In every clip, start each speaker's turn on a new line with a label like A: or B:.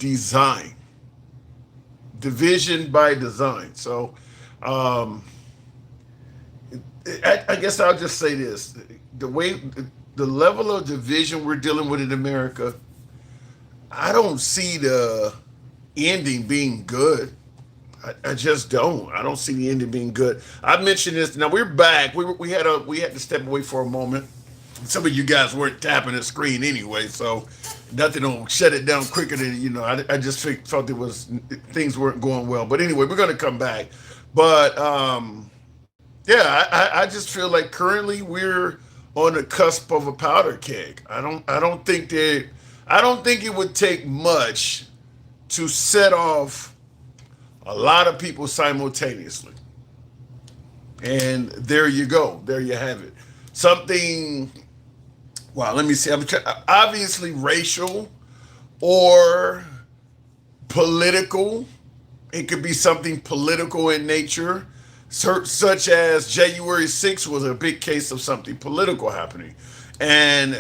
A: design, division by design. So, um, I guess I'll just say this: the way, the level of division we're dealing with in America, I don't see the ending being good. I just don't. I don't see the ending being good. I mentioned this. Now we're back. We had to step away for a moment. Some of you guys weren't tapping the screen anyway, so nothing will shut it down quicker than I just felt it was things weren't going well. But anyway, we're going to come back. But yeah, I just feel like currently we're on the cusp of a powder keg. I don't think it would take much to set off a lot of people simultaneously. And there you go. There you have it. Something, well, let me see. Obviously racial or political. It could be something political in nature, such as January 6th was a big case of something political happening. And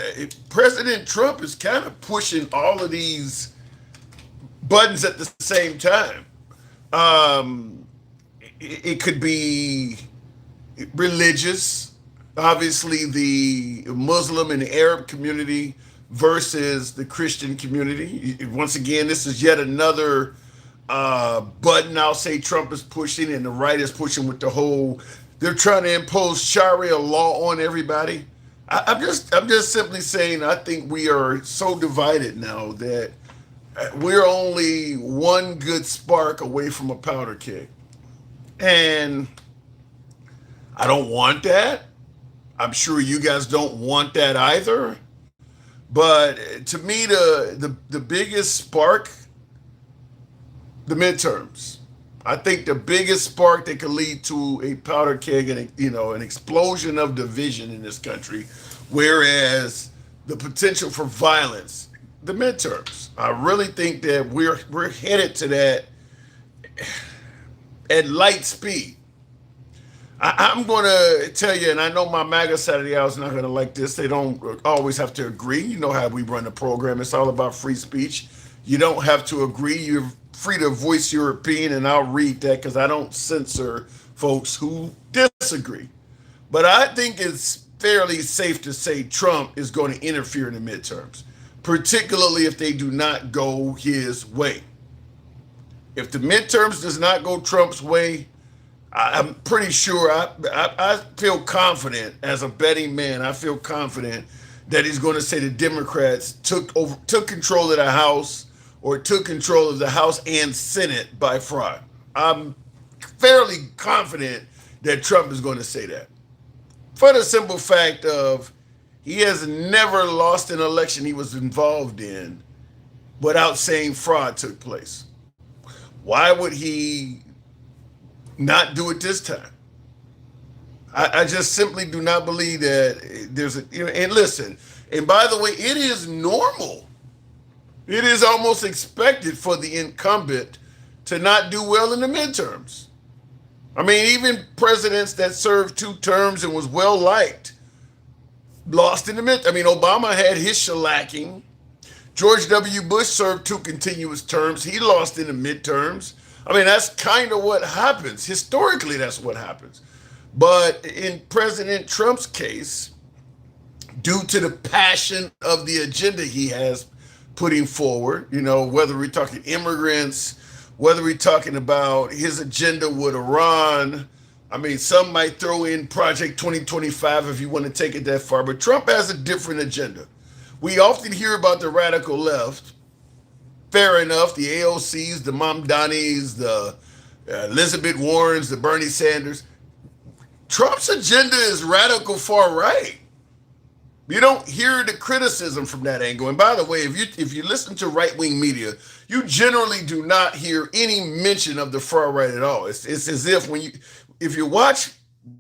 A: President Trump is kind of pushing all of these buttons at the same time. Um, it could be religious, obviously the Muslim and the Arab community versus the Christian community. Once again, this is yet another button I'll say Trump is pushing, and the right is pushing with the whole. They're trying to impose Sharia law on everybody. I'm just simply saying I think we are so divided now that we're only one good spark away from a powder keg, and I don't want that. I'm sure you guys don't want that either. But to me, the biggest spark, the midterms. I think the biggest spark that could lead to a powder keg and an explosion of division in this country, whereas the potential for violence, the midterms. I really think that we're headed to that at light speed. I'm going to tell you, and I know my MAGA side of the house is not going to like this. They don't always have to agree. You know how we run the program. It's all about free speech. You don't have to agree. You're free to voice your opinion, and I'll read that because I don't censor folks who disagree. But I think it's fairly safe to say Trump is going to interfere in the midterms, particularly if they do not go his way. If the midterms does not go Trump's way, I'm pretty sure I feel confident as a betting man. I feel confident that he's going to say the Democrats took control of the House or took control of the House and Senate by fraud. I'm fairly confident that Trump is going to say that for the simple fact of he has never lost an election he was involved in without saying fraud took place. Why would he not do it this time? I just simply do not believe that there's and listen, and by the way, it is normal. It is almost expected for the incumbent to not do well in the midterms. I mean, even presidents that served 2 terms and was well liked lost in the mid. I mean, Obama had his shellacking. George W. Bush served 2 continuous terms. He lost in the midterms. I mean, that's kind of what happens. Historically, that's what happens. But in President Trump's case, due to the passion of the agenda he has putting forward, whether we're talking immigrants, whether we're talking about his agenda with Iran, I mean, some might throw in Project 2025 if you want to take it that far, but Trump has a different agenda. We often hear about the radical left. Fair enough, the AOCs, the Mamdanis, the Elizabeth Warrens, the Bernie Sanders. Trump's agenda is radical far right. You don't hear the criticism from that angle. And by the way, if you listen to right wing media, you generally do not hear any mention of the far right at all. It's as if if you watch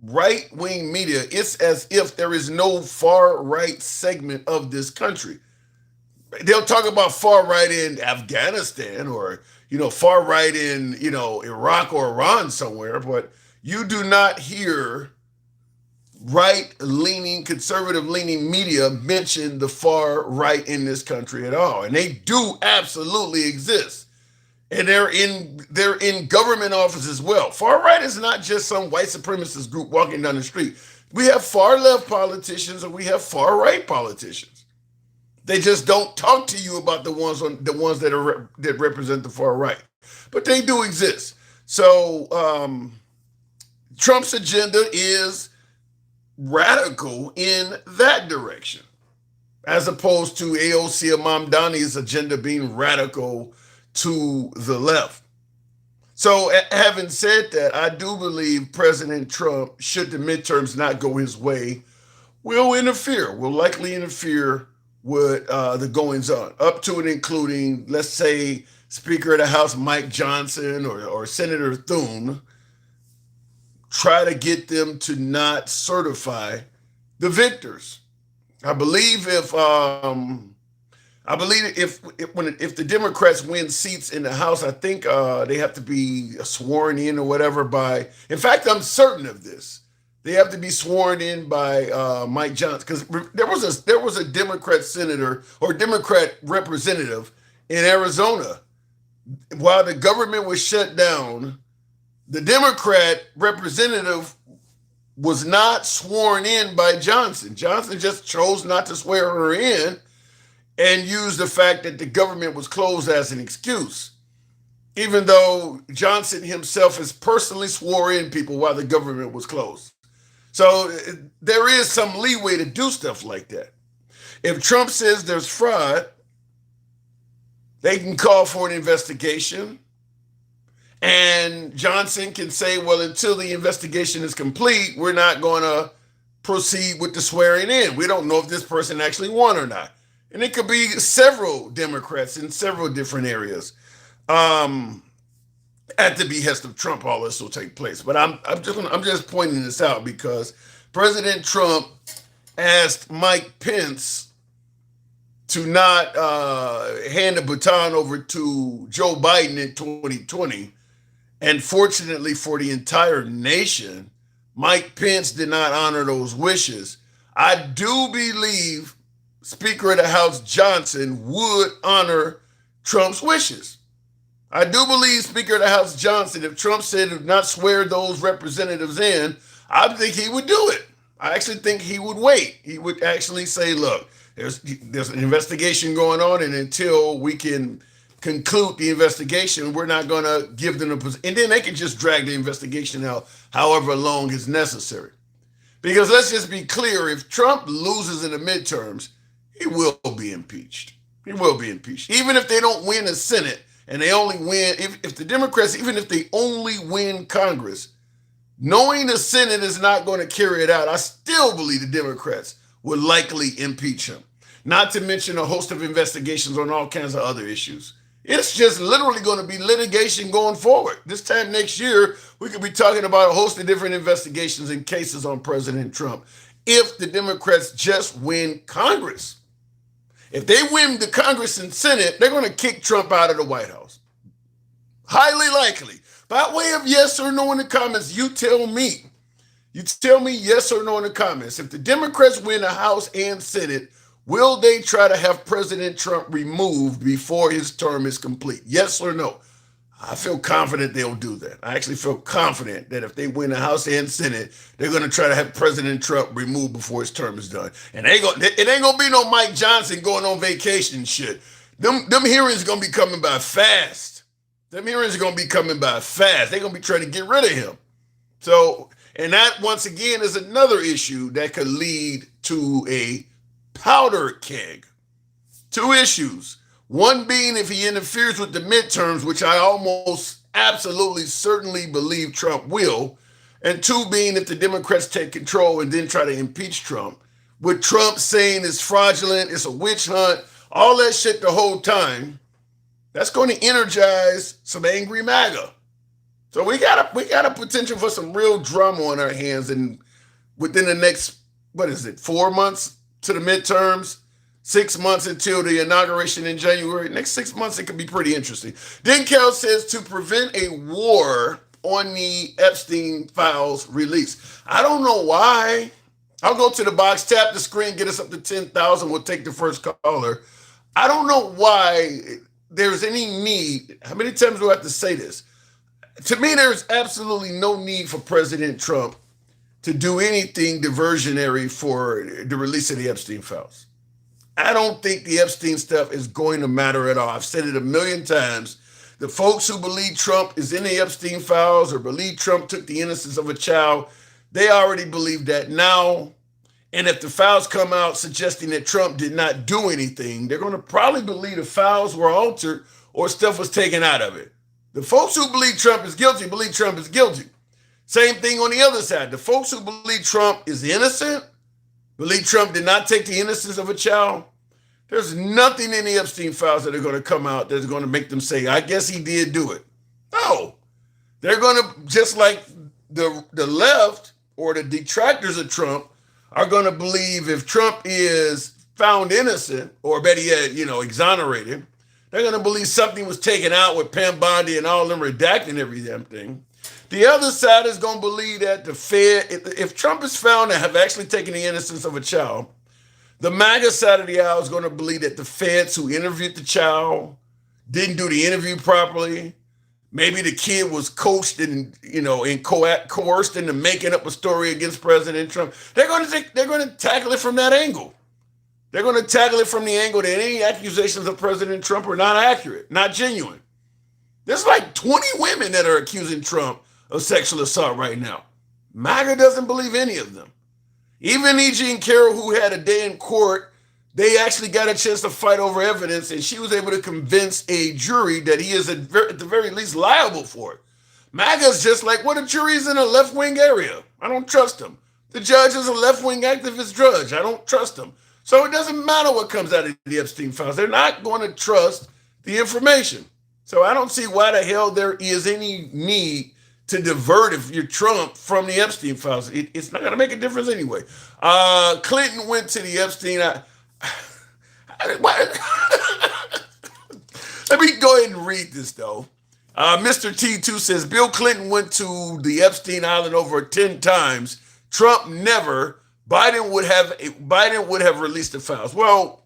A: right wing media, it's as if there is no far right segment of this country. They'll talk about far right in Afghanistan or far right in Iraq or Iran somewhere, but you do not hear right-leaning, conservative-leaning media mention the far right in this country at all. And they do absolutely exist. And they're in government office as well. Far right is not just some white supremacist group walking down the street. We have far left politicians and we have far right politicians. They just don't talk to you about the ones that represent the far right, but they do exist. So Trump's agenda is radical in that direction, as opposed to AOC Mamdani's agenda being radical to the left. So, having said that, I do believe President Trump, should the midterms not go his way, will likely interfere with the goings on, up to and including, let's say, Speaker of the House Mike Johnson or Senator Thune, try to get them to not certify the victors. I believe if the Democrats win seats in the House, I think they have to be sworn in or whatever by. In fact, I'm certain of this. They have to be sworn in by Mike Johnson, because there was a Democrat senator or Democrat representative in Arizona while the government was shut down. The Democrat representative was not sworn in by Johnson. Johnson just chose not to swear her in and used the fact that the government was closed as an excuse, even though Johnson himself has personally swore in people while the government was closed. So there is some leeway to do stuff like that. If Trump says there's fraud, they can call for an investigation. And Johnson can say, well, until the investigation is complete, we're not going to proceed with the swearing in. We don't know if this person actually won or not. And it could be several Democrats in several different areas. At the behest of Trump, all this will take place. But I'm just pointing this out because President Trump asked Mike Pence to not hand the baton over to Joe Biden in 2020. And fortunately for the entire nation, Mike Pence did not honor those wishes. I do believe Speaker of the House Johnson would honor Trump's wishes. I do believe Speaker of the House Johnson, if Trump said to not swear those representatives in, I think he would do it. I actually think he would wait. He would actually say, look, there's an investigation going on, and until we can conclude the investigation, we're not going to give them a position. And then they can just drag the investigation out however long is necessary. Because let's just be clear, if Trump loses in the midterms, he will be impeached. He will be impeached. Even if they don't win the Senate and they only win, if the Democrats, even if they only win Congress, knowing the Senate is not going to carry it out, I still believe the Democrats would likely impeach him. Not to mention a host of investigations on all kinds of other issues. It's just literally going to be litigation going forward. This time next year, we could be talking about a host of different investigations and cases on President Trump if the Democrats just win Congress. If they win the Congress and Senate, they're going to kick Trump out of the White House. Highly likely. By way of yes or no in the comments, you tell me. You tell me yes or no in the comments. If the Democrats win the House and Senate, will they try to have President Trump removed before his term is complete? Yes or no? I feel confident they'll do that. I actually feel confident that if they win the House and Senate, they're going to try to have President Trump removed before his term is done. And it ain't going to be no Mike Johnson going on vacation shit. Them hearings are going to be coming by fast. Them hearings are going to be coming by fast. They're going to be trying to get rid of him. So, and that once again is another issue that could lead to a powder keg. Two issues. One being if he interferes with the midterms, which I almost absolutely certainly believe Trump will. And two being if the Democrats take control and then try to impeach Trump. With Trump saying it's fraudulent, it's a witch hunt, all that shit the whole time, that's going to energize some angry MAGA. So we got a potential for some real drama on our hands, and within the next, 4 months to the midterms, 6 months until the inauguration in January. Next 6 months, it could be pretty interesting. Then Cal says to prevent a war on the Epstein files release. I don't know why I'll go to the box, tap the screen, get us up to 10,000. We'll take the first caller. I don't know why there's any need. How many times do I have to say this? To me, there's absolutely no need for President Trump to do anything diversionary for the release of the Epstein files. I don't think the Epstein stuff is going to matter at all. I've said it a million times. The folks who believe Trump is in the Epstein files or believe Trump took the innocence of a child, they already believe that now. And if the files come out suggesting that Trump did not do anything, they're going to probably believe the files were altered or stuff was taken out of it. The folks who believe Trump is guilty believe Trump is guilty. Same thing on the other side. The folks who believe Trump is innocent, believe Trump did not take the innocence of a child. There's nothing in the Epstein files that are going to come out that's going to make them say, I guess he did do it. No. They're going to, just like the left or the detractors of Trump are going to believe if Trump is found innocent or better yet, exonerated, they're going to believe something was taken out with Pam Bondi and all them redacting every damn thing. The other side is going to believe that the Fed, if Trump is found to have actually taken the innocence of a child, the MAGA side of the aisle is going to believe that the feds who interviewed the child didn't do the interview properly. Maybe the kid was coached and coerced into making up a story against President Trump. They're going to tackle it from that angle. They're going to tackle it from the angle that any accusations of President Trump are not accurate, not genuine. There's like 20 women that are accusing Trump of sexual assault right now. MAGA doesn't believe any of them. Even E.G. and Carol, who had a day in court, they actually got a chance to fight over evidence, and she was able to convince a jury that he is at the very least liable for it. MAGA's just like, well, the jury's in a left-wing area. I don't trust them. The judge is a left-wing activist judge. I don't trust them. So it doesn't matter what comes out of the Epstein files. They're not going to trust the information. So I don't see why the hell there is any need to divert if you're Trump from the Epstein files. It's not going to make a difference anyway. Clinton went to the Epstein. Let me go ahead and read this, though. Mr. T2 says, Bill Clinton went to the Epstein Island over 10 times. Trump never. Biden would have released the files. Well,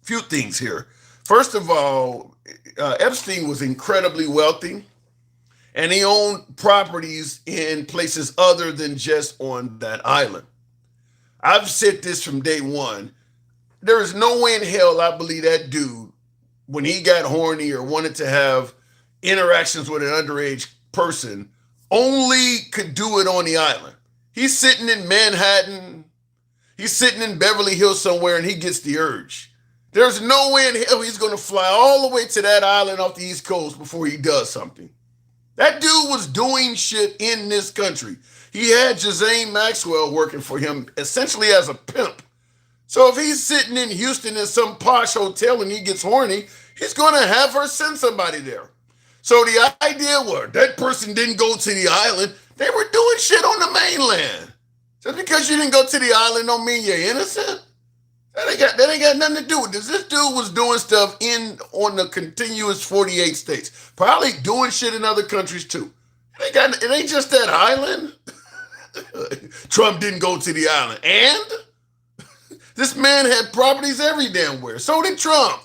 A: a few things here. First of all, Epstein was incredibly wealthy, and he owned properties in places other than just on that island. I've said this from day one. There is no way in hell I believe that dude, when he got horny or wanted to have interactions with an underage person, only could do it on the island. He's sitting in Manhattan. He's sitting in Beverly Hills somewhere, and he gets the urge. There's no way in hell he's going to fly all the way to that island off the East Coast before he does something. That dude was doing shit in this country. He had Ghislaine Maxwell working for him essentially as a pimp. So if he's sitting in Houston in some posh hotel and he gets horny, he's going to have her send somebody there. So the idea was that person didn't go to the island. They were doing shit on the mainland. Just because you didn't go to the island don't mean you're innocent. That ain't got nothing to do with this. This dude was doing stuff on the continuous 48 states. Probably doing shit in other countries too. It ain't just that island. Trump didn't go to the island. And this man had properties every damn where. So did Trump.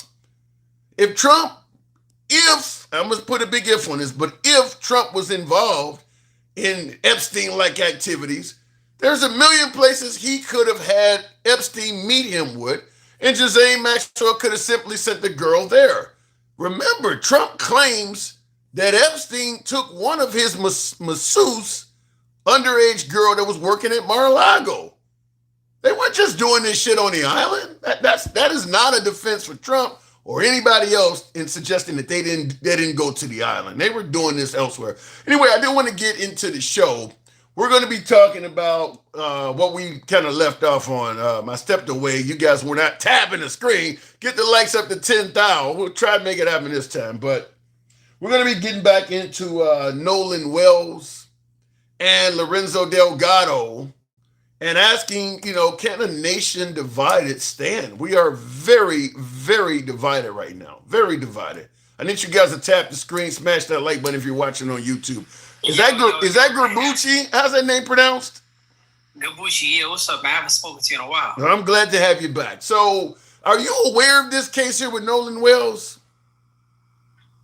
A: If I'm going to put a big if on this, but if Trump was involved in Epstein-like activities, there's a million places he could have had Epstein meet him with, and Ghislaine Maxwell could have simply sent the girl there. Remember, Trump claims that Epstein took one of his masseuse, underage girl that was working at Mar-a-Lago. They weren't just doing this shit on the island. That is not a defense for Trump or anybody else in suggesting that they didn't go to the island. They were doing this elsewhere. Anyway, I didn't want to get into the show. We're going to be talking about what we kind of left off on. I stepped away. You guys were not tapping the screen. Get the likes up to 10,000. We'll try to make it happen this time. But we're going to be getting back into Nolan Wells and Lorenzo Delgado and asking, can a nation divided stand? We are very, very divided right now. Very divided. I need you guys to tap the screen, smash that like button if you're watching on YouTube. Is that Grabucci? How's that name pronounced?
B: Gabushi, yeah, what's up, man? I haven't spoken to you in a while.
A: I'm glad to have you back. So, are you aware of this case here with Nolan Wells?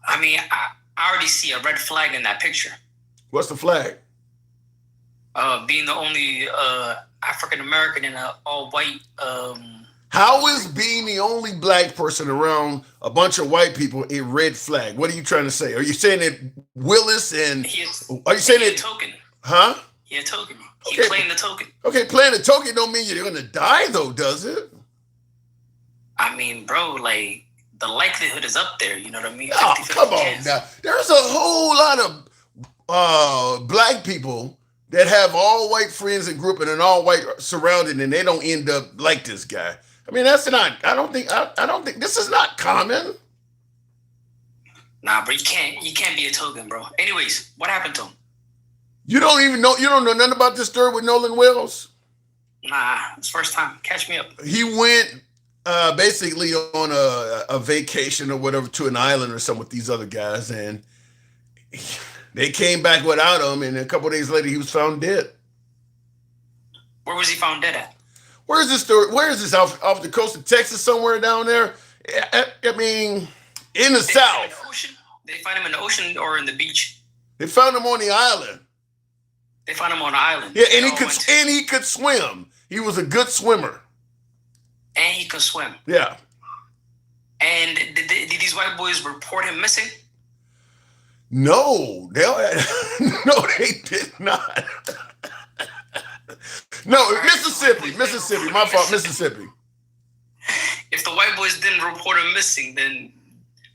B: I mean, I already see a red flag in that picture.
A: What's the flag?
B: Being the only African American in an all white.
A: How is being the only black person around a bunch of white people a red flag? What are you trying to say? Are you saying that Willis and are you saying
B: He a
A: that?
B: token.
A: Huh?
B: He a token. He
A: Okay.
B: playing the token.
A: Okay, playing the token don't mean you're gonna die though, does it?
B: I mean, bro, like the likelihood is up there. You know what I mean?
A: Oh,
B: 50,
A: come
B: 50
A: on
B: chance.
A: now. There's a whole lot of black people that have all white friends and group and an all white surrounding, and they don't end up like this guy. I mean, that's not. I don't think this is not common.
B: Nah, bro, you can't be a token, bro. Anyways, what happened to him?
A: You don't even know. You don't know nothing about this story with Nolan Wells.
B: Nah, it's first time. Catch me up.
A: He went basically on a vacation or whatever to an island or something with these other guys, and they came back without him. And a couple of days later, he was found dead.
B: Where was he found dead at?
A: Where is this story? Where is this off the coast of Texas somewhere down there? I mean, in the South.
B: In the ocean? Did they find him in the ocean or in the beach?
A: They found him on the island.
B: They found him on the island.
A: Yeah, and he could swim. He was a good swimmer.
B: And he could swim.
A: Yeah.
B: And did these white boys report him missing?
A: No, no, they did not. No, Mississippi. My fault, Mississippi.
B: If the white boys didn't report him missing, then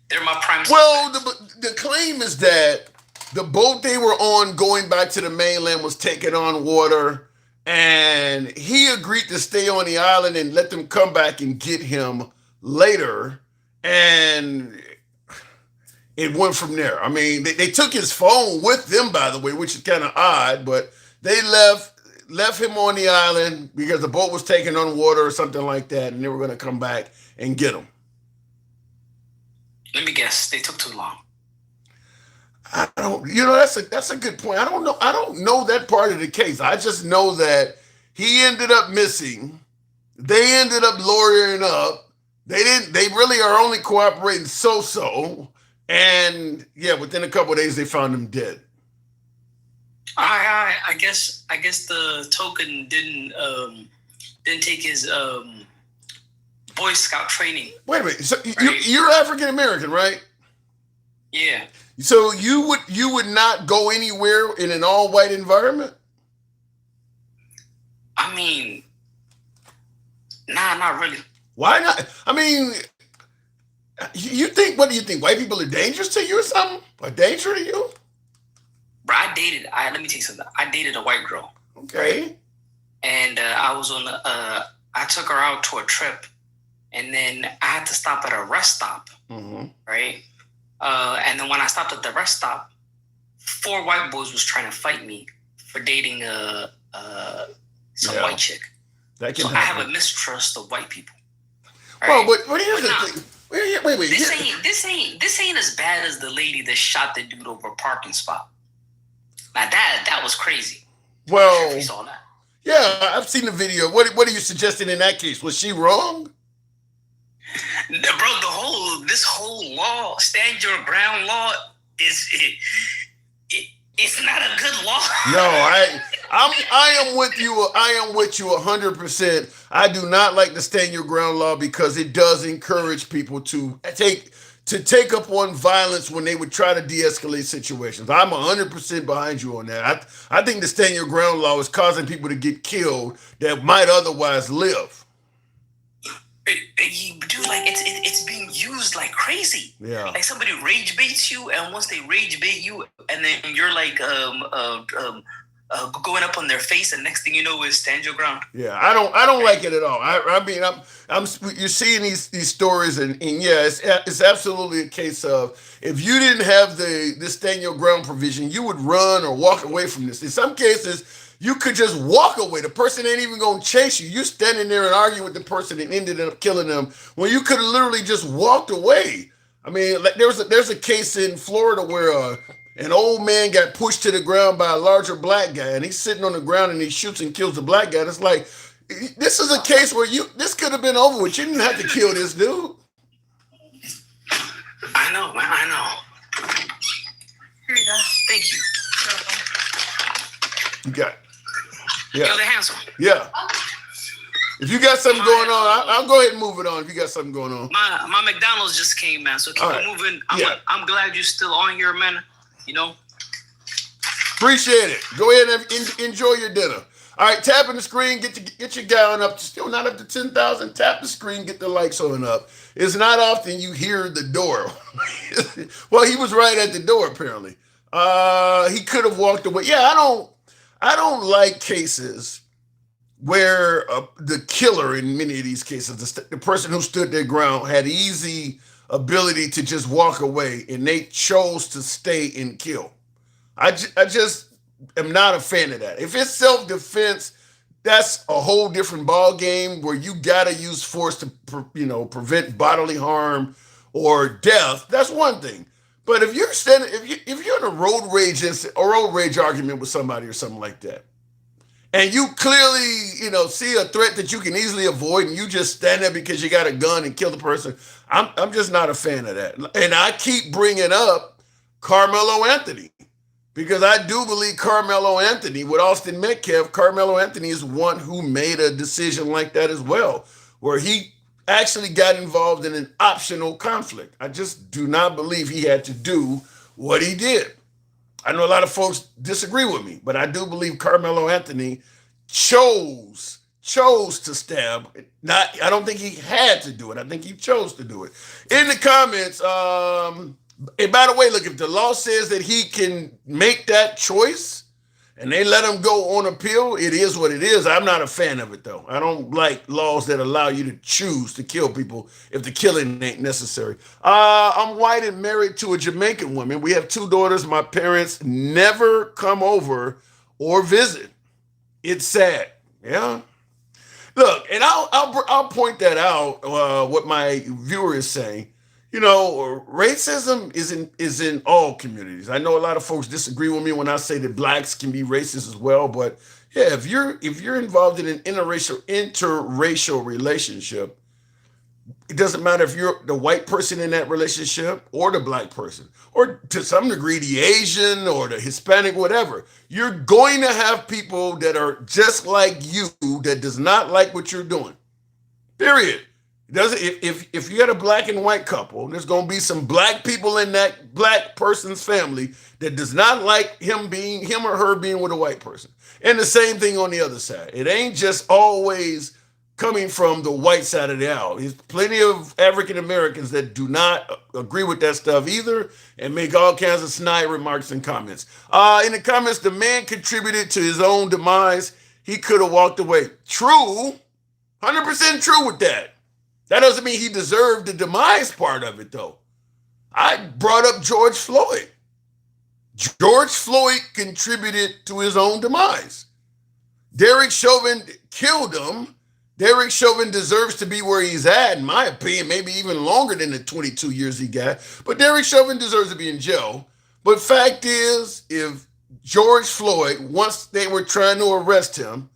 B: they're my prime suspect.
A: Well, the claim is that the boat they were on going back to the mainland was taking on water, and he agreed to stay on the island and let them come back and get him later, and it went from there. I mean, they took his phone with them, by the way, which is kind of odd, but they left him on the island because the boat was taking on water or something like that, and they were going to come back and get him.
B: Let me guess. They took too long.
A: I don't. You know, that's a good point. I don't know that part of the case. I just know that he ended up missing. They ended up lawyering up. They didn't. They really are only cooperating so. And yeah, within a couple of days, they found him dead.
B: I guess the token didn't take his Boy Scout training.
A: Wait a minute. So you're African American, right?
B: Yeah.
A: So you would not go anywhere in an all white environment?
B: I mean, nah, not really.
A: Why not? I mean, you think? What do you think? White people are dangerous to you or something? Or danger to you?
B: Bro, let me tell you something. I dated a white girl.
A: Okay.
B: Right? And I was on I took her out to a trip, and then I had to stop at a rest stop.
A: Mm-hmm.
B: Right? And then when I stopped at the rest stop, 4 white boys was trying to fight me for dating some white chick.
A: That can
B: so
A: happen.
B: I have a mistrust of white people.
A: Well, right? but here's the thing. Wait.
B: This ain't as bad as the lady that shot the dude over a parking spot. Now that was crazy.
A: Well,
B: if you saw that.
A: Yeah, I've seen the video. What are you suggesting in that case? Was she wrong?
B: Bro, this whole law, stand your ground law, it's not a good law.
A: No, I am with you. I am with you 100%. I do not like the stand your ground law because it does encourage people to take up on violence when they would try to de-escalate situations. I'm 100% behind you on that. I think the stand your ground law is causing people to get killed that might otherwise live.
B: Dude, like it's being used like crazy.
A: Yeah.
B: Like somebody rage baits you, and once they rage bait you, and then you're like going up on their face, and next thing you know is stand your ground.
A: Yeah, I don't like it at all. I mean, you're seeing these stories, and yeah, it's absolutely a case of if you didn't have this stand your ground provision, you would run or walk away from this. In some cases, you could just walk away. The person ain't even gonna chase you. You standing there and arguing with the person and ended up killing them when you could have literally just walked away. I mean, like there's a case in Florida where An old man got pushed to the ground by a larger black guy, and he's sitting on the ground and he shoots and kills the black guy. And it's like, this is a case where this could have been over with. You didn't have to kill this dude.
B: I know, man. I know.
C: Here you go.
B: Thank you.
A: You got it.
B: Yo,
A: Yeah.
B: they're handsome.
A: Yeah. If you got something going on, I'll go ahead and move it on if you got something going on.
B: My McDonald's just came, man. So keep
A: All
B: it
A: right.
B: moving.
A: Yeah.
B: I'm glad you're still on here, man. You know.
A: Appreciate it. Go ahead and enjoy your dinner. All right, tapping the screen, get your gallon up. Still not up to 10,000. Tap the screen, get the likes on up. It's not often you hear the door. Well, he was right at the door apparently. He could have walked away. Yeah, I don't like cases where the killer in many of these cases, the person who stood their ground had easy ability to just walk away, and they chose to stay and kill. I just am not a fan of that. If it's self-defense, that's a whole different ball game where you gotta use force to prevent bodily harm or death. That's one thing. But if you're standing, if you're in a road rage argument with somebody or something like that, and you clearly see a threat that you can easily avoid, and you just stand there because you got a gun and kill the person, I'm just not a fan of that. And I keep bringing up Carmelo Anthony, because I do believe Carmelo Anthony, with Austin Metcalf, Carmelo Anthony is one who made a decision like that as well, where he actually got involved in an optional conflict. I just do not believe he had to do what he did. I know a lot of folks disagree with me, but I do believe Carmelo Anthony chose to stab. I don't think he had to do it. I think he chose to do it. In the comments, and by the way, look, if the law says that he can make that choice and they let him go on appeal, it is what it is. I'm not a fan of it, though. I don't like laws that allow you to choose to kill people if the killing ain't necessary. I'm white and married to a Jamaican woman. We have 2 daughters. My parents never come over or visit. It's sad. Yeah. Look, and I'll point that out, what my viewer is saying. Racism is in all communities. I know a lot of folks disagree with me when I say that blacks can be racist as well, but yeah, if you're involved in an interracial relationship, it doesn't matter if you're the white person in that relationship or the black person, or to some degree the Asian or the Hispanic, whatever. You're going to have people that are just like you that does not like what you're doing. Period. If you got a black and white couple, there's going to be some black people in that black person's family that does not like him or her being with a white person. And the same thing on the other side. It ain't just always coming from the white side of the aisle. There's plenty of African Americans that do not agree with that stuff either and make all kinds of snide remarks and comments. In the comments, the man contributed to his own demise. He could have walked away. True. 100% true with that. That doesn't mean he deserved the demise part of it, though. I brought up George Floyd. George Floyd contributed to his own demise. Derek Chauvin killed him. Derek Chauvin deserves to be where he's at, in my opinion, maybe even longer than the 22 years he got. But Derek Chauvin deserves to be in jail. But fact is, if George Floyd, once they were trying to arrest him,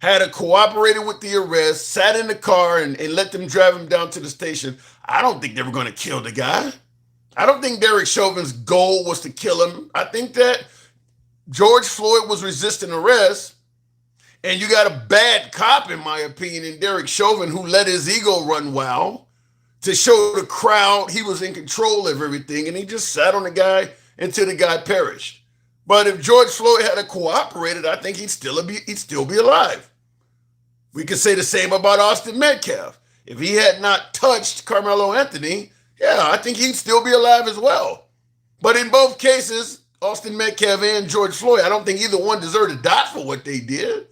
A: had cooperated with the arrest, sat in the car and let them drive him down to the station, I don't think they were going to kill the guy. I don't think Derek Chauvin's goal was to kill him. I think that George Floyd was resisting arrest, and you got a bad cop, in my opinion, in Derek Chauvin, who let his ego run wild to show the crowd he was in control of everything, and he just sat on the guy until the guy perished. But if George Floyd had cooperated, I think he'd still be alive. We could say the same about Austin Metcalf. If he had not touched Carmelo Anthony, yeah, I think he'd still be alive as well. But in both cases, Austin Metcalf and George Floyd, I don't think either one deserved to die for what they did.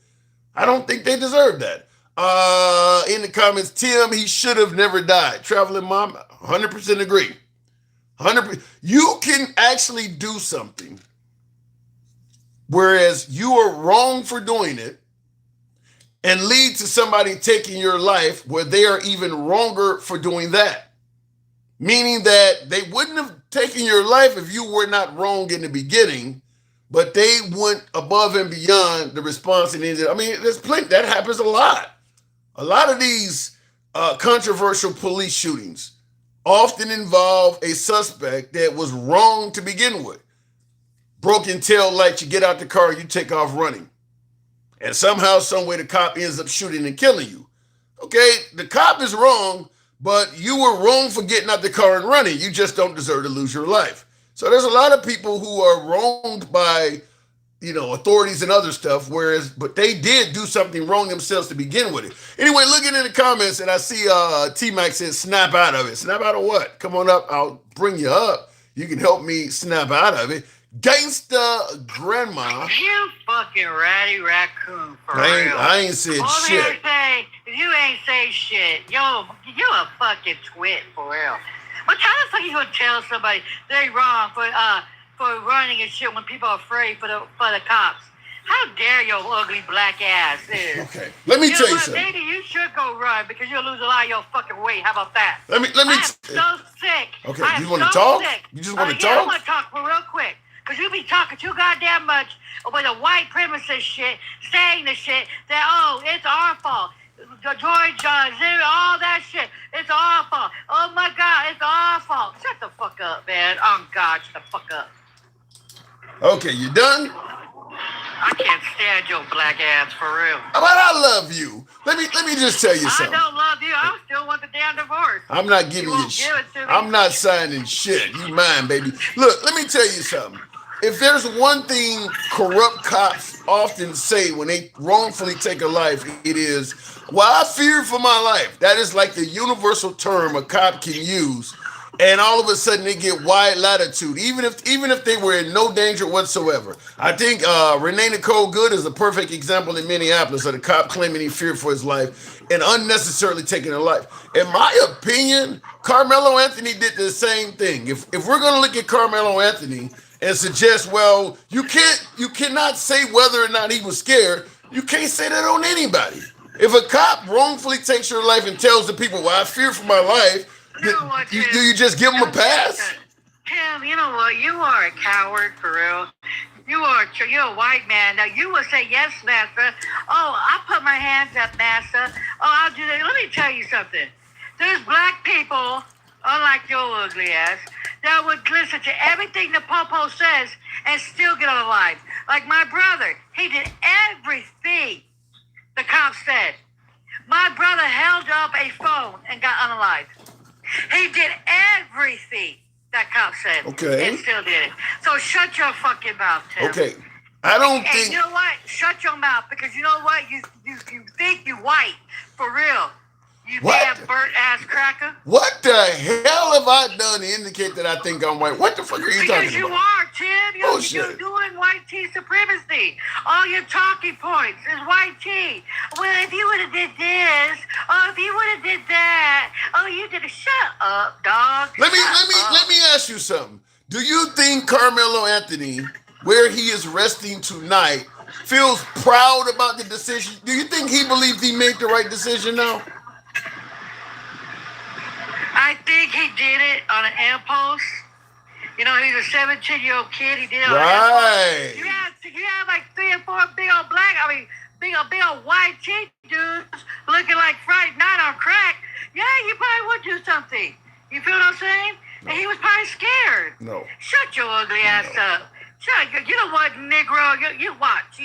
A: I don't think they deserve that. In the comments, Tim, he should have never died. Traveling Mom, 100% agree. 100%. You can actually do something, whereas you are wrong for doing it, and lead to somebody taking your life where they are even wronger for doing that. Meaning that they wouldn't have taking your life if you were not wrong in the beginning, but they went above and beyond the response and ended. I mean, there's plenty that happens a lot. A lot of these controversial police shootings often involve a suspect that was wrong to begin with. Broken tail light, you get out the car, you take off running. And somehow, some way, the cop ends up shooting and killing you. Okay, the cop is wrong, but you were wrong for getting out the car and running. You just don't deserve to lose your life. So there's a lot of people who are wronged by, authorities and other stuff, but they did do something wrong themselves to begin with it. Anyway, looking in the comments, and I see T-Mac says, snap out of it. Snap out of what? Come on up, I'll bring you up. You can help me snap out of it. Gangsta Grandma.
C: You fucking ratty raccoon, for real.
A: I ain't said shit.
C: You ain't say shit. Yo, you a fucking twit, for real. But how the fuck you gonna tell somebody they wrong for running and shit when people are afraid for the cops? How dare your ugly black ass is?
A: Okay, let me tell you something.
C: Maybe you should go run because you'll lose a lot of your fucking weight. How about that?
A: Let me.
C: I'm so sick.
A: Okay, you want to talk?
C: Sick.
A: You just want to
C: Yeah, I
A: talk?
C: want to talk for real quick. Because you be talking too goddamn much with the white premises shit, saying the shit that, it's our fault. George, all that shit. It's our fault. Oh my God, it's our fault. Shut the fuck up, man. Oh God, shut the fuck up.
A: Okay, you done?
C: I can't stand your black ass for real.
A: But I love you. Let me just tell you something.
C: I don't love you. I still want the damn divorce.
A: I'm not giving you shit. I'm not signing shit. You mine, baby. Look, let me tell you something. If there's one thing corrupt cops often say when they wrongfully take a life, it is, well, I fear for my life. That is like the universal term a cop can use. And all of a sudden they get wide latitude, even if they were in no danger whatsoever. I think Renee Nicole Good is a perfect example in Minneapolis of the cop claiming he feared for his life and unnecessarily taking a life. In my opinion, Carmelo Anthony did the same thing. If we're gonna look at Carmelo Anthony and suggest, well, you cannot say whether or not he was scared. You can't say that on anybody. If a cop wrongfully takes your life and tells the people, well, I fear for my life, do you just give him a pass?
C: Tim, you know what? You are a coward, for real. You're a white man. Now, you will say, yes, master. Oh, I'll put my hands up, master. Oh, I'll do that. Let me tell you something. There's black people, unlike your ugly ass, that would listen to everything the popo says and still get alive. Like my brother, he did everything the cops said. My brother held up a phone and got unalived. He did everything that cop said.
A: Okay.
C: And still did it. So shut your fucking mouth, Tim.
A: Okay. I don't
C: and
A: think.
C: You know what? Shut your mouth, because you know what? You think you white, for real. You damn burnt ass cracker.
A: What the hell have I done to indicate that I think I'm white? What the fuck are you talking about?
C: Because you are, Tim. You're doing white tea supremacy. All your talking points is white tea. Well, if you would have did this, if you would have did that, you did a shut up, dog.
A: Let me ask you something. Do you think Carmelo Anthony, where he is resting tonight, feels proud about the decision? Do you think he believes he made the right decision now?
C: I think he did it on an impulse. You know, he's a 17-year-old kid. He did it on an impulse. You have like 3 or 4 big old big old white tea dudes looking like Friday night on crack. Yeah, you probably would do something. You feel what I'm saying? No. And he was probably scared.
A: No.
C: Shut your ugly ass up. You know what, Negro? You watch.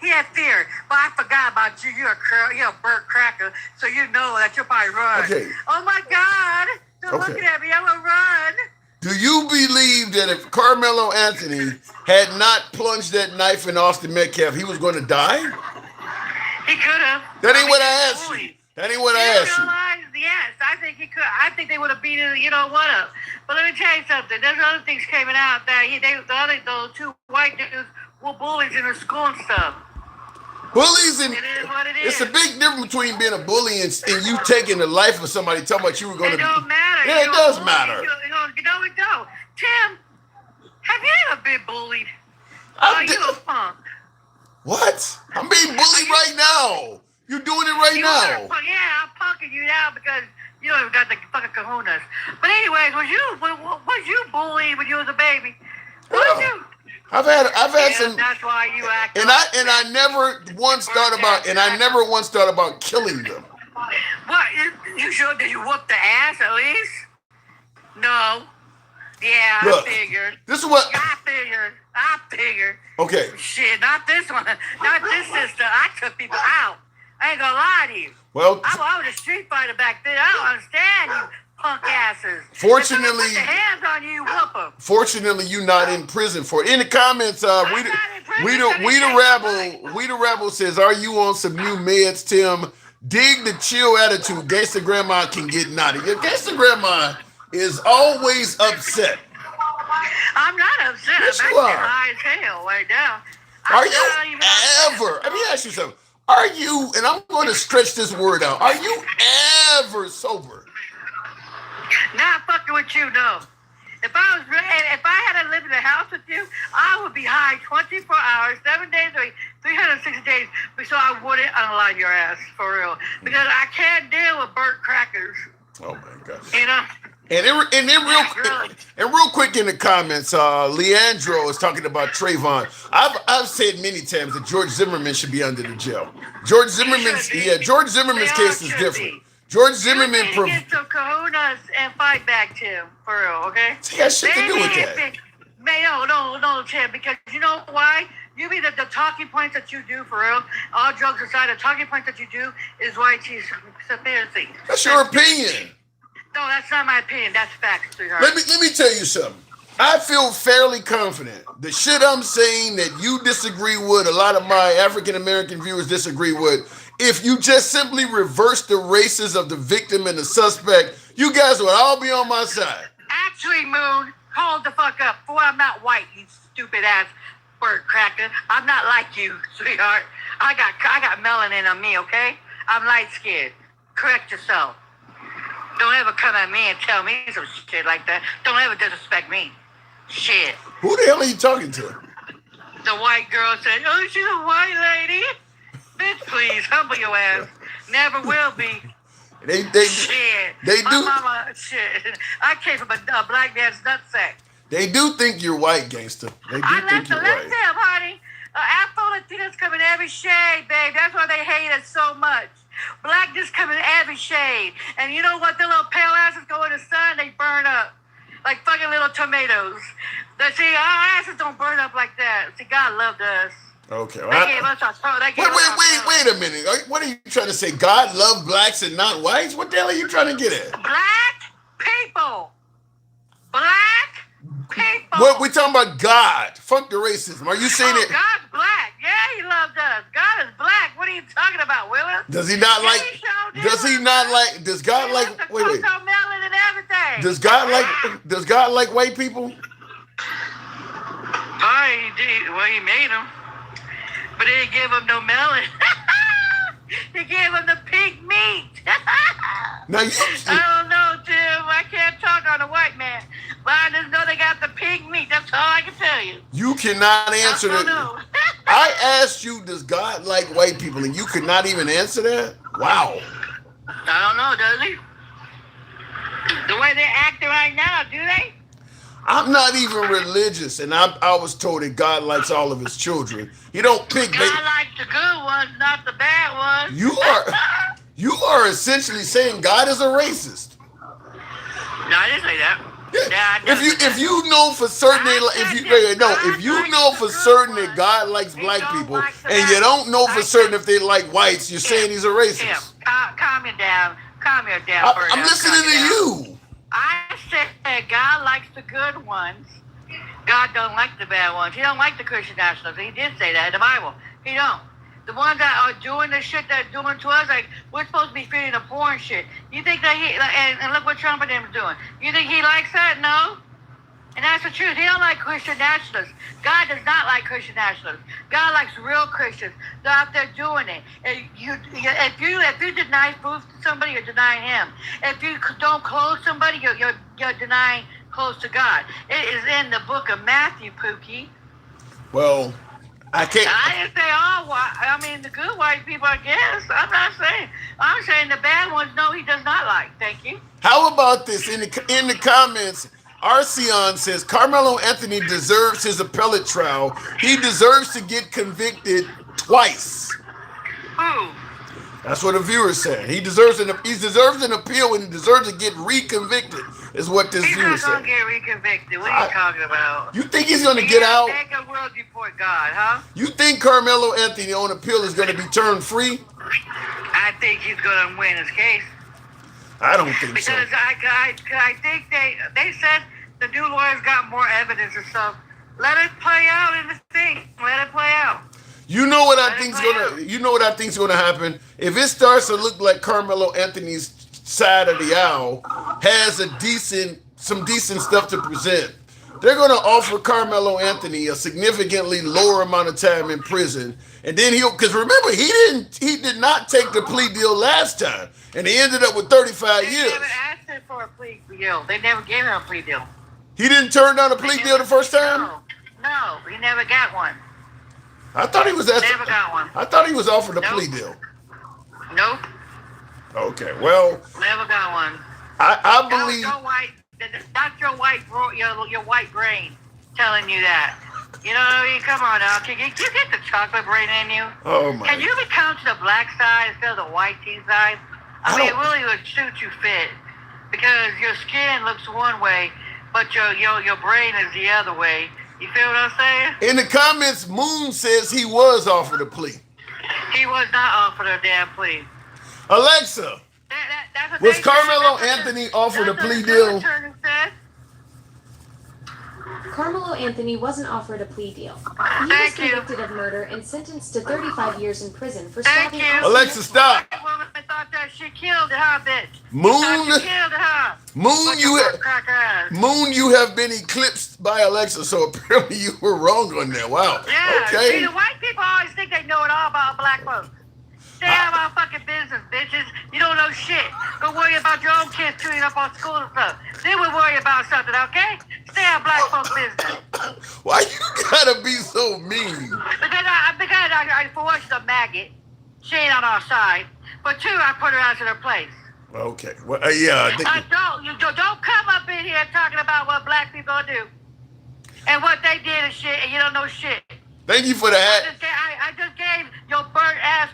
C: He had fear, but I forgot about you. You're a burnt cracker, so you know that you'll probably run.
A: Okay.
C: Oh my God! Don't look at me. I'm gonna run.
A: Do you believe that if Carmelo Anthony had not plunged that knife in Austin Metcalf, he was going to die?
C: He could have.
A: That ain't what I asked you. That ain't what I asked you.
C: Yes, I think he could. I think they would have beaten what up. But let me tell you something. There's other things coming out that those 2 white dudes were bullies in their school and stuff.
A: Bullies and
C: it is what it is.
A: It's a big difference between being a bully and you taking the life of somebody, talking about you were going to.
C: It don't matter.
A: Yeah, it does matter.
C: No, it don't. Tim, have you ever been bullied? You a punk.
A: What? I'm being bullied right now. You're doing it right now.
C: Yeah, I'm punking you now because You don't even got the fucking kahunas. But anyways, was you bullied when you was a baby? Was you?
A: I've had some.
C: That's why you act.
A: And I never once thought about killing them.
C: What? You sure? Did you whoop the ass at least? No. Yeah,
A: Look,
C: I figured.
A: This is what.
C: I figured.
A: Okay.
C: Shit, not this one. Not this sister. I took people out. I ain't gonna lie to you.
A: Well,
C: I was a street fighter back then. I don't understand you punk asses.
A: Fortunately,
C: if put their hands on you, whoop them.
A: Fortunately, you not in prison for it. In the comments, we the rebel says, "Are you on some new meds, Tim? Dig the chill attitude. Gangsta grandma can get naughty. Your gangsta grandma is always upset.
C: I'm not upset.
A: Yes,
C: I'm
A: you
C: actually
A: are.
C: high as hell right now.
A: Are you ever? Let me ask you something. Are you? And I'm going to stretch this word out. Are you ever sober?
C: Not fucking with you, no. If I had to live in a house with you, I would be high 24 hours, 7 days a week, 360 days, so I wouldn't unalive your ass, for real. Because I can't deal with burnt crackers.
A: Oh my God.
C: You know?
A: And real quick in the comments, Leandro is talking about Trayvon. I've said many times that George Zimmerman should be under the jail. George Zimmerman's case is different. George Zimmerman
C: get some kahunas and fight back, Tim, for real, okay?
A: He got shit to do with that.
C: No, Tim, because you know why? You mean that the talking points that you do, for real, all jokes aside, the talking points that you do is white cheese conspiracy.
A: That's your opinion.
C: No, that's not my opinion. That's facts, sweetheart.
A: Let me tell you something. I feel fairly confident. The shit I'm saying that you disagree with, a lot of my African American viewers disagree with. If you just simply reverse the races of the victim and the suspect, you guys would all be on my side.
C: Actually, Moon, hold the fuck up. Boy, I'm not white, you stupid ass bird cracker. I'm not like you, sweetheart. I got melanin on me, okay? I'm light skinned. Correct yourself. Don't ever come at me and tell me some shit like that. Don't ever disrespect me. Shit.
A: Who the hell are you talking to?
C: The white girl said, "Oh, she's a white lady." Bitch, please, humble your ass. Never will be.
A: They
C: shit.
A: They
C: My
A: do.
C: mama, shit. I came from a black man's nutsack.
A: They do think you're white, gangster. They do
C: I
A: think you're
C: left
A: white.
C: them, honey. Afro-Latinos come in every shade, babe. That's why they hate us so much. Blackness come in every shade. And you know what? The little pale asses go in the sun, they burn up. Like fucking little tomatoes. See, our asses don't burn up like that. See, God loved us.
A: Okay.
C: They gave us our soul.
A: Wait a minute. What are you trying to say? God loved blacks and not whites? What the hell are you trying to get at?
C: Black people.
A: What we talking about? God. Fuck the racism. Are you saying it?
C: God's black. Yeah, he loved us. God is black. What are you talking about, Willis?
A: Does he not like? Does God like? Wait.
C: And everything.
A: Does God like white people?
C: Oh, he did. Well, he made them, but he didn't give them no melon. He gave them the pink meat.
A: Now you.
C: I don't know, Tim. I can't talk on a white man, but I just know they got the pink meat. That's all I can tell you.
A: You cannot answer that. I asked you, does God like white people, and you could not even answer that? Wow.
C: I don't know, does he? The way they're acting right now, do they?
A: I'm not even religious, and I was told that God likes all of his children. He don't pick.
C: God likes the good ones, not the bad ones.
A: You are essentially saying God is a racist.
C: No, I didn't say that.
A: Yeah. If you know for certain that God likes black people, and you don't know for certain if they like whites, you're saying he's a racist.
C: Calm it down. Calm it down.
A: I'm listening to you.
C: I said God likes the good ones. God don't like the bad ones. He don't like the Christian nationalists. He did say that in the Bible. He don't. The ones that are doing the shit they're doing to us, like we're supposed to be feeding the poor and shit. You think that and look what Trump and them is doing. You think he likes that? No. And that's the truth. He don't like Christian nationalists. God does not like Christian nationalists. God likes real Christians. They're out there doing it. If you deny food to somebody, you're denying him. If you don't clothe somebody, you're denying close to God. It is in the book of Matthew, Pookie.
A: Well, I can't.
C: I didn't say all white. I mean, the good white people, I guess. I'm not saying. I'm saying the bad ones, no, he does not like. Thank you.
A: How about this? In the comments, Arceon says Carmelo Anthony deserves his appellate trial. He deserves to get convicted twice.
C: Who?
A: That's what a viewer said. He deserves an appeal and he deserves to get reconvicted. Is what this
C: He's
A: viewer
C: not
A: said.
C: gonna get reconvicted. What are you talking about?
A: You think he's gonna get out?
C: Make a world report, God, huh?
A: You think Carmelo Anthony on appeal is gonna be turned free?
C: I think he's gonna win his case.
A: I don't think so.
C: Because I think they said the new lawyers got more evidence and stuff. Let it play out in the thing. Let it play out.
A: You know what I think's gonna happen? If it starts to look like Carmelo Anthony's side of the aisle has some decent stuff to present, they're gonna offer Carmelo Anthony a significantly lower amount of time in prison, and then because remember he did not take the plea deal last time, and he ended up with 35 years.
C: They never asked him for a plea deal. They never gave him a plea deal.
A: He didn't turn down a plea deal the first time?
C: No, he never got one.
A: I thought he was
C: Never got one.
A: I thought he was offered a
C: Nope.
A: plea deal.
C: Nope,
A: Okay, well,
C: never got one.
A: I believe.
C: That's your white brain telling you that. You know what I mean? Come on now. Can you get the chocolate brain in you?
A: Oh my!
C: Can you become to the black side instead of the white tea side? I mean, it
A: don't-
C: really would suit you fit because your skin looks one way, but your brain is the other way. You feel what I'm saying?
A: In the comments, Moon says he was offered a plea.
C: He was not offered a damn plea.
A: Alexa,
C: That's what
A: was
C: they said.
A: Carmelo
C: That's what
A: Anthony offered a
C: that's what
A: plea
C: the
A: deal?
C: attorney said.
D: Carmelo Anthony wasn't offered a plea deal. He was
C: Thank you.
D: convicted of murder and sentenced to 35 years in prison for
C: Thank
D: stabbing
C: you.
D: Arsenal.
A: Alexa, stop.
C: That woman thought that she killed her, bitch.
A: Moon,
C: Thought she killed her.
A: Moon,
C: Bunch
A: you
C: of
A: have,
C: cracker ass.
A: Moon, you have been eclipsed by Alexa, so apparently you were wrong on that. Wow.
C: Yeah. See,
A: Okay.
C: the white people always think they know it all about black folks. Stay out of our fucking business, bitches. You don't know shit. Go worry about your own kids tuning up on school and stuff. Then we'll worry about something, okay? Stay out of black folks' business.
A: Why you gotta be so mean?
C: Because I for one, she's a maggot. She ain't on our side. For two, I put her out to her place.
A: Okay. Well, yeah. I think,
C: Don't come up in here talking about what black people do and what they did and shit, and you don't know shit.
A: thank you for the hat.
C: I just gave your burnt ass,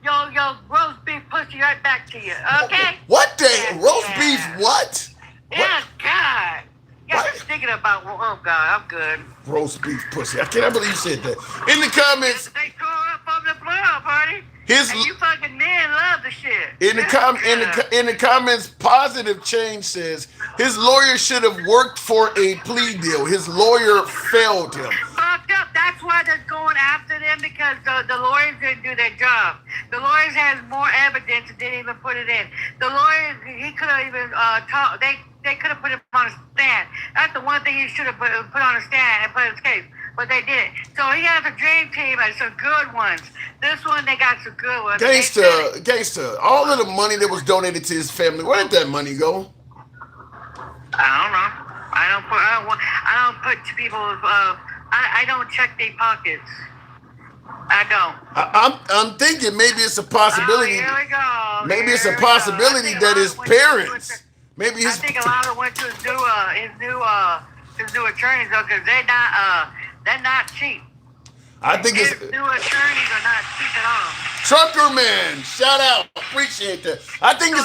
C: your roast beef pussy right back to you, okay?
A: What the
C: Yeah,
A: roast
C: yeah.
A: beef? What?
C: Yeah, God. Yeah,
A: What?
C: I'm just thinking about, oh, God, I'm good.
A: Roast beef pussy. I cannot believe you said that. In the comments,
C: They tore up from the blood, party.
A: his
C: And you fucking men love the shit.
A: in the comments, positive change says his lawyer should have worked for a plea deal. His lawyer failed him.
C: Fucked up. That's why they're going after them because the lawyers didn't do their job. The lawyers has more evidence and didn't even put it in. The lawyers, he could have even talked. They could have put him on a stand. That's the one thing he should have put on a stand and put his case. But they didn't. So he has a dream team and some good ones. This one, they got some good ones.
A: Gangster, all of the money that was donated to his family, where did that money go?
C: I don't know. I don't put people's. I don't check their pockets. I don't.
A: I'm thinking maybe it's a possibility.
C: Oh, here we go.
A: Maybe it's a
C: Here we go.
A: possibility
C: I think
A: that
C: a
A: his
C: lot went to-
A: parents, maybe
C: I
A: his.
C: think a lot of went to his new attorneys though, because they're not cheap.
A: I think
C: His
A: it's
C: new attorneys are not cheap at all.
A: Trucker Man. Shout out, appreciate that. I think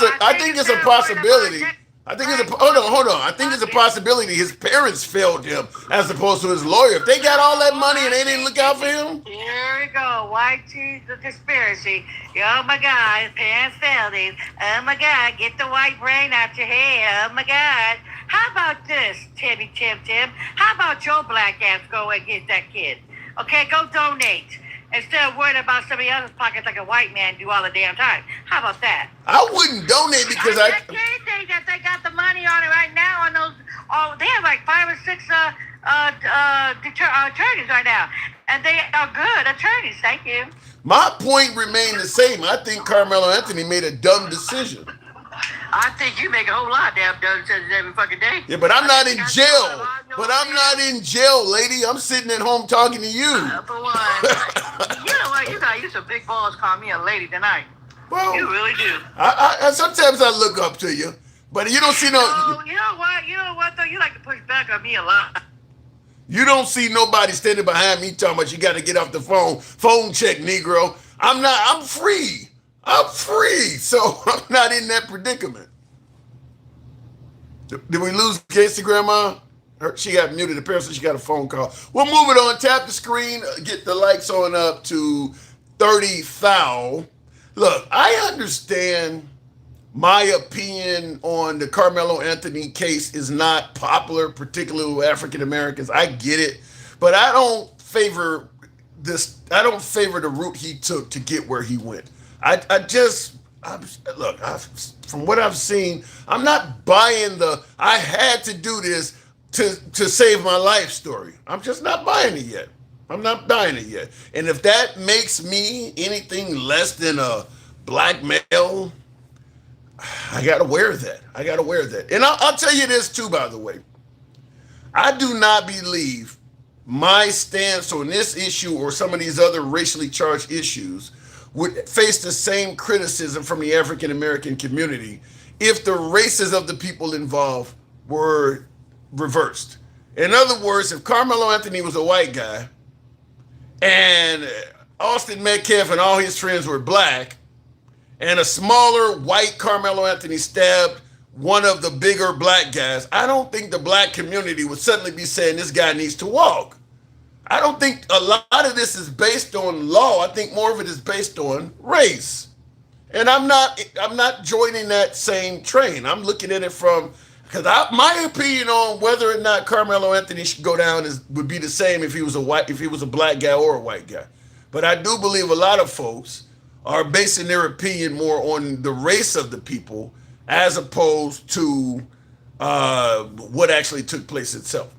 A: it's a possibility. Hold on. I think it's a possibility his parents failed him as opposed to his lawyer. If they got all that money and they didn't look out for him.
C: Here we go. White cheese, the conspiracy. Oh my God, his parents failed him. Oh my God, get the white brain out your head. Oh my God. How about this, Tim? How about your black ass go and get that kid? Okay, go donate. Instead of worrying about somebody else's pockets like a white man do all the damn time. How about that?
A: I wouldn't donate because
C: I can't think that they got the money on it right now on those. Oh, they have like 5 or 6 attorneys right now, and they are good attorneys. Thank you.
A: my point remained the same. I think Carmelo Anthony made a dumb decision.
C: I think you make a whole lot of damn donuts every fucking day.
A: Yeah, but I'm not in
C: think I
A: jail.
C: saw a lot of your
A: But I'm not
C: videos.
A: in jail, lady. I'm sitting at home talking to you.
C: For one, you know what? You got you some big balls. Call me a lady tonight.
A: Well,
C: You really do.
A: I sometimes I look up to you, but you don't see no.
C: Oh, you know what? You know what though? You like to push back on me a lot.
A: You don't see nobody standing behind me talking about you got to get off the phone. Phone check, Negro. I'm not. I'm free. I'm free. So I'm not in that predicament. Did we lose Casey, Grandma? She got muted. Apparently, she got a phone call. We'll move it on. Tap the screen. Get the likes on up to 30,000. Look, I understand my opinion on the Carmelo Anthony case is not popular, particularly with African Americans. I get it, but I don't favor this. I don't favor the route he took to get where he went. From what I've seen, I'm not buying the I had to do this to save my life story. I'm just not buying it yet. I'm not buying it yet. And if that makes me anything less than a black male, I gotta wear that. I gotta wear that. And I'll tell you this too, by the way. I do not believe my stance on this issue or some of these other racially charged issues would face the same criticism from the African American community if the races of the people involved were reversed. In other words, if Carmelo Anthony was a white guy and Austin Metcalf and all his friends were black, and a smaller white Carmelo Anthony stabbed one of the bigger black guys, I don't think the black community would suddenly be saying this guy needs to walk. I don't think a lot of this is based on law. I think more of it is based on race. And I'm not joining that same train. I'm looking at it from, because my opinion on whether or not Carmelo Anthony should go down would be the same if he was a black guy or a white guy. But I do believe a lot of folks are basing their opinion more on the race of the people as opposed to what actually took place itself.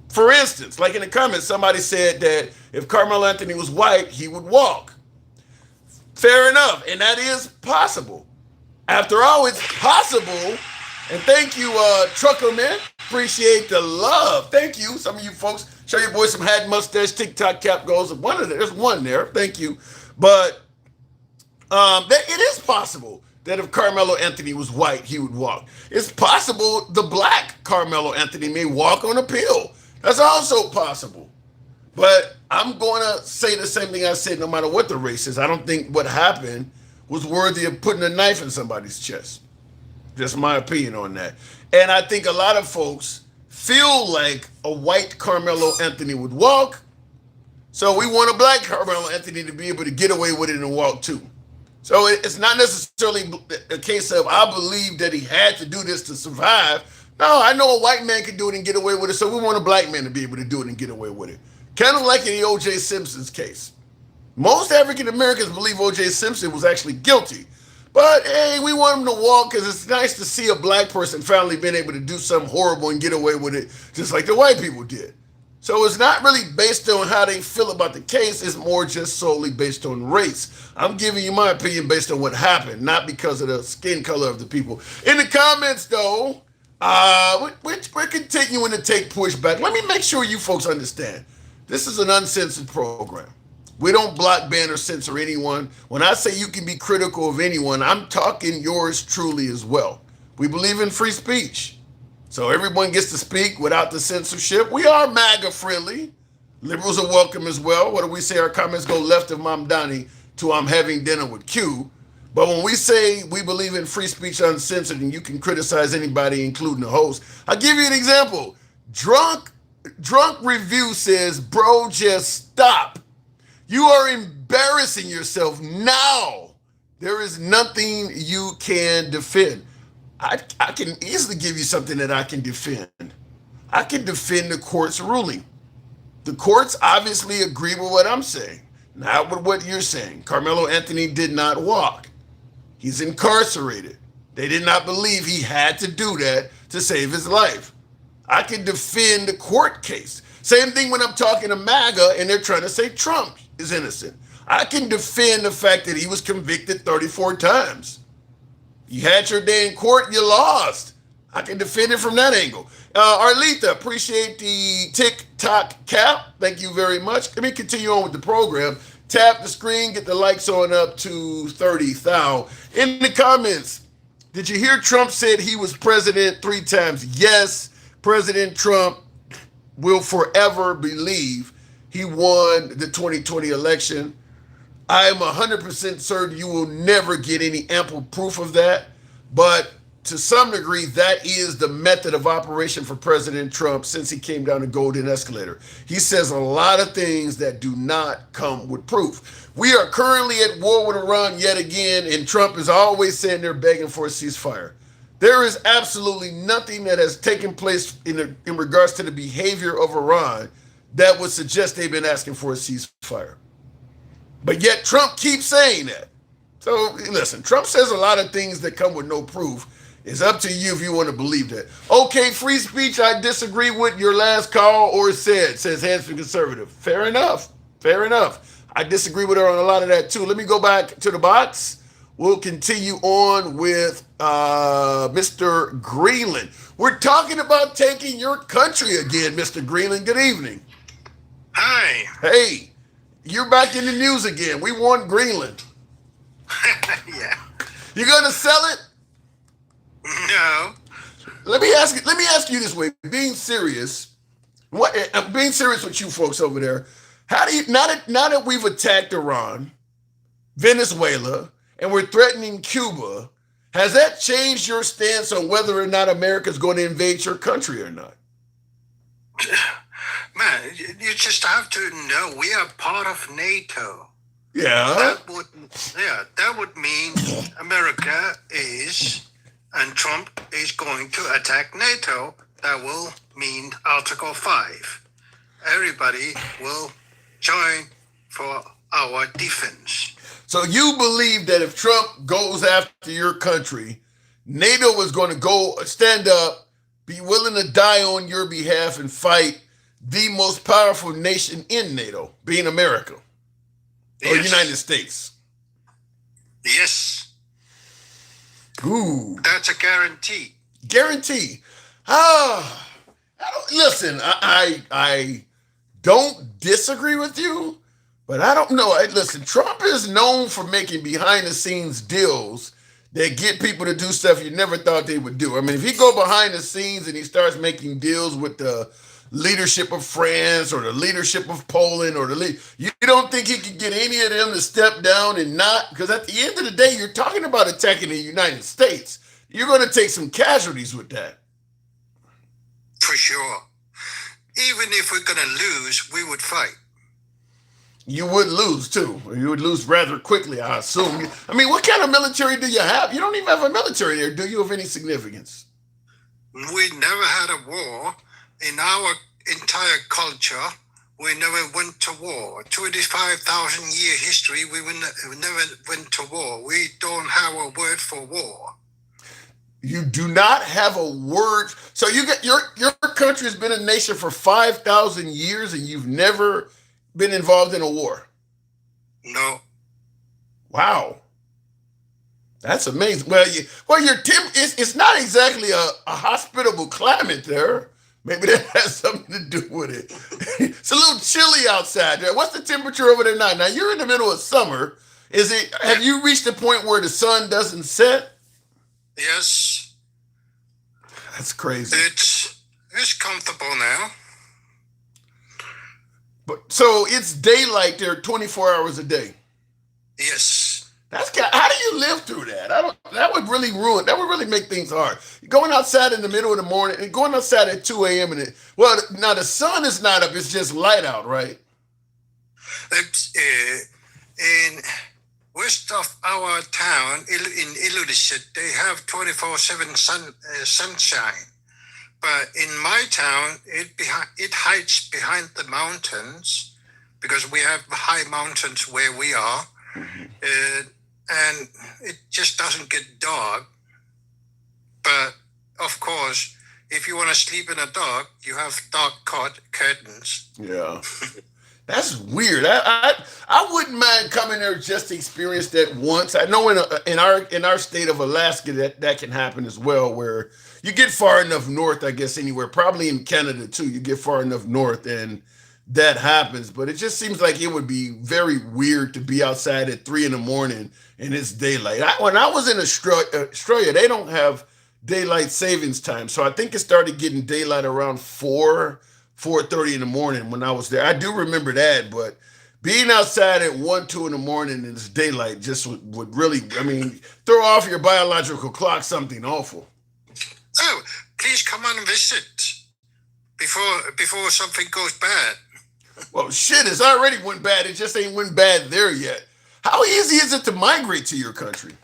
A: For instance, like in the comments, somebody said that if Carmelo Anthony was white, he would walk. Fair enough, and that is possible. After all, it's possible. And thank you, Truckerman. Appreciate the love. Thank you. Some of you folks, show your boy some hat, mustache, TikTok cap goes. There's one there. Thank you. But it is possible that if Carmelo Anthony was white, he would walk. It's possible the black Carmelo Anthony may walk on a pill. That's also possible. But I'm going to say the same thing I said no matter what the race is. I don't think what happened was worthy of putting a knife in somebody's chest. Just my opinion on that. And I think a lot of folks feel like a white Carmelo Anthony would walk. So we want a black Carmelo Anthony to be able to get away with it and walk too. So it's not necessarily a case of I believe that he had to do this to survive. No, I know a white man can do it and get away with it, so we want a black man to be able to do it and get away with it. Kind of like in the O.J. Simpson's case. Most African Americans believe O.J. Simpson was actually guilty. But hey, we want him to walk because it's nice to see a black person finally being able to do something horrible and get away with it, just like the white people did. So it's not really based on how they feel about the case. It's more just solely based on race. I'm giving you my opinion based on what happened, not because of the skin color of the people. In the comments, though, we're continuing to take pushback. Let me make sure you folks understand. This is an uncensored program. We don't block, ban, or censor anyone. When I say you can be critical of anyone, I'm talking yours truly as well. We believe in free speech. So everyone gets to speak without the censorship. We are MAGA friendly. Liberals are welcome as well. What do we say? Our comments go left of Mom Donnie to I'm having dinner with Q. But when we say we believe in free speech uncensored and you can criticize anybody, including the host, I'll give you an example. Drunk Review says, bro, just stop. You are embarrassing yourself now. There is nothing you can defend. I can easily give you something that I can defend. I can defend the court's ruling. The courts obviously agree with what I'm saying, not with what you're saying. Carmelo Anthony did not walk. He's incarcerated. They did not believe he had to do that to save his life. I can defend the court case. Same thing when I'm talking to MAGA and they're trying to say Trump is innocent. I can defend the fact that he was convicted 34 times. You had your day in court, you lost. I can defend it from that angle. Arletha, appreciate the TikTok cap. Thank you very much. Let me continue on with the program. Tap the screen, get the likes on up to 30,000. In the comments, did you hear Trump said he was president 3 times? Yes, President Trump will forever believe he won the 2020 election. I am 100% certain you will never get any ample proof of that, but to some degree, that is the method of operation for President Trump since he came down the golden escalator. He says a lot of things that do not come with proof. We are currently at war with Iran yet again, and Trump is always saying they're begging for a ceasefire. There is absolutely nothing that has taken place in regards to the behavior of Iran that would suggest they've been asking for a ceasefire. But yet Trump keeps saying that. So listen, Trump says a lot of things that come with no proof. It's up to you if you want to believe that. Okay, free speech, I disagree with your last call or said, says Handsome Conservative. Fair enough. Fair enough. I disagree with her on a lot of that too. Let me go back to the box. We'll continue on with Mr. Greenland. We're talking about taking your country again, Mr. Greenland. Good evening.
E: Hi.
A: Hey, you're back in the news again. We want Greenland.
E: Yeah.
A: You gonna sell it?
E: No.
A: Let me ask you this way. Being serious with you folks over there, how do you now that we've attacked Iran, Venezuela, and we're threatening Cuba, has that changed your stance on whether or not America's going to invade your country or not?
E: Man, you just have to know we are part of NATO.
A: Yeah.
E: That would mean America is, and Trump is going to attack NATO. That will mean Article 5. Everybody will join for our defense.
A: So you believe that if Trump goes after your country, NATO is going to go stand up, be willing to die on your behalf and fight the most powerful nation in NATO, being America or United States?
E: Yes.
A: Ooh.
E: That's a guarantee.
A: Guarantee. Listen, I don't disagree with you, but I don't know. Listen, Trump is known for making behind-the-scenes deals that get people to do stuff you never thought they would do. I mean, if he go behind the scenes and he starts making deals with the leadership of France or the leadership of Poland or you don't think he could get any of them to step down and not? Because at the end of the day, you're talking about attacking the United States. You're going to take some casualties with that.
E: For sure. Even if we're going to lose, we would fight.
A: You would lose, too. You would lose rather quickly, I assume. I mean, what kind of military do you have? You don't even have a military there, do you, of any significance?
E: We never had a war. In our entire culture, we never went to war. 25,000-year history, we never went to war. We don't have a word for war.
A: You do not have a word. So you get your country has been a nation for 5,000 years and you've never been involved in a war?
E: No.
A: Wow. That's amazing. Well, it's not exactly a hospitable climate there. Maybe that has something to do with it. It's a little chilly outside there. What's the temperature over there now? Now you're in the middle of summer. Have you reached the point where the sun doesn't set?
E: Yes.
A: That's crazy.
E: It's comfortable now.
A: But so it's daylight there 24 hours a day.
E: Yes.
A: How do you live through that? That would really make things hard. Going outside in the middle of the morning and going outside at 2 a.m. Now the sun is not up, it's just light out, right?
E: It's in west of our town, in Ilulissat, they have 24/7 sunshine. But in my town, it hides behind the mountains because we have high mountains where we are. And it just doesn't get dark. But of course, if you want to sleep in a dark, you have dark curtains.
A: Yeah. That's weird. I wouldn't mind coming there just to experience that once. I know in our state of Alaska that can happen as well, where you get far enough north, I guess anywhere, probably in Canada too. You get far enough north and that happens. But it just seems like it would be very weird to be outside at 3 in the morning and it's daylight. When I was in Australia, they don't have daylight savings time, so I think it started getting daylight around 4:30 in the morning when I was there. I do remember that, but being outside at 1, 2 in the morning and it's daylight just would really, I mean, throw off your biological clock, something awful.
E: Oh, please come on and visit before something goes bad.
A: Well, shit, it's already went bad. It just ain't went bad there yet. How easy is it to migrate to your country?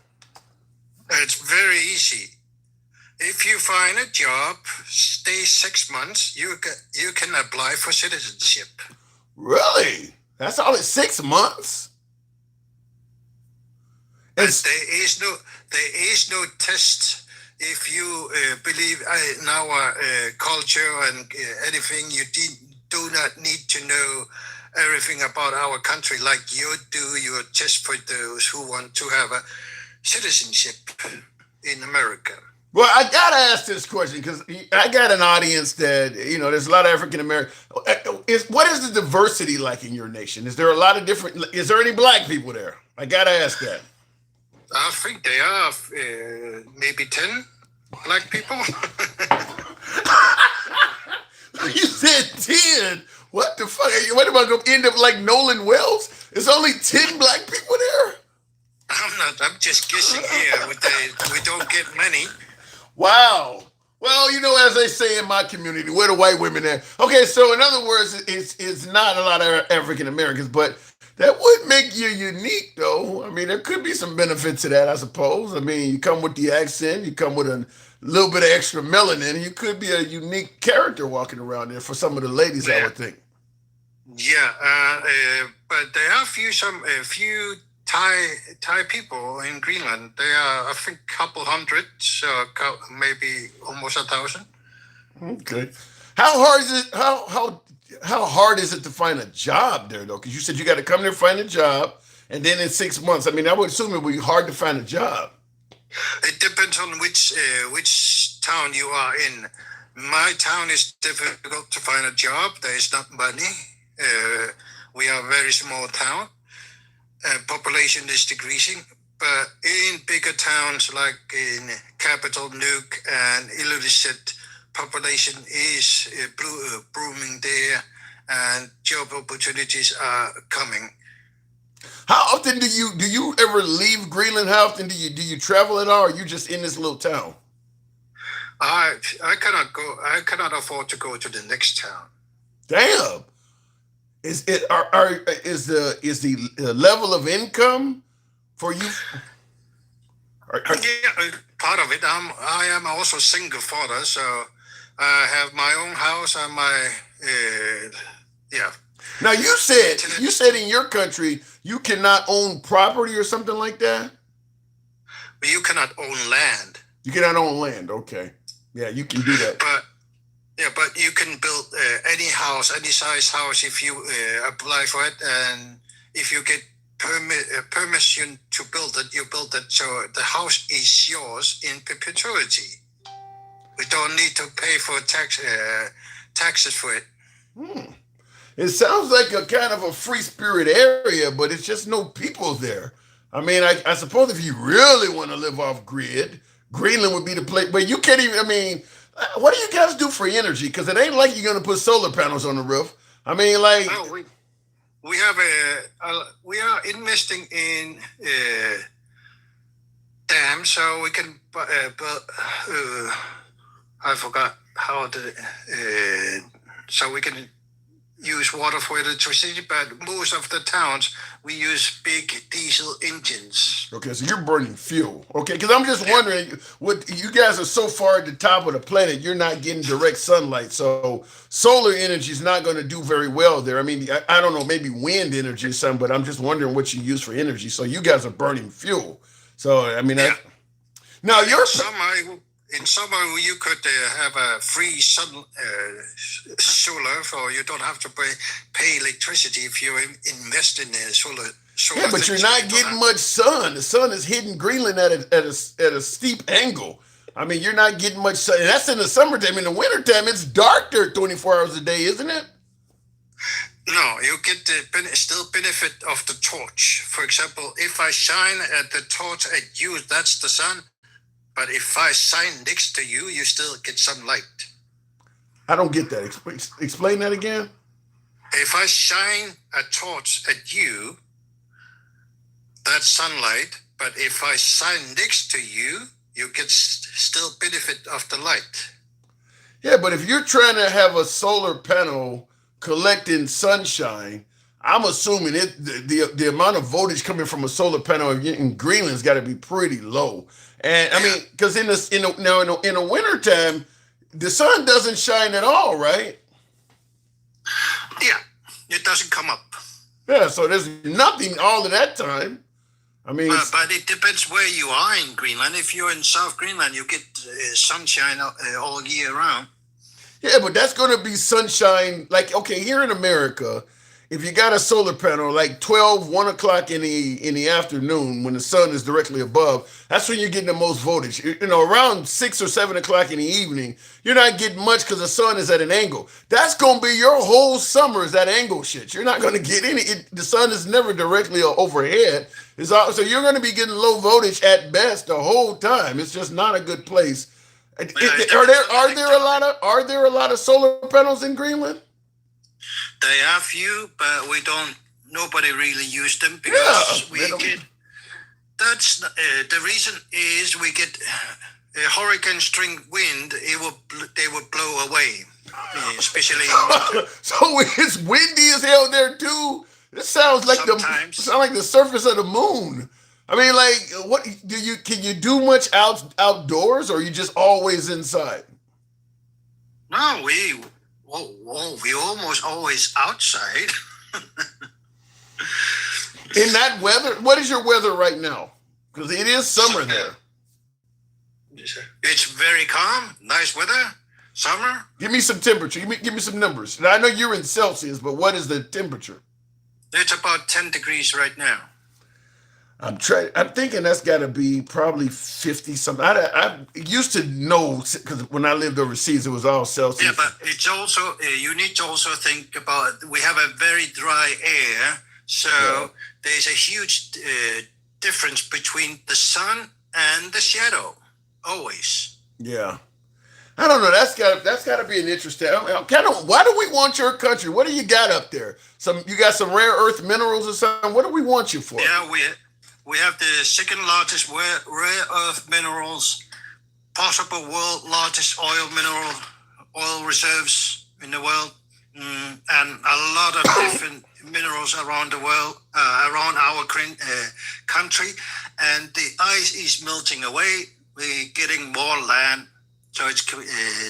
E: It's very easy. If you find a job, stay 6 months, you can apply for citizenship.
A: Really? That's all in 6 months?
E: But there is no test. If you believe in our culture and anything, you do not need to know everything about our country like you do. You're just for those who want to have a citizenship in America.
A: Well, I gotta ask this question because I got an audience that there's a lot of African American. What is the diversity like in your nation? Is there a lot of different? Is there any black people there? I gotta ask that.
E: I think they are maybe 10 black people.
A: You said 10. What the fuck? What am I gonna end up like Nolan Wells? There's only 10 black people there.
E: I'm just guessing here. We don't get many.
A: Wow. Well, as they say in my community, where the white women at? Okay, so in other words, it's not a lot of African Americans, but that would make you unique, though. I mean, there could be some benefit to that, I suppose. I mean, you come with the accent, you come with a little bit of extra melanin, you could be a unique character walking around there for some of the ladies, I would think.
E: Yeah, but there are few Thai people in Greenland. They are, I think, couple hundred, so maybe almost 1,000.
A: Okay. How hard is it? How hard is it to find a job there, though? Because you said you got to come there, find a job, and then in 6 months. I mean, I would assume it would be hard to find a job.
E: It depends on which town you are in. My town is difficult to find a job. There is not money. We are a very small town. Population is decreasing, but in bigger towns like in capital Nuuk and Ilulissat, population is booming there, and job opportunities are coming.
A: How often do you ever leave Greenland? How often do you travel at all? Or are you just in this little town?
E: I cannot go. I cannot afford to go to the next town.
A: Damn. Is the level of income for you?
E: Yeah, part of it. I am also single father, so I have my own house and my yeah.
A: Now you said in your country you cannot own property or something like that.
E: But you cannot own land.
A: You cannot own land. Okay, yeah, you can do that.
E: But you can build any house, any size house if you apply for it, and if you get permission to build it, you build it. So the house is yours in perpetuity. We don't need to pay for taxes for it.
A: It sounds like a kind of a free spirit area, but it's just no people there. I mean, I suppose if you really want to live off grid, Greenland would be the place. But you can't even. I mean. What do you guys do for energy? Because it ain't like you're gonna put solar panels on the roof. I mean, like
E: we are investing in dams, so we can. I forgot how to. So we can use water for electricity, but most of the towns we use big diesel engines.
A: Okay, so you're burning fuel. Okay, because I'm just wondering, what you guys are so far at the top of the planet, you're not getting direct sunlight, so solar energy is not going to do very well there. I mean, I don't know, maybe wind energy or something, but I'm just wondering what you use for energy. So you guys are burning fuel. So I mean,
E: yeah.
A: now you're
E: in summer you could have a free sun solar, so you don't have to pay electricity if you invest in solar.
A: Yeah, but you're not getting much sun. The sun is hitting Greenland at a steep angle. I mean, you're not getting much sun. And that's in the summertime. In the wintertime, it's dark there 24 hours a day, isn't it?
E: No, you get the still benefit of the torch. For example, if I shine at the torch at you, that's the sun. But if I shine next to you, you still get some light.
A: I don't get that. Explain that again.
E: If I shine a torch at you, that's sunlight. But if I shine next to you, you get still benefit of the light.
A: Yeah, but if you're trying to have a solar panel collecting sunshine, I'm assuming the amount of voltage coming from a solar panel in Greenland's got to be pretty low. And I mean, because in the wintertime, the sun doesn't shine at all, right?
E: Yeah, it doesn't come up.
A: Yeah, so there's nothing all of that time. I mean,
E: but it depends where you are in Greenland. If you're in South Greenland, you get sunshine all year round.
A: Yeah, but that's going to be sunshine. Like, okay, here in America, if you got a solar panel, like 1 o'clock in the afternoon when the sun is directly above, that's when you're getting the most voltage. You know, around 6 or 7 o'clock in the evening, you're not getting much because the sun is at an angle. That's going to be your whole summer is that angle shit. You're not going to get any. The sun is never directly overhead. So you're going to be getting low voltage at best the whole time. It's just not a good place. Are there a lot of solar panels in Greenland?
E: There are few, but nobody really use them because that's the reason is we get a hurricane string wind. They will blow away, especially.
A: So it's windy as hell there too. This sounds like the surface of the moon. I mean, like, what can you do much outdoors, or are you just always inside?
E: No, we almost always outside.
A: In that weather, what is your weather right now? Because it is summer there.
E: It's very calm, nice weather, summer.
A: Give me some temperature. Give me some numbers. Now, I know you're in Celsius, but what is the temperature?
E: It's about 10 degrees right now.
A: I'm thinking that's got to be probably 50 something. I used to know because when I lived overseas, it was all Celsius.
E: Yeah, but it's also you need to also think about we have a very dry air, so there's a huge difference between the sun and the shadow. Always.
A: Yeah. I don't know. That's got to be an interesting. Why do we want your country? What do you got up there? You got some rare earth minerals or something? What do we want you for?
E: Yeah, we have the second largest rare earth minerals, possible world largest oil reserves in the world, and a lot of different minerals around the world, around our country. And the ice is melting away. We're getting more land, so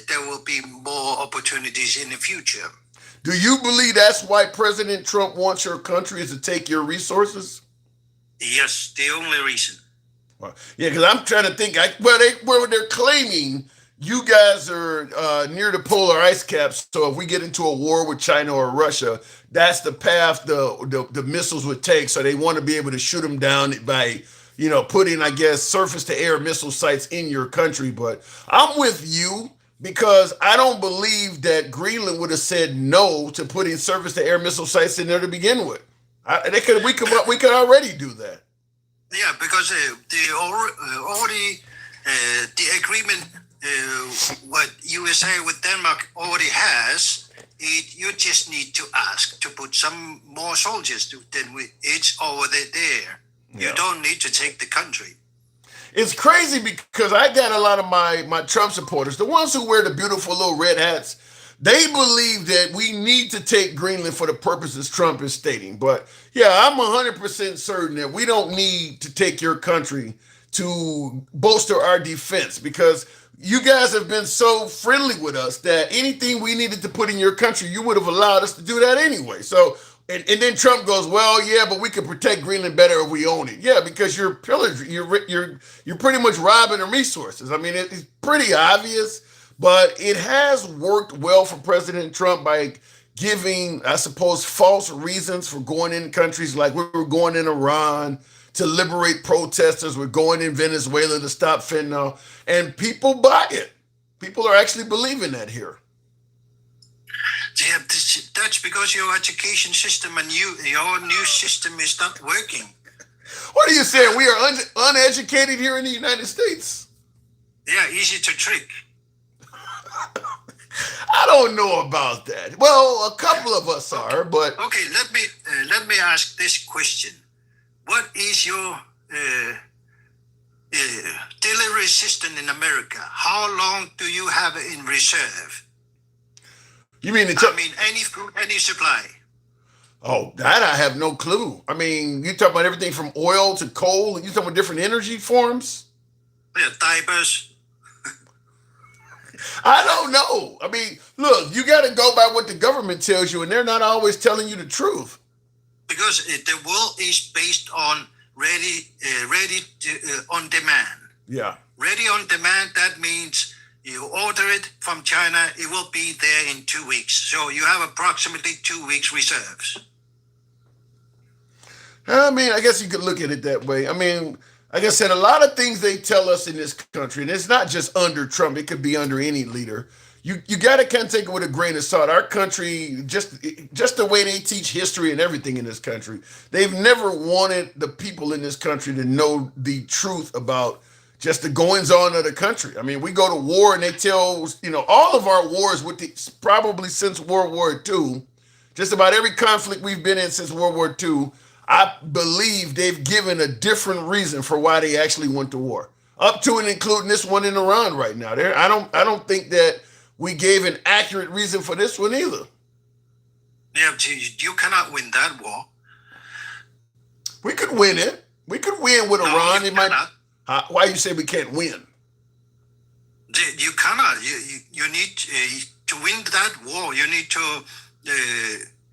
E: there will be more opportunities in the future.
A: Do you believe that's why President Trump wants your country is to take your resources?
E: Yes, the only reason.
A: Well, yeah, because I'm trying to think. They're claiming you guys are near the polar ice caps. So if we get into a war with China or Russia, that's the path the missiles would take. So they want to be able to shoot them down by, putting, I guess, surface-to-air missile sites in your country. But I'm with you because I don't believe that Greenland would have said no to putting surface-to-air missile sites in there to begin with. We could already do that.
E: Yeah, because the agreement what USA with Denmark already has, you just need to ask to put some more soldiers. It's over there. Yeah. You don't need to take the country.
A: It's crazy because I got a lot of my Trump supporters, the ones who wear the beautiful little red hats. They believe that we need to take Greenland for the purposes Trump is stating. But yeah, I'm 100% certain that we don't need to take your country to bolster our defense because you guys have been so friendly with us that anything we needed to put in your country, you would have allowed us to do that anyway. So And then Trump goes, well, yeah, but we could protect Greenland better if we own it. Yeah, because you're pillaging, you're pretty much robbing the resources. I mean, it's pretty obvious, but it has worked well for President Trump by giving, I suppose, false reasons for going in countries like we were going in Iran to liberate protesters. We're going in Venezuela to stop fentanyl, and people buy it. People are actually believing that here.
E: Yeah, that's because your education system and your new system is not working.
A: What are you saying? We are uneducated here in the United States?
E: Yeah, easy to trick.
A: I don't know about that. Well, a couple of us are, but
E: Okay, let me ask this question. What is your delivery system in America? How long do you have it in reserve?
A: you mean
E: Any food, any supply.
A: Oh, that I have no clue. I mean, you talking about everything from oil to coal, and you talking about different energy forms?
E: Yeah, diapers.
A: I don't know. I mean, look, you got to go by what the government tells you, and they're not always telling you the truth.
E: Because the world is based on ready on demand.
A: Yeah.
E: Ready on demand, that means you order it from China, it will be there in 2 weeks. So you have approximately 2 weeks reserves.
A: I mean, I guess you could look at it that way. I mean, like I said, a lot of things they tell us in this country, and it's not just under Trump, it could be under any leader. You got to kind of take it with a grain of salt. Our country, just the way they teach history and everything in this country, they've never wanted the people in this country to know the truth about just the goings on of the country. I mean, we go to war and they tell, all of our wars probably since World War II, just about every conflict we've been in since World War II, I believe they've given a different reason for why they actually went to war, up to and including this one in Iran right now. I don't think that we gave an accurate reason for this one either.
E: Yeah, you cannot win that war.
A: We could win it. We could win with Iran.
E: You cannot.
A: Why you say we can't win?
E: You cannot. You need to win that war. You need to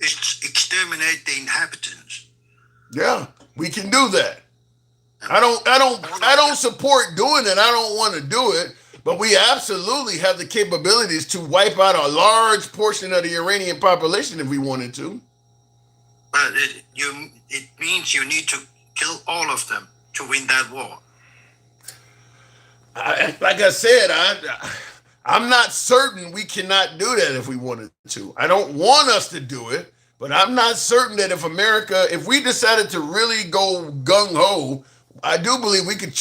E: exterminate the inhabitants.
A: Yeah, we can do that. I don't support doing it. I don't want to do it, but we absolutely have the capabilities to wipe out a large portion of the Iranian population if we wanted to.
E: But it means you need to kill all of them to win that war.
A: Like I said, I'm not certain we cannot do that if we wanted to. I don't want us to do it, but I'm not certain that if we decided to really go gung-ho, I do believe we could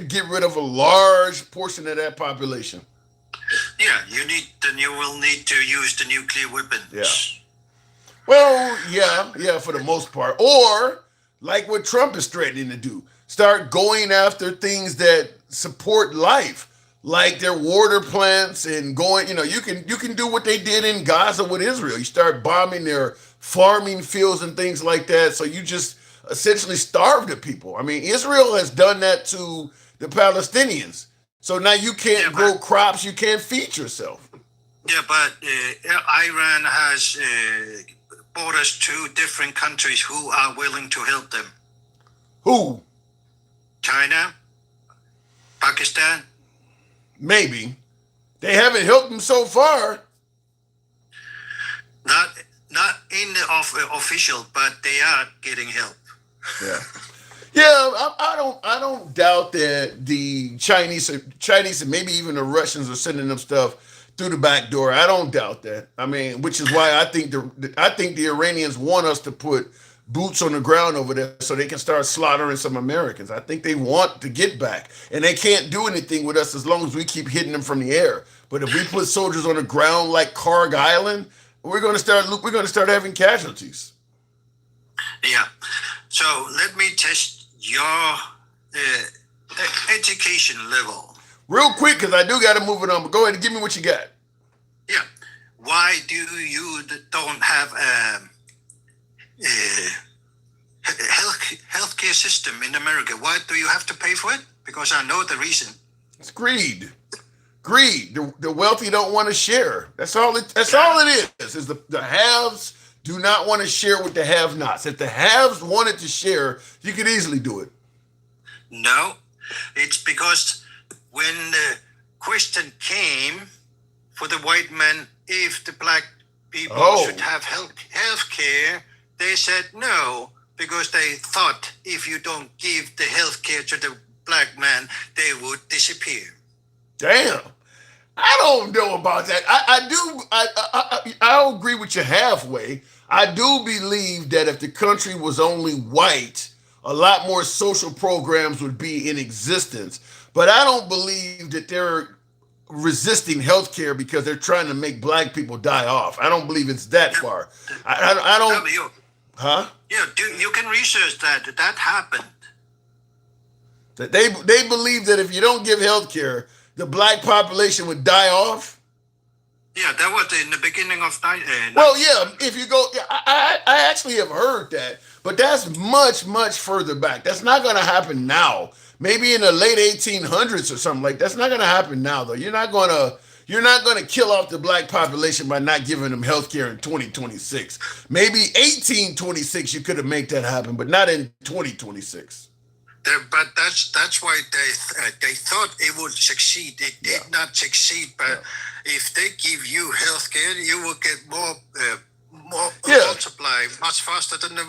A: get rid of a large portion of that population.
E: Yeah, you will need to use the nuclear weapons.
A: Yeah. Well, yeah, for the most part. Or like what Trump is threatening to do, start going after things that support life, like their water plants and going, you can do what they did in Gaza with Israel. You start bombing their farming fields and things like that. So you just essentially starve the people. I mean, Israel has done that to the Palestinians. So now you can't grow crops, you can't feed yourself.
E: Yeah, but Iran has borders to different countries who are willing to help them.
A: Who?
E: China, Pakistan.
A: Maybe. They haven't helped them so far.
E: Not in the official, but they are getting help.
A: Yeah. Yeah, I don't doubt that the Chinese and maybe even the Russians are sending them stuff through the back door. I don't doubt that. I mean, which is why I think the Iranians want us to put boots on the ground over there so they can start slaughtering some Americans. I think they want to get back, and they can't do anything with us as long as we keep hitting them from the air. But if we put soldiers on the ground like Karg Island, we're going to start having casualties.
E: Yeah. So let me test your education level.
A: Real quick, because I do got to move it on, but go ahead and give me what you got.
E: Yeah. Why do you don't have healthcare system in America? Why do you have to pay for it? Because I know the reason.
A: It's greed. Greed. The wealthy don't want to share. That's all it is. Is the haves do not want to share with the have-nots. If the haves wanted to share, you could easily do it.
E: No, it's because when the question came for the white man if the black people should have health care, they said no, because they thought if you don't give the health care to the black man, they would disappear.
A: Damn. I don't know about that. I agree with you halfway. I do believe that if the country was only white, a lot more social programs would be in existence. But I don't believe that they're resisting healthcare because they're trying to make black people die off. I don't believe it's that far. I don't. Huh?
E: Yeah, you can research that. That happened.
A: That they believe that if you don't give healthcare, the black population would die off.
E: Yeah, that was in the beginning of
A: well, yeah, if you go, I actually have heard that, but that's much further back. That's not going to happen now. Maybe in the late 1800s or something like that. That's not going to happen now, though. You're not going to kill off the black population by not giving them health care in 2026. Maybe 1826 you could have made that happen, but not in 2026.
E: But that's why they thought it would succeed. It did not succeed. But if they give you health care, you will get more multiply much faster than the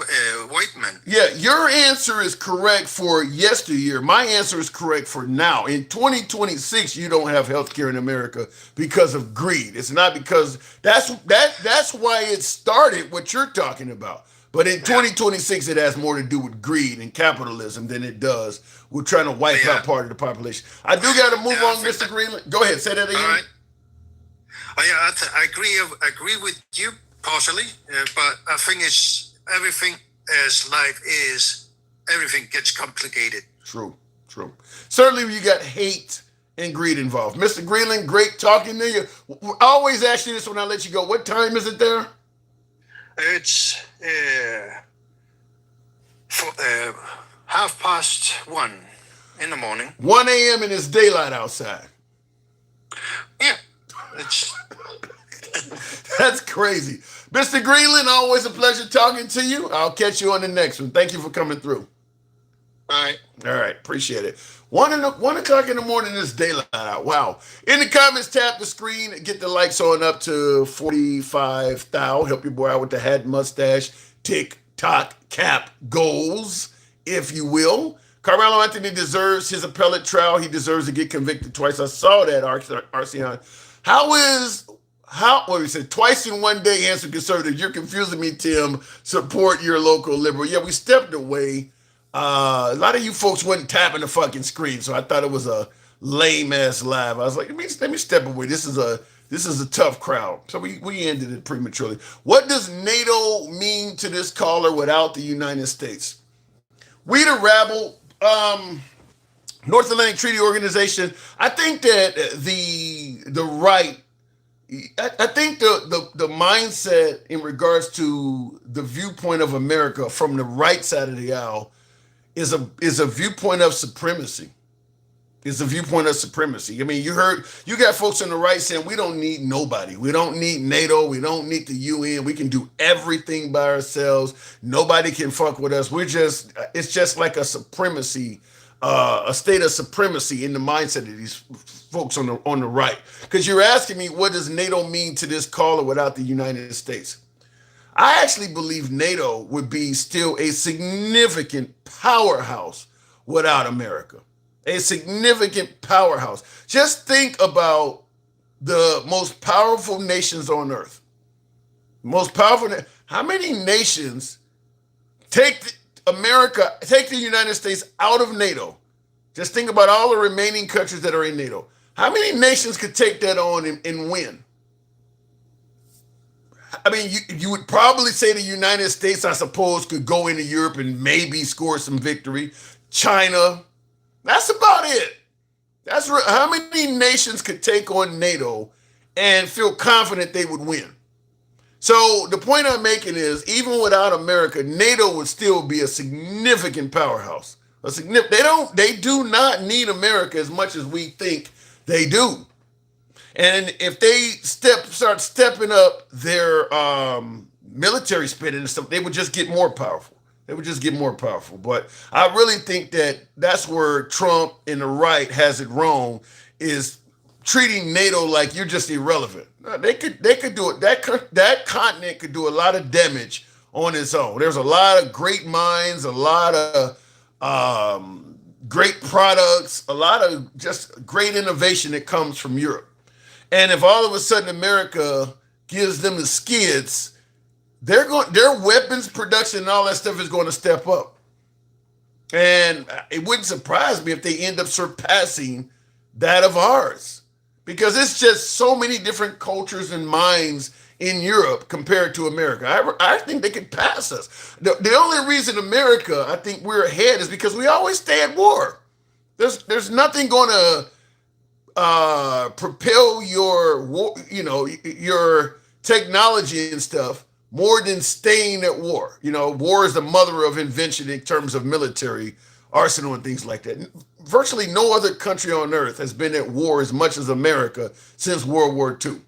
E: white man. Yeah, your answer is correct for yesteryear. My answer is correct for now. In 2026, you don't have health care in America because of greed. It's not because that's why it started what you're talking about. But in 2026, it has more to do with greed and capitalism than it does with trying to wipe out part of the population. I do got to move on, Mr. Greenland. Go ahead, say that again. All right. I agree with you partially, but I think it's everything as life is. Everything gets complicated.
A: True. Certainly, you got hate and greed involved. Mr. Greenland, great talking to you. I always ask you this when I let you go. What time is it there?
E: It's 1:30 in the morning.
A: 1 a.m. and it's daylight outside.
E: Yeah,
A: that's crazy. Mr. Greenland, always a pleasure talking to you. I'll catch you on the next one. Thank you for coming through.
E: All right,
A: appreciate it. 1 o'clock in the morning is daylight out. Wow. In the comments, tap the screen, get the likes on up to 45,000. Help your boy out with the hat, mustache, TikTok cap goals, if you will. Carmelo Anthony deserves his appellate trial. He deserves to get convicted twice. I saw that, Arceon. What we said, twice in one day, answer conservative. You're confusing me, Tim. Support your local liberal. Yeah, we stepped away. A lot of you folks wasn't tapping the fucking screen, so I thought it was a lame ass live. I was like, let me step away. This is a tough crowd. So we ended it prematurely. What does NATO mean to this caller without the United States? We the rabble, North Atlantic Treaty Organization. I think that the right. I think the mindset in regards to the viewpoint of America from the right side of the aisle is a viewpoint of supremacy. It's a viewpoint of supremacy. I mean, you got folks on the right saying we don't need nobody. We don't need NATO. We don't need the UN. We can do everything by ourselves. Nobody can fuck with us. It's just like a supremacy, a state of supremacy in the mindset of these folks on the right. Because you're asking me, what does NATO mean to this caller without the United States? I actually believe NATO would be still a significant powerhouse without America. A significant powerhouse. Just think about the most powerful nations on earth. How many nations take the United States out of NATO? Just think about all the remaining countries that are in NATO. How many nations could take that on and win? I mean, you would probably say the United States, I suppose, could go into Europe and maybe score some victory. China, that's about it. How many nations could take on NATO and feel confident they would win? So the point I'm making is, even without America, NATO would still be a significant powerhouse. They do not need America as much as we think they do. And if they start stepping up their military spending and stuff, they would just get more powerful. They would just get more powerful. But I really think that that's where Trump and the right has it wrong, is treating NATO like you're just irrelevant. They could do it. That continent could do a lot of damage on its own. There's a lot of great minds, a lot of great products, a lot of just great innovation that comes from Europe. And if all of a sudden America gives them the skids, their weapons production and all that stuff is going to step up. And it wouldn't surprise me if they end up surpassing that of ours, because it's just so many different cultures and minds in Europe compared to America. I think they could pass us. The only reason America, I think we're ahead, is because we always stay at war. There's nothing going to propel your technology and stuff more than staying at war. War is the mother of invention in terms of military arsenal and things like that. Virtually no other country on earth has been at war as much as America since World War II.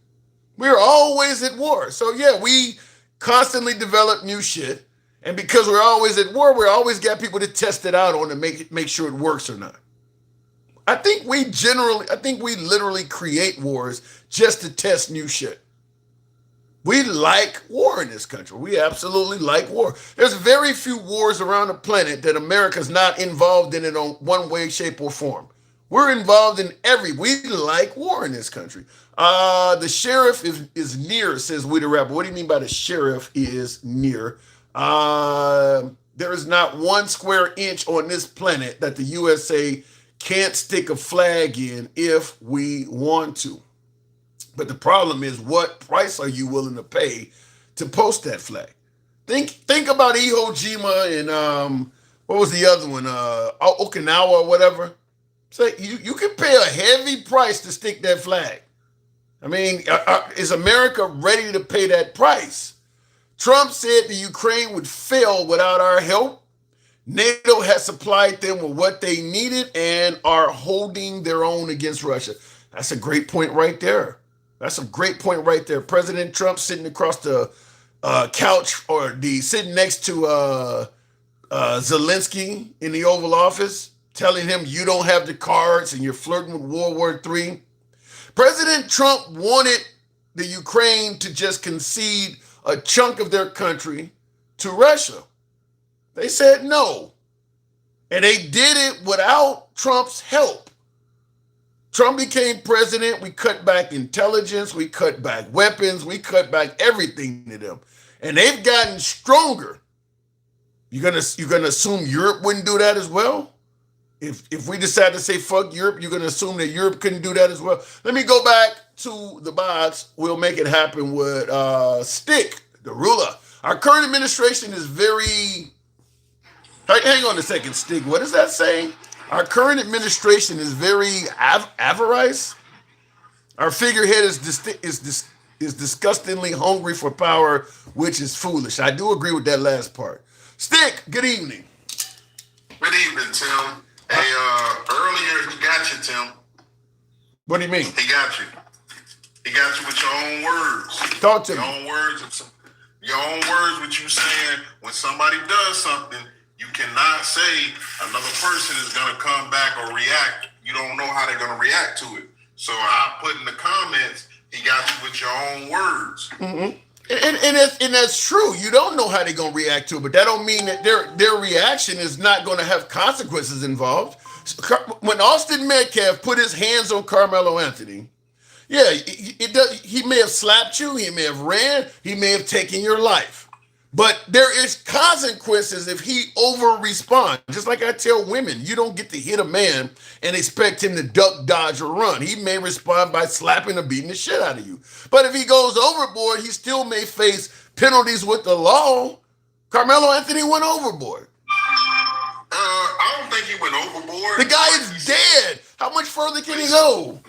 A: We're always at war. So yeah, we constantly develop new shit. And because we're always at war, we always got people to test it out on to make sure it works or not. I think we literally create wars just to test new shit. We like war in this country. We absolutely like war. There's very few wars around the planet that America's not involved in it on one way, shape, or form. We're involved in we like war in this country. The sheriff is near, says We the Rapper. What do you mean by the sheriff is near? There is not 1 square inch on this planet that the USA can't stick a flag in if we want to. But the problem is, what price are you willing to pay to post that flag? Think about Iwo Jima and what was the other one? Okinawa or whatever. So you can pay a heavy price to stick that flag. I mean, is America ready to pay that price? Trump said the Ukraine would fail without our help. NATO has supplied them with what they needed and are holding their own against Russia. That's a great point right there. President Trump sitting across the couch, or sitting next to Zelensky in the Oval Office, telling him you don't have the cards and you're flirting with World War III. President Trump wanted the Ukraine to just concede a chunk of their country to Russia. They said no. And they did it without Trump's help. Trump became president. We cut back intelligence. We cut back weapons. We cut back everything to them. And they've gotten stronger. You're gonna assume Europe wouldn't do that as well? If we decide to say fuck Europe, you're gonna assume that Europe couldn't do that as well? Let me go back to the box. We'll make it happen with Stick, the ruler. Our current administration is very... Hang on a second, Stick. What is that saying? Our current administration is very avarice. Our figurehead is disgustingly hungry for power, which is foolish. I do agree with that last part. Stick, good evening.
F: Good evening, Tim. Hey, earlier he got you, Tim.
A: What do you mean?
F: He got you. He got you with your own words.
A: Talk to me.
F: Your own words, what you saying when somebody does something. You cannot say another person is going to come back or react. You don't know how they're going to react to it. So I put in the comments, he got you with your own words.
A: Mm-hmm. And that's true. You don't know how they're going to react to it, but that don't mean that their reaction is not going to have consequences involved. When Austin Metcalf put his hands on Carmelo Anthony, yeah, he may have slapped you, he may have ran, he may have taken your life. But there is consequences if he over-responds. Just like I tell women, you don't get to hit a man and expect him to duck, dodge, or run. He may respond by slapping or beating the shit out of you. But if he goes overboard, he still may face penalties with the law. Carmelo Anthony went overboard.
F: I don't think he went overboard.
A: The guy is dead. How much further can he go?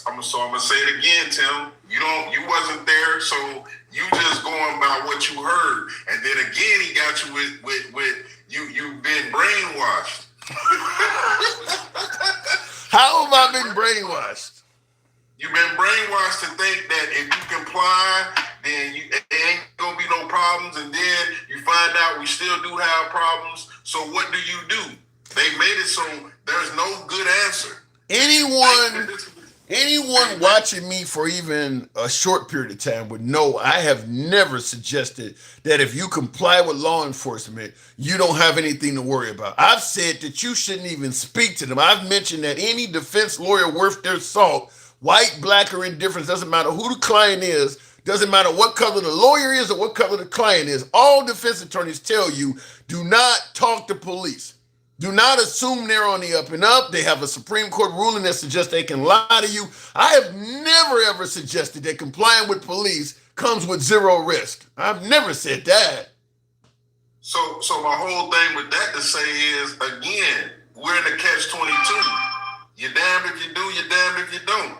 F: I'm gonna say it again, Tim. You wasn't there, so you just going by what you heard. And then again, he got you with you've been brainwashed.
A: How have I been brainwashed?
F: You've been brainwashed to think that if you comply, then it ain't gonna be no problems. And then you find out we still do have problems. So what do? They made it so there's no good answer.
A: Anyone watching me for even a short period of time would know I have never suggested that if you comply with law enforcement, you don't have anything to worry about. I've said that you shouldn't even speak to them. I've mentioned that any defense lawyer worth their salt, white, black, or indifferent, doesn't matter who the client is, doesn't matter what color the lawyer is or what color the client is. All defense attorneys tell you, do not talk to police. Do not assume they're on the up and up. They have a Supreme Court ruling that suggests they can lie to you. I have never, ever suggested that complying with police comes with zero risk. I've never said that.
F: So my whole thing with that to say is, again, we're in the catch-22. You're damned if you do, you're damned if you don't.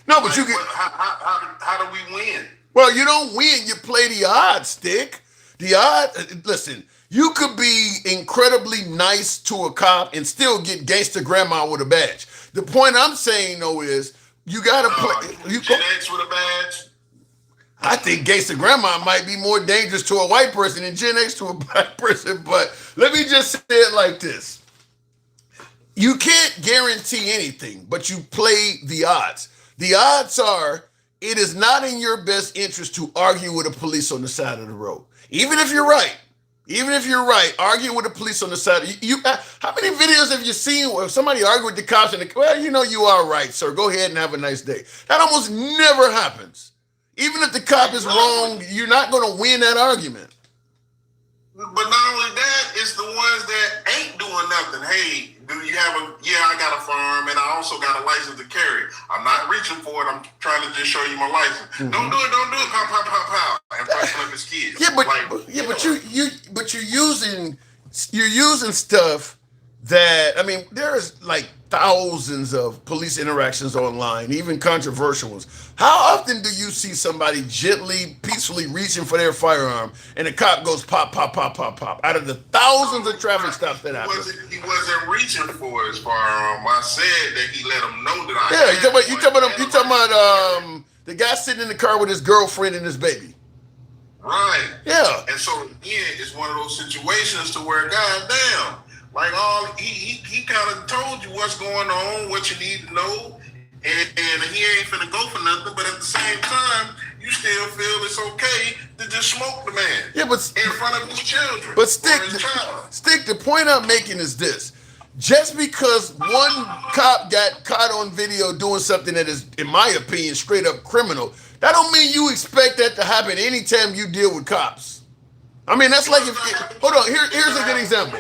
A: No, but you get...
F: How do we win?
A: Well, you don't win. You play the odds, Stick. The odds... Listen... You could be incredibly nice to a cop and still get gangster grandma with a badge. The point I'm saying, though, is you got to play.
F: Gen X with a badge?
A: I think gangster grandma might be more dangerous to a white person than Gen X to a black person. But let me just say it like this. You can't guarantee anything, but you play the odds. The odds are it is not in your best interest to argue with the police on the side of the road. Even if you're right. Even if you're right, argue with the police on the side. How many videos have you seen where somebody argued with the cops and you are right, sir. Go ahead and have a nice day. That almost never happens. Even if the cop is wrong, you're not going to win that argument.
F: But not only that, it's the ones that ain't doing nothing. Hey, do you have I got a firearm and I also got a license to carry. I'm not reaching for it. I'm trying to just show you my license. Mm-hmm. Don't do it. Pow, pow, pow, pow. And pressing up his kids. You're using stuff that, I mean, there's like thousands of police interactions online, even controversial ones. How often do you see somebody gently, peacefully reaching for their firearm and the cop goes pop, pop, pop, pop, pop? Out of the thousands of traffic stops that happen. He wasn't reaching for his firearm. I said that he let him know that I
A: you talking about the guy sitting in the car with his girlfriend and his baby.
F: Right.
A: Yeah.
F: And so again, it's one of those situations to where, goddamn, like he kind of told you what's going on, what you need to know, and he ain't finna go for nothing. But at the same time, you still feel it's okay to just smoke the man.
A: Yeah, but
F: in front of his children.
A: But Stick. The point I'm making is this: just because one cop got caught on video doing something that is, in my opinion, straight up criminal, that don't mean you expect that to happen anytime you deal with cops. I mean, that's like hold on. Here's a good example.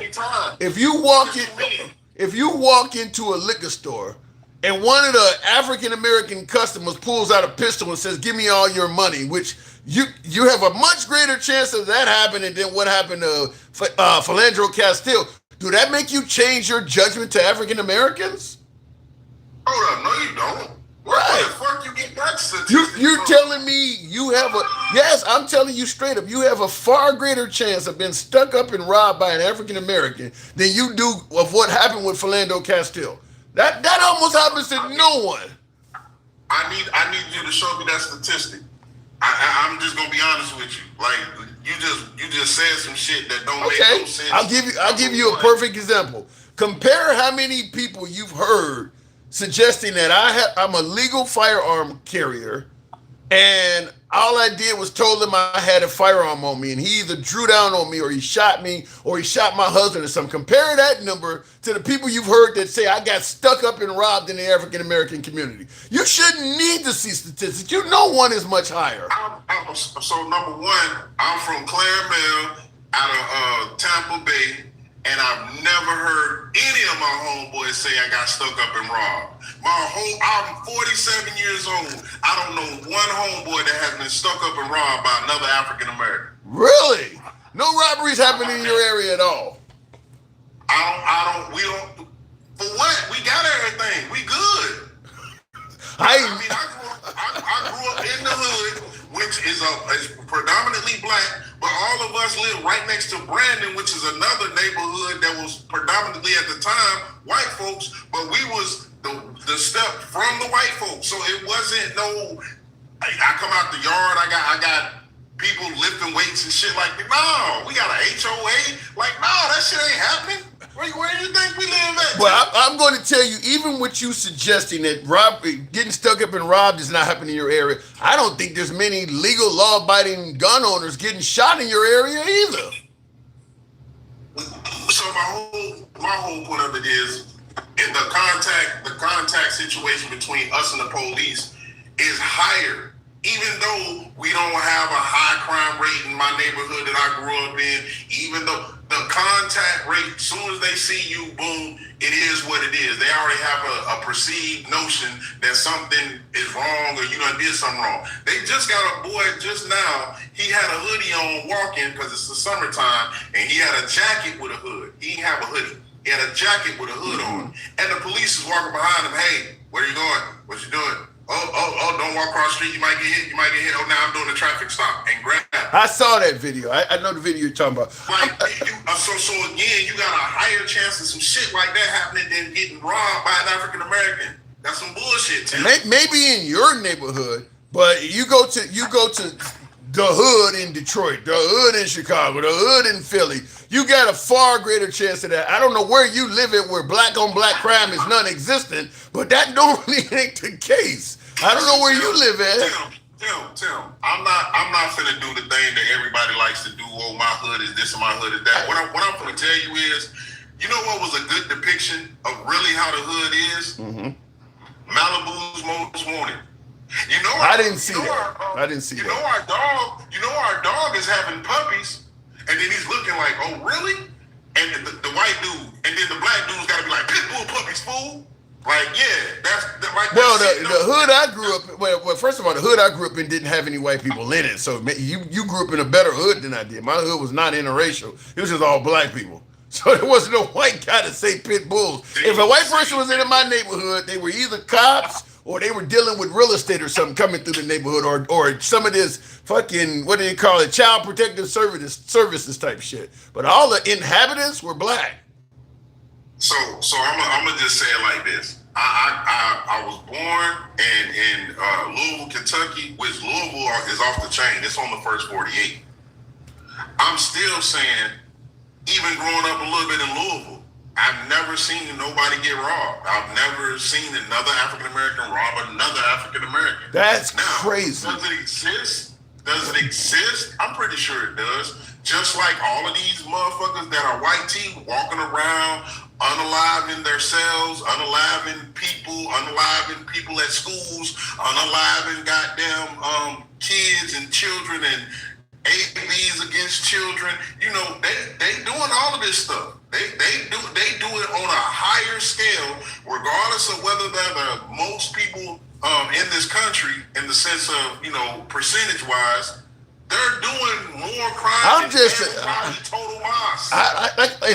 A: If you walk into a liquor store and one of the African American customers pulls out a pistol and says, "Give me all your money," which you have a much greater chance of that happening than what happened to Philandro Castile. Do that make you change your judgment to African Americans?
F: Hold up, no, you don't. Where the fuck you get that statistic?
A: You're telling me you have yes, I'm telling you straight up, you have a far greater chance of being stuck up and robbed by an African American than you do of what happened with Philandro Castile. That almost happens to no one.
F: I need you to show me that statistic. I'm just gonna be honest with you. Like you just said some shit that don't make no sense.
A: I'll give you a perfect example. Compare how many people you've heard suggesting that I'm a legal firearm carrier, and all I did was told him I had a firearm on me, and he either drew down on me, or he shot me, or he shot my husband or something. Compare that number to the people you've heard that say I got stuck up and robbed in the African American community. You shouldn't need to see statistics. You know one is much higher.
F: So number one, I'm from Carmelo out of Tampa Bay. And I've never heard any of my homeboys say I got stuck up and robbed. I'm 47 years old. I don't know one homeboy that has been stuck up and robbed by another African American.
A: Really? No robberies happen in your area at all?
F: We don't. For what? We got everything. We good. I grew up in the hood, which is predominantly black, but all of us live right next to Brandon, which is another neighborhood that was predominantly at the time white folks, but we was the step from the white folks, so it wasn't no I come out the yard, I got people lifting weights and shit like that. No, we got an HOA. Like, no, that shit ain't happening. Where do you think we live at?
A: Well, I'm going to tell you, even with you suggesting that getting stuck up and robbed is not happening in your area, I don't think there's many legal, law-abiding gun owners getting shot in your area either.
F: So my whole point of it is the contact situation between us and the police is higher. Even though we don't have a high crime rate in my neighborhood that I grew up in, even though the contact rate, as soon as they see you, boom, it is what it is. They already have a perceived notion that something is wrong or you done did something wrong. They just got a boy just now, he had a hoodie on walking because it's the summertime, and he had a jacket with a hood. He didn't have a hoodie. He had a jacket with a hood on. And the police is walking behind him, hey, where are you going? What you doing? Oh, don't walk across the street. You might get hit. Oh, now I'm doing a traffic stop and grab.
A: I saw that video. I know the video you're talking about.
F: Like, so again, you got a higher chance of some shit like that happening than getting robbed by an African American. That's some bullshit, Tim.
A: Maybe in your neighborhood, but you go to the hood in Detroit, the hood in Chicago, the hood in Philly. You got a far greater chance of that. I don't know where you live at where black on black crime is non-existent, but that normally ain't the case. I don't know where you live at.
F: Tim, I'm not finna do the thing that everybody likes to do. Oh, my hood is this and my hood is that. What I'm finna tell you is, you know what was a good depiction of really how the hood is? Mm-hmm. Malibu's Most Wanted. You know,
A: I didn't see that. I didn't see that.
F: You know our dog is having puppies, and then he's looking like, oh, really? And the white dude, and then the black dude's got to be like, pit bull puppies, fool. Like, yeah, that's like.
A: Well, the hood I grew up. Well, first of all, the hood I grew up in didn't have any white people in it. So you grew up in a better hood than I did. My hood was not interracial. It was just all black people. So there wasn't no white guy to say pit bulls. If a white person was in my neighborhood, they were either cops or they were dealing with real estate or something coming through the neighborhood, or some of this fucking, what do you call it, child protective services type shit. But all the inhabitants were black.
F: So I'm gonna just say it like this. I was born in Louisville, Kentucky, which Louisville is off the chain. It's on the first 48. I'm still saying, even growing up a little bit in Louisville, I've never seen nobody get robbed. I've never seen another African American rob another African American.
A: That's crazy.
F: Does it exist? Does it exist? I'm pretty sure it does. Just like all of these motherfuckers that are white tee walking around, unaliving their cells, unaliving people at schools, unaliving goddamn kids and children and ABs against children. You know, they doing all of this stuff. They do it on a higher scale, regardless of whether they're the most people in this country, in the sense of, you know, percentage wise. They're doing more crime than everybody total loss.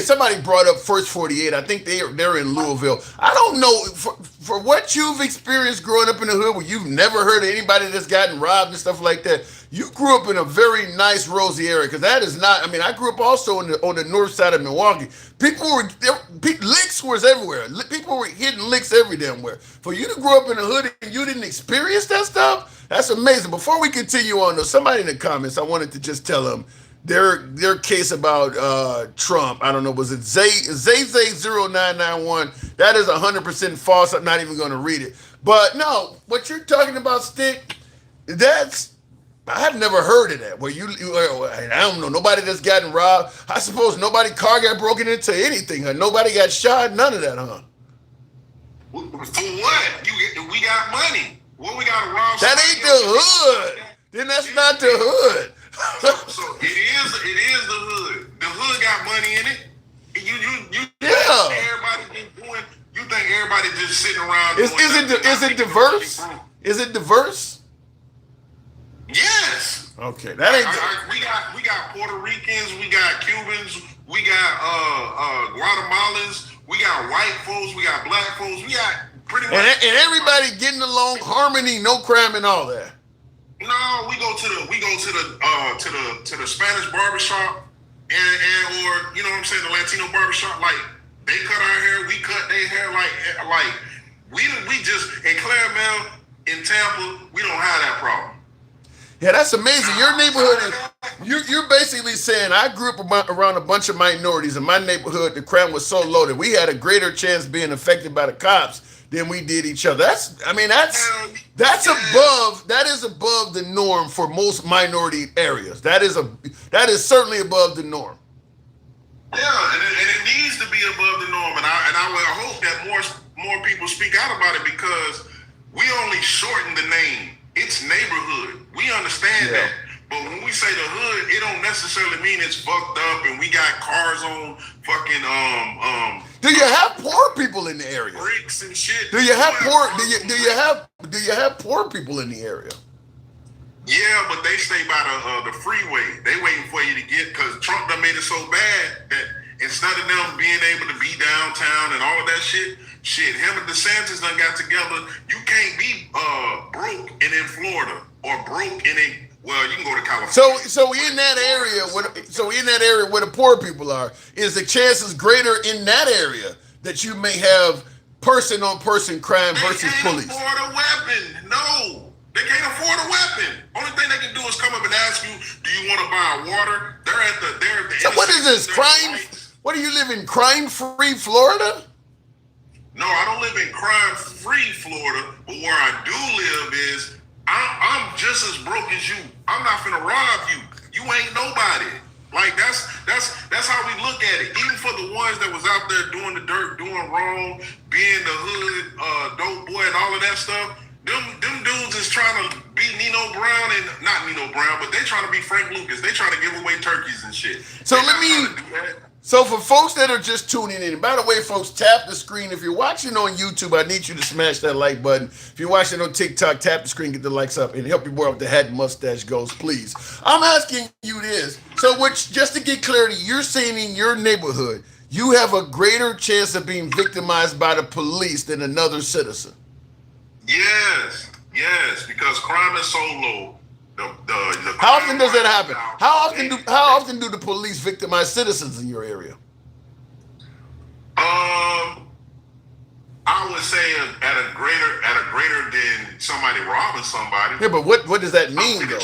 A: Somebody brought up First 48. I think they're in Louisville. I don't know, for what you've experienced growing up in the hood where you've never heard of anybody that's gotten robbed and stuff like that, you grew up in a very nice, rosy area, because that is not, I mean, I grew up also on the north side of Milwaukee. Licks was everywhere. People were hitting licks every damn where. For you to grow up in the hood and you didn't experience that stuff, that's amazing. Before we continue on, though, somebody in the comments, I wanted to just tell them their case about Trump. I don't know, was it Zay0991? That is 100% false. I'm not even going to read it. But no, what you're talking about, Stick, I've never heard of that. Where I don't know, nobody that's gotten robbed. I suppose nobody car got broken into anything. Nobody got shot. None of that, huh?
F: For what? We got money. What we got to rob?
A: That ain't the hood. Then that's not the hood.
F: So it is the hood. The hood got money in it. You think everybody just sitting around?
A: Is it diverse? Is it diverse?
F: Yes.
A: Okay, that ain't.
F: We got Puerto Ricans, we got Cubans, we got Guatemalans, we got white folks, we got black folks, we got pretty much.
A: And everybody getting along, harmony, no crime, and all that.
F: No, we go to the Spanish barbershop and or you know what I'm saying, the Latino barbershop. Like they cut our hair, we cut their hair. Like we just in Claremont, in Tampa, we don't have that problem.
A: Yeah, that's amazing. Your neighborhood is, you're basically saying I grew up around a bunch of minorities. In my neighborhood, the crime was so low that we had a greater chance of being affected by the cops than we did each other. That's above, that is above the norm for most minority areas. That is certainly above the norm.
F: Yeah, and it needs to be above the norm, and I would hope that more people speak out about it, because we only shorten the name. It's neighborhood. We understand that. But when we say the hood, it don't necessarily mean it's fucked up and we got cars on fucking
A: Do you have poor people in the area?
F: Bricks and shit.
A: Do you have poor people in the area?
F: Yeah, but they stay by the freeway. They waiting for you to get, because Trump done made it so bad that instead of them being able to be downtown and all of that shit, him and DeSantis done got together. You can't be broke and in Florida, or broke and in, well, you can go to California.
A: So in that area where the poor people are, is the chances greater in that area that you may have person on person crime versus police?
F: They can't afford a weapon. No, they can't afford a weapon. Only thing they can do is come up and ask you, do you want to buy water? They're at the
A: So what is this, crime? What do you live in, crime-free Florida?
F: No, I don't live in crime-free Florida, but where I do live is, I'm just as broke as you. I'm not finna rob you. You ain't nobody. Like that's how we look at it. Even for the ones that was out there doing the dirt, doing wrong, being the hood dope boy and all of that stuff. Them dudes is trying to be Nino Brown, and not Nino Brown, but they trying to be Frank Lucas. They trying to give away turkeys and shit.
A: So for folks that are just tuning in, and by the way, folks, tap the screen. If you're watching on YouTube, I need you to smash that like button. If you're watching on TikTok, tap the screen, get the likes up, and help your boy with the hat and mustache goes, please. I'm asking you this. So just to get clarity, you're saying in your neighborhood, you have a greater chance of being victimized by the police than another citizen?
F: Yes, because crime is so low.
A: How often does that happen? How often do the police victimize citizens in your area?
F: I would say at a greater than somebody robbing somebody.
A: Yeah, but what does that mean though?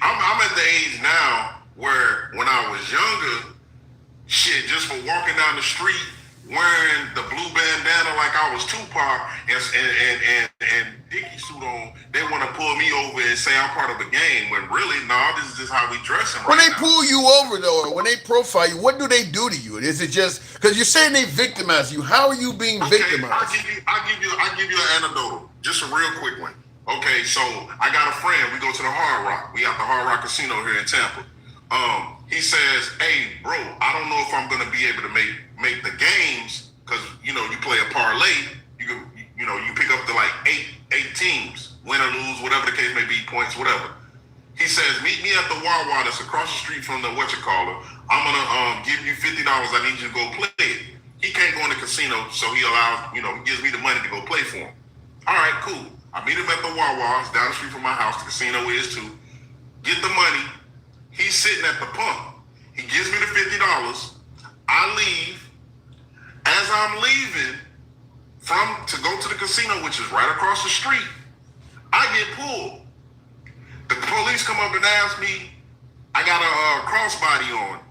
F: I'm at the age now where when I was younger, shit, just for walking down the street wearing the blue bandana like I was Tupac and Dickie suit on, they want to pull me over and say I'm part of the game, when really, no, this is just how we dressing right now.
A: When they pull you over though, or when they profile you, what do they do to you? Is it just, because you're saying they victimize you, how are you being victimized?
F: I'll give you an anecdote, just a real quick one. Okay, so I got a friend, we go to the Hard Rock. We got the Hard Rock Casino here in Tampa. He says, hey, bro, I don't know if I'm going to be able to make the games, because, you play a parlay, you pick up to like eight teams, win or lose, whatever the case may be, points, whatever. He says, meet me at the Wawa that's across the street from the whatchamacallit. I'm going to give you $50. I need you to go play it. He can't go in the casino, so he allows, he gives me the money to go play for him. All right, cool. I meet him at the Wawa, it's down the street from my house, the casino is too. Get the money. He's sitting at the pump. He gives me the $50. I leave. As I'm leaving to go to the casino, which is right across the street, I get pulled. The police come up and ask me, I got a crossbody on,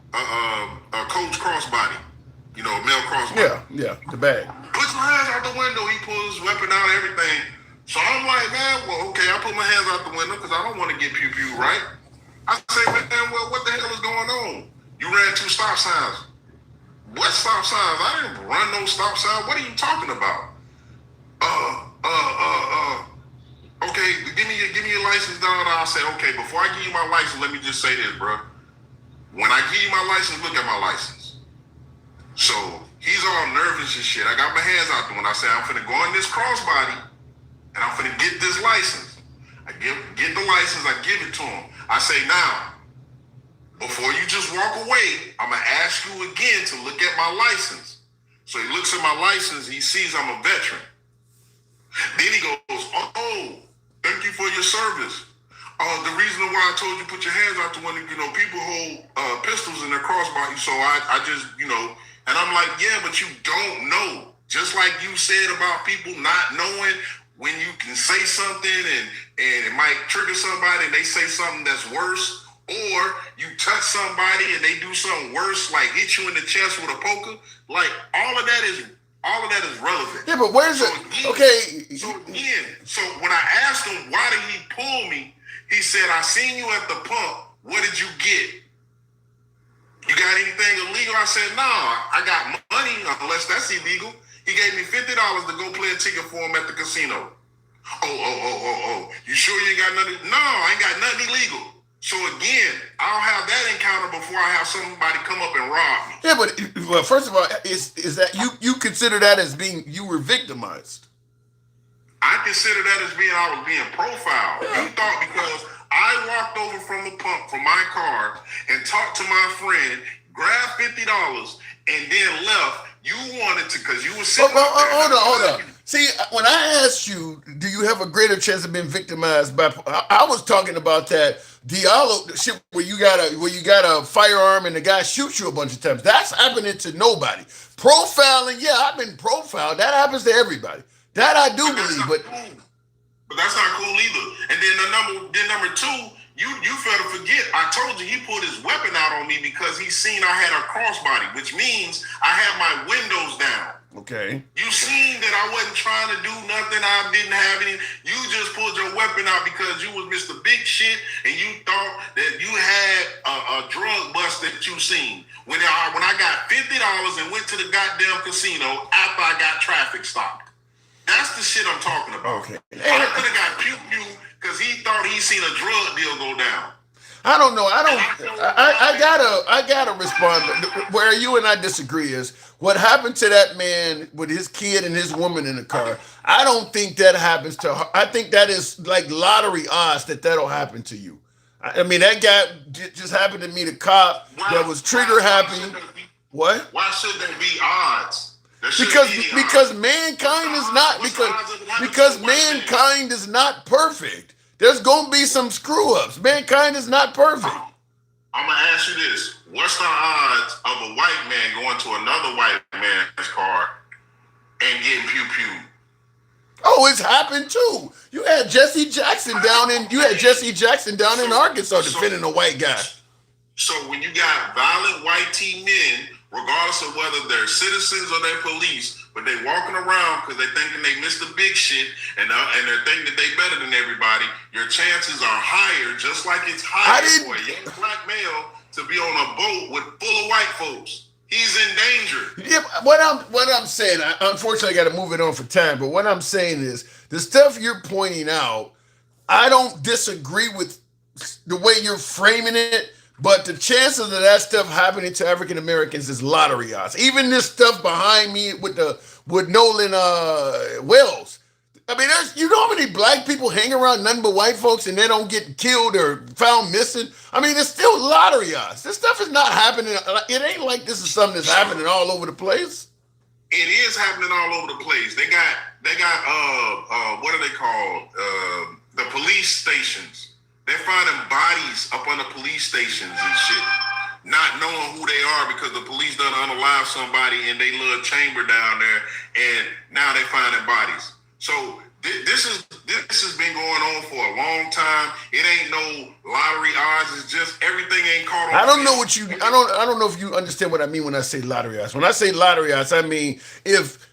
F: a Coach crossbody, male crossbody.
A: Yeah, the bag.
F: Puts my hands out the window. He pulls his weapon out, everything. So I'm like, man, well, okay, I put my hands out the window because I don't want to get pew-pew, right? I say, man, well, what the hell is going on? You ran 2 stop signs. What stop signs? I didn't run no stop signs. What are you talking about? Okay, give me your license, down. I say, okay, before I give you my license, let me just say this, bro. When I give you my license, look at my license. So he's all nervous and shit. I got my hands out the window. I say, I'm finna go in this crossbody and I'm finna get this license. I get the license, I give it to him. I say, now, before you just walk away, I'm going to ask you again to look at my license. So he looks at my license, he sees I'm a veteran. Then he goes, oh, thank you for your service. The reason why I told you put your hands out the window, people hold pistols in their crossbody, so I just, and I'm like, yeah, but you don't know. Just like you said about people not knowing when you can say something and it might trigger somebody and they say something that's worse, or you touch somebody and they do something worse, like hit you in the chest with a poker, like all of that is relevant.
A: Yeah, but where's it? Okay.
F: So when I asked him why did he pull me, he said, "I seen you at the pump. What did you get? You got anything illegal?" I said, "No, I got money, unless that's illegal." He gave me $50 to go play a ticket for him at the casino. Oh. You sure you ain't got nothing? No, I ain't got nothing illegal. So again, I'll have that encounter before I have somebody come up and rob me.
A: Yeah, but well, first of all, is that you consider that as being you were victimized?
F: I consider that as I was being profiled.
A: Yeah.
F: You thought because I walked over from the pump from my car and talked to my friend, grabbed $50, and then left. You wanted to, because you were sitting there.
A: Hold on. See, when I asked you, do you have a greater chance of being victimized by? I was talking about that Diallo shit where you got a firearm and the guy shoots you a bunch of times. That's happening to nobody. Profiling, yeah, I've been profiled. That happens to everybody. That I do believe,
F: but that's not cool either. And then number two, you fail to forget. I told you he pulled his weapon out on me because he seen I had a crossbody, which means I had my windows down.
A: Okay.
F: You seen that I wasn't trying to do nothing. I didn't have any. You just pulled your weapon out because you was Mr. Big Shit and you thought that you had a drug bust that you seen. When I got $50 and went to the goddamn casino after I got traffic stopped. That's the shit I'm talking about.
A: Okay.
F: I could have got pew because he thought he seen a drug deal go down.
A: I don't know. I gotta respond. Where you and I disagree is what happened to that man with his kid and his woman in the car. I don't think that happens to her. I think that is like lottery odds that'll happen to you. I mean, that guy just happened to meet a cop that was trigger happy. What?
F: Why should there be odds?
A: Because mankind is not because mankind is not perfect. There's gonna be some screw ups. Mankind is not perfect.
F: I'm gonna ask you this: what's the odds of a white man going to another white man's car and getting pew pew?
A: Oh, it's happened too. You had Jesse Jackson down in Arkansas defending a white guy.
F: So when you got violent white teen men, regardless of whether they're citizens or they're police, but they walking around because they thinking they missed the big shit and they're thinking that they better than everybody, your chances are higher, just like it's higher for a young black male to be on a boat with full of white folks. He's in danger.
A: Yeah, what I'm saying, unfortunately I got to move it on for time, but what I'm saying is the stuff you're pointing out, I don't disagree with the way you're framing it. But the chances of that stuff happening to African Americans is lottery odds. Even this stuff behind me with Nolan Wells. I mean, you know how many black people hang around nothing but white folks and they don't get killed or found missing? I mean, it's still lottery odds. This stuff is not happening. It ain't like this is something that's happening all over the place.
F: It is happening all over the place. They got what are they called? The police stations. They're finding bodies up on the police stations and shit, not knowing who they are because the police done unalive somebody in their little chamber down there, and now they're finding bodies. So this has been going on for a long time. It ain't no lottery odds. It's just everything ain't caught on.
A: I don't know if you understand what I mean when I say lottery odds. When I say lottery odds, I mean if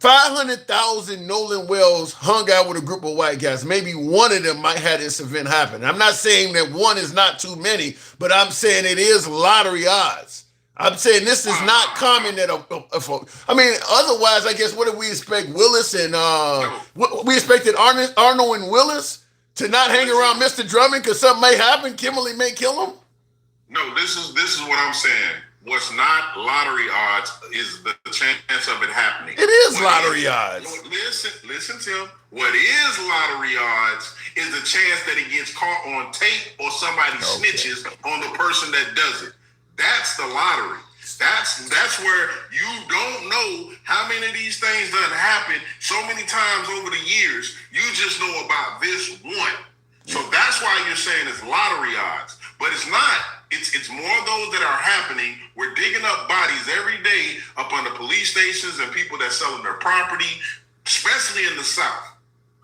A: 500,000 Nolan Wells hung out with a group of white guys, maybe one of them might have this event happen. I'm not saying that one is not too many, but I'm saying it is lottery odds. I'm saying this is not common that I mean, otherwise, I guess, what did we expect? Willis and we expected Arnold and Willis to not hang around Mr. Drummond because something may happen. Kimberly may kill him.
F: No, this is what I'm saying. What's not lottery odds is the chance of it happening.
A: It is lottery odds.
F: Listen, Tim. What is lottery odds is the chance that it gets caught on tape or somebody snitches on the person that does it. That's the lottery. That's where you don't know how many of these things done happen so many times over the years. You just know about this one. So that's why you're saying it's lottery odds. But it's not. It's more of those that are happening. We're digging up bodies every day up on the police stations and people that's selling their property, especially in the South.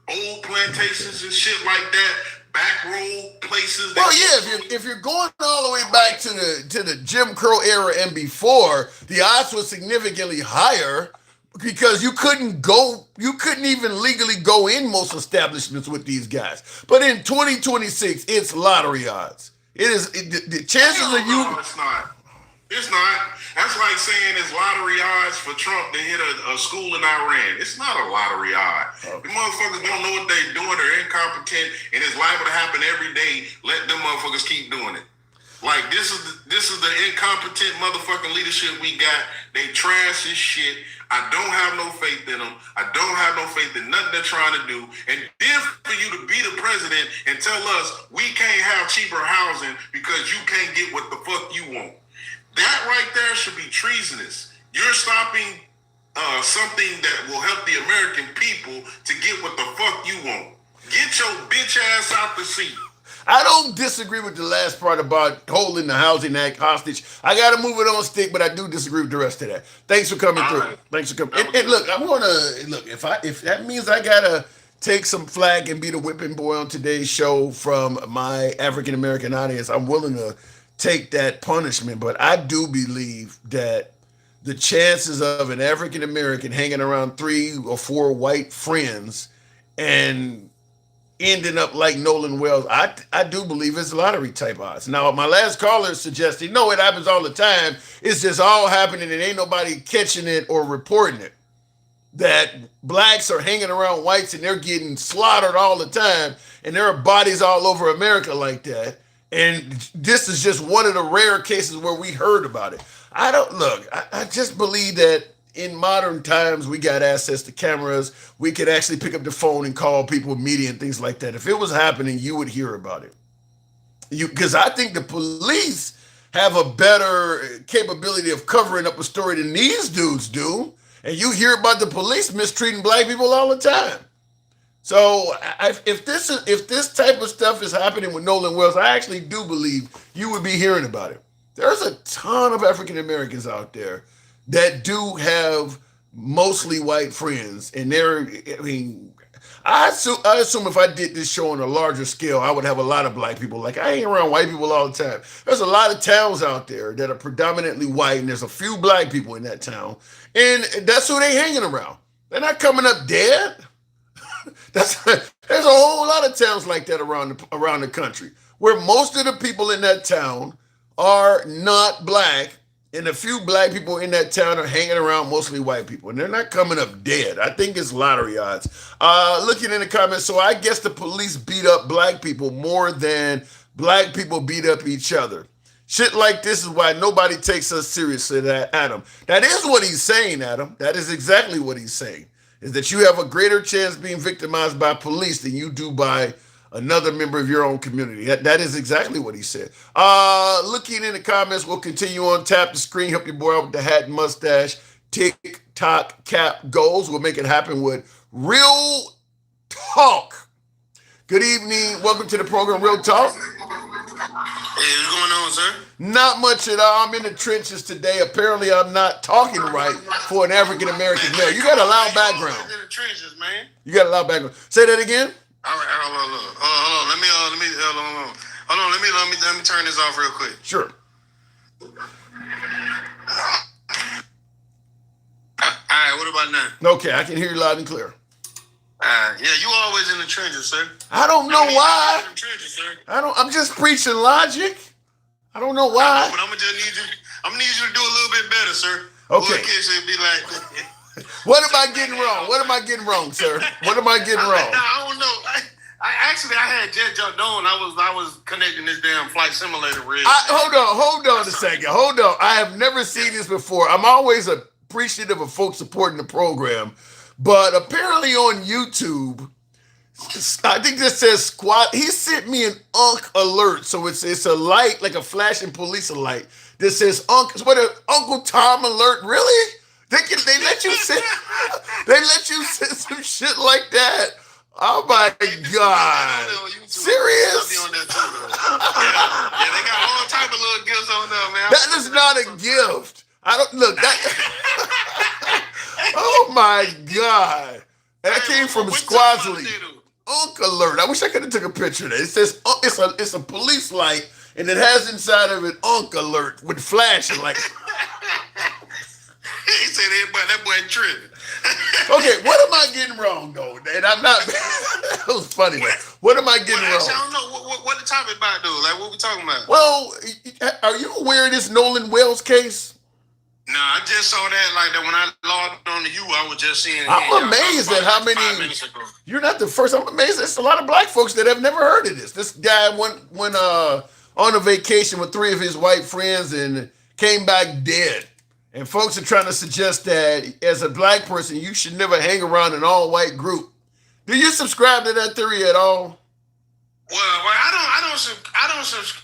F: old plantations and shit like that, back road places.
A: Well, yeah, if you're going all the way back to the Jim Crow era and before, the odds were significantly higher because you couldn't even legally go in most establishments with these guys. But in 2026, it's lottery odds. The chances of you.
F: No, it's not. It's not. That's like saying it's lottery odds for Trump to hit a school in Iran. It's not a lottery odd. The motherfuckers don't know what they're doing. They're incompetent, and it's liable to happen every day. Let them motherfuckers keep doing it. Like this is the incompetent motherfucking leadership we got. They trash this shit. I don't have no faith in them. I don't have no faith in nothing they're trying to do. And then for you to be the president and tell us we can't have cheaper housing because you can't get what the fuck you want. That right there should be treasonous. You're stopping something that will help the American people to get what the fuck you want. Get your bitch ass out the seat.
A: I don't disagree with the last part about holding the Housing Act hostage. I got to move it on stick, but I do disagree with the rest of that. Thanks for coming through.
F: Right.
A: Thanks for coming. And look, I want to look if that means I gotta take some flag and be the whipping boy on today's show from my African American audience, I'm willing to take that punishment. But I do believe that the chances of an African American hanging around 3 or 4 white friends and ending up like Nolan Wells, I do believe it's lottery type odds. Now, my last caller suggested, no, it happens all the time. It's just all happening and ain't nobody catching it or reporting it. That blacks are hanging around whites and they're getting slaughtered all the time, and there are bodies all over America like that. And this is just one of the rare cases where we heard about it. I just believe that in modern times, we got access to cameras. We could actually pick up the phone and call people, media, and things like that. If it was happening, you would hear about it. Because I think the police have a better capability of covering up a story than these dudes do. And you hear about the police mistreating black people all the time. So if this type of stuff is happening with Nolan Wells, I actually do believe you would be hearing about it. There's a ton of African Americans out there that do have mostly white friends, and I assume if I did this show on a larger scale, I would have a lot of black people. Like, I hang around white people all the time. There's a lot of towns out there that are predominantly white, and there's a few black people in that town, and that's who they hanging around. They're not coming up dead. There's a whole lot of towns like that around the country where most of the people in that town are not black, and a few black people in that town are hanging around mostly white people, and they're not coming up dead. I think it's lottery odds. Looking in the comments, so I guess the police beat up black people more than black people beat up each other. Shit like this is why nobody takes us seriously, Adam. That is what he's saying, Adam. That is exactly what he's saying, is that you have a greater chance being victimized by police than you do by another member of your own community. That is exactly what he said. Looking in the comments, we'll continue on. Tap the screen, help your boy out with the hat and mustache. TikTok cap goals. We'll make it happen with Real Talk. Good evening. Welcome to the program, Real Talk.
F: Hey, what's going on, sir?
A: Not much at all. I'm in the trenches today. Apparently, I'm not talking right for an African American male. You got a loud background.
F: In the trenches, man.
A: You got a loud background. Say that again.
F: All right, hold on. Let me turn this off real quick.
A: Sure.
F: All right, what about now?
A: Okay, I can hear you loud and clear.
F: Yeah, you always in the trenches, sir.
A: I don't know why.
F: In the trenches, sir.
A: I'm just preaching logic. I don't know why.
F: But I'm gonna just need you to do a little bit better, sir.
A: Okay.
F: Should be like.
A: What am I getting wrong? What am I getting wrong, sir? What am I getting wrong?
F: I don't know. I had jet jumped on. I was connecting this damn flight simulator rig.
A: Hold on a second. Hold on. I have never seen this before. I'm always appreciative of folks supporting the program, but apparently on YouTube, I think this says squad. He sent me an UNC alert, so it's a light, like a flashing police light that says UNC. What an Uncle Tom alert? Really? They let you send some shit like that. Oh my God! Serious?
F: Yeah, they got all type of little gifts on there, man.
A: That is not a gift. I don't look that. Oh my God! And that came from Squazzly. Unk alert. I wish I could have took a picture of that. It says it's a police light, and it has inside of it Unk alert with flashing like.
F: He said that boy tripping.
A: Okay, what am I getting wrong though? And I'm not. That was funny. Though. What am I getting wrong?
F: Actually, I don't know what the topic about though. Like what we talking about?
A: Well, are you aware of this Nolan Wells case?
F: No, I just saw that like that when I logged on to you. I was just seeing.
A: I'm amazed at how many.
F: 5 minutes ago.
A: You're not the first. I'm amazed. There's a lot of black folks that have never heard of this. This guy went on a vacation with 3 of his white friends and came back dead. And folks are trying to suggest that as a black person, you should never hang around an all-white group. Do you subscribe to that theory at all?
F: Well, I don't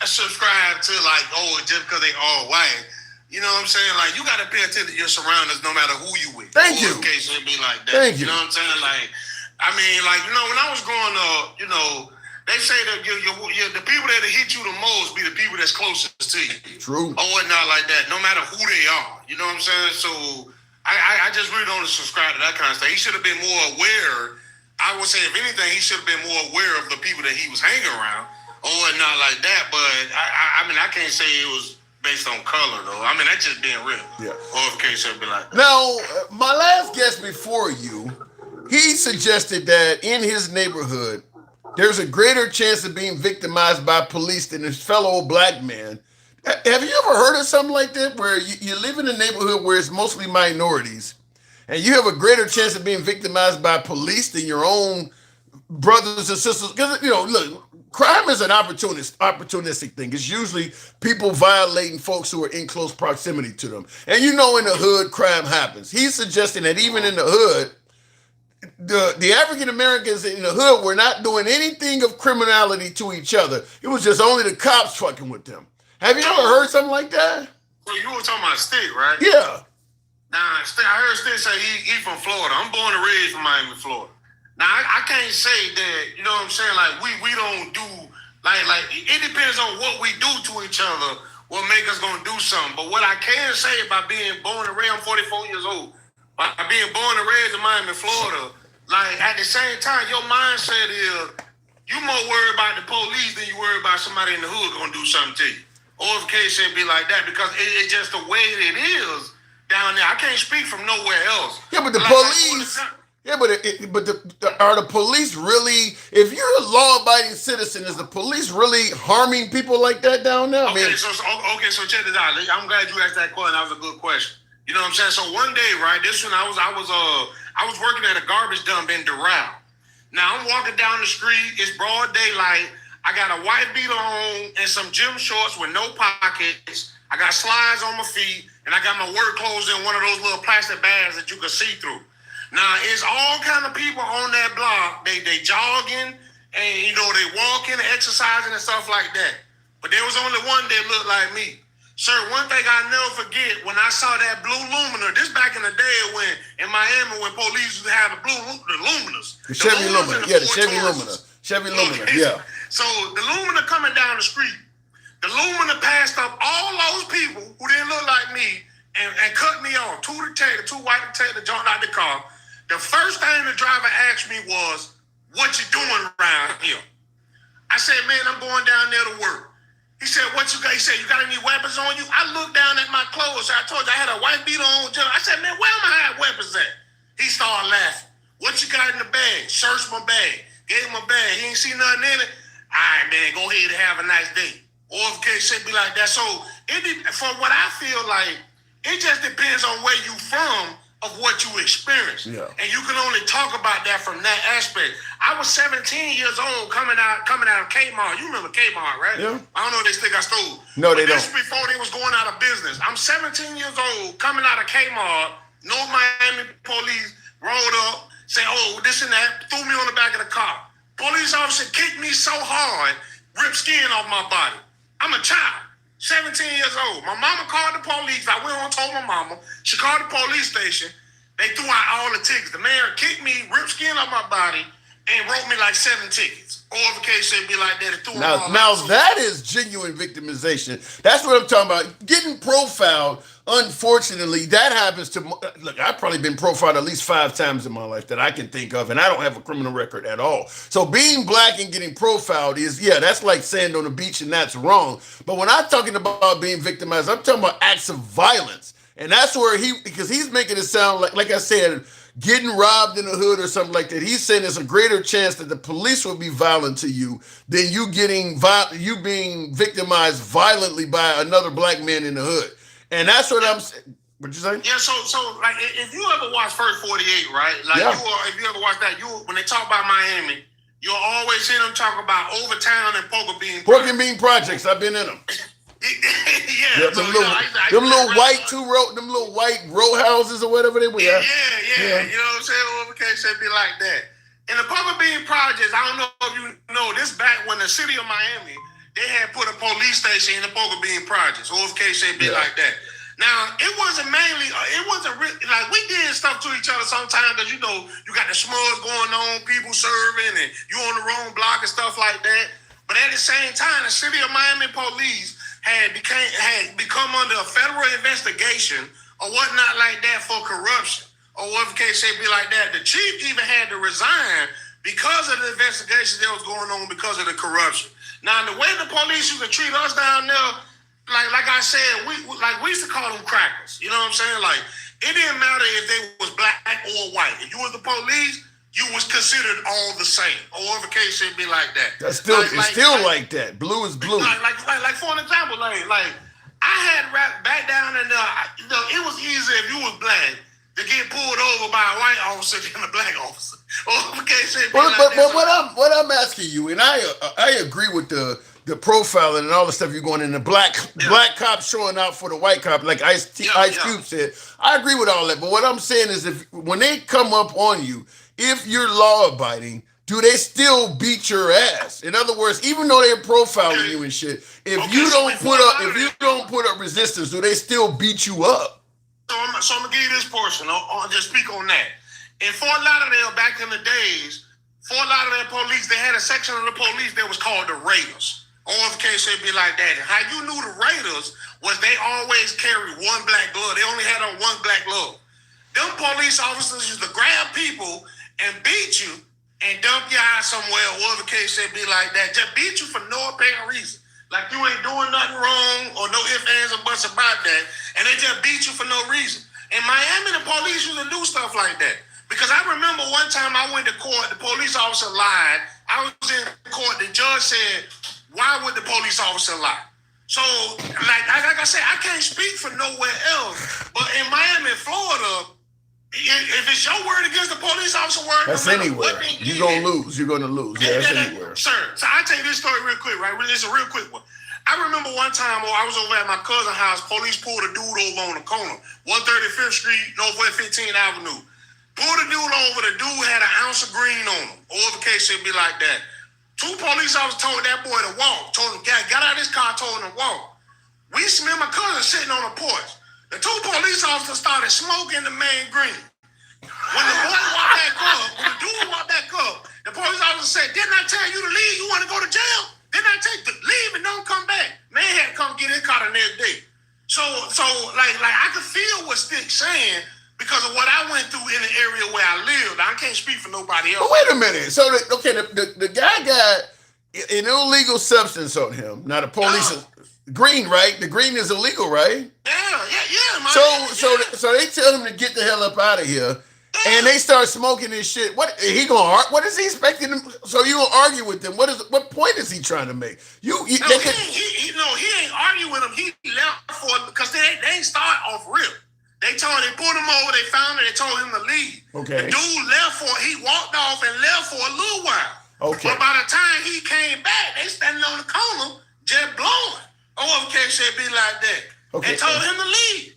F: subscribe to like just because they all white. You know what I'm saying? Like you got to pay attention to your surroundings, no matter who you with.
A: Thank you.
F: In case it be like that.
A: Thank you.
F: You know what I'm saying? Like, I mean, like when I was growing up, they say that the people that hit you the most be the people that's closest to you.
A: True.
F: Or whatnot like that, no matter who they are. You know what I'm saying? So I just really don't subscribe to that kind of stuff. He should have been more aware. I would say, if anything, he should have been more aware of the people that he was hanging around or whatnot like that. But I mean, I can't say it was based on color, though. I mean, that's just being real.
A: Yeah.
F: Or if case it'd be like that.
A: Now, my last guest before you, he suggested that in his neighborhood, there's a greater chance of being victimized by police than his fellow black man. Have you ever heard of something like that, where you live in a neighborhood where it's mostly minorities, and you have a greater chance of being victimized by police than your own brothers and sisters? Because, look, crime is an opportunistic thing. It's usually people violating folks who are in close proximity to them. And in the hood, crime happens. He's suggesting that even in the hood, the African Americans in the hood were not doing anything of criminality to each other. It was just only the cops fucking with them. Have you ever heard something like that?
F: So you were talking about Stick, right?
A: Yeah.
F: Nah, I heard Stick say he from Florida. I'm born and raised from Miami, Florida. Now I can't say that, you know what I'm saying? Like we don't do like it depends on what we do to each other, what make us gonna do something. But what I can say about being born and raised, I'm 44 years old. By being born and raised in Miami, Florida, like at the same time, your mindset is you more worried about the police than you worry about somebody in the hood gonna do something to you. Or if the case should be like that, because it's just the way it is down there. I can't speak from nowhere else.
A: Yeah, but the police. Yeah, but are the police really? If you're a law-abiding citizen, is the police really harming people like that down there?
F: Okay, so check this out. I'm glad you asked that question. That was a good question. You know what I'm saying? So one day, right? This one, I was working at a garbage dump in Doral. Now I'm walking down the street. It's broad daylight. I got a white beater on and some gym shorts with no pockets. I got slides on my feet, and I got my work clothes in one of those little plastic bags that you can see through. Now, it's all kind of people on that block. They jogging, and, they walking, exercising, and stuff like that. But there was only one that looked like me. Sir, one thing I'll never forget, when I saw that blue Lumina, this back in the day when, in Miami, when police used to have the Luminas.
A: The Chevy Lumina, yeah, the Chevy Lumina. Chevy Lumina, yeah.
F: So, the Lumina coming down the street, the Lumina passed up all those people who didn't look like me and cut me off. Two white detectives jumped out the car. The first thing the driver asked me was, "What you doing around here?" I said, "Man, I'm going down there to work." He said, "What you got?" He said, "You got any weapons on you?" I looked down at my clothes. I told you I had a white beater on. I said, "Man, where am I have weapons at?" He started laughing. "What you got in the bag?" Searched my bag. Gave him a bag. He ain't see nothing in it. "All right, man, go ahead and have a nice day." Or if case should be like that. So, from what I feel like, it just depends on where you from, of what you experience.
A: Yeah.
F: And you can only talk about that from that aspect. I was 17 years old coming out of Kmart. You remember Kmart, right?
A: Yeah.
F: I don't know if they think I stole.
A: No, they
F: This
A: don't.
F: was before they was going out of business. I'm 17 years old coming out of Kmart. North Miami police rolled up, say, "Oh, this and that," threw me on the back of the car. Police officer kicked me so hard, ripped skin off my body. I'm a child. 17 years old. My mama called the police. I went on and told my mama. She called the police station. They threw out all the tickets. The man kicked me, ripped skin off my body, and wrote me like 7 tickets. Overcation be like that. And threw them
A: Now,
F: all
A: now
F: out.
A: that is genuine victimization. That's what I'm talking about. Getting profiled, unfortunately, that happens to, look, I've probably been profiled at least 5 times in my life that I can think of, and I don't have a criminal record at all. So being black and getting profiled is, yeah, that's like sand on the beach, and that's wrong. But when I'm talking about being victimized, I'm talking about acts of violence. And that's where because he's making it sound like I said, getting robbed in the hood or something like that. He's saying there's a greater chance that the police will be violent to you than you being victimized violently by another black man in the hood. And that's what I'm saying. What you saying?
F: Yeah, so like if you ever watch First 48, right? Like
A: Yeah.
F: if you ever watch that, when they talk about Miami, you'll always hear them talk about Overtown and Poker Bean.
A: Pork and Bean Projects. I've been in them.
F: Yeah,
A: them little white row houses or whatever they were.
F: Yeah. You know what I'm saying? Overcation be like that. In the Poker Bean Projects, I don't know if you know this, back when the city of Miami, they had put a police station in the Poker Bean Projects. Overcation be like that. Now, it wasn't like we did stuff to each other sometimes because, you know, you got the smugs going on, people serving, and you on the wrong block and stuff like that. But at the same time, the city of Miami police had become under a federal investigation or whatnot like that for corruption, or whatever case may be like that. The chief even had to resign because of the investigation that was going on because of the corruption. Now, the way the police used to treat us down there, like I said, we used to call them crackers. You know what I'm saying? Like, it didn't matter if they was black or white. If you was the police, you was considered all the same. Or whatever case should be like that.
A: That's still like that. Blue is blue.
F: Like for an example, like I had rap back down in there. You know, it was easy if you was black to get pulled over by a white officer than a black officer. Or whatever case should be like that.
A: But what I'm asking you, and I agree with the profiling and all the stuff you're going in, the black cop showing out for the white cop, like Ice Cube said. I agree with all that. But what I'm saying is, when they come up on you, if you're law abiding, do they still beat your ass? In other words, even though they're profiling you and shit, if you don't put up resistance, do they still beat you up?
F: So I'm gonna give you this portion. I'll just speak on that. In Fort Lauderdale, back in the days, Fort Lauderdale police, they had a section of the police that was called the Raiders. Or if the case should be like that. And how you knew the Raiders was they always carried one black glove. They only had on one black glove. Them police officers used to grab people and beat you and dump your ass somewhere, or whatever case should be like that. Just beat you for no apparent reason. Like you ain't doing nothing wrong or no ifs, ands, or buts about that. And they just beat you for no reason. In Miami, the police used to do stuff like that. Because I remember one time I went to court, the police officer lied. I was in court, the judge said, why would the police officer lie? So, like I said, I can't speak for nowhere else. But in Miami, Florida, if it's your word against the police officer word,
A: that's anywhere. You're going to lose. You're going to lose. Yeah, that's anywhere.
F: Sir, so I'll tell you this story real quick, right? It's a real quick one. I remember one time I was over at my cousin's house. Police pulled a dude over on the corner, 135th Street, Northwest 15th Avenue. Pulled the dude over. The dude had an ounce of green on him. Or the case should be like that. 2 police officers told that boy to walk. Told him, got out of this car, told him to walk. Me and my cousin sitting on the porch. The 2 police officers started smoking the man green. When the boy walked back up, when the dude walked back up, the police officer said, didn't I tell you to leave? You want to go to jail? Didn't I tell you to leave and don't come back? Man had to come get his car the next day. So like I could feel what Stick's saying because of what I went through in the area where I lived. I can't speak for nobody else.
A: But wait a minute. So, the guy got an illegal substance on him. Now, the police is green, right? The green is illegal, right?
F: Yeah.
A: So they tell him to get the hell up out of here. And they start smoking this shit. What is he expecting him? So you gonna argue with them? What point is he trying to make? He ain't
F: arguing with him. He left for because they ain't start off real. They pulled him over. They found him. They told him to leave.
A: Okay.
F: The dude he walked off and left for a little while.
A: Okay.
F: But by the time he came back, they standing on the corner just blowing. Okay, should be like that.
A: Okay.
F: And told him to leave.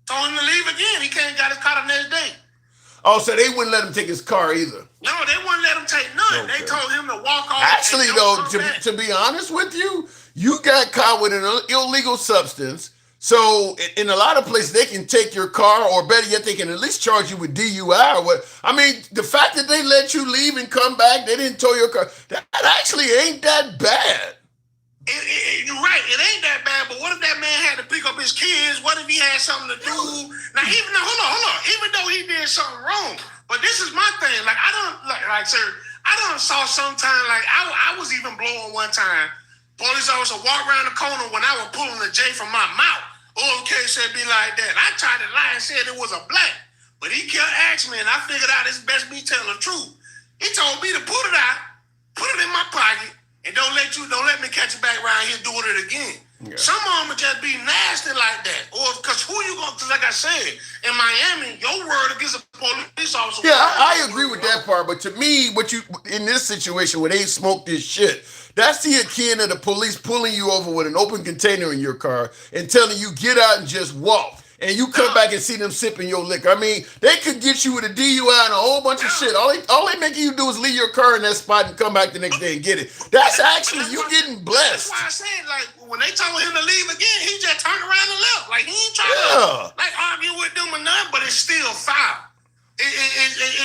F: Told him to leave again. He came got his car the next day.
A: Oh, so they wouldn't let him take his car either.
F: No, they wouldn't let him take none. Okay. They told him to walk off.
A: Actually, though, to be honest with you, you got caught with an illegal substance. So in a lot of places, they can take your car, or better yet, they can at least charge you with DUI or what. I mean, the fact that they let you leave and come back, they didn't tow your car, that actually ain't that bad.
G: You're right, it ain't that bad, but what if that man had to pick up his kids? What if he had something to do? Now, hold on. Even though he did something wrong, but this is my thing. Like, sir, I done saw sometime, like, I was even blowing one time. Police officer walk around the corner when I was pulling the J from my mouth. Okay, said be like that. I tried to lie and said it was a black, but he kept asking me, and I figured out it's best me telling the truth. He told me to pull it out, put it in my pocket, and don't let me catch it back around here doing it again. Yeah. Some of them would just be nasty like that. Or because who you going to, like I said, in Miami, your word against a police officer.
A: Yeah, I agree with that part. But to me, in this situation where they smoke this shit, that's the akin of the police pulling you over with an open container in your car and telling you get out and just walk. And you come back and see them sipping your liquor. I mean, they could get you with a DUI and a whole bunch of shit. All they making you do is leave your car in that spot and come back the next day and get it. That's actually, you getting blessed.
G: That's why I said, like, when they told him to leave again, he just turned around and left. Like, he ain't trying to, like, argue with them or nothing, but it's still foul.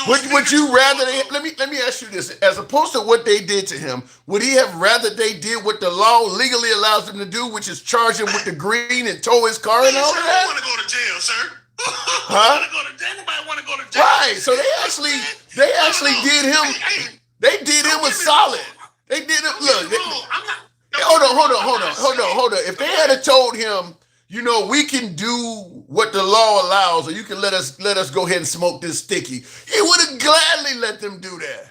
A: Would you rather let me ask you this, as opposed to what they did to him, would he have rather they did what the law legally allows them to do, which is charge him with the green and tow his car and all
G: sir,
A: that?
G: I want to go to jail, sir.
A: Huh?
G: Anybody want to go to jail?
A: Right. So they actually did him. They did him a solid. They did him. Look. Hold on. If they had told him, you know, we can do what the law allows, or you can let us go ahead and smoke this sticky, he would have gladly let them do that.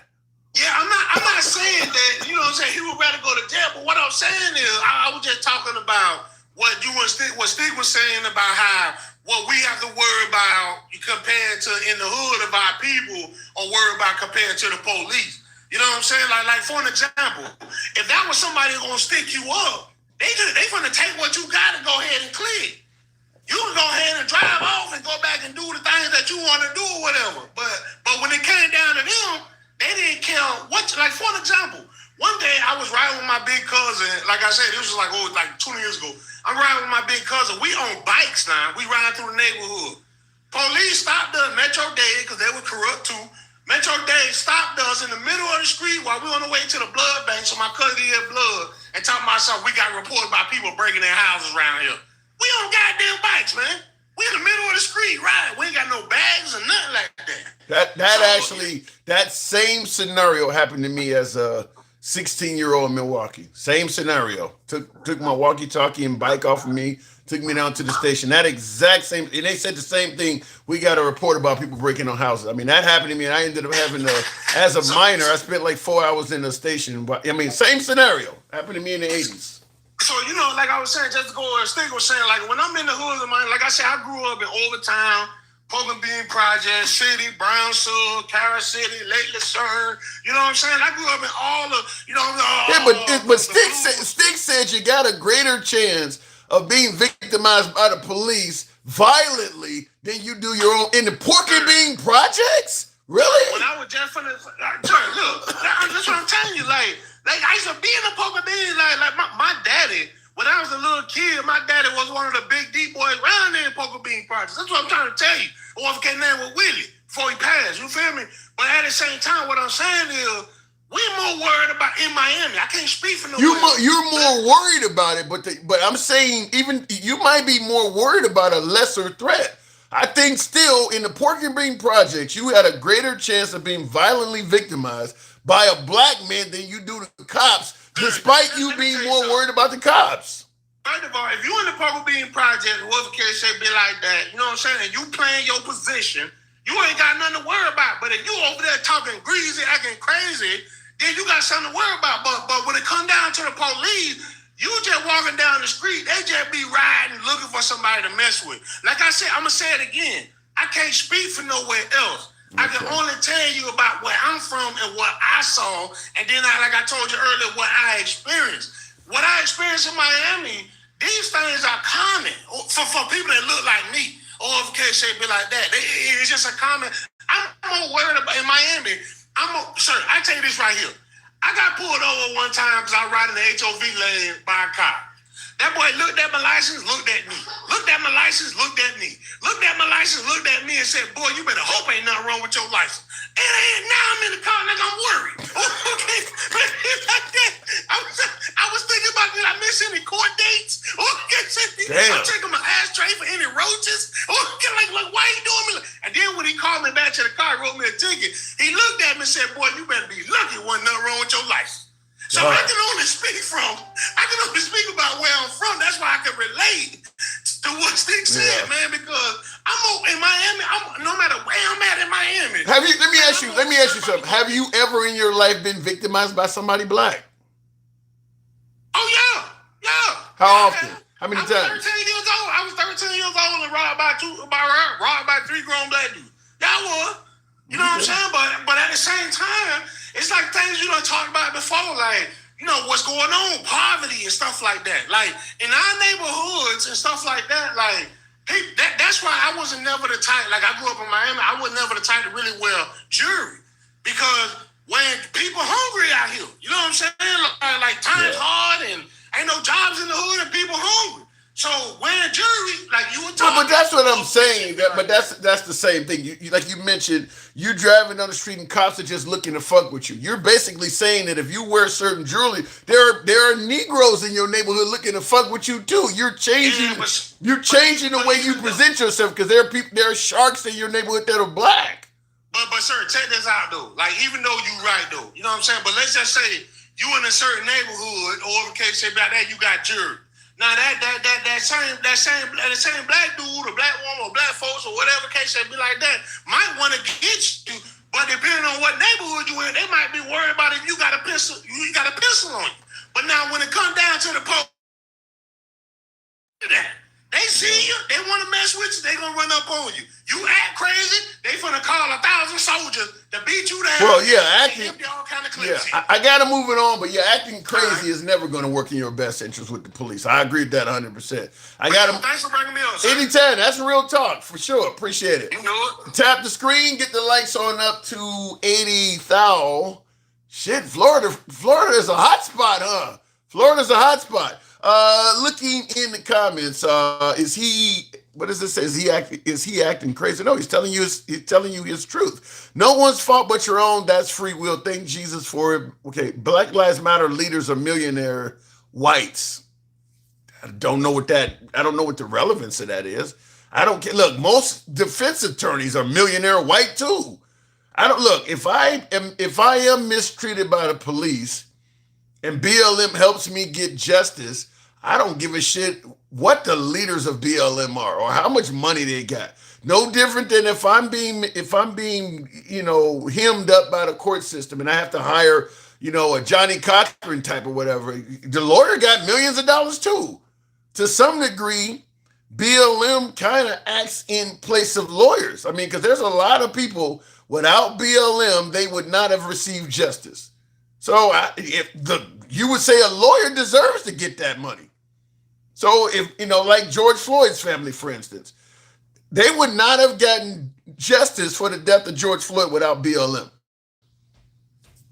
G: Yeah, I'm not saying that, you know what I'm saying, he would rather go to jail, but what I'm saying is, I was just talking about what Stig was saying about how what we have to worry about compared to in the hood of our people, or worry about compared to the police. You know what I'm saying? Like for an example, if that was somebody gonna stick you up, they gonna take what you got and go ahead and clear. You can go ahead and drive off and go back and do the things that you want to do or whatever. But when it came down to them, they didn't care what. Like for an example, one day I was riding with my big cousin. Like I said, this was like 20 years ago. I'm riding with my big cousin. We on bikes now. We riding through the neighborhood. Police stopped us, Metro Dade, because they were corrupt too. Metro Dade stopped us in the middle of the street while we on the way to the blood bank. So my cousin get blood and talking about something. We got reported by people breaking their houses around here. We on goddamn bikes, man. We in the middle of the street, right? We ain't got no bags or nothing like that.
A: That same scenario happened to me as a 16-year-old in Milwaukee. Same scenario. Took my walkie-talkie and bike off of me, took me down to the station. That exact same, and they said the same thing. We got a report about people breaking on houses. I mean, that happened to me, and I ended up having as a minor, I spent like 4 hours in the station. But I mean, same scenario happened to me in the 80s.
G: So, you know, like I was saying, just to go where Stig was saying, like when I'm in the hood of mine, like I said, I grew up in Overtown, Poker Bean Project, City, Brownsville, Carol City, Lake Lucerne. You know what I'm saying? I grew up in all the, you know.
A: But Stig said you got a greater chance of being victimized by the police violently than you do your own in the Porky Bean Projects? Really?
G: When I was just finna, look, that's what I'm telling you, like I used to be in the Poker Bean, like my daddy, when I was a little kid, my daddy was one of the big deep boys around there in Poker Bean Projects. That's what I'm trying to tell you. Or if came name with Willie before he passed, you feel me? But at the same time, what I'm saying is, we're more worried about in Miami. I can't speak for no.
A: You're more worried about it, but I'm saying even you might be more worried about a lesser threat. I think still in the Porky Bean Projects, you had a greater chance of being violently victimized by a black man than you do the cops, despite you being more worried about the cops.
G: First of all, if you in the Poker Bean Project, whatever case say be like that, you know what I'm saying, and you playing your position, you ain't got nothing to worry about. But if you over there talking greasy, acting crazy, then you got something to worry about. But when it come down to the police, you just walking down the street, they just be riding, looking for somebody to mess with. Like I said, I'm going to say it again. I can't speak for nowhere else. I can only tell you about where I'm from and what I saw, and then, like I told you earlier, what I experienced. What I experienced in Miami, these things are common for people that look like me, or if case they be like that. It's just a common. I'm more worried about in Miami. Sir, I tell you this right here. I got pulled over one time because I was riding the HOV lane by a car. That boy looked at my license, looked at me. Looked at my license, looked at me. Looked at my license, looked at me and said, boy, you better hope ain't nothing wrong with your license. And now I'm in the car and I'm worried. Okay. I was thinking about, did I miss any court dates?
A: Damn.
G: I'm checking my ashtray for any roaches. Like, why are you doing me? And then when he called me back to the car, he wrote me a ticket. He looked at me and said, boy, you better be lucky wasn't nothing wrong with your license. So I can only speak about where I'm from. That's why I can relate to what Stick said, man, because I'm in Miami. No matter where I'm at in Miami.
A: Let me ask you something. Have you ever in your life been victimized by somebody black?
G: Oh, yeah.
A: How often? How many times?
G: I was 13 years old and robbed by 3 grown black dudes. Yeah, I was. You know what I'm saying? But at the same time, it's like things you done talked about before, like, you know, what's going on, poverty and stuff like that. Like, in our neighborhoods and stuff like that, like, that's why I wasn't never the type, like, I grew up in Miami, I was never the type to really wear jewelry. Because when people hungry out here, you know what I'm saying? Like times hard and ain't no jobs in the hood and people hungry. So wearing jewelry, like you were talking.
A: But that's what I'm saying. But that's the same thing. You like you mentioned, you driving down the street and cops are just looking to fuck with you. You're basically saying that if you wear certain jewelry, there are Negroes in your neighborhood looking to fuck with you too. You're changing the way you present yourself because there are sharks in your neighborhood that are black.
G: But sir, check this out though. Like even though you right though, you know what I'm saying. But let's just say you in a certain neighborhood, or in case say about that you got jewelry. Now that same black dude or black woman or black folks or whatever case they be like that might want to get you, but depending on what neighborhood you in, they might be worried about if you got a pistol on you. But now when it comes down to the police, they see you, they want to mess with you, they gonna run up on you. You act crazy, they finna call 1,000 soldiers to beat you down.
A: Well, yeah, acting.
G: Yeah,
A: I gotta move it on, but yeah, acting crazy is never gonna work in your best interest with the police. I agree with that 100%.
G: Thanks for bringing me on, sir.
A: Anytime. That's real talk for sure. Appreciate it.
G: You know it.
A: Tap the screen, get the likes on up to 80,000. Shit, Florida is a hot spot, huh? Florida's a hot spot. Looking in the comments, what does it say? Is he acting crazy? No, he's telling you his truth. No one's fault but your own. That's free will. Thank Jesus for it. Okay, Black Lives Matter leaders are millionaire whites. I don't know what the relevance of that is. I don't care. Look, most defense attorneys are millionaire white too. If I am mistreated by the police and BLM helps me get justice, I don't give a shit what the leaders of BLM are or how much money they got. No different than if I'm being, hemmed up by the court system and I have to hire, a Johnny Cochran type or whatever. The lawyer got millions of dollars too. To some degree, BLM kind of acts in place of lawyers. I mean, because there's a lot of people without BLM, they would not have received justice. So you would say a lawyer deserves to get that money. So if, like George Floyd's family, for instance, they would not have gotten justice for the death of George Floyd without BLM.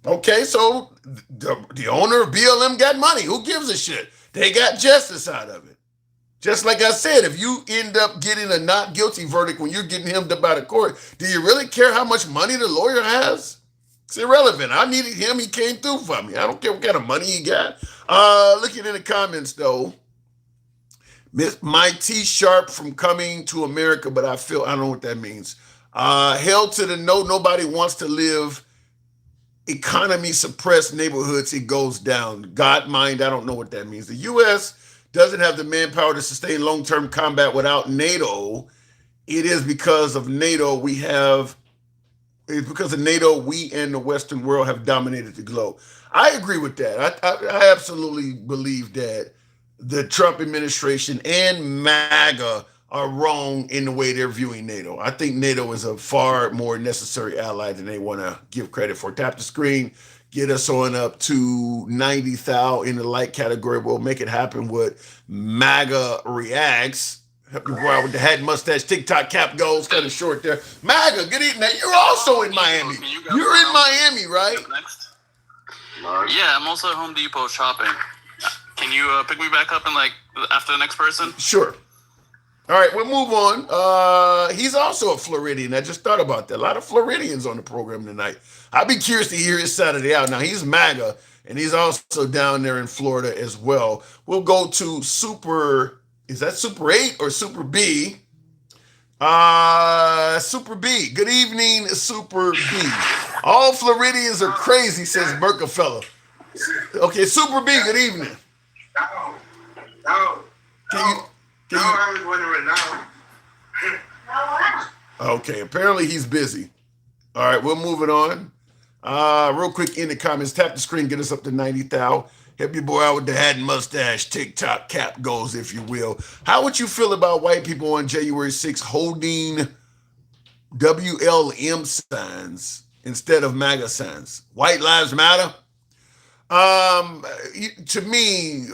A: Okay, so the owner of BLM got money. Who gives a shit? They got justice out of it. Just like I said, if you end up getting a not guilty verdict when you're getting hemmed up by the court, do you really care how much money the lawyer has? It's irrelevant. I needed him. He came through for me. I don't care what kind of money he got. Looking in the comments, though, my T sharp from coming to America, but I don't know what that means. Hell to the no, nobody wants to live economy suppressed neighborhoods. It goes down. God mind, I don't know what that means. The U.S. doesn't have the manpower to sustain long-term combat without NATO. It is because of NATO we and the Western world have dominated the globe. I agree with that. I absolutely believe that the Trump administration and MAGA are wrong in the way they're viewing NATO. I think NATO is a far more necessary ally than they want to give credit for. Tap the screen, get us on up to 90,000 in the like category. We'll make it happen with MAGA Reacts. Help you out with the hat and mustache, TikTok cap goes kind of short there. MAGA, good evening. Now, you're also in Miami. You're in Miami, right?
H: Yeah, I'm also at Home Depot shopping. Can you pick me back up in like after the next person?
A: Sure. All right, we'll move on. He's also a Floridian. I just thought about that. A lot of Floridians on the program tonight. I'd be curious to hear his Saturday out. Now, he's MAGA, and he's also down there in Florida as well. We'll go to is that Super 8 or Super B? Super B. Good evening, Super B. All Floridians are crazy, says Mercafeller. Okay, Super B, good evening.
I: No, I was wondering now.
A: Okay, apparently he's busy. All right, we'll move it on. Real quick in the comments, tap the screen, get us up to 90,000. Help your boy out with the hat and mustache, TikTok cap goes, if you will. How would you feel about white people on January 6th holding WLM signs instead of MAGA signs? White Lives Matter? To me,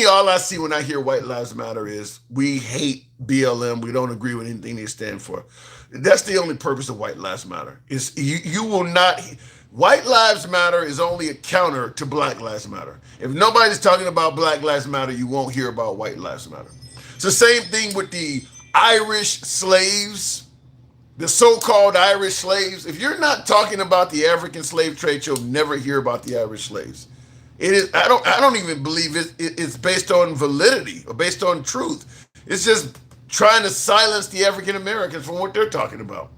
A: all I see when I hear White Lives Matter is we hate BLM. We don't agree with anything they stand for. That's the only purpose of White Lives Matter. Is you will not. White Lives Matter is only a counter to Black Lives Matter. If nobody's talking about Black Lives Matter, you won't hear about White Lives Matter. It's the same thing with the Irish slaves. The so-called Irish slaves. If you're not talking about the African slave trade, you'll never hear about the Irish slaves. It is. I don't even believe it's based on validity or based on truth. It's just trying to silence the African Americans from what they're talking about.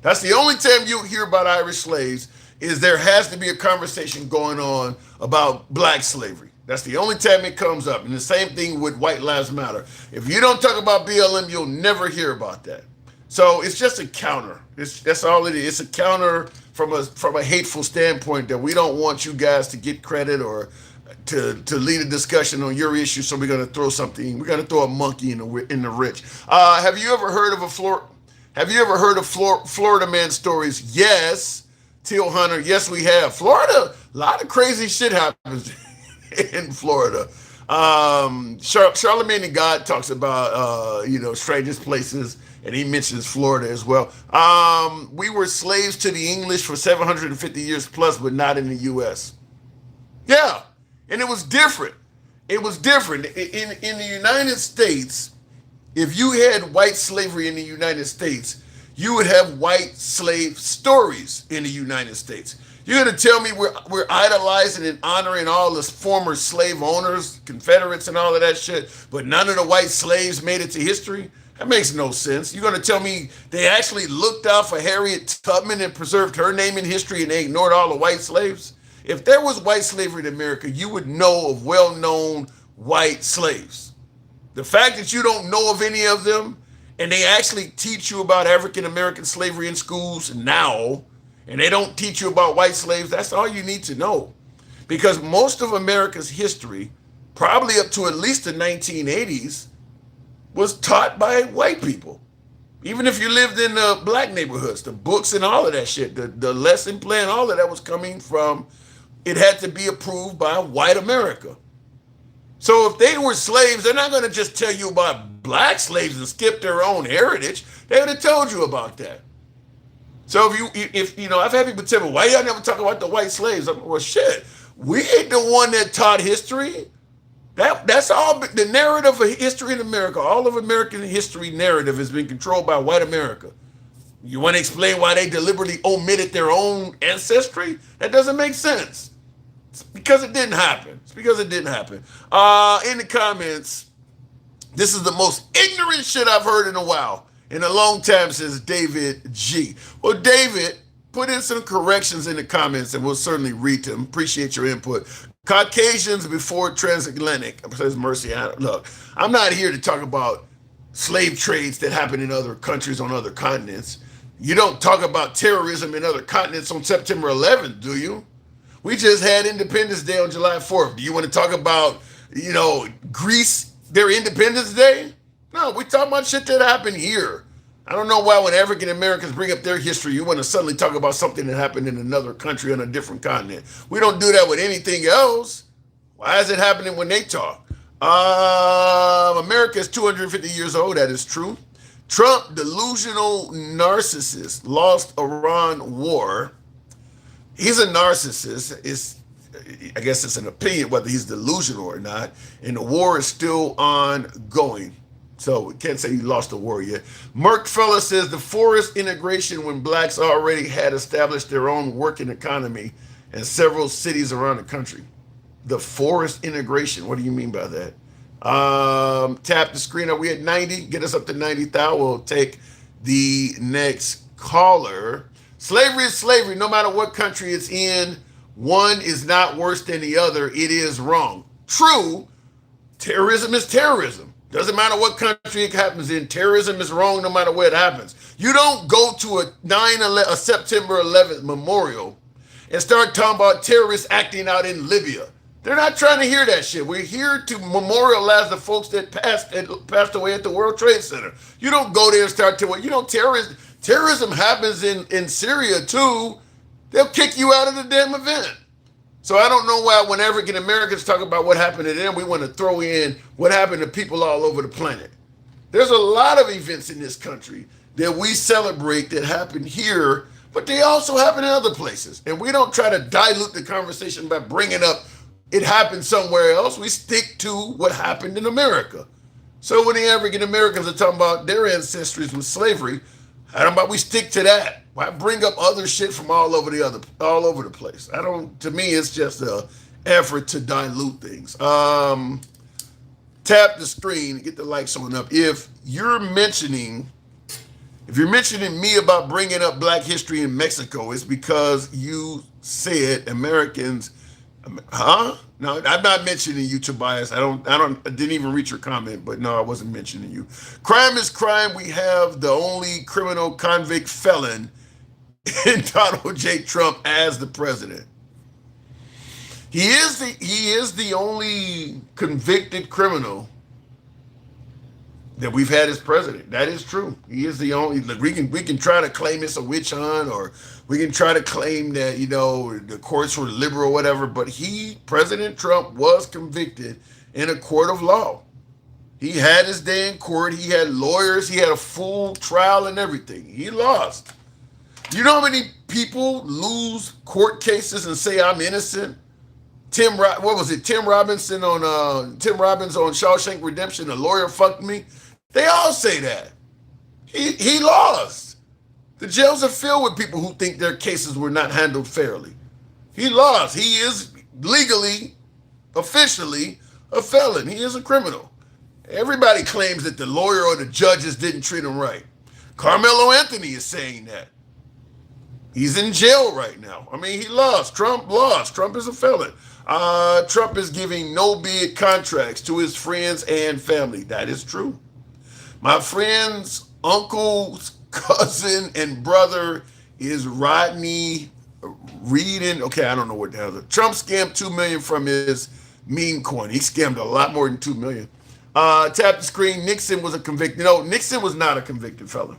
A: That's the only time you hear about Irish slaves is there has to be a conversation going on about black slavery. That's the only time it comes up. And the same thing with White Lives Matter. If you don't talk about BLM, you'll never hear about that. So it's just a counter. That's all it is. It's a counter from a hateful standpoint that we don't want you guys to get credit or to lead a discussion on your issue. So we're going to throw something. We're going to throw a monkey in the rich. Have you ever heard of Florida man stories? Yes. Teal Hunter. Yes, we have. Florida. A lot of crazy shit happens in Florida. Charlemagne the God talks about strangest places. And he mentions Florida as well. We were slaves to the English for 750 years plus, but not in the U.S. Yeah, and it was different. It was different. In the United States, if you had white slavery in the United States, you would have white slave stories in the United States. You're going to tell me we're idolizing and honoring all the former slave owners, Confederates and all of that shit, but none of the white slaves made it to history? That makes no sense. You're going to tell me they actually looked out for Harriet Tubman and preserved her name in history and they ignored all the white slaves? If there was white slavery in America, you would know of well-known white slaves. The fact that you don't know of any of them and they actually teach you about African-American slavery in schools now, and they don't teach you about white slaves, that's all you need to know. Because most of America's history, probably up to at least the 1980s, was taught by white people. Even if you lived in the black neighborhoods, the books and all of that shit, the lesson plan, all of that was coming from, it had to be approved by white America. So if they were slaves, they're not going to just tell you about black slaves and skip their own heritage. They would have told you about that. So if I've had people tell me, why y'all never talk about the white slaves? I'm like, well, shit, we ain't the one that taught history. That's all the narrative of history in America. All of American history narrative has been controlled by white America. You want to explain why they deliberately omitted their own ancestry? That doesn't make sense. It's because it didn't happen. In the comments, this is the most ignorant shit I've heard in a while. In a long time, says David G. Well, David, put in some corrections in the comments and we'll certainly read them. Appreciate your input. Caucasians before transatlantic, says Mercy. Look, I'm not here to talk about slave trades that happen in other countries on other continents. You don't talk about terrorism in other continents on September 11th, do you? We just had Independence Day on July 4th. Do you want to talk about, Greece, their Independence Day? No, we talking about shit that happened here. I don't know why when African Americans bring up their history, you want to suddenly talk about something that happened in another country on a different continent. We don't do that with anything else. Why is it happening when they talk? America is 250 years old. That is true. Trump, delusional narcissist, lost Iran war. He's a narcissist. I guess it's an opinion whether he's delusional or not, and the war is still ongoing. So we can't say he lost the war yet. Merck Fella says the forced integration when blacks already had established their own working economy in several cities around the country. The forced integration, what do you mean by that? Tap the screen. Are we at 90? Get us up to 90,000. We'll take the next caller. Slavery is slavery, no matter what country it's in. One is not worse than the other. It is wrong. True, terrorism is terrorism. Doesn't matter what country it happens in. Terrorism is wrong no matter where it happens. You don't go to a September 11th memorial and start talking about terrorists acting out in Libya. They're not trying to hear that shit. We're here to memorialize the folks that passed away at the World Trade Center. You don't go there and start to, terrorism happens in Syria too. They'll kick you out of the damn event. So I don't know why when African Americans talk about what happened to them, we want to throw in what happened to people all over the planet. There's a lot of events in this country that we celebrate that happen here, but they also happen in other places. And we don't try to dilute the conversation by bringing up it happened somewhere else. We stick to what happened in America. So when the African Americans are talking about their ancestries with slavery, how about we stick to that? Why bring up other shit from all over the place? To me, it's just an effort to dilute things. Tap the screen, get the likes on up. If you're mentioning me about bringing up Black history in Mexico, it's because you said Americans. Huh? No, I'm not mentioning you, Tobias. I didn't even read your comment, but no, I wasn't mentioning you. Crime is crime. We have the only criminal convict felon in Donald J. Trump as the president. He is the only convicted criminal that we've had as president. That is true. He is the only. We can try to claim it's a witch hunt, or we can try to claim that the courts were liberal or whatever. But President Trump, was convicted in a court of law. He had his day in court. He had lawyers. He had a full trial and everything. He lost. Do you know how many people lose court cases and say I'm innocent? Tim Robbins on Shawshank Redemption, a lawyer fucked me. They all say that. He lost. The jails are filled with people who think their cases were not handled fairly. He lost. He is legally, officially, a felon. He is a criminal. Everybody claims that the lawyer or the judges didn't treat him right. Carmelo Anthony is saying that. He's in jail right now. I mean, he lost. Trump lost. Trump is a felon. Trump is giving no bid contracts to his friends and family. That is true. My friend's uncle's cousin and brother is Rodney Reed. Okay, I don't know what the hell. Trump scammed $2 million from his meme coin. He scammed a lot more than $2 million. Tap the screen. Nixon was a convicted. No, Nixon was not a convicted felon.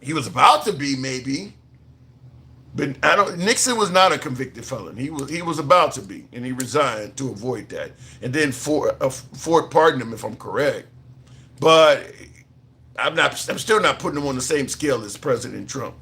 A: He was about to be, maybe. But Nixon was not a convicted felon. He was about to be, and he resigned to avoid that. And then Ford pardoned him, if I'm correct. But I'm still not putting him on the same scale as President Trump,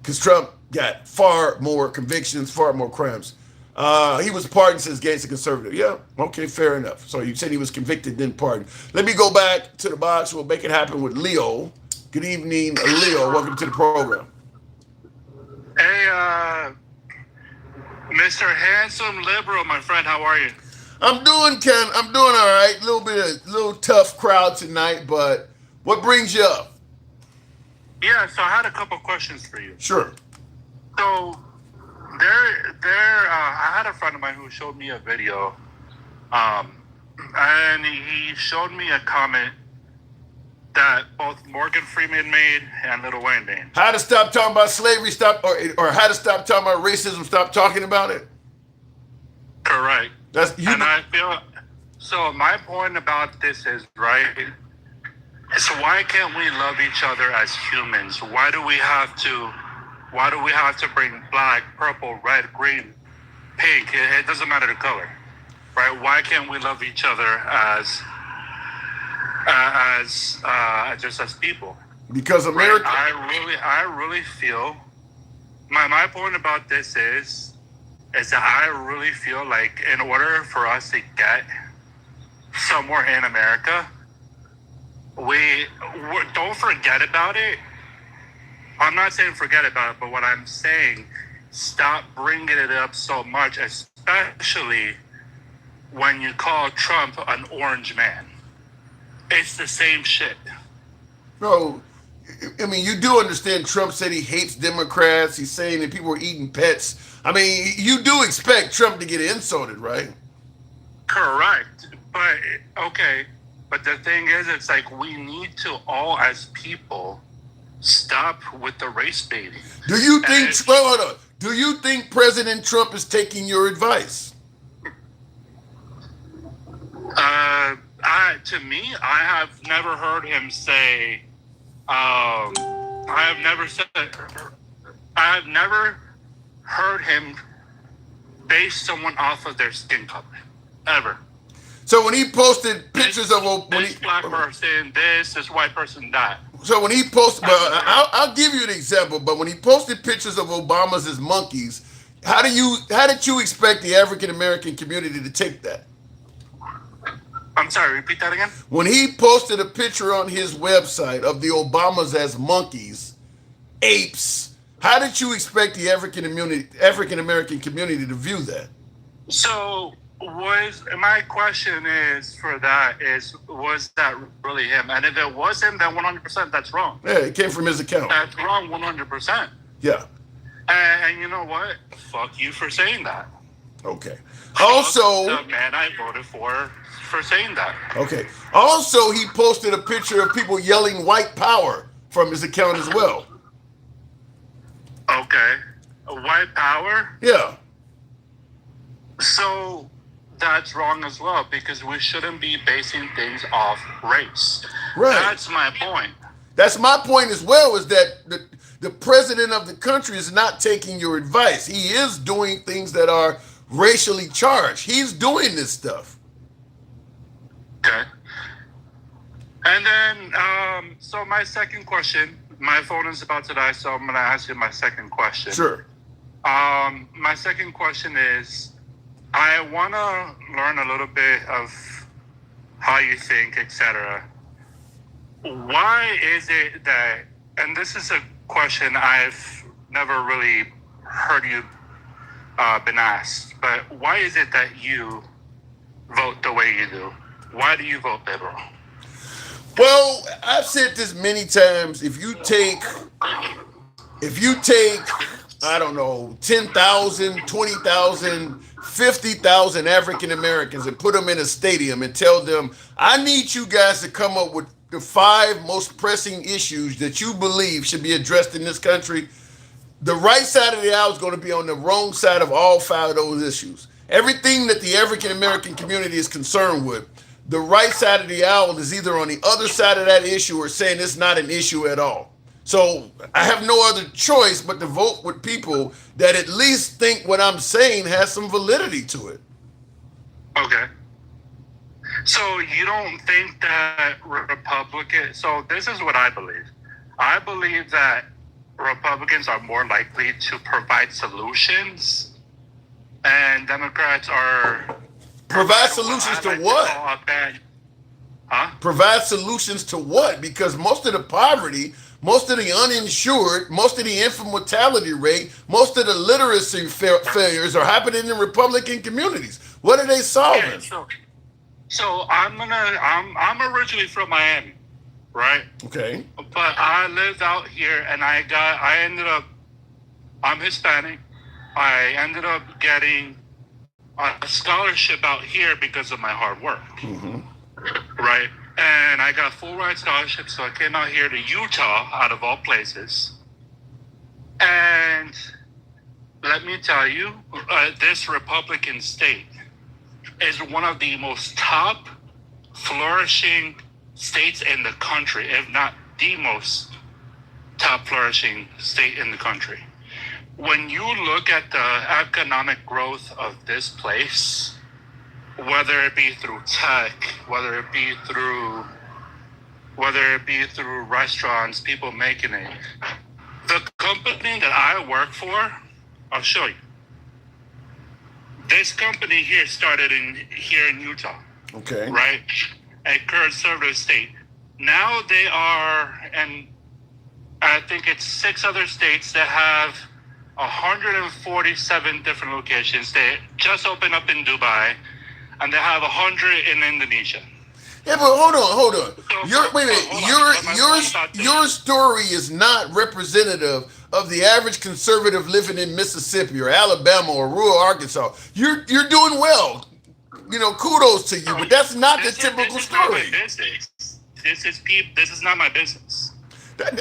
A: because Trump got far more convictions, far more crimes. He was pardoned since against a conservative. Yeah, okay, fair enough. So you said he was convicted, then pardoned. Let me go back to the box. We'll make it happen with Leo. Good evening, Leo. Welcome to the program.
J: Hey, Mr. Handsome Liberal, my friend, how are you?
A: I'm doing all right. A little tough crowd tonight, but what brings you up?
J: Yeah, so I had a couple questions for you.
A: Sure.
J: So I had a friend of mine who showed me a video, and he showed me a comment that both Morgan Freeman made and Lil Wayne made.
A: How to stop talking about slavery, or how to stop talking about racism, stop talking about it?
J: Correct. I feel, so my point about this is, right, so why can't we love each other as humans? Why do we have to bring black, purple, red, green, pink? It doesn't matter the color, right? Why can't we love each other as just as people?
A: Because America.
J: Right? I really feel my point about this is is that I really feel like in order for us to get somewhere in America, we don't forget about it. I'm not saying forget about it, but what I'm saying, stop bringing it up so much, especially when you call Trump an orange man. It's the same shit.
A: Bro, I mean, you do understand Trump said he hates Democrats. He's saying that people are eating pets. I mean, you do expect Trump to get insulted, right?
J: Correct. But, okay. But the thing is, it's like we need to all, as people, stop with the race baiting.
A: Do you think, hold on. Do you think President Trump is taking your advice?
J: To me, I have never heard him say, I have never heard him base someone off of their skin color, ever.
A: So when he posted pictures of
J: this black person, this white person, that.
A: So when he posted, I'll give you an example. But when he posted pictures of Obamas as monkeys, how did you expect the African American community to take that?
J: I'm sorry, repeat that again?
A: When he posted a picture on his website of the Obamas as monkeys, apes, how did you expect the African American community to view that?
J: So my question is for that is, was that really him? And if it was him, then 100% that's wrong.
A: Yeah, it came from his account.
J: That's wrong 100%.
A: Yeah.
J: And you know what? Fuck you for saying that.
A: Okay. Also,
J: the man I voted for saying that.
A: Okay. Also, he posted a picture of people yelling white power from his account as well.
J: Okay. White power?
A: Yeah.
J: So that's wrong as well, because we shouldn't be basing things off race.
A: Right.
J: That's my point.
A: That's my point as well, is that the president of the country is not taking your advice. He is doing things that are racially charged. He's doing this stuff.
J: Okay. And then, so my second question, my phone is about to die, so I'm going to ask you my second question.
A: Sure.
J: My second question is, I want to learn a little bit of how you think, etc. Why is it that, and this is a question I've never really heard you been asked, but why is it that you vote the way you do? Why do you vote liberal?
A: Well, I've said this many times. If you take, I don't know, 10,000, 20,000, 50,000 African Americans and put them in a stadium and tell them, I need you guys to come up with the 5 most pressing issues that you believe should be addressed in this country, the right side of the aisle is going to be on the wrong side of all 5 of those issues. Everything that the African American community is concerned with, the right side of the aisle is either on the other side of that issue or saying it's not an issue at all. So I have no other choice but to vote with people that at least think what I'm saying has some validity to it.
J: Okay. So you don't think that Republicans, so this is what I believe. I believe that Republicans are more likely to provide solutions and Democrats are...
A: Provide solutions to what?
J: Huh?
A: Provide solutions to what? Because most of the poverty, most of the uninsured, most of the infant mortality rate, most of the literacy failures are happening in Republican communities. What are they solving?
J: Yeah, so I'm originally from Miami, right?
A: Okay.
J: But I lived out here and I'm Hispanic. I ended up getting a scholarship out here because of my hard work.
A: Mm-hmm.
J: Right? And I got a full ride scholarship, so I came out here to Utah, out of all places. And let me tell you, this Republican state is one of the most top flourishing states in the country, if not the most top flourishing state in the country. When you look at the economic growth of this place, whether it be through tech, whether it be through restaurants, people making it, the company that I work for, I'll show you. This company here started here in Utah.
A: Okay.
J: Right? A conservative state. Now they are, and I think it's 6 other states that have 147 different locations. They just opened up in Dubai, and they have 100 in Indonesia.
A: Yeah, but hold on. Your story is not representative of the average conservative living in Mississippi or Alabama or rural Arkansas. You're doing well. Kudos to you, but that's not the typical story.
J: This is not my business.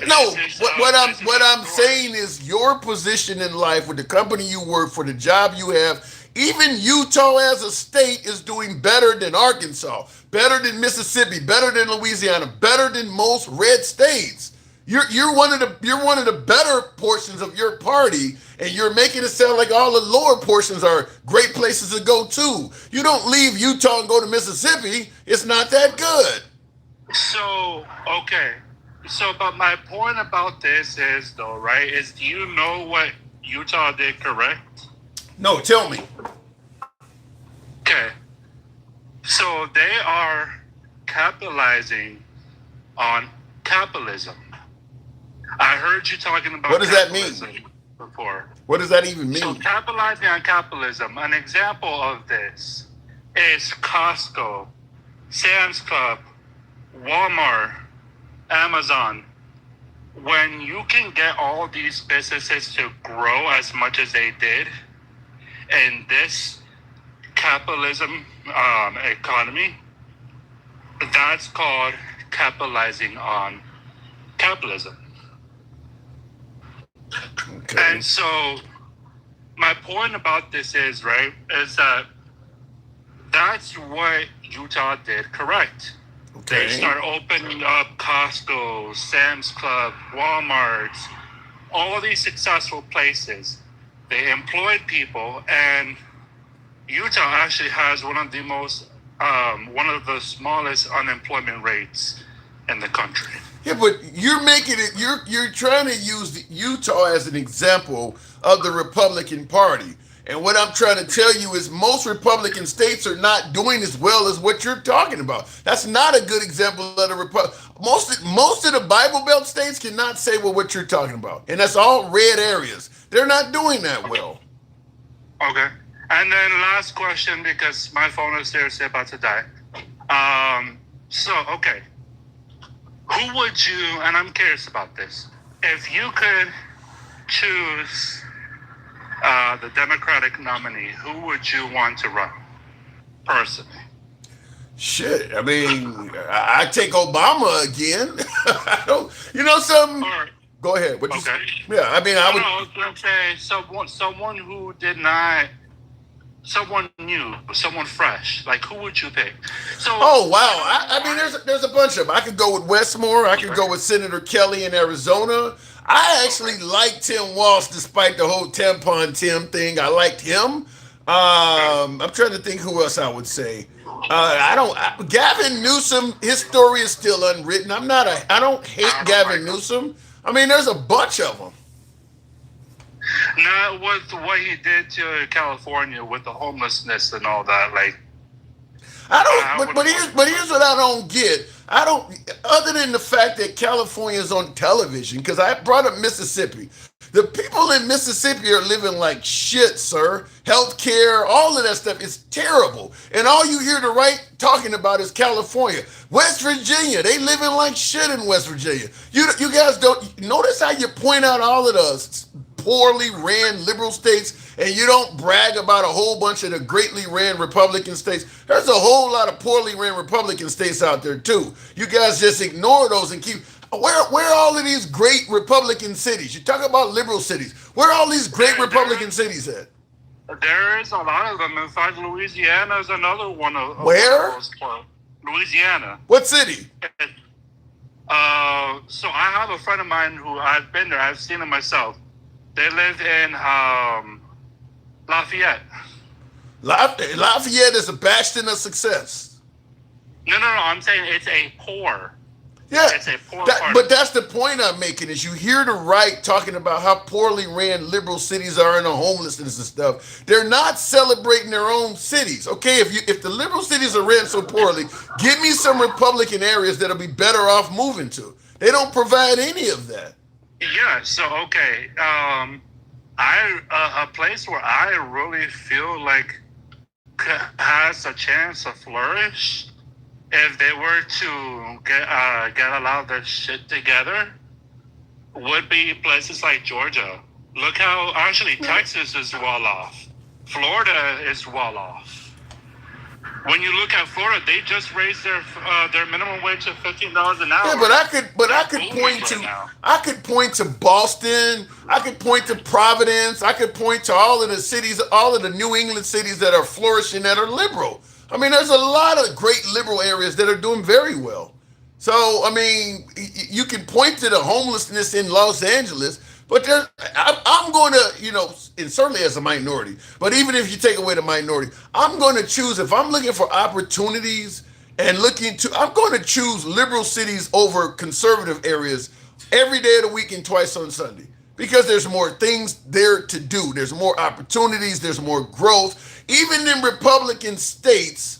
A: No, what I'm saying is your position in life with the company you work for, the job you have, even Utah as a state is doing better than Arkansas, better than Mississippi, better than Louisiana, better than most red states. You're one of the better portions of your party, and you're making it sound like all the lower portions are great places to go to. You don't leave Utah and go to Mississippi. It's not that good.
J: So, okay. So, but my point about this is, though, right, is do you know what Utah did correct?
A: No, tell me.
J: Okay. So, they are capitalizing on capitalism. I heard you talking about
A: what does that mean
J: before.
A: What does that even mean?
J: So, capitalizing on capitalism, an example of this is Costco, Sam's Club, Walmart, Amazon. When you can get all these businesses to grow as much as they did in this capitalism economy, that's called capitalizing on capitalism.
A: Okay.
J: And so my point about this is that that's what Utah did correct.
A: Okay.
J: They start opening up Costco, Sam's Club, Walmart, all these successful places. They employed people, and Utah actually has one of the smallest unemployment rates in the country.
A: Yeah, but you're making it. You're trying to use Utah as an example of the Republican Party. And what I'm trying to tell you is most Republican states are not doing as well as what you're talking about. That's not a good example of the Republic. Most of the Bible Belt states cannot say what you're talking about. And that's all red areas. They're not doing that well.
J: Okay. And then last question, because my phone is seriously about to die. Okay. Who would you, and I'm curious about this, if you could choose the Democratic nominee, who would you want to run personally?
A: Shit, I mean, I take Obama again. I don't, something.
J: Right.
A: Go ahead.
J: Okay.
A: Yeah, I mean, I would.
J: I was going to say someone who did not, someone new, someone fresh. Like, who would you pick? So.
A: Oh wow! I mean, there's a bunch of them. I could go with Westmore. I could go with Senator Kelly in Arizona. I actually liked Tim Walz despite the whole tampon Tim thing. I liked him. I'm trying to think who else I would say. Gavin Newsom, his story is still unwritten. I don't hate Gavin Newsom. I mean, there's a bunch of them.
J: Not with what he did to California with the homelessness and all that. Like,
A: but here's what I don't get. Other than the fact that California is on television, because I brought up Mississippi. The people in Mississippi are living like shit, sir. Healthcare, all of that stuff is terrible. And all you hear the right talking about is California. West Virginia, they living like shit in West Virginia. You guys don't notice how you point out all of the poorly ran liberal states, and you don't brag about a whole bunch of the greatly ran Republican states. There's a whole lot of poorly ran Republican states out there too. You guys just ignore those and keep. Where are all of these great Republican cities? You talk about liberal cities. Where are all these great Republican cities at?
J: There is a lot of them. In fact, Louisiana is another one of
A: where?
J: Louisiana.
A: What city?
J: So I have a friend of mine who I've been there. I've seen it myself. They live in Lafayette.
A: Lafayette is a bastion of success.
J: No. I'm saying it's a poor.
A: Yeah,
J: It's a poor party.
A: but that's the point I'm making is you hear the right talking about how poorly ran liberal cities are and the homelessness and stuff. They're not celebrating their own cities. Okay, if the liberal cities are ran so poorly, give me some Republican areas that'll be better off moving to. They don't provide any of that.
J: Yeah, so okay. A place where I really feel like has a chance to flourish if they were to get a lot of their shit together would be places like Georgia. Look how actually Texas is well off. Florida is well off. When you look at Florida, they just raised their minimum wage to $15 an hour.
A: Yeah, but I could point to Boston. I could point to Providence. I could point to all of the cities, all of the New England cities that are flourishing that are liberal. I mean, there's a lot of great liberal areas that are doing very well. So, I mean, you can point to the homelessness in Los Angeles, but I'm going to, and certainly as a minority, but even if you take away the minority, I'm going to choose, if I'm looking for opportunities and I'm going to choose liberal cities over conservative areas every day of the week and twice on Sunday. Because there's more things there to do. There's more opportunities. There's more growth. Even in Republican states,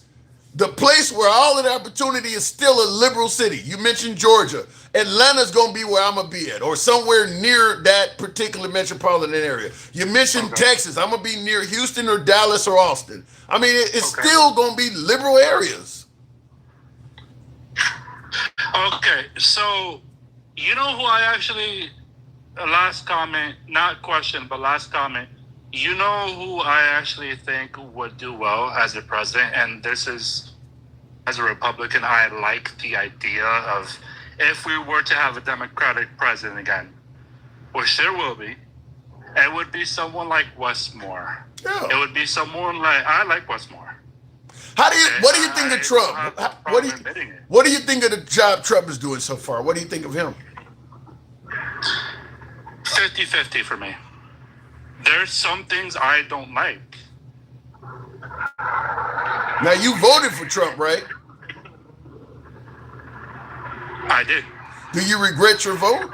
A: the place where all of the opportunity is still a liberal city. You mentioned Georgia. Atlanta's going to be where I'm going to be at, or somewhere near that particular metropolitan area. You mentioned Texas. I'm going to be near Houston or Dallas or Austin. I mean, it's still going to be liberal areas.
J: Okay, so you know who I actually... last comment, not question, but last comment. You know who I actually think would do well as a president, and this is, as a Republican, I like the idea of if we were to have a Democratic president again, which there will be, it would be someone like Westmore.
A: Yeah.
J: It would be someone like, I like Westmore.
A: What do you think of Trump? What do you think of the job Trump is doing so far? What do you think of him?
J: 50-50 for me. There's some things I don't like.
A: Now, you voted for Trump, right?
J: I did.
A: Do you regret your vote?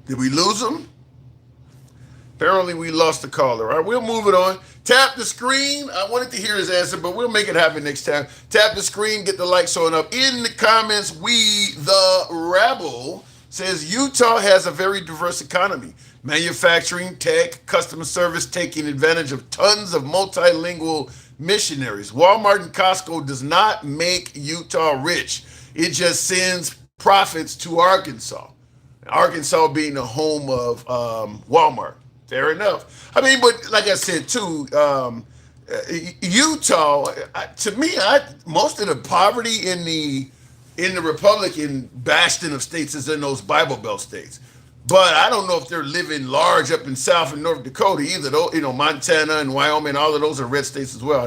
A: Did we lose him? Apparently, we lost the caller. All right, we'll move it on. Tap the screen. I wanted to hear his answer, but we'll make it happen next time. Tap the screen, get the likes on up. In the comments, We the Rabble says Utah has a very diverse economy. Manufacturing, tech, customer service, taking advantage of tons of multilingual missionaries. Walmart and Costco does not make Utah rich. It just sends profits to Arkansas. Arkansas being the home of Walmart. Fair enough. I mean, but like I said too, Utah, to me, most of the poverty in the Republican bastion of states is in those Bible Belt states. But I don't know if they're living large up in South and North Dakota either. Though, Montana and Wyoming, all of those are red states as well.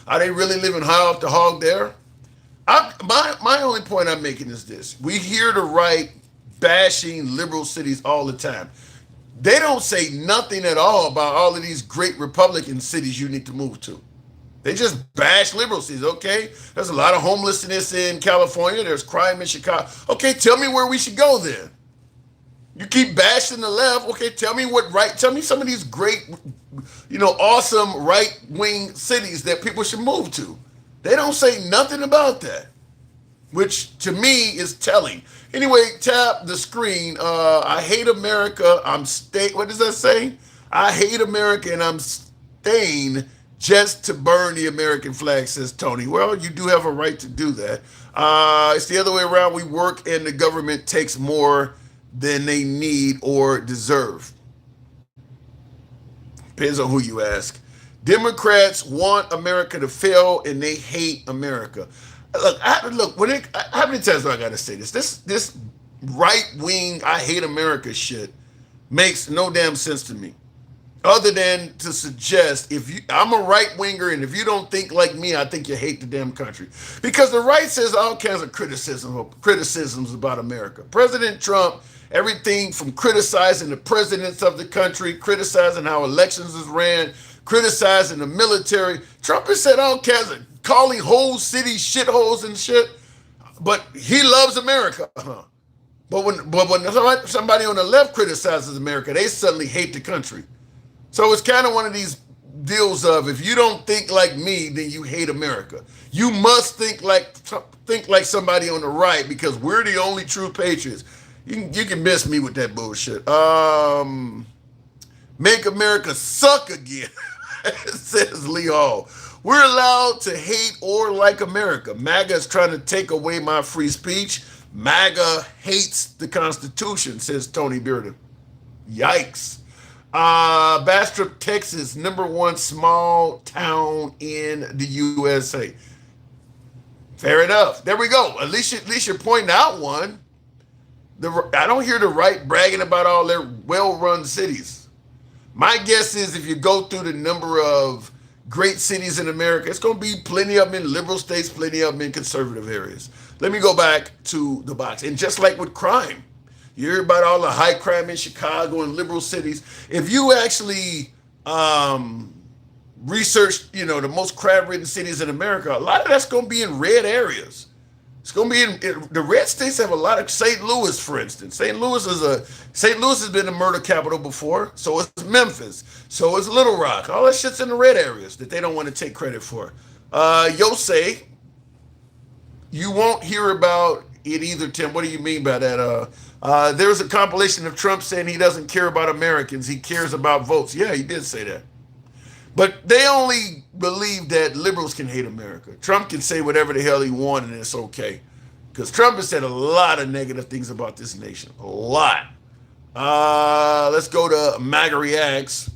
A: Are they really living high off the hog there? My only point I'm making is this: we hear the right bashing liberal cities all the time. They don't say nothing at all about all of these great Republican cities you need to move to. They just bash liberal cities, okay? There's a lot of homelessness in California. There's crime in Chicago. Okay, tell me where we should go then. You keep bashing the left. Okay, tell me some of these great, awesome right-wing cities that people should move to. They don't say nothing about that, which to me is telling. Anyway, tap the screen. I hate America. What does that say? I hate America and I'm staying just to burn the American flag, says Tony. Well, you do have a right to do that. It's the other way around. We work and the government takes more than they need or deserve. Depends on who you ask. Democrats want America to fail and they hate America. Look, how many times do I got to say this? This right-wing, I hate America shit makes no damn sense to me. Other than to suggest, I'm a right-winger, and if you don't think like me, I think you hate the damn country. Because the right says all kinds of criticisms about America. President Trump, everything from criticizing the presidents of the country, criticizing how elections is ran, criticizing the military. Trump has said all kinds of calling whole cities shitholes and shit, but he loves America. But when somebody on the left criticizes America, they suddenly hate the country. So it's kind of one of these deals of, if you don't think like me, then you hate America. You must think like somebody on the right, because we're the only true patriots. You can miss me with that bullshit. Make America suck again, says Lee Hall. We're allowed to hate or like America. MAGA is trying to take away my free speech. MAGA hates the Constitution, says Tony Bearden. Yikes. Bastrop, Texas, #1 small town in the USA. Fair enough. There we go. At least you're pointing out one. I don't hear the right bragging about all their well-run cities. My guess is if you go through the number of great cities in America, it's going to be plenty of them in liberal states, plenty of them in conservative areas. Let me go back to the box. And just like with crime, you hear about all the high crime in Chicago and liberal cities. If you actually research, the most crime-ridden cities in America, a lot of that's going to be in red areas. It's going to be in the red states. Have a lot of St. Louis, for instance. St. Louis has been a murder capital before. So is Memphis. So is Little Rock. All that shit's in the red areas that they don't want to take credit for. Yosei, you won't hear about it either, Tim. What do you mean by that? There's a compilation of Trump saying he doesn't care about Americans. He cares about votes. Yeah, he did say that. But they only believe that liberals can hate America. Trump can say whatever the hell he wants and it's okay. Because Trump has said a lot of negative things about this nation. A lot. Let's go to MAGA Reacts.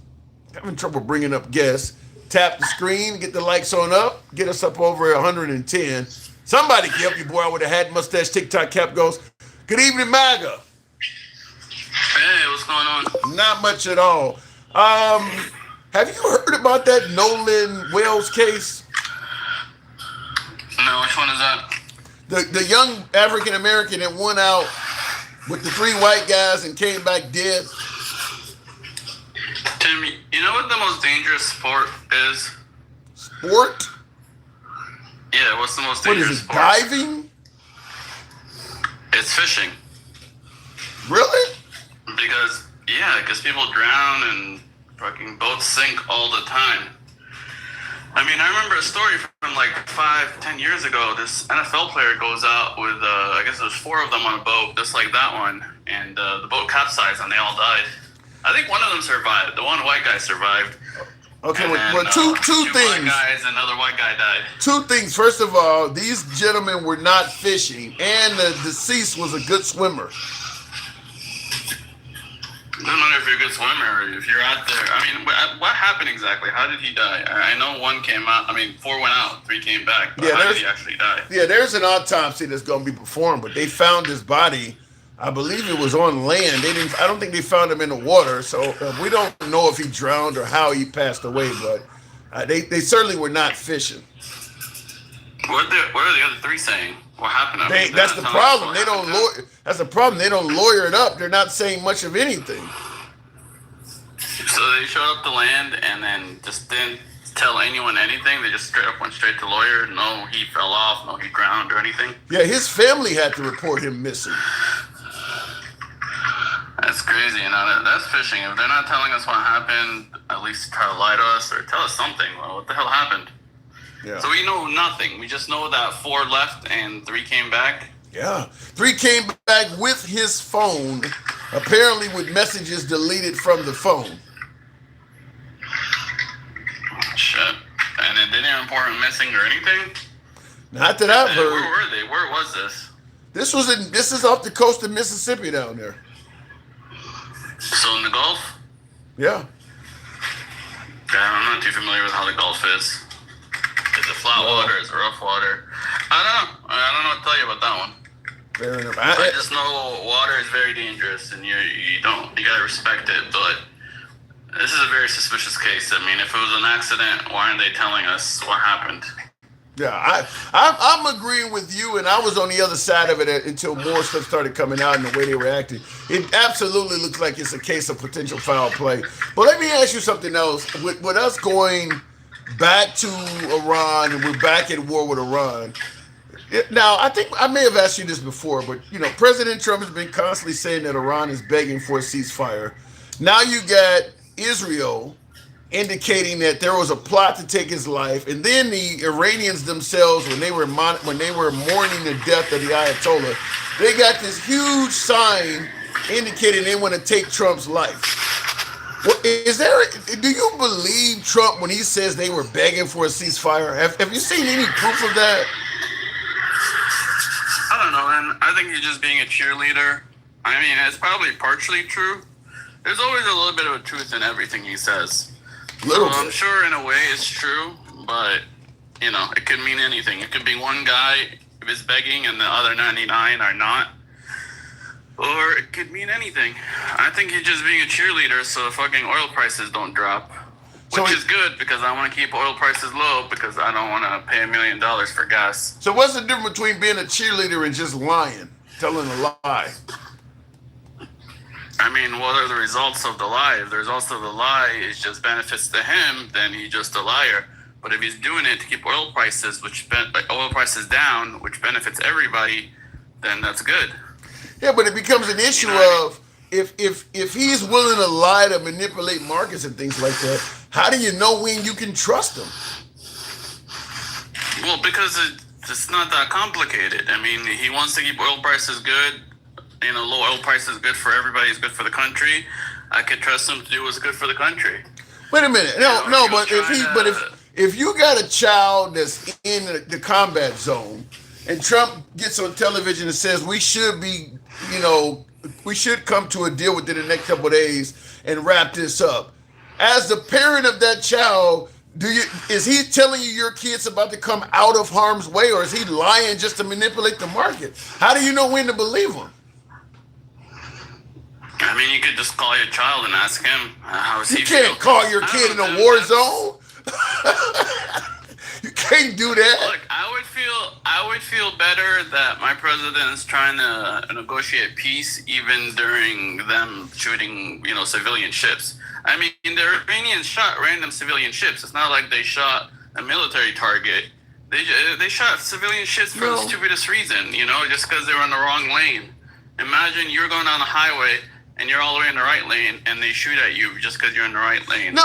A: Having trouble bringing up guests. Tap the screen, get the likes on up, get us up over 110. Somebody can help you, boy, with a hat, mustache, TikTok cap goes. Good evening, MAGA.
H: Hey, what's going on?
A: Not much at all. Have you heard about that Nolan Wells case?
H: No, which one is that?
A: The young African American that went out with the 3 white guys and came back dead.
H: Tim, you know what the most dangerous sport is?
A: Sport?
H: Yeah, what's the most
A: What
H: dangerous
A: is it,
H: sport?
A: diving?
H: It's fishing.
A: Really?
H: Because people drown and fucking boats sink all the time. I mean, I remember a story from like 5-10 years ago. This NFL player goes out with, I guess there's 4 of them on a boat, just like that one, and the boat capsized and they all died. I think one of them survived. The one white guy survived.
A: Okay,
H: then,
A: well, two
H: two
A: things.
H: Black guys and another white guy died.
A: 2 things. First of all, these gentlemen were not fishing, and the deceased was a good swimmer.
H: It doesn't matter if you're a good swimmer or if you're out there. I mean, what happened exactly? How did he die? I know 1 came out. 4 went out, 3 came back. But how did he actually die?
A: Yeah, there's an autopsy that's going to be performed, but they found his body. I believe it was on land. I don't think they found him in the water, so we don't know if he drowned or how he passed away. But they certainly were not fishing.
H: What are the other 3 saying? What happened?
A: That's the problem. They don't lawyer. That's the problem. They don't lawyer it up. They're not saying much of anything.
H: So they showed up to land and then just didn't tell anyone anything. They just went straight to lawyer. No, he fell off. No, he drowned or anything.
A: Yeah, his family had to report him missing.
H: That's crazy. That's fishing. If they're not telling us what happened, at least try to lie to us or tell us something. Well, what the hell happened? Yeah. So we know nothing. We just know that 4 left and 3 came back.
A: Yeah. 3 came back with his phone, apparently with messages deleted from the phone.
H: Shit. And it didn't report him missing or anything?
A: Not that I've heard.
H: Where were they? Where was this?
A: This is off the coast of Mississippi down there.
H: So in the Gulf?
A: Yeah.
H: I'm not too familiar with how the Gulf is. Is it flat water? Is it rough water? I don't know what to tell you about that one.
A: Fair enough.
H: I just know water is very dangerous, and you gotta respect it. But this is a very suspicious case. I mean, if it was an accident, why aren't they telling us what happened?
A: Yeah, I'm agreeing with you, and I was on the other side of it until more stuff started coming out and the way they were acting. It absolutely looks like it's a case of potential foul play. But let me ask you something else. With us going back to Iran, and we're back at war with Iran. Now, I think I may have asked you this before, but President Trump has been constantly saying that Iran is begging for a ceasefire. Now you got Israel indicating that there was a plot to take his life, and then the Iranians themselves, when they were mourning the death of the Ayatollah, they got this huge sign indicating they want to take Trump's life. Well, do you believe Trump when he says they were begging for a ceasefire? Have you seen any proof of that?
H: I don't know, man. I think he's just being a cheerleader. I mean, it's probably partially true. There's always a little bit of a truth in everything he says. I'm sure in a way it's true, but, it could mean anything. It could be one guy is begging and the other 99 are not. Or it could mean anything. I think he's just being a cheerleader so fucking oil prices don't drop. Which is good because I want to keep oil prices low because I don't want to pay $1 million for gas.
A: So what's the difference between being a cheerleader and just lying, telling a lie?
H: I mean, what are the results of the lie? If the results of the lie is just benefits to him, then he's just a liar. But if he's doing it to keep oil prices down, which benefits everybody, then that's good.
A: Yeah, but it becomes an issue of if he's willing to lie to manipulate markets and things like that, how do you know when you can trust him?
H: Well, because it's not that complicated. I mean, he wants to keep oil prices good. Low oil price is good for everybody. It's good for the country. I could trust him to do what's good for the country.
A: Wait a minute. If you got a child that's in the combat zone, and Trump gets on television and says we should come to a deal within the next couple of days and wrap this up. As the parent of that child, is he telling you your kid's about to come out of harm's way, or is he lying just to manipulate the market? How do you know when to believe him?
H: I mean, you could just call your child and ask him how is he.
A: You can't call your kid in a war zone. You can't do that.
H: Look, I would feel better that my president is trying to negotiate peace even during them shooting, civilian ships. I mean, the Iranians shot random civilian ships. It's not like they shot a military target. They shot civilian ships for the stupidest reason, just because they were in the wrong lane. Imagine you're going down the highway and you're all the way in the right lane, and they shoot at you just because you're in the right lane.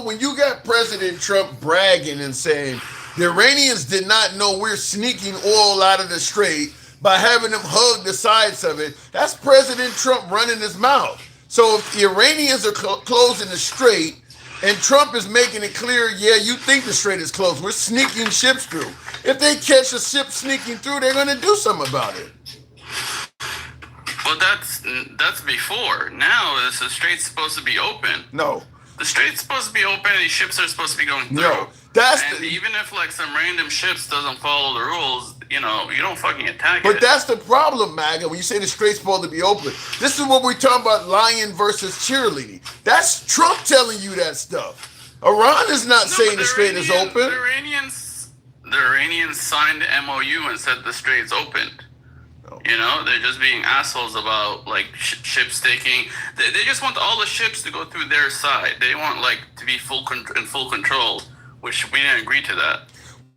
A: When you got President Trump bragging and saying the Iranians did not know we're sneaking oil out of the strait by having them hug the sides of it, that's President Trump running his mouth. So if the Iranians are closing the strait, and Trump is making it clear, you think the strait is closed, we're sneaking ships through. If they catch a ship sneaking through, they're going to do something about it.
H: Well, that's before. Now, the strait's supposed to be open.
A: No.
H: The strait's supposed to be open, and these ships are supposed to be going through.
A: No.
H: Even if, some random ships doesn't follow the rules, you don't fucking attack it.
A: But that's the problem, MAGA, when you say the strait's supposed to be open. This is what we're talking about, lying versus cheerleading. That's Trump telling you that stuff. Iran is not saying the strait is open.
H: The Iranians signed the MOU and said the strait's opened. They're just being assholes about ships taking. They just want all the ships to go through their side. They want to be in full control, which we didn't agree to that.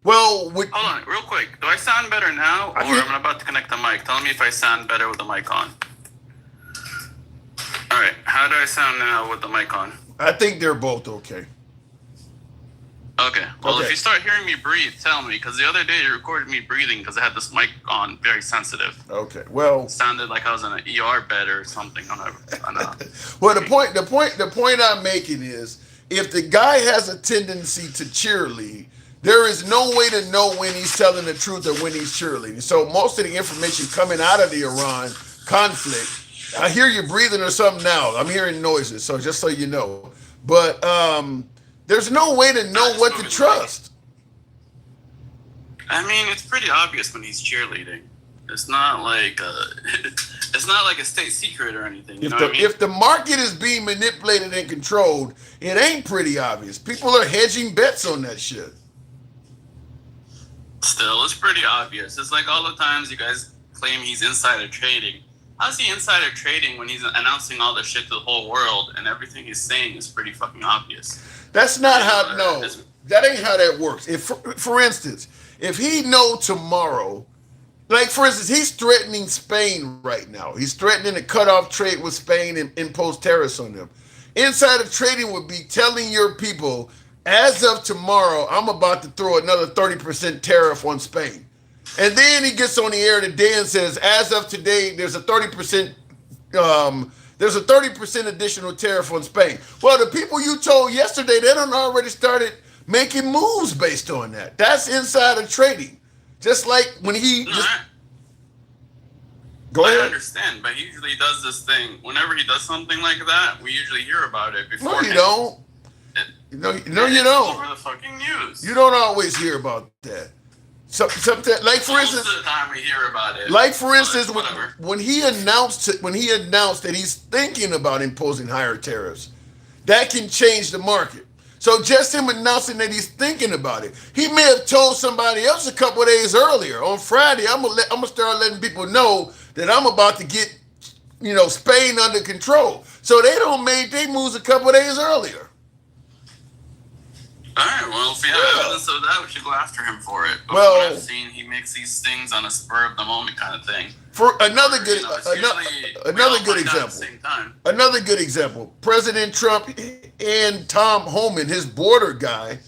A: Well,
H: hold on, real quick. Do I sound better now, or I'm about to connect the mic? Tell me if I sound better with the mic on. All right, how do I sound now with the mic on?
A: I think they're both okay.
H: Okay. Well, if you start hearing me breathe, tell me, because the other day you recorded me breathing because I had this mic on, very sensitive.
A: Okay. Well,
H: it sounded like I was in an ER bed or something.
A: Well, the point I'm making is, if the guy has a tendency to cheerlead, there is no way to know when he's telling the truth or when he's cheerleading. So most of the information coming out of the Iran conflict, I hear you breathing or something now. I'm hearing noises, so just so you know. But there's no way to know what to trust.
H: I mean, it's pretty obvious when he's cheerleading. It's not like a state secret or anything.
A: If the market is being manipulated and controlled, it ain't pretty obvious. People are hedging bets on that shit.
H: Still, it's pretty obvious. It's like all the times you guys claim he's insider trading. How's he insider trading when he's announcing all this shit to the whole world and everything he's saying is pretty fucking obvious?
A: That's not how. No, That ain't how that works. If, for instance, if he know tomorrow, like for instance, he's threatening Spain right now. He's threatening to cut off trade with Spain and impose tariffs on them. Insider trading would be telling your people, as of tomorrow, I'm about to throw another 30% tariff on Spain. And then he gets on the air today and says, as of today, there's a 30% additional tariff on Spain. Well, the people you told yesterday, they done already started making moves based on that. That's insider trading. Just like when he go ahead.
H: I understand, but he usually does this thing. Whenever he does something like that, we usually hear about it before.
A: No, you don't. No, you don't.
H: Over the fucking news.
A: You don't always hear about that. Something like, for instance,
H: most of the time we hear about it.
A: Like for instance, when he announced that he's thinking about imposing higher tariffs, that can change the market. So just him announcing that he's thinking about it, he may have told somebody else a couple of days earlier. On Friday, I'm gonna start letting people know that I'm about to get, Spain under control. So they don't make their moves a couple of days earlier.
H: All right, well, if we have evidence of that, we should go after him for it. But
A: Well,
H: what I've seen, he makes these things on a spur of the moment kind of thing.
A: For another good example, President Trump and Tom Homan, his border guy,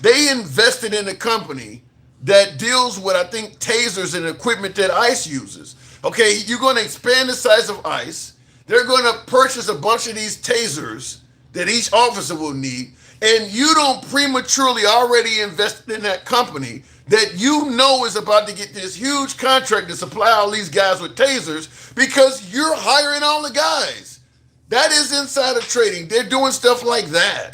A: they invested in a company that deals with, I think, tasers and equipment that ICE uses. Okay, you're going to expand the size of ICE. They're going to purchase a bunch of these tasers that each officer will need, and you don't prematurely already invested in that company that is about to get this huge contract to supply all these guys with tasers because you're hiring all the guys. That is insider trading. They're doing stuff like that.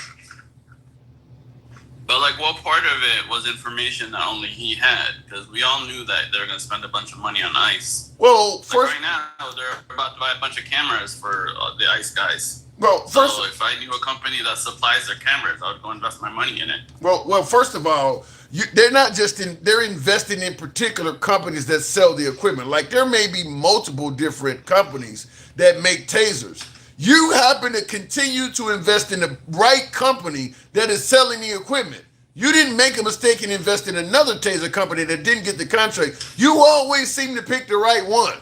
H: But like, what part of it was information that only he had? Because we all knew that they're going to spend a bunch of money on ICE.
A: Well,
H: right now they're about to buy a bunch of cameras for the ICE guys.
A: Well,
H: so if I knew a company that supplies their cameras, I would go invest my money in it.
A: Well, first of all, they're not just they're investing in particular companies that sell the equipment. Like there may be multiple different companies that make tasers. You happen to continue to invest in the right company that is selling the equipment. You didn't make a mistake and invest in another taser company that didn't get the contract. You always seem to pick the right one.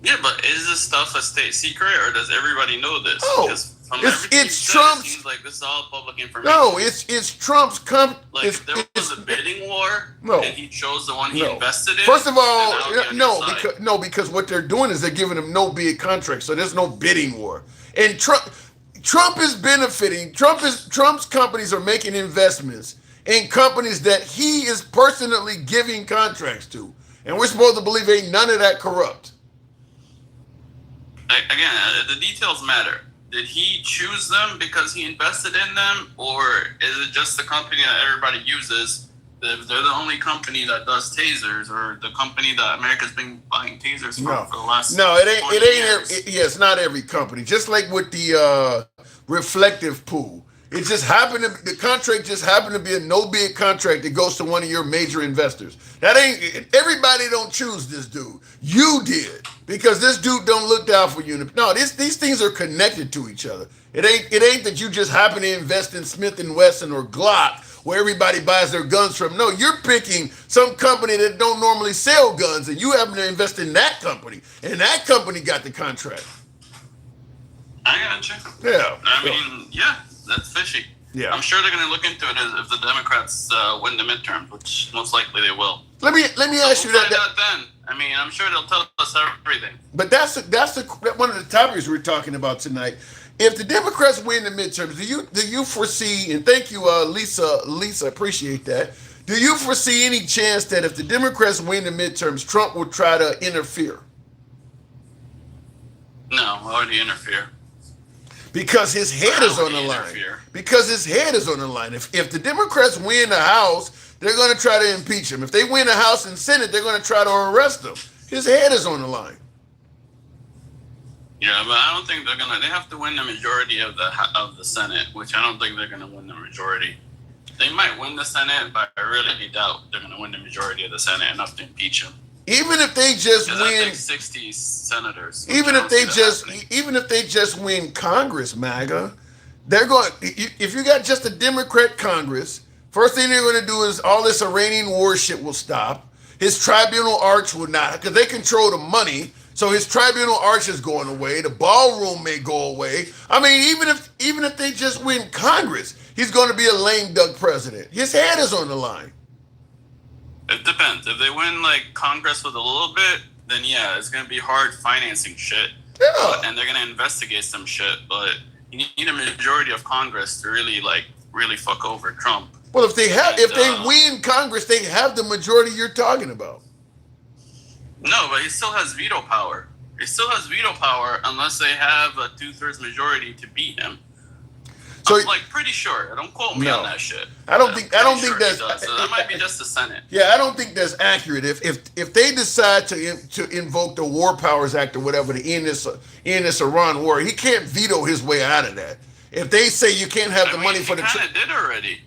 H: Yeah, but is this stuff a state secret, or does everybody know this?
A: Oh, it's Trump's.
H: It seems like this is all public information.
A: No, it's Trump's company.
H: Like if there was a bidding war, and he chose the one he invested in.
A: First of all, because what they're doing is they're giving him no bid contract, so there's no bidding war. And Trump is benefiting. Trump's companies are making investments in companies that he is personally giving contracts to, and we're supposed to believe ain't none of that corrupt.
H: Again, the details matter. Did he choose them because he invested in them, or is it just the company that everybody uses? If they're the only company that does tasers, or the company that America's been buying tasers from for the last
A: it's not every company. Just like with the reflective pool, it just happened to the contract just happened to be a no bid contract that goes to one of your major investors. That ain't everybody. Don't choose this dude. You did, because this dude don't look down for you. No, these things are connected to each other. It ain't that you just happen to invest in Smith & Wesson or Glock, where everybody buys their guns from. No, you're picking some company that don't normally sell guns, and you happen to invest in that company, and that company got the contract.
H: I got you.
A: Yeah.
H: I mean, that's fishy.
A: Yeah.
H: I'm sure they're going to look into it if the Democrats win the midterms, which most likely they will.
A: Let me ask you that.
H: Then. I mean, I'm sure they'll tell us everything.
A: But that's one of the topics we're talking about tonight. If the Democrats win the midterms, do you foresee? And thank you, Lisa, appreciate that. Do you foresee any chance that if the Democrats win the midterms, Trump will try to interfere?
H: No, why would he interfere?
A: Because his head is on the line. Because his head is on the line. If the Democrats win the House, they're going to try to impeach him. If they win the House and Senate, they're going to try to arrest him. His head is on the line.
H: Yeah, but I don't think they're gonna. They have to win the majority of the Senate, which I don't think they're gonna win the majority. They might win the Senate, but I really doubt they're gonna win the majority of the Senate enough to impeach him.
A: Even if they just win
H: 60 senators.
A: Even if they just win Congress, MAGA, They're going, if you got just a Democrat Congress, first thing they're going to do is all this Iranian war shit will stop. His tribunal arch will not, because they control the money. So his tribunal arch is going away. The ballroom may go away. I mean, even if they just win Congress, he's going to be a lame duck president. His head is on the line.
H: It depends. If they win like Congress with a little bit, then yeah, it's going to be hard financing shit.
A: Yeah.
H: And they're going to investigate some shit. But you need a majority of Congress to really fuck over Trump.
A: Well, if they win Congress, they have the majority you're talking about.
H: No, but he still has veto power. He still has veto power unless they have a 2/3 majority to beat him. So I'm like pretty sure. Don't quote me on that shit.
A: I don't think that's.
H: So that might be just the Senate.
A: Yeah, I don't think that's accurate. If they decide to invoke the War Powers Act or whatever to end this Iran war, he can't veto his way out of that. If they say you can't have the money for the.
H: He kind of did already.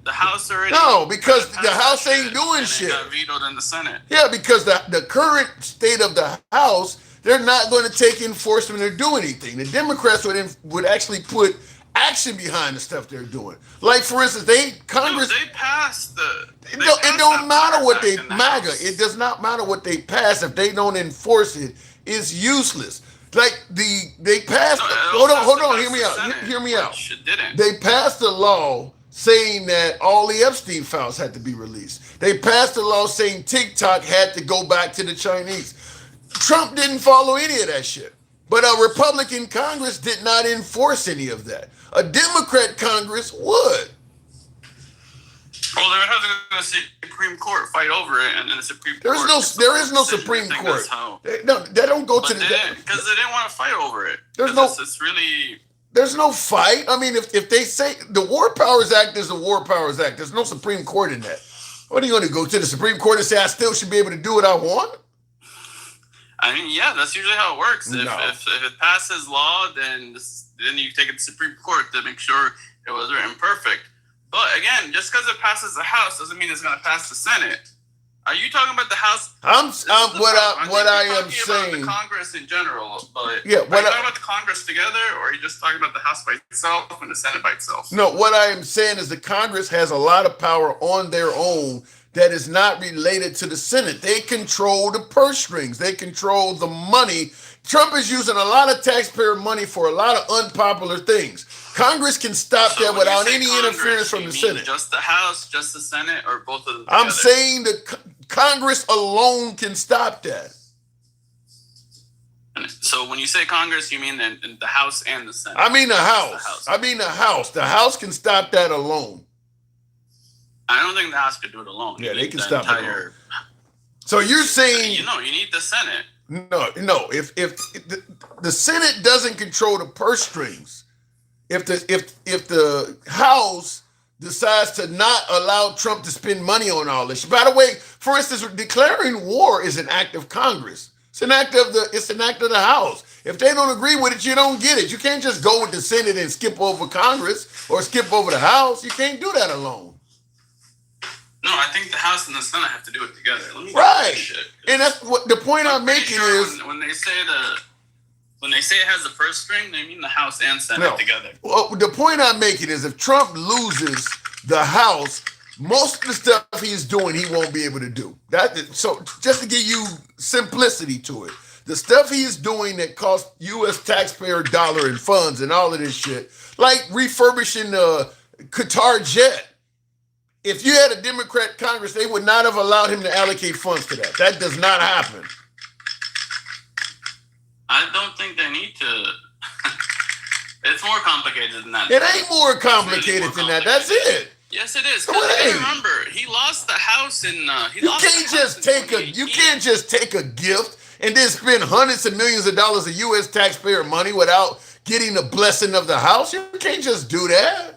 H: The House already.
A: No, because the House ain't doing shit.
H: It got vetoed in the Senate.
A: Yeah, because the current state of the House, they're not going to take enforcement or do anything. The Democrats would actually put action behind the stuff they're doing. Like, for instance, Congress.
H: No, they passed the.
A: It don't matter what they MAGA. It does not matter what they pass if they don't enforce it. It's useless. Like they passed. Hold on. Hear me out. They passed a law saying that all the Epstein files had to be released. They passed a law saying TikTok had to go back to the Chinese. Trump didn't follow any of that shit. But a Republican Congress did not enforce any of that. A Democrat Congress would.
H: Well, they would have to go to the Supreme Court, fight over it, and then the Supreme Court.
A: There is no Supreme Court. No, they don't go to the.
H: Because they didn't want to fight over it. It's really.
A: There's no fight. I mean, if they say the War Powers Act is the War Powers Act, there's no Supreme Court in that. What are you going to go to the Supreme Court and say I still should be able to do what I want?
H: I mean, yeah, that's usually how it works.
A: No.
H: If it passes law, then you take it to the Supreme Court to make sure it was written perfect. But again, just because it passes the House doesn't mean it's going to pass the Senate. Are you talking about the House?
A: What I am saying.
H: About the Congress in general, but
A: yeah,
H: are you talking about the Congress together, or are you just talking about the House by itself and the Senate by itself?
A: No, what I am saying is the Congress has a lot of power on their own that is not related to the Senate. They control the purse strings. They control the money. Trump is using a lot of taxpayer money for a lot of unpopular things. Congress can stop that without any interference from the Senate.
H: Just the House, just the Senate, or both of them together?
A: I'm saying the Congress alone can stop that.
H: So when you say Congress, you mean the House and the Senate?
A: I mean the House. The House can stop that alone.
H: I don't think the House could do it alone.
A: Yeah, they can stop it alone. So you're saying...
H: You need the Senate.
A: No. If the Senate doesn't control the purse strings, if the House decides to not allow Trump to spend money on all this. By the way, for instance, declaring war is an act of Congress. It's an act of the House. If they don't agree with it, you don't get it. You can't just go with the Senate and skip over Congress or skip over the House. You can't do that alone.
H: No, I think the House and the Senate have to do it together.
A: Right. And that's what the point I'm making is
H: when they say it has the purse string, they mean the House and Senate together.
A: Well, the point I'm making is if Trump loses the House, most of the stuff he's doing, he won't be able to do. So just to give you simplicity to it, the stuff he's doing that costs U.S. taxpayer dollar and funds and all of this shit, like refurbishing the Qatar jet. If you had a Democrat Congress, they would not have allowed him to allocate funds to that. That does not happen.
H: I don't think they need to. It's more complicated than that.
A: It ain't more complicated than that. That's it.
H: Yes, it is. Remember, he lost the House in.
A: You can't just take a gift and then spend hundreds of millions of dollars of U.S. taxpayer money without getting the blessing of the House. You can't just do that.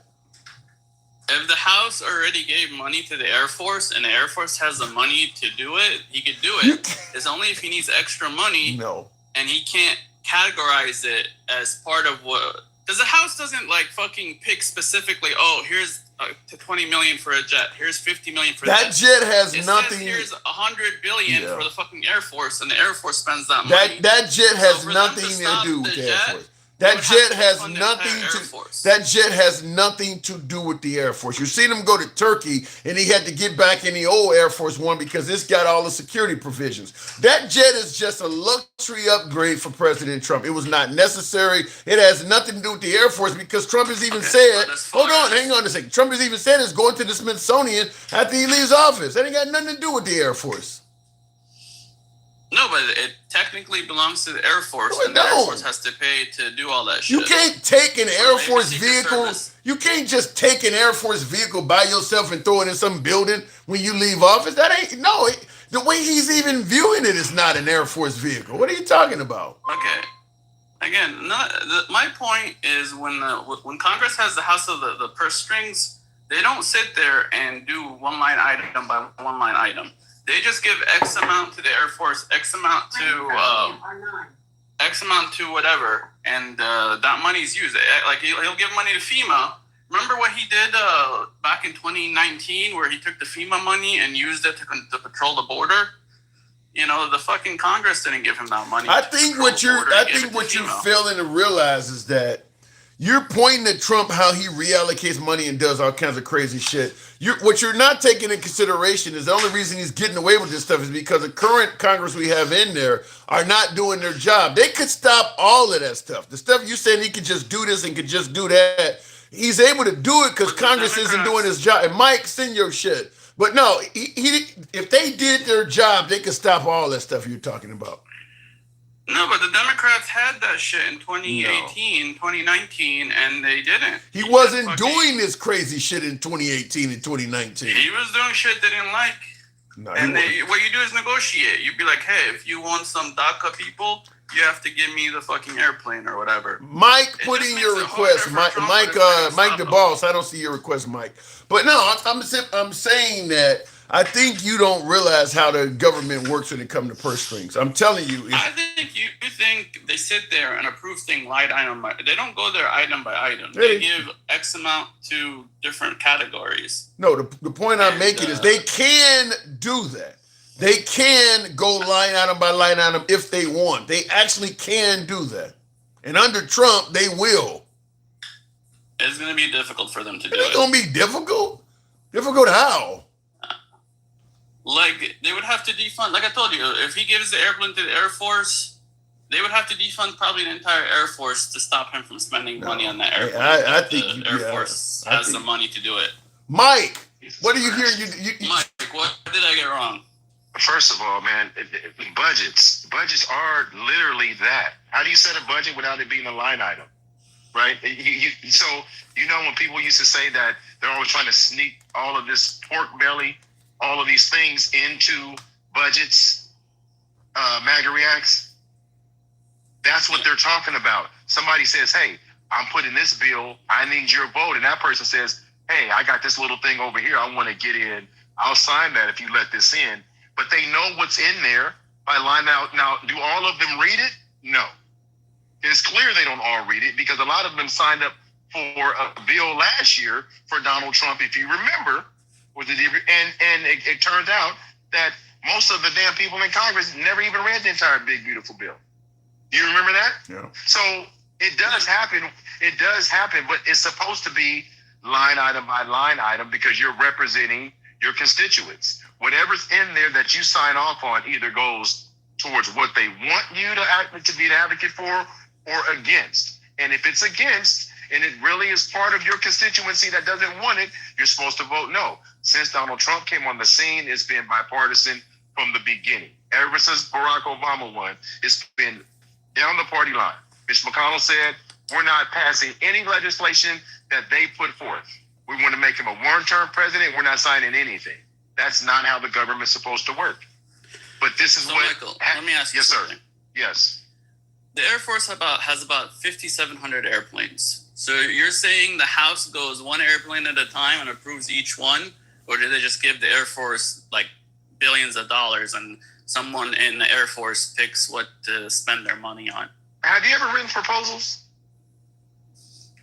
H: If the House already gave money to the Air Force and the Air Force has the money to do it, he could do it. It's only if he needs extra money.
A: No.
H: And he can't categorize it as part of what. Because the House doesn't fucking pick specifically, here's 20 million for a jet. Here's 50 million for
A: that jet has nothing.
H: Here's 100 billion for the fucking Air Force, and the Air Force spends that money.
A: That jet has nothing to do with the Air Force. That jet has nothing to do with the Air Force. You seen him go to Turkey, and he had to get back in the old Air Force One because it's got all the security provisions. That jet is just a luxury upgrade for President Trump. It was not necessary. It has nothing to do with the Air Force because Trump has even said, hold on, hang on a second. Trump has even said it's going to the Smithsonian after he leaves office. That ain't got nothing to do with the Air Force.
H: No, but it technically belongs to the Air Force, and the Air Force has to pay to do all that shit.
A: You can't take an Air Force vehicle. You can't just take an Air Force vehicle by yourself and throw it in some building when you leave office. That ain't, the way he's even viewing it is not an Air Force vehicle. What are you talking about?
H: Okay. Again, my point is when Congress has the House of the purse strings, they don't sit there and do one line item by one line item. They just give X amount to the Air Force, X amount to whatever, and that money's used. Like he'll give money to FEMA. Remember what he did back in 2019, where he took the FEMA money and used it to patrol the border? You know, the fucking Congress didn't give him that money.
A: I think what you're failing to realize is that you're pointing at Trump how he reallocates money and does all kinds of crazy shit. What you're not taking into consideration is the only reason he's getting away with this stuff is because the current Congress we have in there are not doing their job. They could stop all of that stuff. The stuff you said he could just do this and could just do that. He's able to do it because Congress isn't doing his job. And Mike, send your shit. But no, if they did their job, they could stop all that stuff you're talking about.
H: No, but the Democrats had that shit in 2018, 2019, and they didn't.
A: He wasn't doing this crazy shit in 2018 and 2019.
H: He was doing shit they didn't like.
A: No,
H: and what you do is negotiate. You'd be like, hey, if you want some DACA people, you have to give me the fucking airplane or whatever.
A: Mike, put in your request. Mike the boss. I don't see your request, Mike. But no, I'm saying that I think you don't realize how the government works when it comes to purse strings. I'm telling you.
H: I think you think they sit there and approve things line item by. They don't go there item by item. They give X amount to different categories.
A: No, the point I'm making is they can do that. They can go line item by line item if they want. They actually can do that. And under Trump, they will.
H: It's going to be difficult for them to do it.
A: It's going to be difficult? Difficult how?
H: Like, they would have to defund. Like I told you, if he gives the airplane to the Air Force, they would have to defund probably the entire Air Force to stop him from spending money on that airplane.
A: I think
H: the Air Force has the money to do it.
A: Mike, what are you hearing?
H: Mike, what did I get wrong?
I: First of all, man, budgets are literally that. How do you set a budget without it being a line item, right? So when people used to say that they're always trying to sneak all of this pork belly, all of these things into budgets, MAGA reacts. That's what they're talking about. Somebody says, hey, I'm putting this bill, I need your vote. And that person says, hey, I got this little thing over here I want to get in. I'll sign that if you let this in. But they know what's in there by line out. Now, do all of them read it? No. It's clear they don't all read it because a lot of them signed up for a bill last year for Donald Trump, if you remember. And it turns out that most of the damn people in Congress never even read the entire big, beautiful bill. You remember that?
A: Yeah.
I: So it does happen. It does happen, but it's supposed to be line item by line item because you're representing your constituents. Whatever's in there that you sign off on either goes towards what they want you to be an advocate for or against. And if it's against, and it really is part of your constituency that doesn't want it, you're supposed to vote no. Since Donald Trump came on the scene, it's been bipartisan from the beginning. Ever since Barack Obama won, it's been down the party line. Mitch McConnell said, we're not passing any legislation that they put forth. We want to make him a one-term president. We're not signing anything. That's not how the government's supposed to work. But this is
H: Michael, let me ask you something.
I: Yes.
H: The Air Force has about 5,700 airplanes. So you're saying the House goes one airplane at a time and approves each one? Or do they just give the Air Force like billions of dollars and someone in the Air Force picks what to spend their money on?
I: Have you ever written proposals?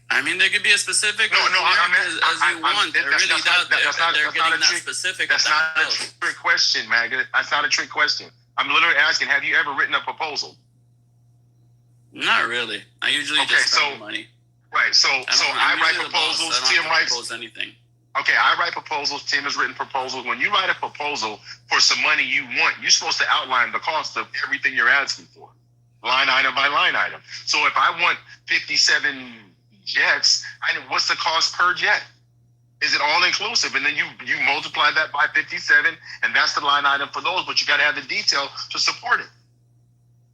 H: I mean, there could be a specific as you want. I really doubt they're getting that specific.
I: That's not a trick question, Maggot. That's not a trick question. I'm literally asking, have you ever written a proposal?
H: Not really. I usually just spend money.
I: Right. So I write proposals. Tim writes.
H: Propose anything.
I: Okay, I write proposals. Tim has written proposals. When you write a proposal for some money you want, you're supposed to outline the cost of everything you're asking for, line item by line item. So if I want 57 jets, what's the cost per jet? Is it all inclusive? And then you multiply that by 57, and that's the line item for those. But you got to have the detail to support it,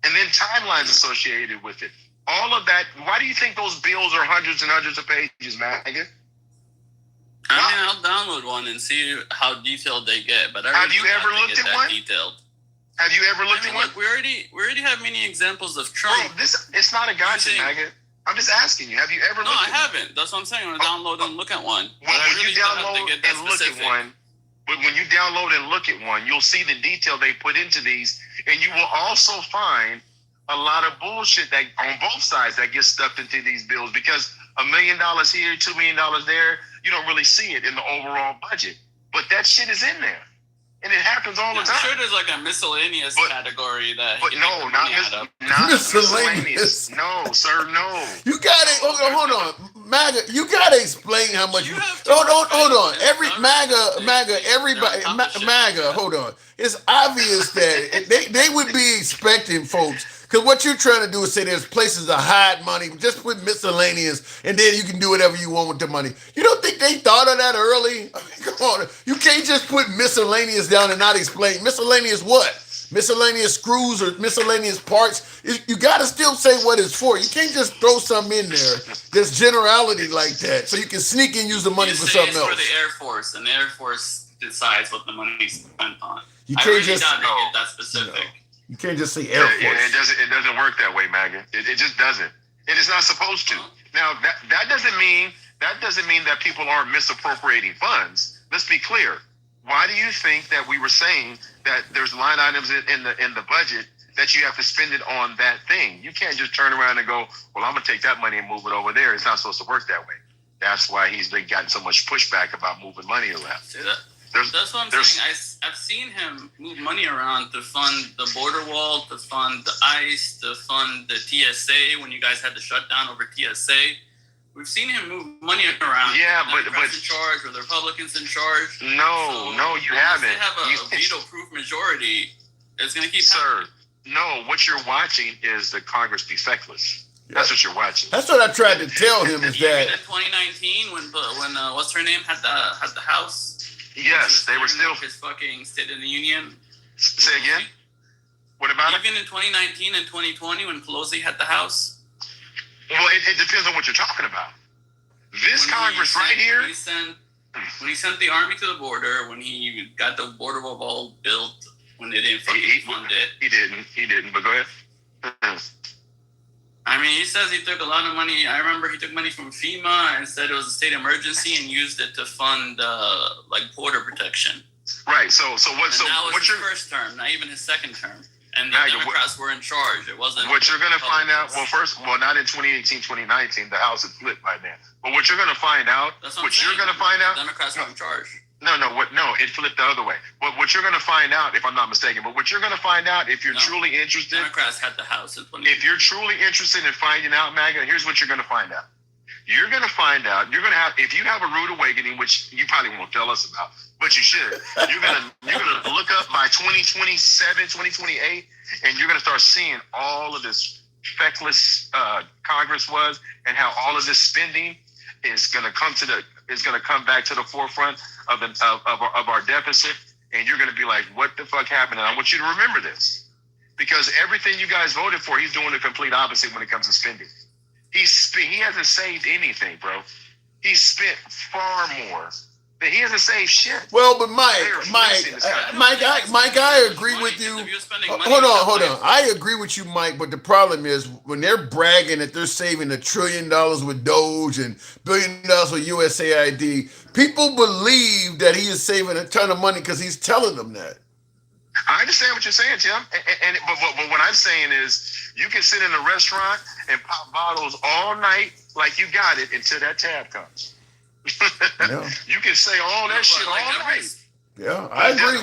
I: and then timelines associated with it. All of that. Why do you think those bills are hundreds and hundreds of pages, Maggot?
H: I mean, I'll download one and see how detailed they get. But
I: have you ever looked at one?
H: Detailed.
I: Have you ever looked at one?
H: Look, we already have many examples of Trump.
I: Bro, it's not a gotcha, Maggot. I'm just asking you. Have you ever?
H: No, I haven't. That's what I'm saying. I'm gonna download and look at one.
I: When you download and look at one, but when you download and look at one, you'll see the detail they put into these, and you will also find a lot of bullshit that on both sides that gets stuffed into these bills, because $1 million here, $2 million there, you don't really see it in the overall budget. But that shit is in there. And it happens all the time.
H: I'm sure there's like a miscellaneous category that.
I: But no, not miscellaneous. No, sir, no.
A: You got it. Hold on. MAGA, you got to explain how much you. Hold on. Every everybody, MAGA, hold on. It's obvious that they would be expecting folks. Because what you're trying to do is say there's places to hide money. Just put miscellaneous, and then you can do whatever you want with the money. You don't think they thought of that early? I mean, come on. You can't just put miscellaneous down and not explain. Miscellaneous what? Miscellaneous screws or miscellaneous parts? You got to still say what it's for. You can't just throw something in there. There's generality like that. So you can sneak and use the money for something else.
H: It's for the Air Force, and the Air Force decides what the money's spent on.
A: You can't just
H: get that specific.
A: No. You can't just say Air Force.
I: Yeah, it doesn't work that way, MAGA. It just doesn't. It is not supposed to. Now that doesn't mean that people aren't misappropriating funds. Let's be clear. Why do you think that we were saying that there's line items in the budget that you have to spend it on that thing? You can't just turn around and go, well, I'm gonna take that money and move it over there. It's not supposed to work that way. That's why he's been gotten so much pushback about moving money around.
H: See that? That's what I'm saying. I've seen him move money around to fund the border wall, to fund the ICE, to fund the TSA when you guys had the shutdown over TSA. We've seen him move money around.
I: Yeah, but
H: in charge or the Republicans in charge.
I: No, you haven't.
H: They have a veto-proof majority. It's going to keep
I: happening. No, what you're watching is the Congress be feckless. Yeah. That's what you're watching.
A: That's what I tried to tell him is that.
H: In 2019, when what's her name had the House.
I: Yes, they were still
H: his fucking State of the Union.
I: Say again. What about
H: even in 2019 and 2020 when Pelosi had the House?
I: Well, it depends on what you're talking about. This Congress right here.
H: When he sent the army to the border, when he got the border wall built, when they didn't fund it.
I: He didn't. But go ahead.
H: I mean, he says he took a lot of money. I remember he took money from FEMA and said it was a state emergency and used it to fund like border protection.
I: Right. So what?
H: And
I: so
H: that was
I: what's
H: his first term, not even his second term. And the Democrats were in charge. It wasn't.
I: What you're going to find out? Well, not in 2018, 2019. The House had flipped by then. But what you're going to find out? You're going to find out?
H: Democrats were in charge.
I: No, it flipped the other way. But what you're going to find out, if I'm not mistaken, but what you're going to find out, if you're truly interested,
H: Democrats had the House in 2018.
I: If you're truly interested in finding out, MAGA, here's what you're going to find out. You're going to find out. You're going to have, if you have a rude awakening, which you probably won't tell us about, but you should. You're going to look up by 2027, 2028, and you're going to start seeing all of this feckless Congress was, and how all of this spending is going to come back to the forefront of our deficit, and you're going to be like, what the fuck happened? And I want you to remember this, because everything you guys voted for, he's doing the complete opposite when it comes to spending. He hasn't saved anything, bro. He's spent far more. He hasn't saved shit.
A: Well, but Mike, I agree with you. Hold on. I agree with you, Mike, but the problem is when they're bragging that they're saving $1 trillion with Doge and $1 billion with USAID, people believe that he is saving a ton of money because he's telling them that.
I: I understand what you're saying, Tim. But what I'm saying is you can sit in a restaurant and pop bottles all night like you got it until that tab comes.
A: Yeah.
I: You can say all that shit all night.
A: Yeah, I agree.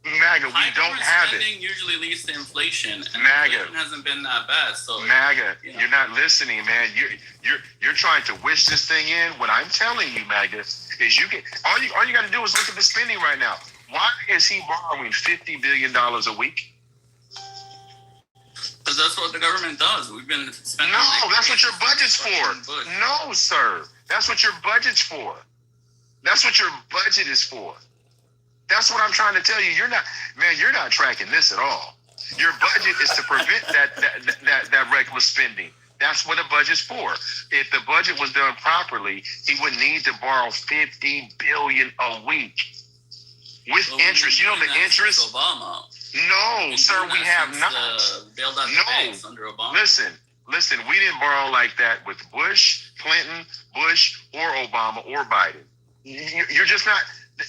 I: MAGA, we don't have it.
H: Spending usually leads to inflation, and
I: MAGA
H: inflation hasn't been that bad. So
I: MAGA, you're not listening, man. You're trying to wish this thing in. What I'm telling you, MAGA, is you get all you got to do is look at the spending right now. Why is he borrowing $50 billion a week?
H: Because that's what the government does. We've been spending.
I: No, that's what your budget's for. No, sir. That's what your budget's for. That's what your budget is for. That's what I'm trying to tell you. You're not tracking this at all. Your budget is to prevent that reckless spending. That's what a budget's for. If the budget was done properly, he would need to borrow $50 billion a week with interest. You know the interest?
H: Obama.
I: No, sir, we have not.
H: No. Under Obama.
I: Listen, we didn't borrow like that with Bush, Clinton, Bush, or Obama, or Biden. You're just not.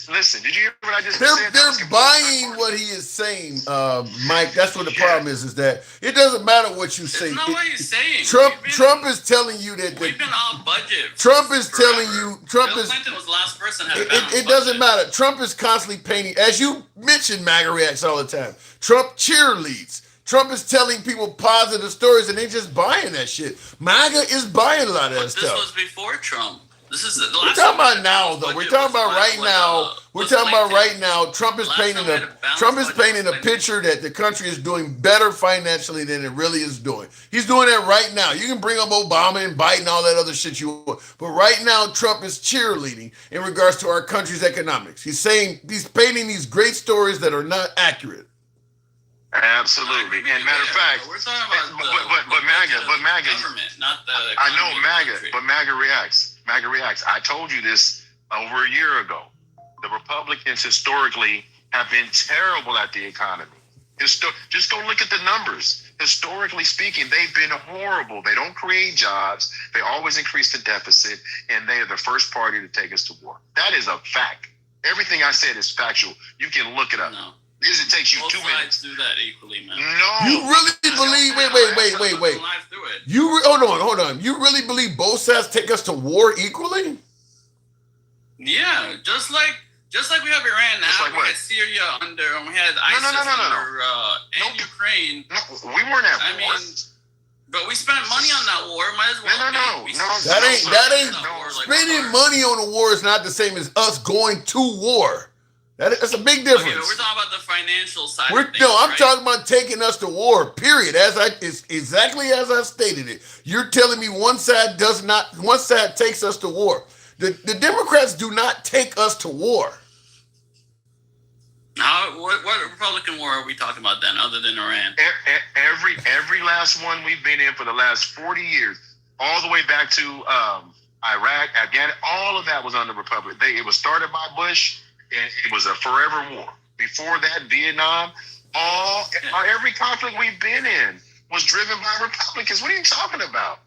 I: Listen, did you hear what I just said?
A: They're buying what he is saying, Mike. That's what the problem is that it doesn't matter what you say.
H: It's not what he's saying.
A: Trump is telling you that
H: we've been off budget.
A: Trump is telling you.
H: Bill Clinton was the last person.
A: It doesn't matter. Trump is constantly painting, as you mentioned, MAGA reacts all the time. Trump cheerleads. Trump is telling people positive stories, and they just buying that shit. MAGA is buying a lot of that stuff.
H: This was before Trump. This is the
A: we're talking about now, though. We're talking about right now. We're talking about right now. Trump is painting a picture that the country is doing better financially than it really is doing. He's doing that right now. You can bring up Obama and Biden, all that other shit you want, but right now Trump is cheerleading in regards to our country's economics. He's painting these great stories that are not accurate.
I: Absolutely. And matter of fact,
H: we're talking about
I: MAGA,
H: government, not the.
I: I know MAGA, but MAGA reacts. MAGA reacts. I told you this over a year ago. The Republicans historically have been terrible at the economy. Just go look at the numbers. Historically speaking, they've been horrible. They don't create jobs. They always increase the deficit, and they are the first party to take us to war. That is a fact. Everything I said is factual. You can look it up.
H: No.
I: It takes you 2 minutes.
H: Do that equally, man.
I: No.
A: You really believe? Wait. Hold on. You really believe both sides take us to war equally?
H: Yeah, just like we have Iran now, we had Syria under, and we had ISIS and Ukraine.
I: No, we weren't at war.
H: I mean, but we spent money on that war. Might as well.
I: No.
A: That ain't spending money on a war is not the same as us going to war. That's a big difference.
H: Okay, but we're talking about the financial side.
A: I'm talking about taking us to war. Period. It's exactly as I stated it. You're telling me one side takes us to war. The Democrats do not take us to war.
H: Now, what Republican war are we talking about then, other than Iran?
I: Every last one we've been in for the last 40 years, all the way back to Iraq, Afghanistan, all of that was under Republic. It was started by Bush. And it was a forever war. Before that, Vietnam, every conflict we've been in was driven by Republicans. What are you talking about?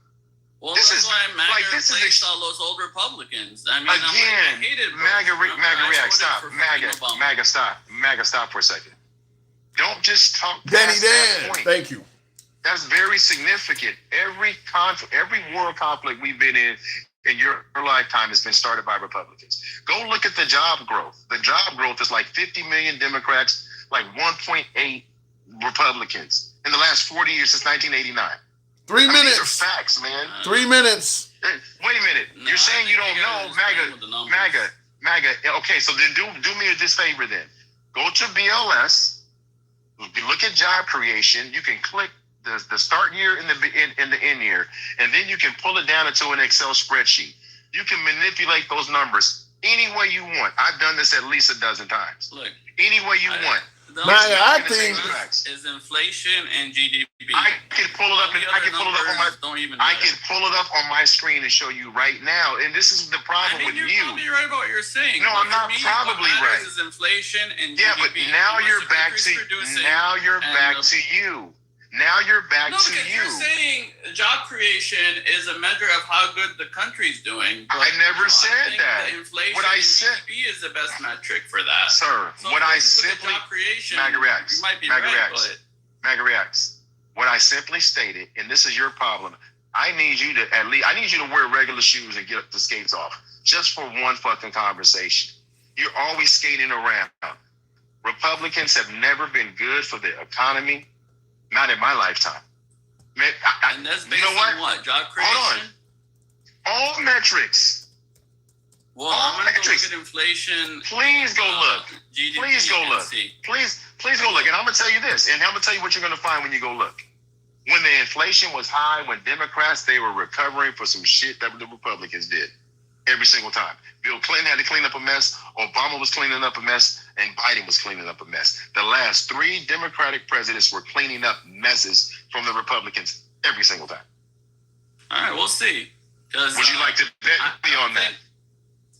H: Well, that's why MAGA replaced all those old Republicans. I mean, I hated
I: MAGA react. Stop. MAGA, stop for a second. Don't just talk
A: past that point. Thank you.
I: That's very significant. Every war conflict we've been in your lifetime has been started by Republicans. Go look at the job growth. The job growth is like 50 million Democrats, like 1.8 Republicans in the last 40 years since 1989.
A: 3 minutes.
I: These are facts, man.
A: 3 minutes.
I: Wait a minute. You're saying you don't know MAGA. Okay, so then do me this favor then. Go to BLS. Look at job creation. You can click the start year and the end year, and then you can pull it down into an Excel spreadsheet. You can manipulate those numbers any way you want. I've done this at least a dozen times.
H: Look,
I: any way you want.
A: I think
H: is inflation and GDP.
I: I can pull it up. I can pull it up on my screen and show you right now. And this is the problem with you.
H: You're probably right about what you're saying.
I: No, I'm not probably right.
H: Is inflation and GDP.
I: Yeah, but now you're back to you. Now you're back to you.
H: You're saying job creation is a measure of how good the country's doing.
I: I never said that.
H: Inflation and GDP is the best metric for that.
I: Sir,
H: so
I: what I simply... MAGA reacts.
H: You might be right, but...
I: MAGA reacts. What I simply stated, and this is your problem, I need you to wear regular shoes and get the skates off. Just for one fucking conversation. You're always skating around. Republicans have never been good for the economy, not in my lifetime. Man,
H: and that's based
I: you know what?
H: on what? Job creation?
I: Hold on. All metrics.
H: Well, I'm going to go look at inflation.
I: Please go look.
H: GDP,
I: Please go look. Please go look. And I'm going to tell you this, and I'm going to tell you what you're going to find when you go look. When the inflation was high, when Democrats, they were recovering for some shit that the Republicans did every single time. Bill Clinton had to clean up a mess. Obama was cleaning up a mess. And Biden was cleaning up a mess. The last 3 Democratic presidents were cleaning up messes from the Republicans every single time.
H: All right, we'll see.
I: Would you like to bet me on that?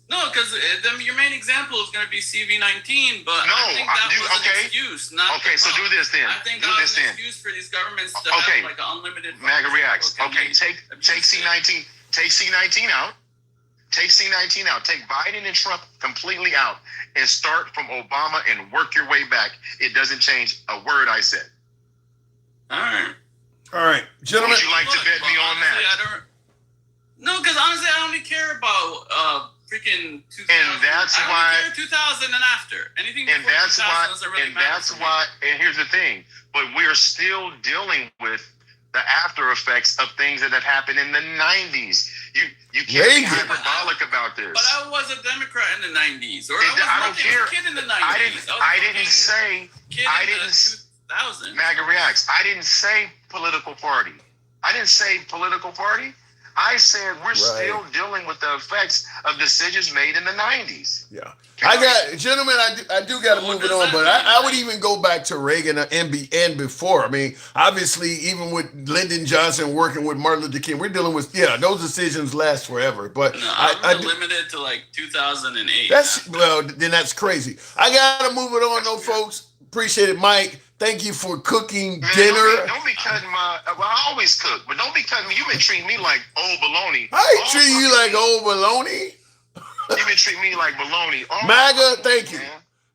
H: No, because your main example is going to be CV19, but
I: no,
H: I think that was an excuse.
I: So do this then.
H: I think that was an excuse for these governments to have like an unlimited.
I: MAGA reacts. Okay, take C19. Take C19 out. Take C19 out. Take Biden and Trump completely out and start from Obama and work your way back. It doesn't change a word I said.
H: All
A: right, gentlemen.
I: Would you like to bet me on that?
H: No, because honestly, I only care about freaking 2000.
I: And that's why.
H: I only care 2000 and after. Anything
I: and
H: before
I: that's
H: 2000
I: why.
H: doesn't really
I: And
H: matter
I: that's why. And here's the thing. But we're still dealing with the after effects of things that have happened in the 90s. You can't be hyperbolic about this.
H: But I was a Democrat in the 90s. Or
I: I don't care.
H: A kid in the 90s.
I: I didn't say.
H: 2000.
I: MAGA reacts. I didn't say political party. I didn't say political party. I said we're still dealing with the effects of decisions made in the 90s.
A: Yeah. Gentlemen, I do got to move it on, but I would even go back to Reagan and before. I mean, obviously, even with Lyndon Johnson working with Martin Luther King, we're dealing with, those decisions last forever. But
H: no, I'm limited to like 2008.
A: Then that's crazy. I got to move it on, though, folks. Appreciate it, Mike. Thank you for cooking dinner.
I: Don't be cutting my. Well, I always cook, but don't be cutting me. You've been treating me like old baloney.
A: I ain't treating you like old baloney.
I: You've been treating me like baloney.
A: MAGA, thank you.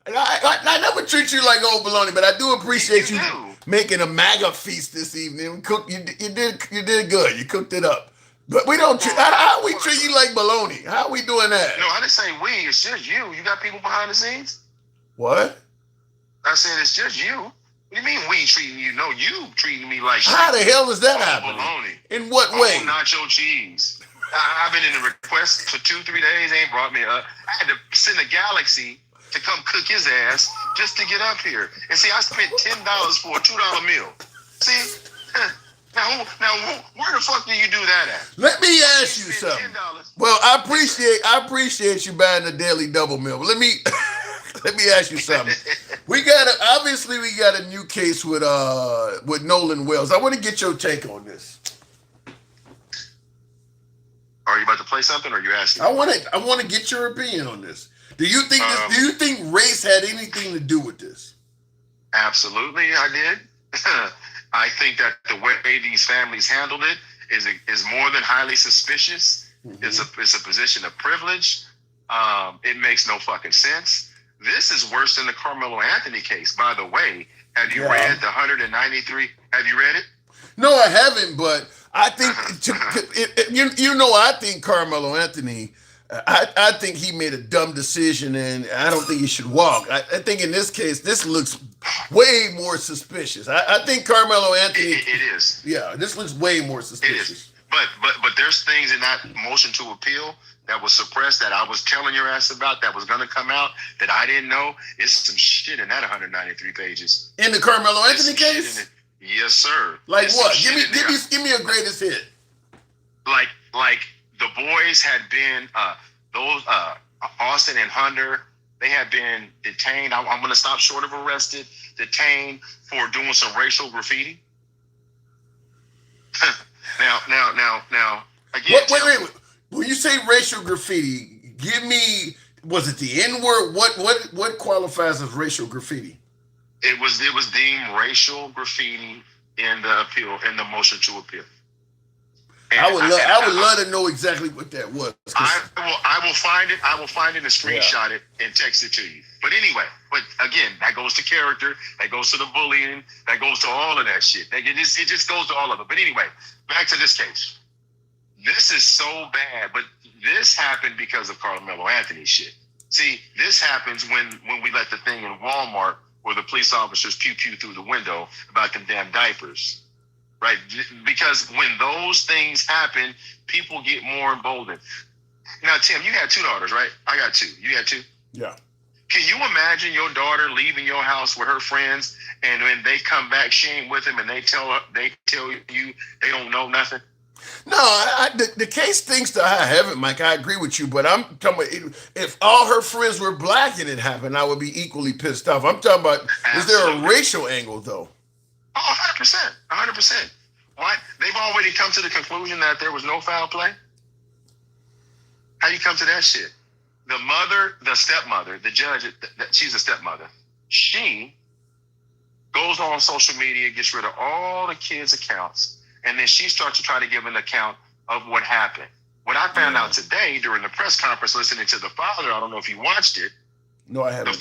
A: I never treat you like old baloney, but I do appreciate you making a MAGA feast this evening. You did good. You cooked it up. But we don't treat. How we treat you like baloney? How we doing that?
I: No, I didn't say we. It's just you. You got people behind the scenes.
A: What?
I: I said it's just you. What do you mean we treating you? No, you treating me like
A: how the hell is that happening?
I: Baloney.
A: In what way?
I: Nacho cheese. I've been in the request for 2-3 days. They ain't brought me up. I had to send a Galaxy to come cook his ass just to get up here. And see, I spent $10 for a $2 meal. See? Now, where the fuck do you do that at?
A: Let me ask you something. Well, I appreciate you buying the daily double meal. But let me ask you something. We got a new case with Nolan Wells. I want to get your take on this.
I: Are you about to play something, or are you asking?
A: I want to get your opinion on this. Do you think race had anything to do with this?
I: Absolutely, I did. I think that the way these families handled it is more than highly suspicious. Mm-hmm. It's a position of privilege. It makes no fucking sense. This is worse than the Carmelo Anthony case, by the way. Have you read the 193? Have you read it?
A: No, I haven't, but I think, I think Carmelo Anthony, I think he made a dumb decision, and I don't think he should walk. I think in this case, this looks way more suspicious. I think Carmelo Anthony.
I: It is.
A: Yeah, this looks way more suspicious.
I: It is. But there's things in that motion to appeal that was suppressed that I was telling your ass about that was going to come out that I didn't know. It's some shit in that 193 pages.
A: In the Carmelo Anthony case?
I: Yes, sir.
A: Like what? Give me a greatest hit.
I: Like the boys had been those Austin and Hunter. They had been detained. I'm going to stop short of arrested. Detained for doing some racial graffiti. Now. Again,
A: wait. When you say racial graffiti, give me. Was it the N-word? What qualifies as racial graffiti?
I: It was deemed racial graffiti in the motion to appeal. And
A: I would love to know exactly what that was.
I: I will find it. I will find it and screenshot it and text it to you. But anyway, again, that goes to character. That goes to the bullying. That goes to all of that shit. It just goes to all of it. But anyway, back to this case. This is so bad, but this happened because of Carmelo Anthony shit. See, this happens when we let the thing in Walmart where the police officers pew pew through the window about them damn diapers, right? Because when those things happen, people get more emboldened. Now, Tim, you had 2 daughters, right? I got 2. You had 2?
A: Yeah.
I: Can you imagine your daughter leaving your house with her friends, and when they come back, she ain't with them, and they tell you they don't know nothing?
A: No, the case thinks to high heaven, Mike. I agree with you, but I'm talking about if all her friends were black and it happened, I would be equally pissed off. I'm talking about, is there a racial angle, though?
I: Oh, 100%. 100%. What? They've already come to the conclusion that there was no foul play? How you come to that shit? The stepmother, the judge, she's a stepmother. She goes on social media, gets rid of all the kids' accounts, and then she starts to try to give an account of what happened. What I found out today during the press conference, listening to the father, I don't know if you watched it.
A: No, I haven't.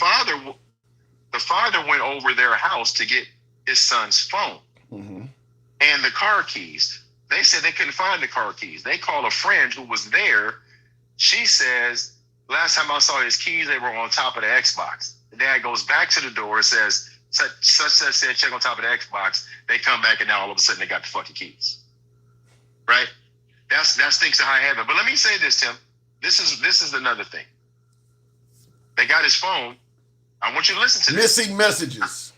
I: The father went over their house to get his son's phone and the car keys. They said they couldn't find the car keys. They called a friend who was there. She says, last time I saw his keys, they were on top of the Xbox. The dad goes back to the door and says, such said, check on top of the Xbox. They come back and now all of a sudden they got the fucking keys. Right? That's things to high heaven. But let me say this, Tim. This is another thing. They got his phone. I want you to listen to this.
A: Missing messages.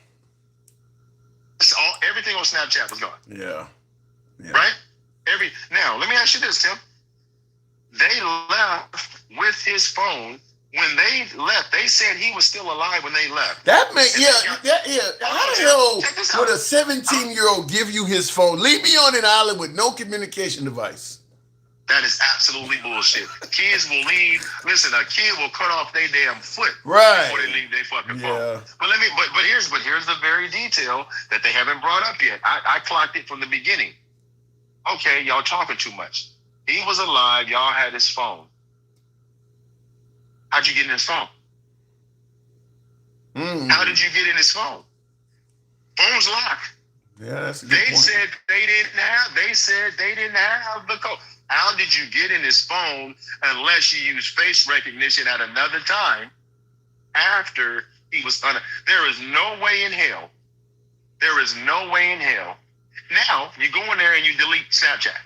I: Everything on Snapchat was gone.
A: Yeah.
I: Right? Now, let me ask you this, Tim. They left with his phone. When they left, they said he was still alive when they left.
A: That makes, How the hell would a 17-year-old give you his phone? Leave me on an island with no communication device.
I: That is absolutely bullshit. Kids will leave. Listen, a kid will cut off their damn foot before they leave their fucking phone. But here's the very detail that they haven't brought up yet. I clocked it from the beginning. Okay, y'all talking too much. He was alive. Y'all had his phone. How'd you get in his phone? How did you get in his phone? Phone's locked.
A: Yeah, that's a good point.
I: They said they didn't have the code. How did you get in his phone unless you used face recognition at another time after he was there is no way in hell. There is no way in hell. Now, you go in there and you delete Snapchat.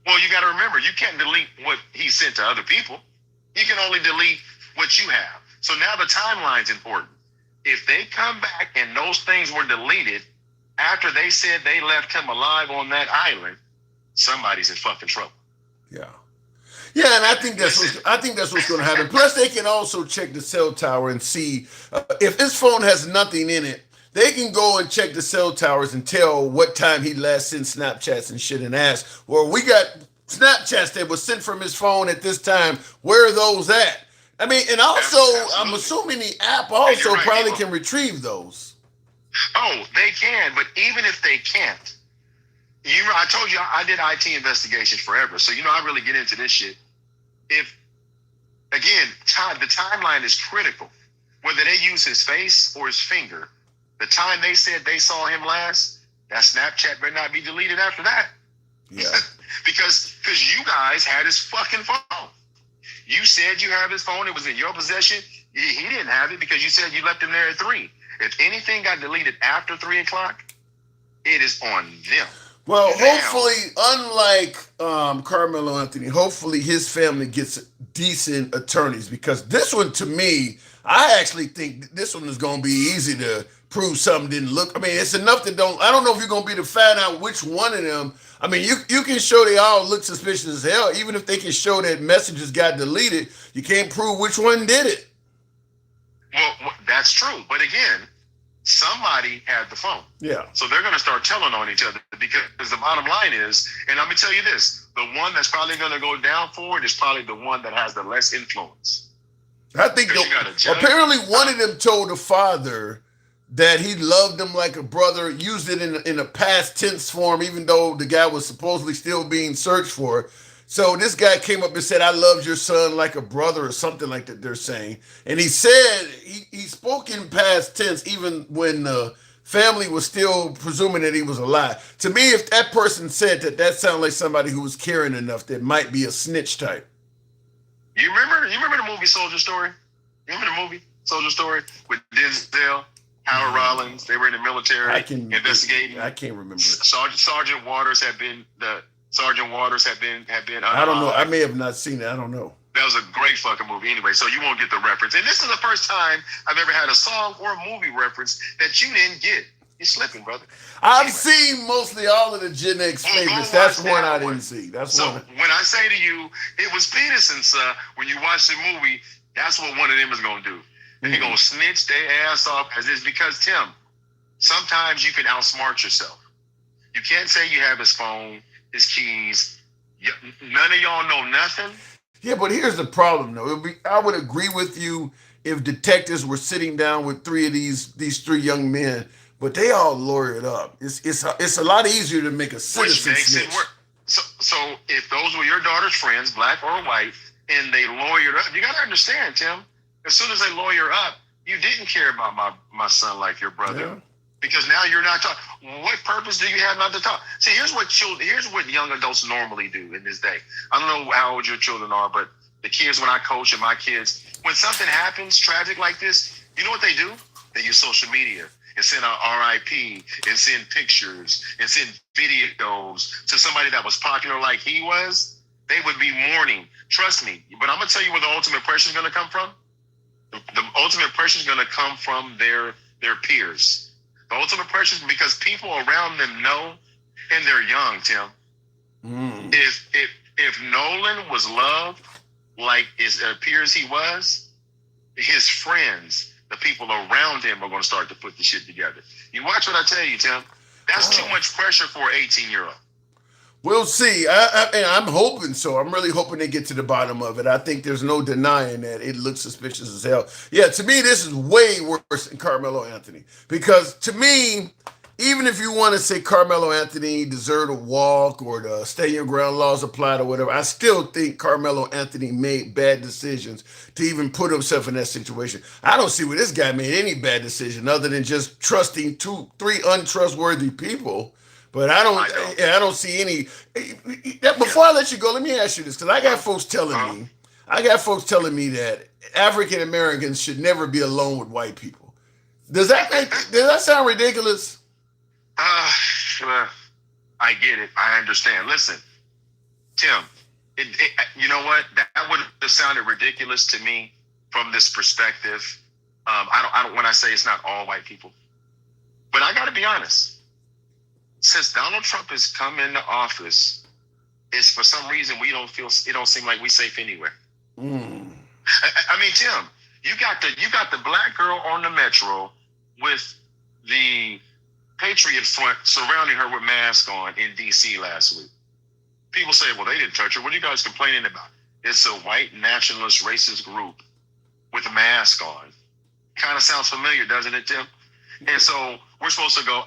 I: Well, you got to remember, you can't delete what he sent to other people. You can only delete what you have. So now the timeline's important. If they come back and those things were deleted after they said they left him alive on that island, somebody's in fucking trouble.
A: Yeah. Yeah, and I think that's what's going to happen. Plus, they can also check the cell tower and see if his phone has nothing in it. They can go and check the cell towers and tell what time he last sent Snapchats and shit and ask, well, we got Snapchats that was sent from his phone at this time. Where are those at? I mean, and also, I'm assuming the app also probably can retrieve those.
I: Oh, they can, but even if they can't, I told you I did IT investigations forever, so I really get into this shit. If, again, the timeline is critical. Whether they use his face or his finger, the time they said they saw him last, that Snapchat better not be deleted after that.
A: Yeah.
I: because you guys had his fucking phone. You said you have his phone. It was in your possession. He didn't have it because you said you left him there at 3. If anything got deleted after 3 o'clock, it is on them.
A: Well, hopefully, unlike Carmelo Anthony, hopefully his family gets decent attorneys, because this one, to me, I actually think this one is going to be easy to prove something didn't look. I mean, it's enough that I don't know if you're going to be able to find out which one of them. I mean, you can show they all look suspicious as hell. Even if they can show that messages got deleted, you can't prove which one did it.
I: Well, that's true. But again, somebody had the phone.
A: Yeah.
I: So they're going to start telling on each other, because the bottom line is, and let me tell you this, the one that's probably going to go down for it is probably the one that has the less influence.
A: I think apparently one of them told the father that he loved him like a brother, used it in a past tense form, even though the guy was supposedly still being searched for. So this guy came up and said, I loved your son like a brother, or something like that they're saying. And he said, he spoke in past tense even when the family was still presuming that he was alive. To me, if that person said that sounded like somebody who was caring enough that might be a snitch type.
I: You remember the movie Soldier Story? You remember the movie Soldier Story with Denzel, Howard Rollins? They were in the military investigating.
A: I can't remember.
I: Sergeant Waters had been.
A: I don't know. I may have not seen it. I don't know.
I: That was a great fucking movie anyway, so you won't get the reference. And this is the first time I've ever had a song or a movie reference that you didn't get. You're slipping, brother.
A: I've seen mostly all of the Gen X favorites. That's one I didn't see.
I: So when I say to you, it was Peterson, sir, when you watch the movie, that's what one of them is going to do. And they're going to snitch their ass off as this because, Tim, sometimes you can outsmart yourself. You can't say you have his phone, his keys. None of y'all know nothing.
A: Yeah, but here's the problem, though. I would agree with you if detectives were sitting down with three of these three young men, but they all lawyered up. It's a lot easier to make a citizen snitch.
I: It work. So if those were your daughter's friends, black or white, and they lawyered up, you got to understand, Tim. As soon as they lawyer up, you didn't care about my son like your brother. Yeah. Because now you're not talking. What purpose do you have not to talk? See, here's what young adults normally do in this day. I don't know how old your children are, but the kids when I coach and my kids, when something happens tragic like this, you know what they do? They use social media and send an RIP and send pictures and send videos to somebody that was popular like he was. They would be mourning. Trust me. But I'm going to tell you where the ultimate pressure is going to come from. The ultimate pressure is going to come from their peers. The ultimate pressure is because people around them know, and they're young, Tim. If Nolan was loved like it appears he was, his friends, the people around him are going to start to put the shit together. You watch what I tell you, Tim. That's too much pressure for an 18-year-old.
A: We'll see. I'm hoping so. I'm really hoping they get to the bottom of it. I think there's no denying that it looks suspicious as hell. Yeah, to me, this is way worse than Carmelo Anthony. Because to me, even if you want to say Carmelo Anthony deserved a walk or the stay your ground laws applied or whatever, I still think Carmelo Anthony made bad decisions to even put himself in that situation. I don't see where this guy made any bad decision other than just trusting three untrustworthy people. But I don't see any. Before I let you go, let me ask you this, because I got folks telling me that African Americans should never be alone with white people. Does that sound ridiculous?
I: I get it. I understand. Listen, Tim, you know what? That would have sounded ridiculous to me from this perspective. I don't. When I say it's not all white people, but I got to be honest. Since Donald Trump has come into office, it's for some reason it don't seem like we safe anywhere. I mean, Tim, you got the black girl on the metro with the Patriot Front surrounding her with masks on in DC last week. People say, well, they didn't touch her. What are you guys complaining about? It's a white nationalist racist group with a mask on. Kind of sounds familiar, doesn't it, Tim? And so we're supposed to go,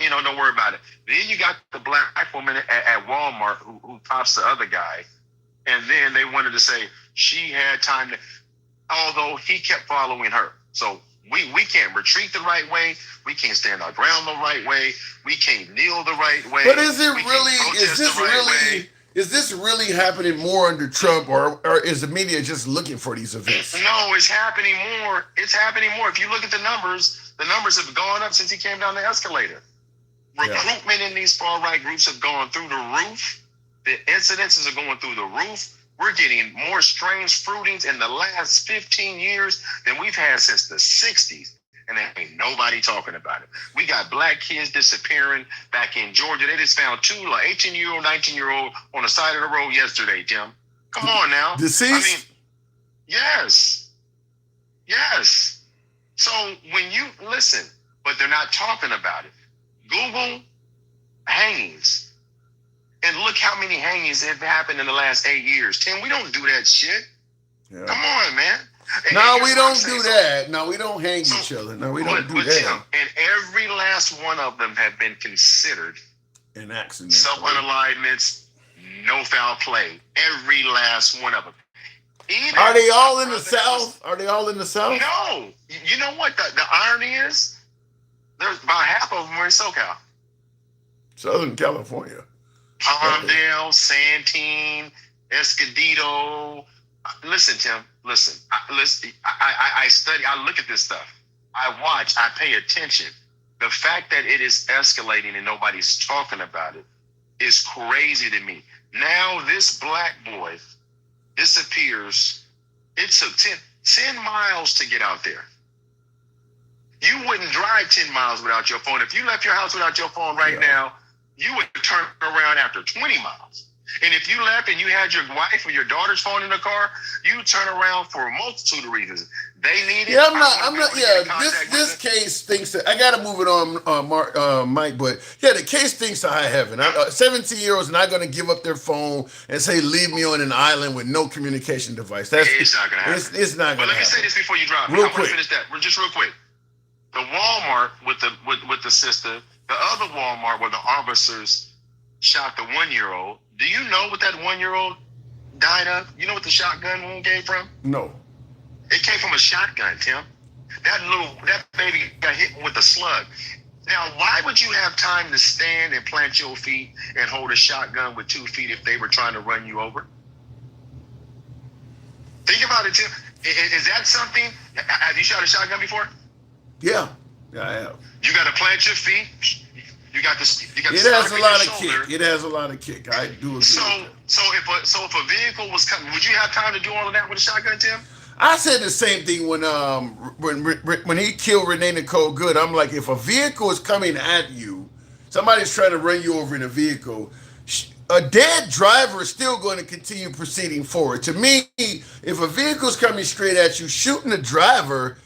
I: don't worry about it. Then you got the black woman at Walmart who pops the other guy. And then they wanted to say she had time to, although he kept following her. So we can't retreat the right way. We can't stand our ground the right way. We can't kneel the right way.
A: But is this really happening more under Trump, or is the media just looking for these events?
I: No, it's happening more. It's happening more. If you look at the numbers have gone up since he came down the escalator. Recruitment in these far-right groups have gone through the roof. The incidences are going through the roof. We're getting more strange fruitings in the last 15 years than we've had since the 60s. And there ain't nobody talking about it. We got black kids disappearing back in Georgia. They just found two 18-year-old, 19-year-old on the side of the road yesterday, Jim. Come on now.
A: Deceased?
I: I mean, yes. So when you listen, but they're not talking about it. Google hangings. And look how many hangings have happened in the last 8 years. Tim, we don't do that shit. Yeah. Come on, man.
A: No, we don't do that. No, we don't hang each other. No, we don't do that. Tim,
I: and every last one of them have been considered
A: an accident.
I: Self-unalignments, no foul play. Every last one of them.
A: Are they all in the South?
I: No. You know what the irony is? There's about half of them are in SoCal.
A: Southern California.
I: Palmdale, Santine, Escondido, Listen, Tim. Listen. I study. I look at this stuff. I watch. I pay attention. The fact that it is escalating and nobody's talking about it is crazy to me. Now this black boy disappears. It took 10 miles to get out there. You wouldn't drive 10 miles without your phone. If you left your house without your phone right now, you would turn around after 20 miles. And if you left and you had your wife or your daughter's phone in the car, you turn around for a multitude of reasons. They need it.
A: Yeah, I'm not. Yeah, this case thinks that I got to move it on, Mike. But yeah, the case thinks to high heaven. 17-year-olds not going to give up their phone and say, "Leave me on an island with no communication device."
I: It's not going to happen.
A: It's not going to happen.
I: But let me say this before you drop.
A: Real
I: I want
A: quick.
I: to finish that. Just real quick. The Walmart with the sister, the other Walmart where the officers shot the 1-year-old. Do you know what that 1-year-old died of? You know what the shotgun wound came from?
A: No.
I: It came from a shotgun, Tim. That baby got hit with a slug. Now, why would you have time to stand and plant your feet and hold a shotgun with 2 feet if they were trying to run you over? Think about it, Tim. Is that something? Have you shot a shotgun before?
A: Yeah, I have.
I: You got to plant your feet. You got the.
A: It has a lot of kick. It has a lot of kick. I do agree.
I: So if a vehicle was coming, would you have time to do all of that with a shotgun, Tim?
A: I said the same thing when he killed Renee Nicole Good. I'm like, if a vehicle is coming at you, somebody's trying to run you over in a vehicle, a dead driver is still going to continue proceeding forward. To me, if a vehicle's coming straight at you, shooting the driver,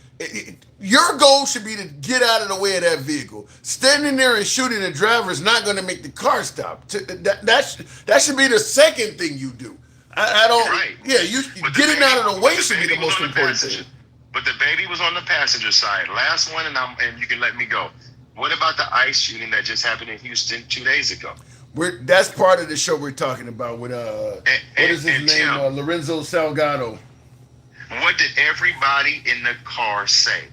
A: your goal should be to get out of the way of that vehicle. Standing there and shooting the driver is not going to make the car stop. That should be the second thing you do. I don't.
I: Right.
A: Yeah, getting out of the way should be the most important thing.
I: But the baby was on the passenger side. Last one, and you can let me go. What about the ICE shooting that just happened in Houston 2 days ago?
A: That's part of the show we're talking about with what is his name? Lorenzo Salgado.
I: What did everybody in the car say?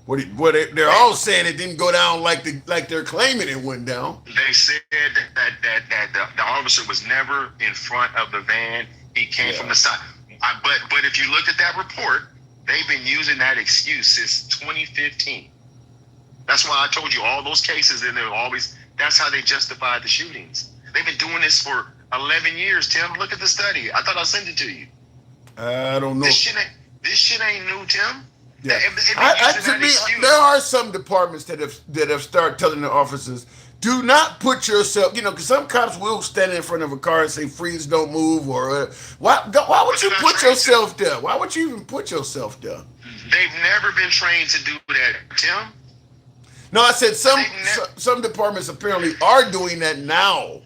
A: They're all saying it didn't go down like they're claiming it went down.
I: They said that the officer was never in front of the van. He came from the side. But if you look at that report, they've been using that excuse since 2015. That's why I told you all those cases, and they're always. That's how they justify the shootings. They've been doing this for 11 years, Tim. Look at the study. I thought I sent it to you.
A: I don't know.
I: This shit ain't new, Tim.
A: Yeah. To me, there are some departments that have started telling the officers, do not put yourself, because some cops will stand in front of a car and say, freeze, don't move, or why would you put yourself there? Why would you even put yourself there?
I: They've never been trained to do that, Tim.
A: No, I said some departments apparently are doing that now.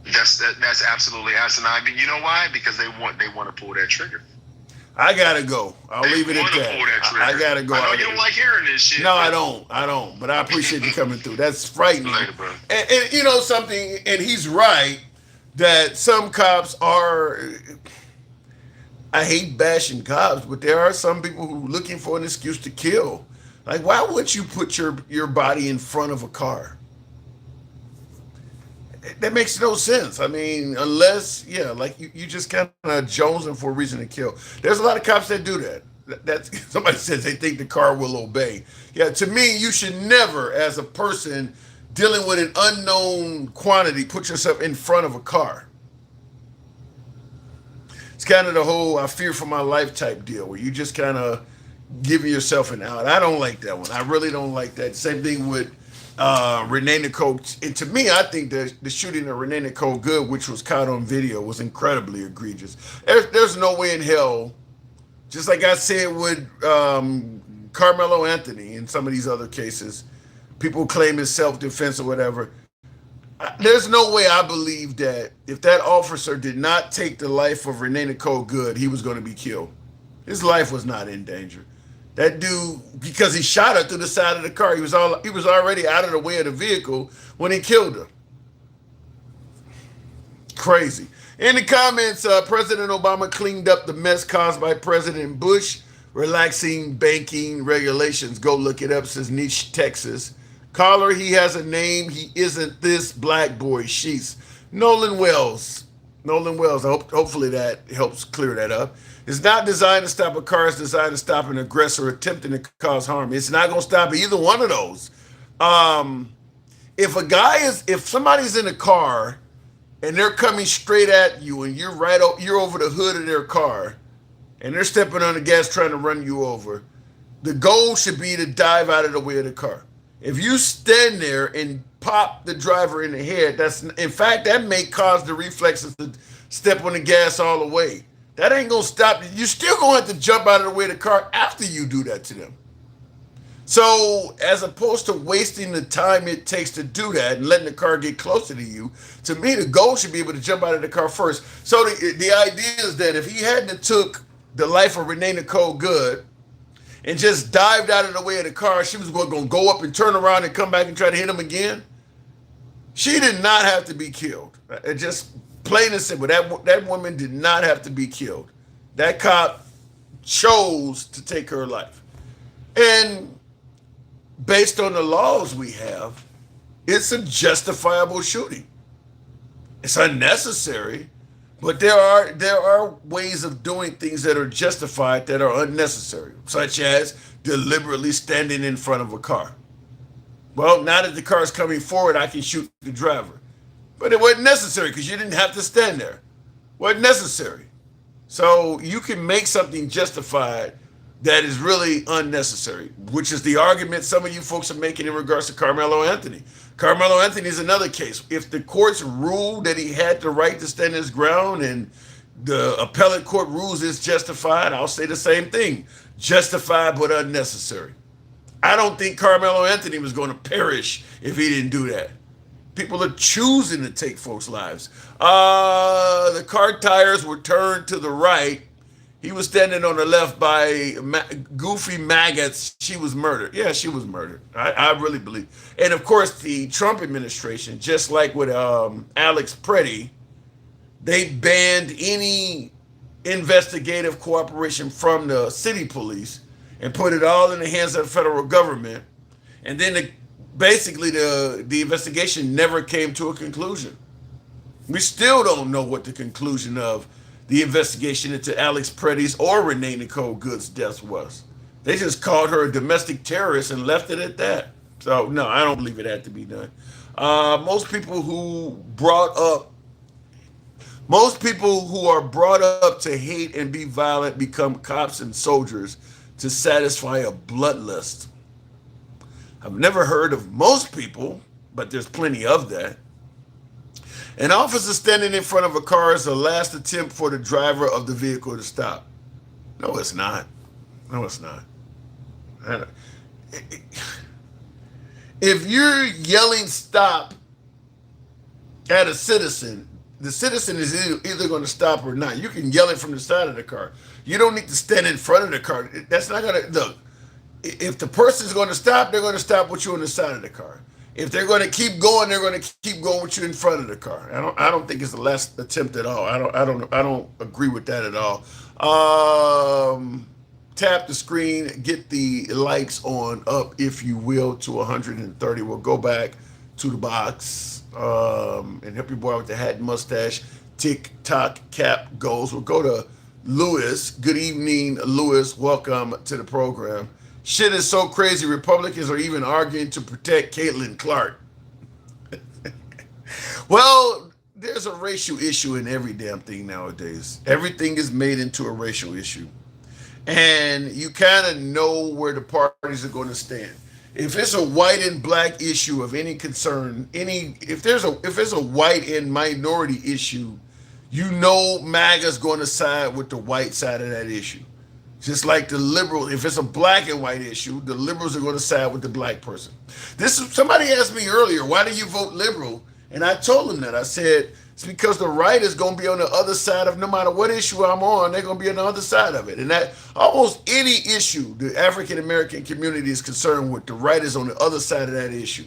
I: That's absolutely asinine. You know why? Because they want to pull that trigger.
A: I gotta go. I'll leave it at that. I gotta go.
I: I know you don't like hearing this shit.
A: No, I don't. But I appreciate you coming through. That's frightening.
I: Later, bro.
A: And you know something, and he's right that some cops are. I hate bashing cops, but there are some people who are looking for an excuse to kill. Like, why would you put your body in front of a car? That makes no sense. I mean, unless, you just kind of jonesing for a reason to kill. There's a lot of cops that do that. That's somebody says they think the car will obey. Yeah, to me, you should never, as a person dealing with an unknown quantity, put yourself in front of a car. It's kind of the whole I fear for my life type deal where you just kind of giving yourself an out. I don't like that one. I really don't like that. Same thing with Renee Nicole. And to me, I think the shooting of Renee Nicole Good, which was caught on video, was incredibly egregious. There's no way in hell, just like I said with Carmelo Anthony and some of these other cases, people claim it's self-defense or whatever. There's no way I believe that if that officer did not take the life of Renee Nicole Good, he was going to be killed. His life was not in danger. That dude, because he shot her through the side of the car, he was already out of the way of the vehicle when he killed her. Crazy. In the comments, President Obama cleaned up the mess caused by President Bush, relaxing banking regulations. Go look it up, says Niche, Texas. Caller, he has a name. He isn't this black boy. She's Nolan Wells. Nolan Wells. Hopefully that helps clear that up. It's not designed to stop a car. It's designed to stop an aggressor attempting to cause harm. It's not going to stop either one of those. Um, if somebody's in a car and they're coming straight at you and you're over the hood of their car and they're stepping on the gas trying to run you over, the goal should be to dive out of the way of the car. If you stand there and pop the driver in the head, that may cause the reflexes to step on the gas all the way. That ain't gonna stop you. You're still gonna have to jump out of the way of the car after you do that to them. So, as opposed to wasting the time it takes to do that and letting the car get closer to you, to me, the goal should be able to jump out of the car first. So, the idea is that if he hadn't took the life of Renee Nicole Good and just dived out of the way of the car, she was going to go up and turn around and come back and try to hit him again. She did not have to be killed. Just plain and simple. That woman did not have to be killed. That cop chose to take her life. And based on the laws we have, it's a justifiable shooting. It's unnecessary, but there are ways of doing things that are justified that are unnecessary, such as deliberately standing in front of a car. Well, now that the car is coming forward, I can shoot the driver. But it wasn't necessary because you didn't have to stand there. It wasn't necessary. So you can make something justified that is really unnecessary, which is the argument some of you folks are making in regards to Carmelo Anthony. Carmelo Anthony is another case. If the courts ruled that he had the right to stand his ground and the appellate court rules it's justified, I'll say the same thing. Justified but unnecessary. I don't think Carmelo Anthony was going to perish if he didn't do that. People are choosing to take folks' lives. The car tires were turned to the right. He was standing on the left by goofy maggots. She was murdered. Yeah, she was murdered. I really believe. And of course, the Trump administration, just like with Alex Preddy, they banned any investigative cooperation from the city police and put it all in the hands of the federal government. And then basically the investigation never came to a conclusion. We still don't know what the conclusion of the investigation into Alex Preddy's or Renee Nicole Good's death was. They just called her a domestic terrorist and left it at that. So no, I don't believe it had to be done. Most people who are brought up to hate and be violent become cops and soldiers to satisfy a bloodlust. I've never heard of most people, but there's plenty of that. An officer standing in front of a car is the last attempt for the driver of the vehicle to stop. No, it's not. No, it's not. If you're yelling stop at a citizen, the citizen is either going to stop or not. You can yell it from the side of the car. You don't need to stand in front of the car. That's not going to, look, if the person's going to stop, they're going to stop with you on the side of the car. If they're going to keep going, they're going to keep going with you in front of the car. I don't think it's the last attempt at all. I don't agree with that at all. Tap the screen, get the likes on up, if you will, to 130. We'll go back to the box and help your boy with the hat and mustache. TikTok cap goes. We'll go to Lewis. Good evening, Lewis. Welcome to the program. Shit is so crazy. Republicans are even arguing to protect Caitlin Clark. Well, there's a racial issue in every damn thing nowadays. Everything is made into a racial issue. And you kind of know where the parties are going to stand. If it's a white and black issue of any concern, if there's a white and minority issue, you know MAGA's going to side with the white side of that issue. Just like the liberals, if it's a black and white issue, the liberals are going to side with the black person. Somebody asked me earlier, why do you vote liberal? And I told them that. I said, it's because the right is going to be on the other side of, no matter what issue I'm on, they're going to be on the other side of it. And that almost any issue the African-American community is concerned with, the right is on the other side of that issue.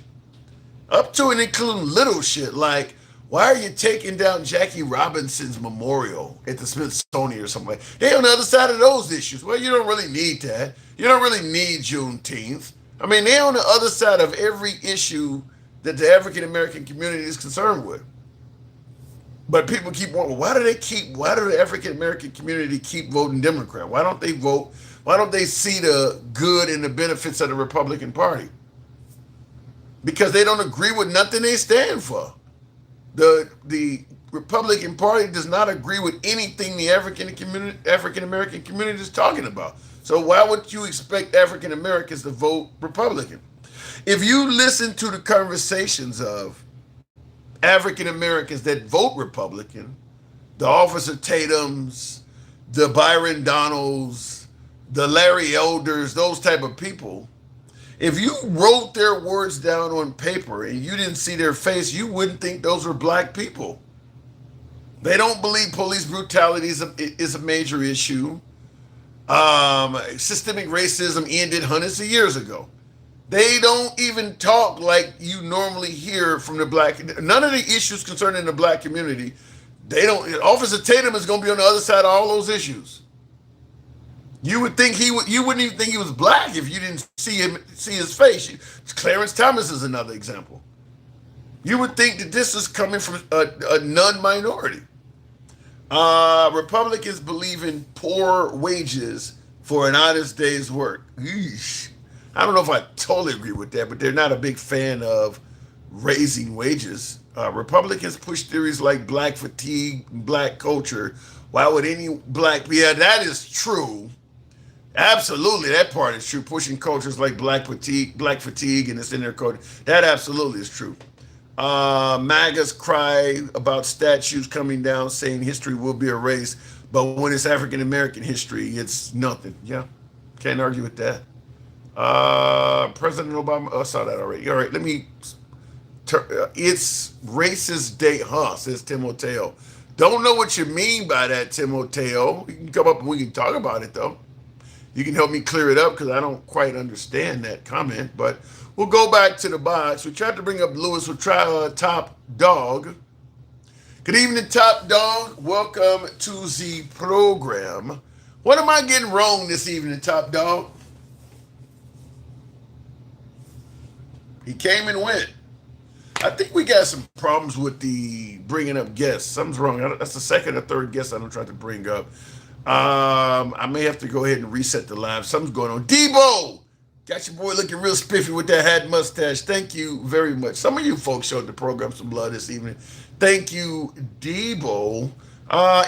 A: Up to and including little shit like, why are you taking down Jackie Robinson's memorial at the Smithsonian or something like that? They're on the other side of those issues. Well, you don't really need that. You don't really need Juneteenth. I mean, they're on the other side of every issue that the African-American community is concerned with. But people keep wondering, why do the African American community keep voting Democrat? Why don't they vote? Why don't they see the good and the benefits of the Republican Party? Because they don't agree with nothing they stand for. The Republican Party does not agree with anything the African American community is talking about. So why would you expect African Americans to vote Republican? If you listen to the conversations of African Americans that vote Republican, the Officer Tatums, the Byron Donalds, the Larry Elders, those type of people, if you wrote their words down on paper and you didn't see their face, you wouldn't think those were black people. They don't believe police brutality is a major issue. Systemic racism ended hundreds of years ago. They don't even talk like you normally hear from the black. None of the issues concerning the black community, they don't. Officer Tatum is going to be on the other side of all those issues. You would think you wouldn't even think he was black if you didn't see his face. Clarence Thomas is another example. You would think that this is coming from a non-minority. Republicans believe in poor wages for an honest day's work. Eesh. I don't know if I totally agree with that, but they're not a big fan of raising wages. Republicans push theories like black fatigue, black culture. Why would any black? Yeah, that is true. Absolutely, that part is true. Pushing cultures like black fatigue, and it's in their culture. That absolutely is true. MAGAs cry about statues coming down, saying history will be erased, but when it's African American history, it's nothing. Yeah, can't argue with that. President Obama, I saw that already. All right, let me. It's racist day, huh? Says Timoteo. Don't know what you mean by that, Timoteo. You can come up and we can talk about it though. You can help me clear it up because I don't quite understand that comment. But we'll go back to the box. We tried to bring up Lewis. We'll try Top Dog. Good evening, Top Dog. Welcome to the program. What am I getting wrong this evening, Top Dog? He came and went. I think we got some problems with the bringing up guests. Something's wrong. That's the second or third guest I don't try to bring up. I may have to go ahead and reset the live. Something's going on. Debo! Got your boy looking real spiffy with that hat mustache. Thank you very much. Some of you folks showed the program some love this evening. Thank you, Debo.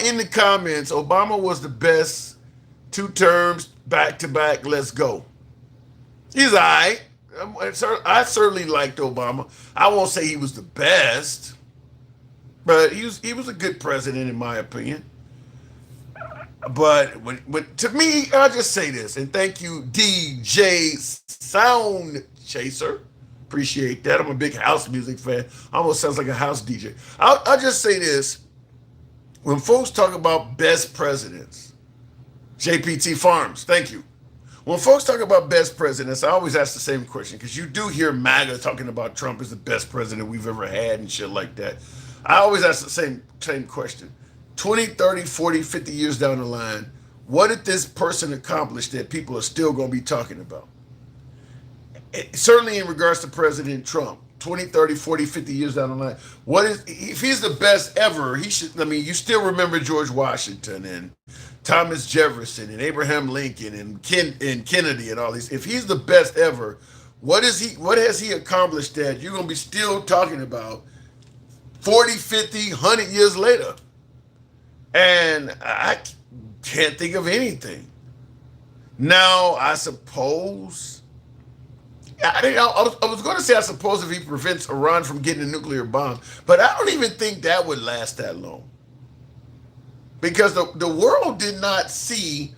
A: In the comments, Obama was the best 2 terms back to back. Let's go. He's all right. I certainly liked Obama. I won't say he was the best, but he was a good president in my opinion. But to me, I'll just say this, and thank you, DJ Sound Chaser. Appreciate that. I'm a big house music fan. Almost sounds like a house DJ. I'll just say this. When folks talk about best presidents, JPT Farms, thank you. When folks talk about best presidents, I always ask the same question because you do hear MAGA talking about Trump as the best president we've ever had and shit like that. I always ask the same question. 20, 30, 40, 50 years down the line, what did this person accomplish that people are still going to be talking about? Certainly in regards to President Trump, 20, 30, 40, 50 years down the line, if he's the best ever, you still remember George Washington and Thomas Jefferson and Abraham Lincoln and Kennedy and all these. If he's the best ever, what has he accomplished that you're going to be still talking about 40, 50, 100 years later? And I can't think of anything. Now, I suppose, I was going to say I suppose if he prevents Iran from getting a nuclear bomb, but I don't even think that would last that long. Because the world did not see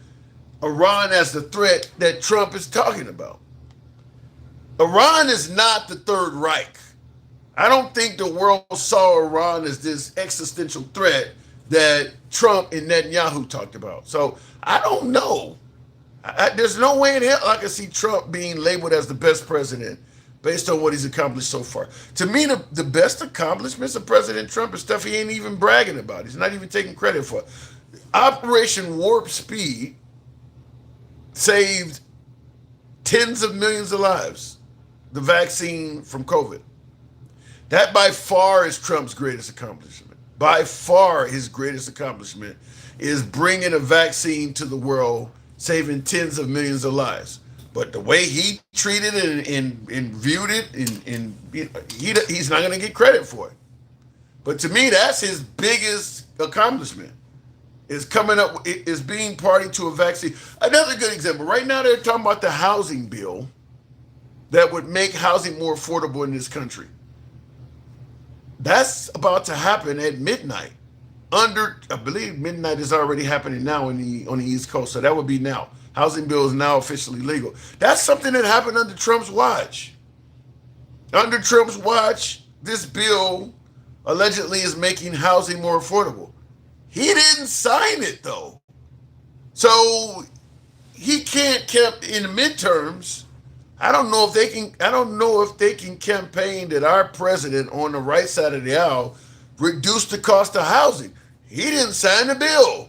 A: Iran as the threat that Trump is talking about. Iran is not the Third Reich. I don't think the world saw Iran as this existential threat that Trump and Netanyahu talked about. So I don't know. There's no way in hell I can see Trump being labeled as the best president based on what he's accomplished so far. To me, the best accomplishments of President Trump is stuff he ain't even bragging about. He's not even taking credit for. Operation Warp Speed saved tens of millions of lives. The vaccine from COVID. That by far is Trump's greatest accomplishment. by far his greatest accomplishment is bringing a vaccine to the world, saving tens of millions of lives. But the way he treated it and viewed it, he's not going to get credit for it. But to me, that's his biggest accomplishment. Is coming up, is being party to a vaccine. Another good example. Right now, they're talking about the housing bill that would make housing more affordable in this country. That's about to happen at midnight. I believe midnight is already happening now on the East Coast, so that would be now. Housing bill is now officially legal. That's something that happened under Trump's watch. Under Trump's watch, this bill allegedly is making housing more affordable. He didn't sign it though. So he can't in the midterms. I don't know if they can campaign that our president on the right side of the aisle reduced the cost of housing. He didn't sign the bill.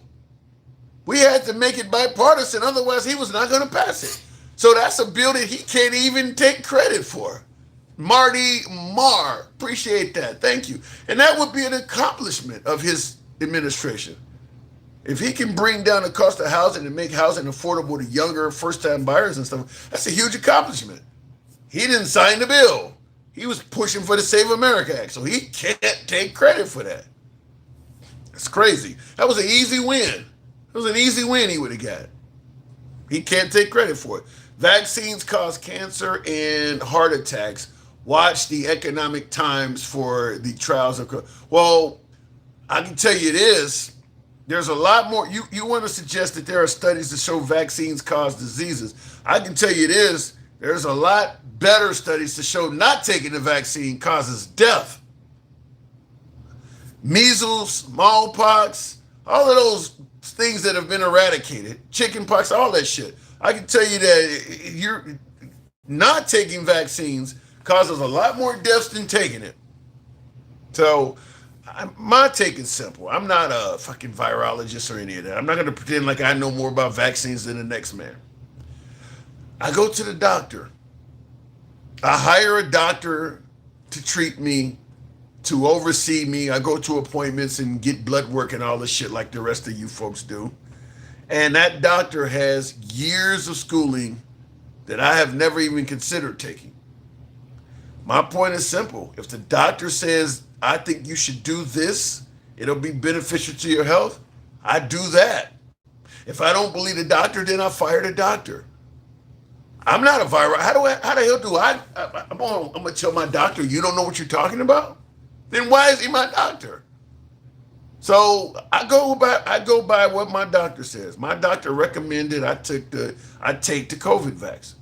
A: We had to make it bipartisan, otherwise he was not going to pass it. So that's a bill that he can't even take credit for. Marty Marr, appreciate that. Thank you. And that would be an accomplishment of his administration. If he can bring down the cost of housing and make housing affordable to younger first-time buyers and stuff, that's a huge accomplishment. He didn't sign the bill. He was pushing for the Save America Act, so he can't take credit for that. That's crazy. That was an easy win. It was an easy win he would have got. He can't take credit for it. Vaccines cause cancer and heart attacks. Watch the Economic Times for the trials of... Well, I can tell you this. There's a lot more. You want to suggest that there are studies that show vaccines cause diseases. I can tell you this. There's a lot better studies to show not taking the vaccine causes death. Measles, smallpox, all of those things that have been eradicated, chickenpox, all that shit. I can tell you that you're not taking vaccines causes a lot more deaths than taking it. So my take is simple. I'm not a fucking virologist or any of that. I'm not going to pretend like I know more about vaccines than the next man. I go to the doctor. I hire a doctor to treat me, to oversee me. I go to appointments and get blood work and all this shit like the rest of you folks do. And that doctor has years of schooling that I have never even considered taking. My point is simple. If the doctor says, I think you should do this, it'll be beneficial to your health, I do that. If I don't believe the doctor, then I fire the doctor. I'm not a viral. How the hell do I'm going to tell my doctor, you don't know what you're talking about? Then why is he my doctor? So I go by what my doctor says. My doctor recommended I take the COVID vax.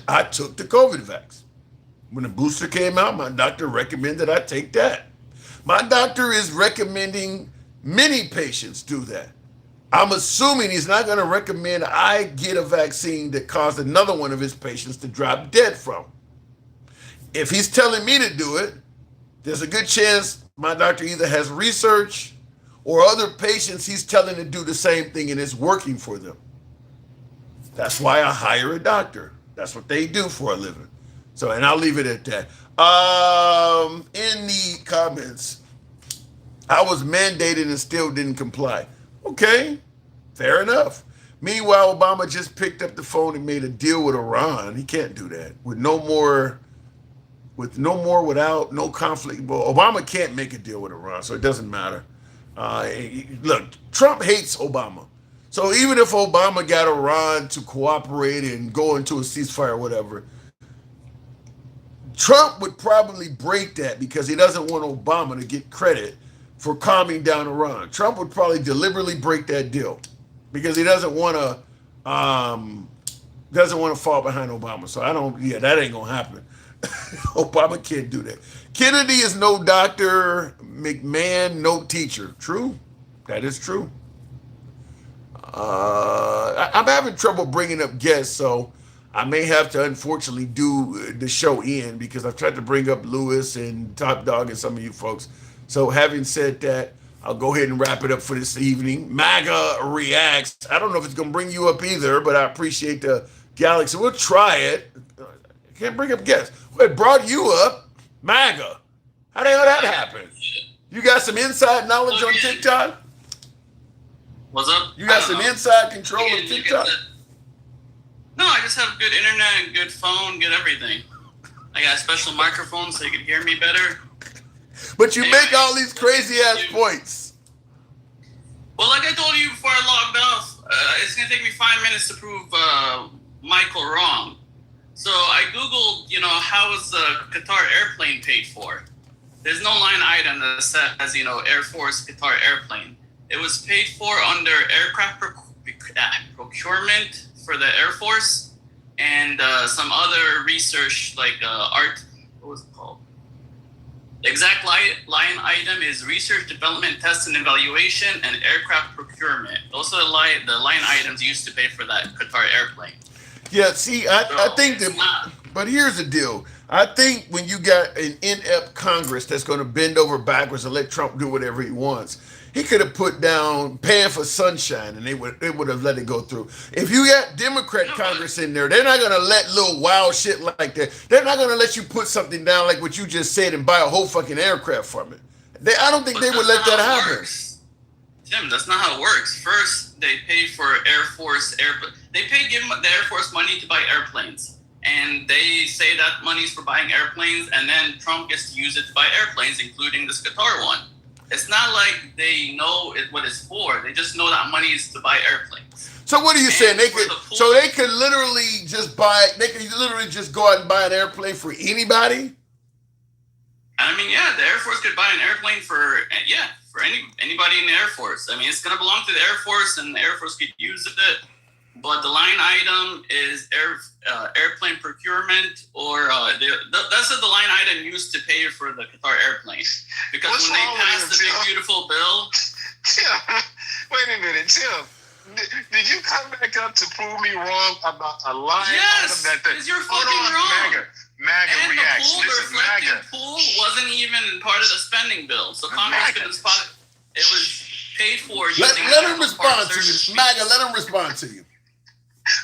A: I took the COVID vax. When the booster came out, my doctor recommended I take that. My doctor is recommending many patients do that. I'm assuming he's not going to recommend I get a vaccine that caused another one of his patients to drop dead from. If he's telling me to do it, there's a good chance my doctor either has research or other patients he's telling to do the same thing and it's working for them. That's why I hire a doctor. That's what they do for a living. So, and I'll leave it at that. In the comments, I was mandated and still didn't comply. Okay, fair enough. Meanwhile, Obama just picked up the phone and made a deal with Iran. He can't do that. Without no conflict. Well, Obama can't make a deal with Iran, so it doesn't matter. Look, Trump hates Obama. So even if Obama got Iran to cooperate and go into a ceasefire or whatever, Trump would probably break that because he doesn't want Obama to get credit for calming down Iran. Trump would probably deliberately break that deal because he doesn't want to fall behind Obama. So that ain't gonna happen. Obama can't do that. Kennedy is no doctor. McMahon, no teacher. True. That is true. I'm having trouble bringing up guests, so I may have to unfortunately do the show in because I've tried to bring up Lewis and Top Dog and some of you folks. So having said that, I'll go ahead and wrap it up for this evening. MAGA reacts. I don't know if it's going to bring you up either, but I appreciate the galaxy. We'll try it. I can't bring up guests. Well, it brought you up. MAGA. How the hell that happened? You got some inside knowledge on TikTok?
H: What's up?
A: You got some inside control of TikTok?
H: No, I just have good internet, good phone, good everything. I got a special microphone so you can hear me better.
A: But you make all these crazy ass points.
H: Well, like I told you before I logged off, it's gonna take me 5 minutes to prove Michael wrong. So I googled, how is the Qatar airplane paid for? There's no line item that says, Air Force Qatar airplane. It was paid for under aircraft procurement for the Air Force and some other research like art. What was it called? The exact line item is research, development, test, and evaluation, and aircraft procurement. Those are the line items used to pay for that Qatar airplane.
A: Yeah, see, I think that, but here's the deal. I think when you got an inept Congress that's going to bend over backwards and let Trump do whatever he wants, he could have put down paying for sunshine and they would have let it go through. If you got Democrat Congress in there, they're not going to let little wild shit like that. They're not going to let you put something down like what you just said and buy a whole fucking aircraft from it. I don't think they would let that happen.
H: Tim, that's not how it works. First, they pay for Air Force They give the Air Force money to buy airplanes. And they say that money's for buying airplanes, and then Trump gets to use it to buy airplanes, including this Qatar one. It's not like they know what it's for. They just know that money is to buy airplanes.
A: So what are you saying? They could literally just go out and buy an airplane for anybody?
H: I mean, yeah, the Air Force could buy an airplane for anybody in the Air Force. I mean, it's going to belong to the Air Force, and the Air Force could use it. But the line item is airplane procurement, or that's the line item used to pay for the Qatar airplane. Because when they passed the big beautiful bill,
I: Tim, wait a minute, Tim. Did you come back up to prove me wrong about a line item that
H: because you're fucking wrong.
I: MAGA
H: and
I: reacts.
H: The reflecting pool wasn't even part of the spending bill, so Congress couldn't spot it. It was paid for.
A: Let him respond to you, MAGA. Let him respond to you.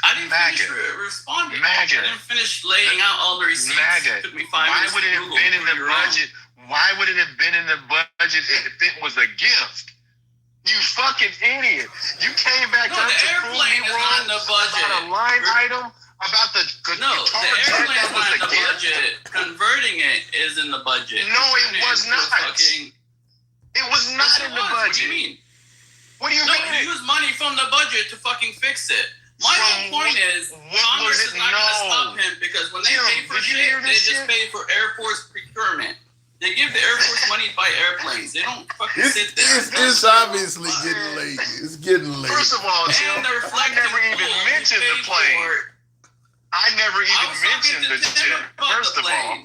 H: I didn't finish responding. I didn't finish laying out all the receipts. It took me 5 minutes.
I: Why would it have been in the budget? Why would it have been in the budget if it was a gift? You fucking idiot! You came back up to prove me wrong about a line item about the
H: the airplane is not in the budget. Converting it is in the budget.
I: No, it was not. It was not in the budget.
H: What do you mean?
I: What do you mean?
H: No, you use money from the budget to fucking fix it. My whole point is Congress is not going to stop him because when they pay for shit, they just pay for Air Force procurement. They give the Air Force money to buy airplanes. They don't fucking sit there.
A: It's obviously getting late. It's getting late.
I: First of all, Tim, I never even mentioned the plane. I never even mentioned the jet. First of all,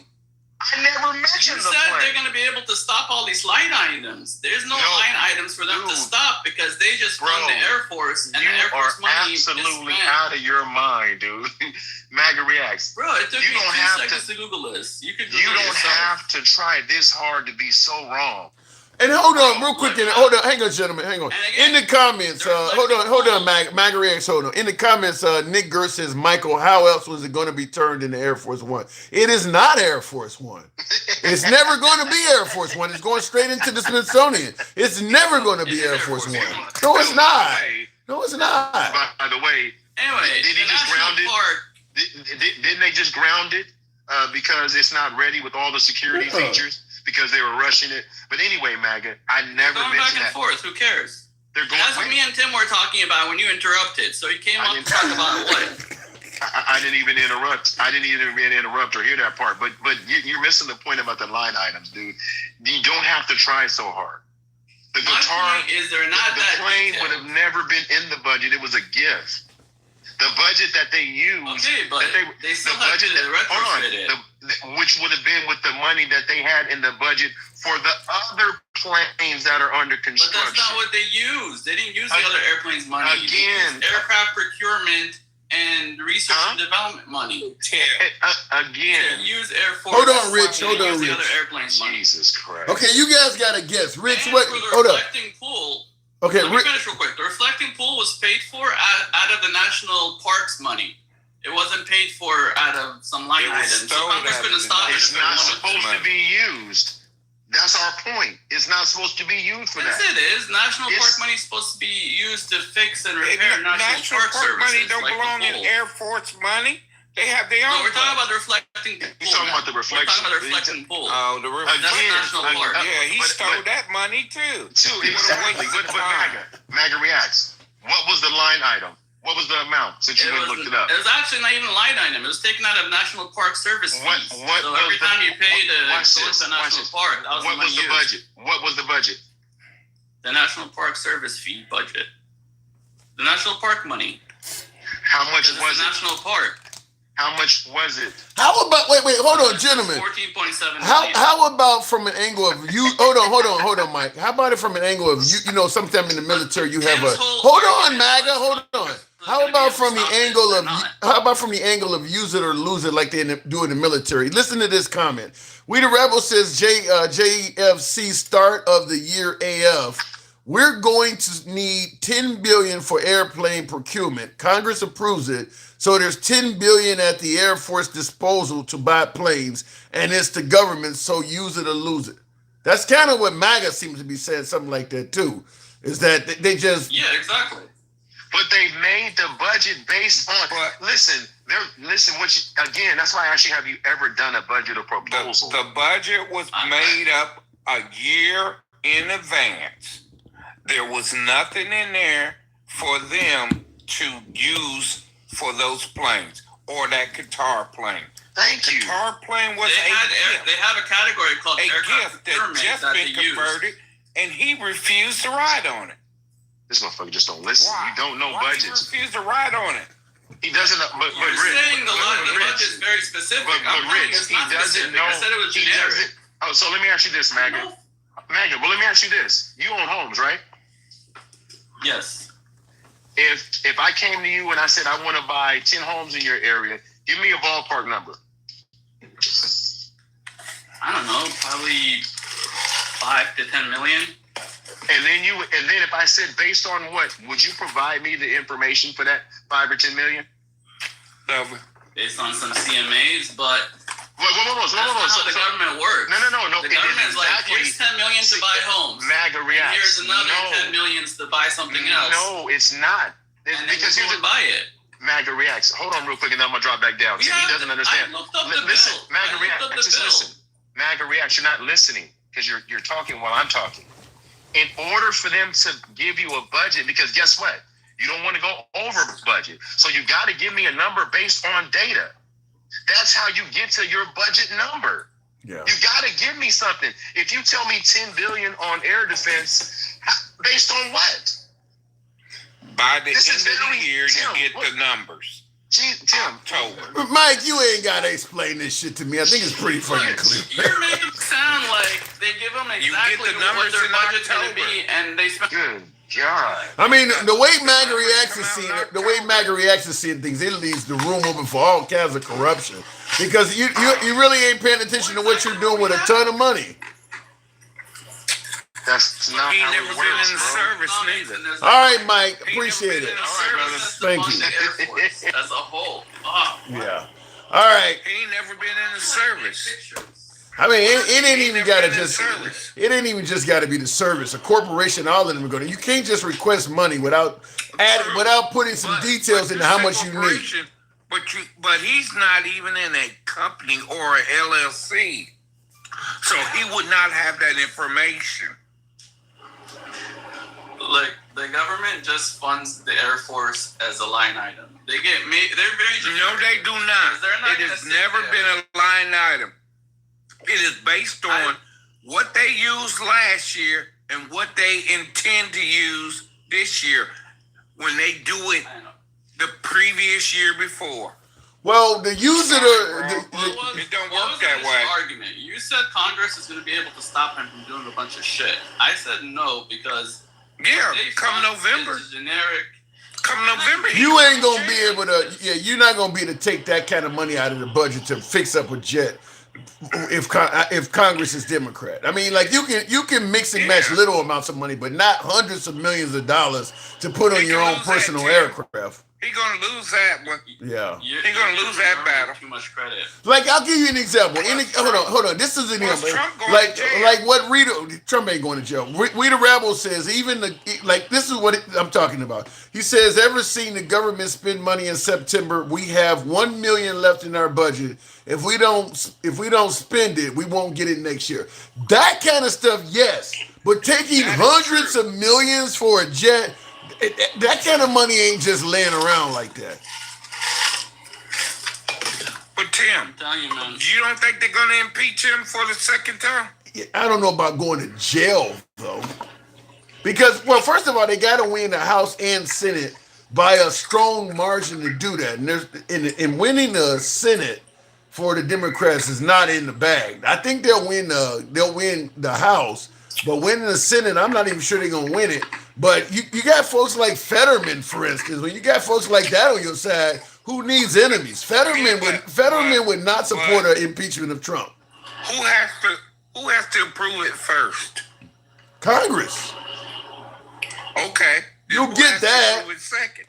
I: I never mentioned the plane.
H: You said they're going to be able to stop all these line items. There's no line items for them to stop because they just fund the Air Force and the Air Force money.
I: You are absolutely out of your mind, dude. MAGA reacts.
H: Bro, it took me 2 seconds to Google this. You
I: don't have to try this hard to be so wrong.
A: And hold on, real quick. Hang on, gentlemen. Hang on. In the comments, hold on, MAGA reacts. Hold on. In the comments, Nick Gert says, Michael, how else was it going to be turned into Air Force One? It is not Air Force One. It's never going to be Air Force One. It's going straight into the Smithsonian. It's never going to be Air Force One. No, it's not. No, it's not.
I: By the way, did he just ground it? Didn't they just ground it because it's not ready with all the security features? Because they were rushing it. But anyway, MAGA, I never mentioned that.
H: They're going back and forth. Who cares?
I: They're going.
H: That's what me and Tim were talking about when you interrupted. So he came up to talk about what?
I: I didn't even interrupt. I didn't even interrupt or hear that part. But you're missing the point about the line items, dude. You don't have to try so hard. The guitar
H: is there not
I: the plane would have never been in the budget. It was a gift. The budget that they used,
H: they still have to retrofit it.
I: Which would have been with the money that they had in the budget for the other planes that are under construction.
H: But that's not what they used. They didn't use the other airplanes' money.
I: Again,
H: aircraft procurement and research and development money.
I: Again,
H: use Air Force.
A: Hold on, Rich.
H: The other airplanes' money.
I: Jesus Christ.
A: Okay, you guys got to guess. Rich,
H: and
A: what?
H: Hold up. Pool.
A: Okay,
H: let me finish real quick. The reflecting pool was paid for out of the national parks money. It wasn't paid for out of some line items. So Congress couldn't stop it.
I: It's not supposed to be used. That's our point. It's not supposed to be used for
H: yes,
I: that.
H: It is. National park money is supposed to be used to fix and repair national park services.
K: Money don't belong in Air Force money. They have their own.
H: No, we're talking about the reflecting pool.
I: He's talking about the reflection.
H: We're talking about the reflecting pool.
K: Oh, the reflecting
H: national park.
K: Yeah, he stole that money too.
I: Exactly. But MAGA reacts. What was the line item? What was the amount? Since you looked it up.
H: It was actually not even a line item. It was taken out of National Park Service fees.
I: What
H: so every time you pay to go into National Park, that was
I: what was the budget? What was the budget?
H: The National Park Service fee budget. The National Park money.
I: How much was it?
H: National Park.
I: How much was it?
A: How about wait, hold on, gentlemen.
H: 14.7 million.
A: How about from an angle of you? Hold on, Mike. How about it from an angle of you? You know, sometime in the military, you have a. Hold on, MAGA. Hold on. How about from the angle of use it or lose it like they do in the military? Listen to this comment. We the Rebels says JFC start of the year AF. We're going to need $10 billion for airplane procurement. Congress approves it, so there's $10 billion at the Air Force disposal to buy planes, and it's the government, so use it or lose it. That's kind of what MAGA seems to be saying, something like that too. Is that they just
H: exactly.
I: But they made the budget based on. Listen, again. That's why I actually have you ever done a budget or proposal?
K: The budget was made up a year in advance. There was nothing in there for them to use for those planes or that Qatar plane.
I: Thank you.
K: Qatar plane was
H: They have a category called
K: a
H: aircraft
K: gift that just been converted, and he refused to ride on it.
I: This motherfucker just don't listen.
K: Why?
I: You don't know
K: Why
I: budgets.
K: He refused to ride on it.
I: He doesn't know. But
H: You're saying the budget's very specific.
I: But Rich, he doesn't know.
H: I said it was generic.
I: So let me ask you this, MAGA. Well, let me ask you this. You own homes, right?
H: Yes.
I: If I came to you and I said I want to buy 10 homes in your area, give me a ballpark number.
H: I don't know, probably 5 to 10 million.
I: And then if I said based on what, would you provide me the information for that 5 or 10 million?
H: Based on some CMAs, but
I: that's not
H: how the government works.
I: No.
H: The government's like, here's 10 million to buy homes.
I: MAGA reacts.
H: Here's another 10 millions to buy something else.
I: No, it's not.
H: And because here's buy it.
I: MAGA reacts. Hold on real quick, and then I'm gonna drop back down. See, he doesn't understand.
H: I looked up the
I: listen,
H: bill.
I: MAGA reacts. Just listen. MAGA reacts. You're not listening because you're talking while I'm talking. In order for them to give you a budget, because guess what? You don't want to go over budget. So you got to give me a number based on data. That's how you get to your budget number. Yeah. You got to give me something. If you tell me $10 billion on air defense, based on what?
K: By the end of the year, you get the numbers. October.
A: Mike, you ain't got to explain this shit to me. I think it's pretty fucking clear.
H: You're making it sound like they give them exactly what their budget's going to be, and they spend.
I: Good God.
A: I mean, the way MAGA reacts to seeing things, it leaves the room open for all kinds of corruption. Because you really ain't paying attention to what you're doing with a ton of money.
I: That's not how it works,
K: been in service neither.
A: All right, Mike. Appreciate it.
I: All right, brother.
A: Thank you.
H: Air Force as a whole.
A: Yeah. All right.
K: He ain't never been in the service.
A: I mean, it ain't even got to just. It ain't even just got to be the service. A corporation, all of them are going to. You can't just request money without putting some details into how much you need.
K: But he's not even in a company or an LLC, so he would not have that information.
H: Look, the government just funds the Air Force as a line item. They get me. They're very generic.
K: No, they do not. It has never been a line item. It is based on what they used last year and what they intend to use this year when they do it the previous year before.
A: Well, the user,
K: it don't work that way.
H: Argument. You said Congress is going to be able to stop him from doing a bunch of shit. I said no because
K: come November,
H: generic.
K: Come November,
A: you ain't gonna be able to. Yeah, you're not gonna be able to take that kind of money out of the budget to fix up a jet. If Congress is Democrat, I mean, like you can mix and match little amounts of money, but not hundreds of millions of dollars to put on your own personal aircraft.
K: He's gonna lose that one.
A: Yeah.
K: He's gonna lose that battle.
H: Too much credit.
A: Like, I'll give you an example. Hold on. This is an example. Like what Rita, Trump ain't going to jail. Rita Rabble says, this is what I'm talking about. He says, ever seen the government spend money in September? We have 1 million left in our budget. If we don't spend it, we won't get it next year. That kind of stuff, yes. But taking hundreds of millions for a jet, that kind of money ain't just laying around like that.
K: But Tim,
H: I'm telling you, man.
K: You don't think they're gonna impeach him for the second time?
A: I don't know about going to jail though, because well, first of all, they got to win the House and Senate by a strong margin to do that, and winning the Senate for the Democrats is not in the bag. I think they'll win the House, but winning the Senate, I'm not even sure they're gonna win it. But you got folks like Fetterman, for instance. When you got folks like that on your side, who needs enemies? Fetterman would not support an impeachment of Trump.
K: Who has to approve it first?
A: Congress.
K: Okay.
A: You'll get that.
K: Second.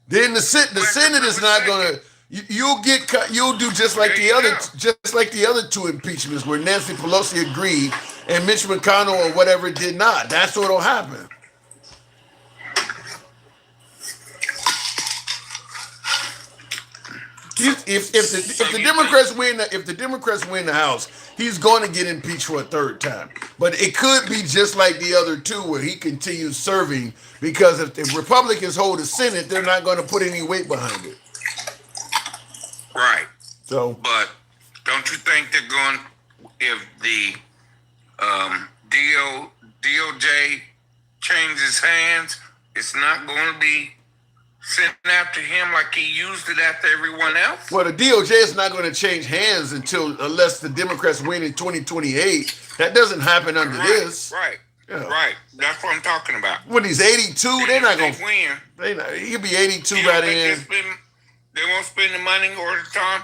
A: Then the Senate is not gonna. You'll do just like the other two impeachments where Nancy Pelosi agreed and Mitch McConnell or whatever did not. That's what'll happen. If the Democrats win the House, he's going to get impeached for a third time. But it could be just like the other two, where he continues serving, because if the Republicans hold the Senate, they're not going to put any weight behind it.
K: Right.
A: So,
K: but don't you think they're going, if the DOJ changes hands, it's not going to be sent after him like he used it after everyone else?
A: Well, the DOJ is not going to change hands unless the Democrats win in 2028. That doesn't happen under this.
K: Right.
A: Yeah.
K: Right. That's what I'm talking about.
A: When he's 82, they're not going to
K: win.
A: He'll be 82 by then.
K: They won't spend the money all the time?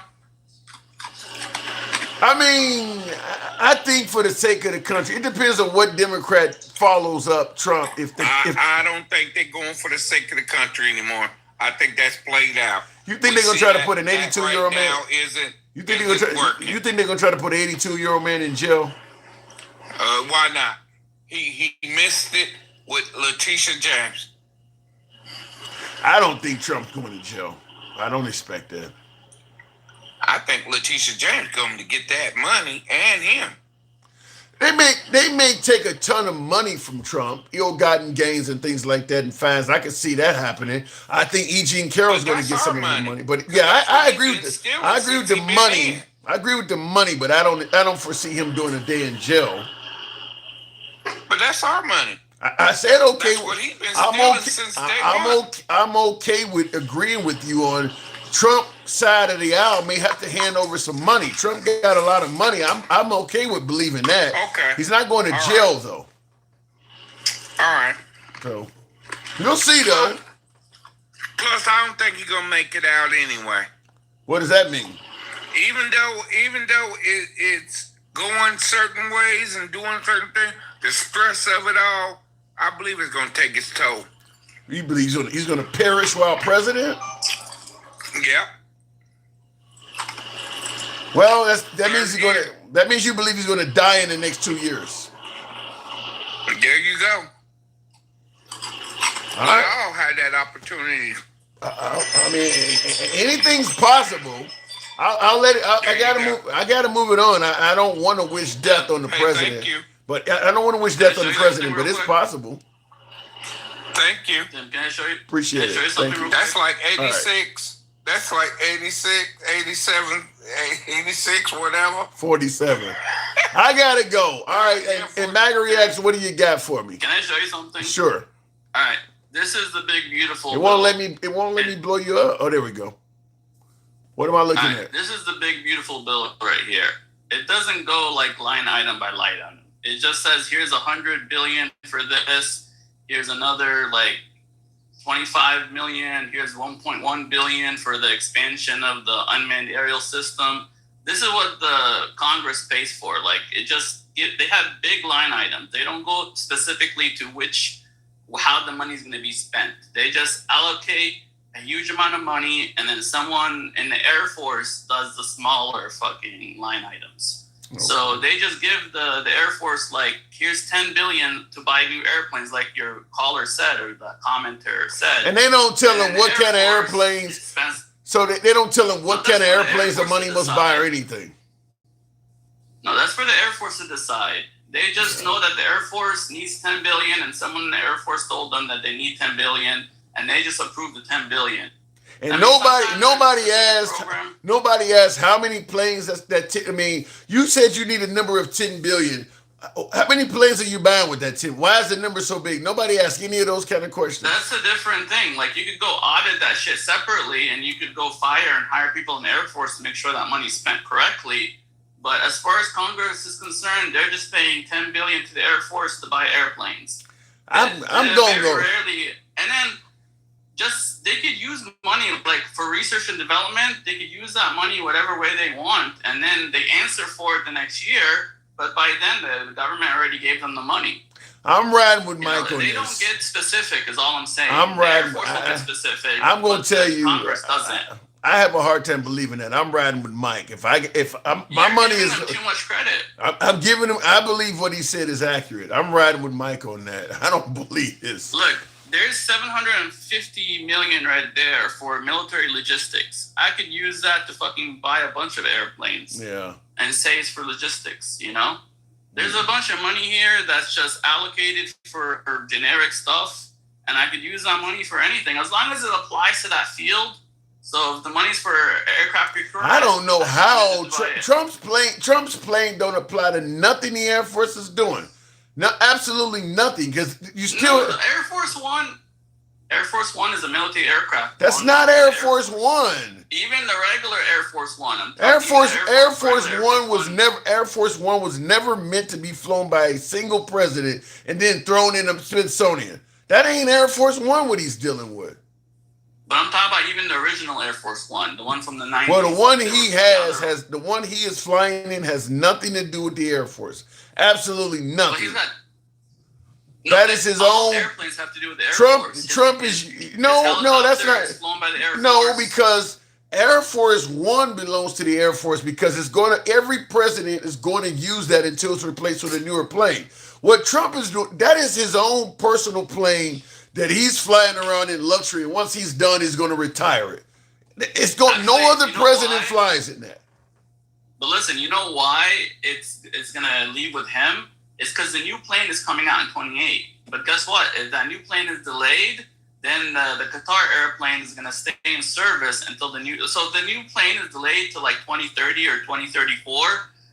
A: I mean, I think for the sake of the country, it depends on what Democrat follows up Trump.
K: I don't think they're going for the sake of the country anymore. I think that's played out.
A: You think they're gonna try to put an 82-year-old man? You think they're gonna try to put an 82-year-old man in jail?
K: Why not? He missed it with Letitia James.
A: I don't think Trump's going to jail. I don't expect that.
K: I think Letitia James coming to get that money and him.
A: They may take a ton of money from Trump, ill-gotten gains and things like that, and fines. I can see that happening. I think E. Jean Carroll's going to get some of the money. But yeah, I agree with this. I agree with the money. I agree with the money, but I don't foresee him doing a day in jail.
K: But that's our money.
A: I said okay.
K: That's what he's been stealing since day one.
A: I'm okay with agreeing with you on Trump's side of the aisle may have to hand over some money. Trump got a lot of money. I'm okay with believing that.
K: Okay.
A: He's not going to jail though.
K: All right.
A: So we'll see though.
K: Plus, I don't think he's gonna make it out anyway.
A: What does that mean?
K: Even though it's going certain ways and doing certain things, the stress of it all, I believe it's gonna take its toll.
A: You believe he's gonna perish while president?
K: Yep.
A: Well, that means you believe he's gonna die in the next 2 years.
K: There you go.
A: All right.
K: We all had that opportunity.
A: I mean, anything's possible. I'll let it. I gotta move it on. I don't want to wish death on the president.
K: Thank you.
A: But I don't want to wish death on the president. But it's possible.
K: Thank you.
H: Can I show you?
A: Appreciate it. Thank you.
K: That's like 86. That's like 86, 87, 86, whatever.
A: 47. I gotta go. All right. And MAGA Reacts, what do you got for me?
H: Can I show you something?
A: Sure.
H: All right. This is the big beautiful.
A: It won't let me blow you up. Oh, there we go. What am I looking at?
H: This is the big beautiful bill right here. It doesn't go like line item by line item. It just says here's $100 billion for this. Here's another like 25 million. Here's 1.1 billion for the expansion of the unmanned aerial system. This is what the Congress pays for. Like they have big line items. They don't go specifically to how the money's going to be spent. They just allocate a huge amount of money, and then someone in the Air Force does the smaller fucking line items. Okay. So they just give the Air Force, like, here's $10 billion to buy new airplanes, like your caller said, or the commenter said.
A: And they don't tell them what kind of airplanes. So they don't tell them what kind of airplanes the money must buy or anything.
H: No, that's for the Air Force to decide. They just know that the Air Force needs $10 billion, and someone in the Air Force told them that they need $10 billion, and they just approved the $10 billion.
A: And nobody asked how many planes you said you need a number of 10 billion. How many planes are you buying with that 10? Why is the number so big? Nobody asked any of those kind of questions.
H: That's a different thing. Like, you could go audit that shit separately, and you could go fire and hire people in the Air Force to make sure that money's spent correctly. But as far as Congress is concerned, they're just paying $10 billion to the Air Force to buy airplanes.
A: I'm going to go.
H: And then they could use money, like, for research and development. They could use that money whatever way they want, and then they answer for it the next year. But by then, the government already gave them the money.
A: I'm riding with Mike on this.
H: They don't get specific, is all I'm saying.
A: I'm riding.
H: The Air Force don't get specific.
A: I'm going to tell you.
H: Congress doesn't.
A: I have a hard time believing that. I'm riding with Mike. My money is
H: too much credit.
A: I'm giving him. I believe what he said is accurate. I'm riding with Mike on that. I don't believe this.
H: Look, there's $750 million right there for military logistics. I could use that to fucking buy a bunch of airplanes.
A: Yeah.
H: And say it's for logistics. There's a bunch of money here that's just allocated for generic stuff, and I could use that money for anything as long as it applies to that field. So if the money's for aircraft procurement,
A: I don't know how Trump's plane don't apply to nothing the Air Force is doing. No, absolutely nothing, because you still
H: Air Force One is a military aircraft.
A: That's not Air Force One.
H: Even the regular Air Force One.
A: Air Force One was never meant to be flown by a single president and then thrown in a Smithsonian. That ain't Air Force One what he's dealing with.
H: But I'm talking about even the original Air Force One, the one from the 90s.
A: Well, the one he is flying in has nothing to do with the Air Force. Absolutely nothing. That is his own.
H: Airplanes have to do with the Air Force.
A: Trump is that's not.
H: Flown by the Air
A: No,
H: Force.
A: Because Air Force One belongs to the Air Force because every president is going to use that until it's replaced with a newer plane. What Trump is doing, that is his own personal plane that he's flying around in luxury, and once he's done, he's going to retire it. No other president flies in that.
H: But listen, you know why it's going to leave with him? It's because the new plane is coming out in 2028. But guess what? If that new plane is delayed, then the Qatar airplane is going to stay in service until the new plane is delayed to like 2030 or 2034.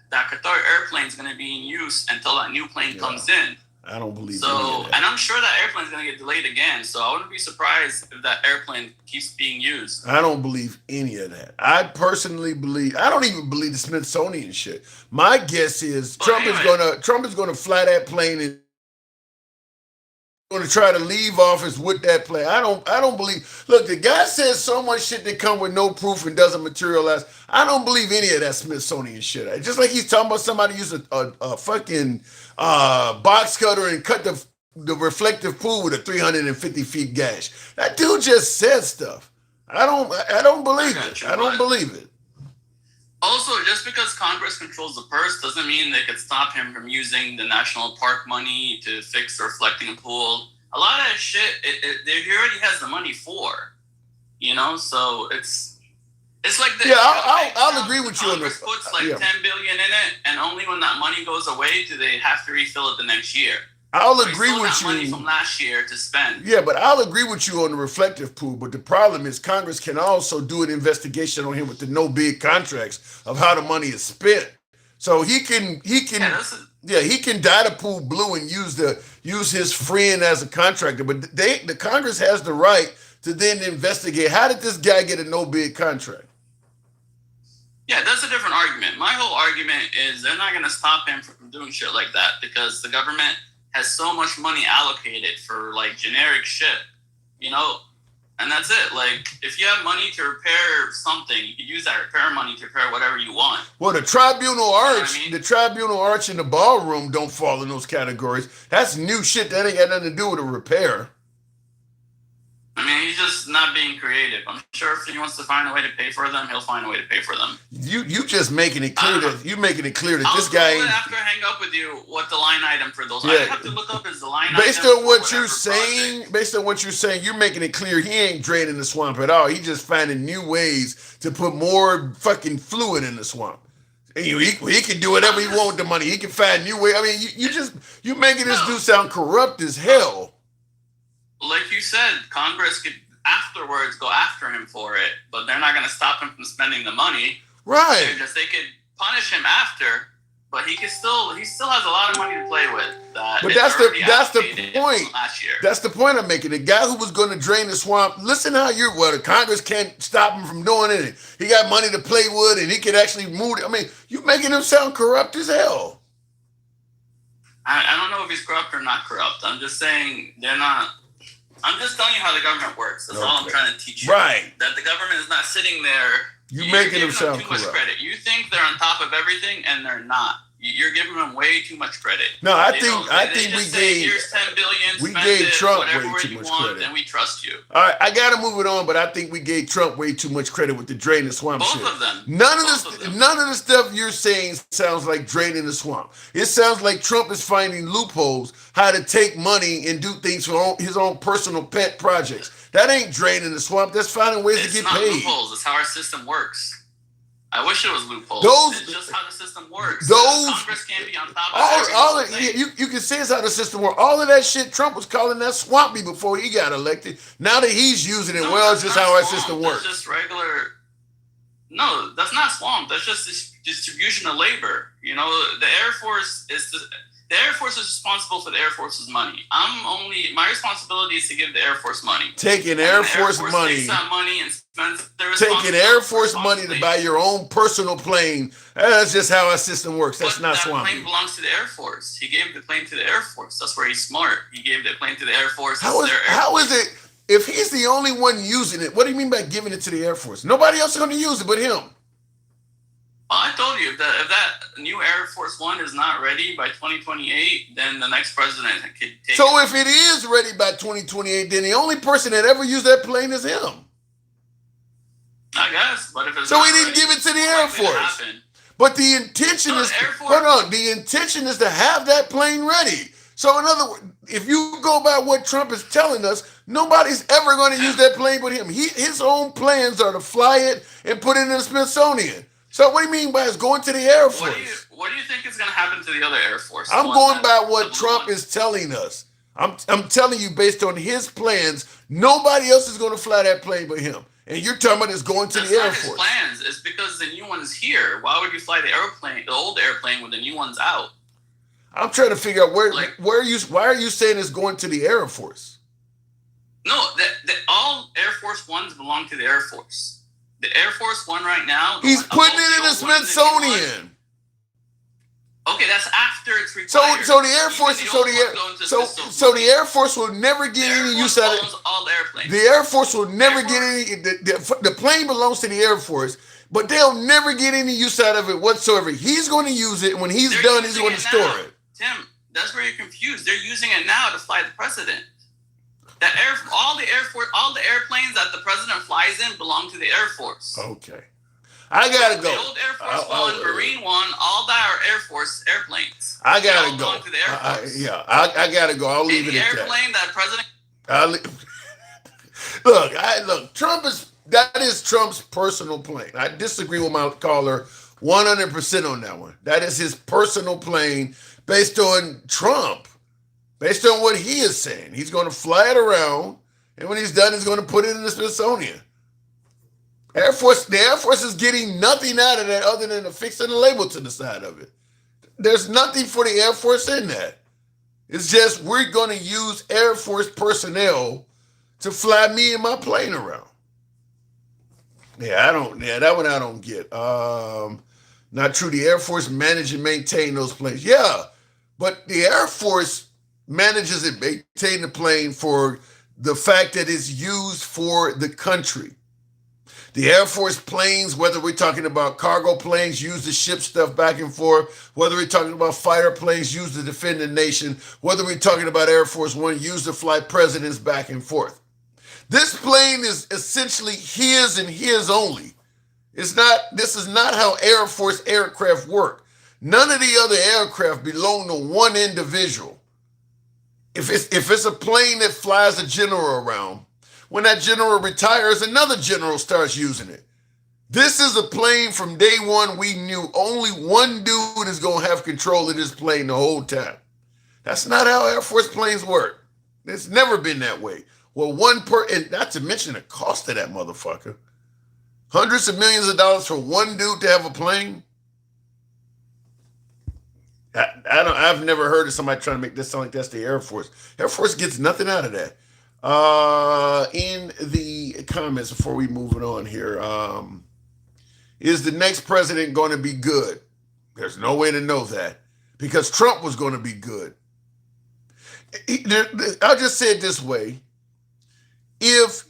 H: That Qatar airplane is going to be in use until that new plane comes in.
A: I don't believe
H: and I'm sure that airplane is going to get delayed again. So I wouldn't be surprised if that airplane keeps being used.
A: I don't believe any of that. I personally believe. I don't even believe the Smithsonian shit. My guess is Trump is gonna fly that plane and going to try to leave office with that plane. I don't believe. Look, the guy says so much shit that come with no proof and doesn't materialize. I don't believe any of that Smithsonian shit. Just like he's talking about somebody use a fucking box cutter and cut the reflective pool with a 350 feet gash. That dude just said stuff. I don't believe it. I don't believe it.
H: Also, just because Congress controls the purse doesn't mean they could stop him from using the national park money to fix the reflecting pool. A lot of that shit, he already has the money for, So it's like this.
A: Yeah, I'll agree with you on this.
H: Congress puts like $10 billion in it, and only when that money goes away do they have to refill it the next year.
A: I'll agree with you.
H: Money from last year to spend.
A: Yeah, but I'll agree with you on the reflective pool. But the problem is Congress can also do an investigation on him with the no bid contracts of how the money is spent. So he can dye the pool blue and use his friend as a contractor. But the Congress has the right to then investigate how did this guy get a no bid contract.
H: Yeah, that's a different argument. My whole argument is they're not going to stop him from doing shit like that because the government has so much money allocated for like generic shit, and that's it. Like if you have money to repair something, you could use that repair money to repair whatever you want.
A: Well, the tribunal arch in the ballroom don't fall in those categories. That's new shit. That ain't got nothing to do with a repair.
H: I mean, he's just not being creative. I'm sure if he wants to find a way to pay for them, he'll find a way to pay for them.
A: You just making it clear that this guy ain't.
H: After I hang up with you, what the line item for those?
A: Yeah.
H: I have to look up is the line
A: Based
H: item.
A: on what you're saying, you're making it clear he ain't draining the swamp at all. He just finding new ways to put more fucking fluid in the swamp. And he can do whatever he want with the money. He can find new ways. I mean, you making this dude sound corrupt as hell.
H: Like you said, Congress could afterwards go after him for it, but they're not going to stop him from spending the money.
A: Right.
H: They could punish him after, but he still has a lot of money to play with.
A: But that's the point.
H: Last year.
A: That's the point I'm making. The guy who was going to drain the swamp. Listen how the Congress can't stop him from doing it. He got money to play with, and he can actually move it. I mean, you making him sound corrupt as hell.
H: I don't know if he's corrupt or not corrupt. I'm just saying they're not. I'm just telling you how the government works. That's all I'm trying to teach you.
A: Right.
H: That the government is not sitting there.
A: You're making them sound
H: too much
A: corrupt.
H: credit. You think they're on top of everything, and they're not. You're giving them way too much credit.
A: No, I think we gave
H: here's $10 billion.
A: We gave Trump way too much credit,
H: and we trust you.
A: All right, I gotta move it on, but I think we gave Trump way too much credit with the drain the swamp shit.
H: Both of them.
A: None of the stuff you're saying sounds like draining the swamp. It sounds like Trump is finding loopholes how to take money and do things for his own personal pet projects. That ain't draining the swamp. That's finding ways to get paid.
H: It's not loopholes. It's how our system works. I wish it was loopholes. It's just how the system works. Congress can't be on top of everything.
A: You can say it's how the system works. All of that shit Trump was calling that swampy before he got elected. Now that he's using it, it's just how our system works.
H: That's just regular. No, that's not swamp. That's just distribution of labor. You know, the Air Force is responsible for the Air Force's money. My responsibility is to give the Air Force money.
A: Taking Air Force money.
H: Takes that money and spends
A: taking Air Force money to buy your own personal plane. That's just how our system works. That's not swampy.
H: That plane belongs to the Air Force. He gave the plane to the Air Force. That's where he's smart. He gave the plane to the Air Force.
A: How is it? If he's the only one using it, what do you mean by giving it to the Air Force? Nobody else is going to use it but him.
H: I told you, if that new Air Force One is not ready by 2028, then the next president could take it.
A: So if it is ready by 2028, then the only person that ever used that plane is him.
H: I guess, but if it's
A: so he didn't give it to the Air Force. But the intention is the intention is to have that plane ready. So in other words, if you go by what Trump is telling us, nobody's ever going to use that plane but him. His own plans are to fly it and put it in the Smithsonian. So what do you mean by it's going to the Air Force?
H: What do you think is going to happen to the other Air Force?
A: I'm going by what Trump is telling us. I'm telling you based on his plans, nobody else is going to fly that plane but him. And you're talking about it's going to the Air Force.
H: That's not his plans. It's because the new one's here. Why would you fly the old airplane when the new one's out?
A: I'm trying to figure out why are you saying it's going to the Air Force?
H: No, all Air Force Ones belong to the Air Force. The Air Force One right now.
A: He's putting it in the Smithsonian.
H: Okay, that's after it's required.
A: So the Air Force, the Air Force will never get any use out of it.
H: All airplanes.
A: The Air Force will never get any. The plane belongs to the Air Force, but they'll never get any use out of it whatsoever. He's going to use it, and when he's done, he's going to store it.
H: Tim, that's where you're confused. They're using it now to fly the president. All the airplanes that the president flies in belong to the Air Force.
A: Okay, I gotta go.
H: The old Air Force One, Marine One, all that are Air Force airplanes.
A: I gotta go.
H: To the Air Force.
A: I gotta go. I'll leave it at that.
H: The airplane that president.
A: Look. That is Trump's personal plane. I disagree with my caller 100% on that one. That is his personal plane based on Trump. Based on what he is saying, he's going to fly it around, and when he's done, he's going to put it in the Smithsonian. The Air Force is getting nothing out of that other than affixing a label to the side of it. There's nothing for the Air Force in that. It's just we're going to use Air Force personnel to fly me and my plane around. That one I don't get. Not true. The Air Force manage and maintain those planes. Yeah, but the Air Force manages and maintain the plane for the fact that it's used for the country. The Air Force planes, whether we're talking about cargo planes, used to ship stuff back and forth, whether we're talking about fighter planes, used to defend the nation, whether we're talking about Air Force One, used to fly presidents back and forth. This plane is essentially his and his only. This is not how Air Force aircraft work. None of the other aircraft belong to one individual. If it's a plane that flies a general around, when that general retires, another general starts using it. This is a plane from day one. We knew only one dude is going to have control of this plane the whole time. That's not how Air Force planes work. It's never been that way. Well, and not to mention the cost of that motherfucker. Hundreds of millions of dollars for one dude to have a plane. I've never heard of somebody trying to make this sound like that's the Air Force. Air Force gets nothing out of that. In the comments before we move it on here, is the next president going to be good? There's no way to know that because Trump was going to be good. I'll just say it this way. If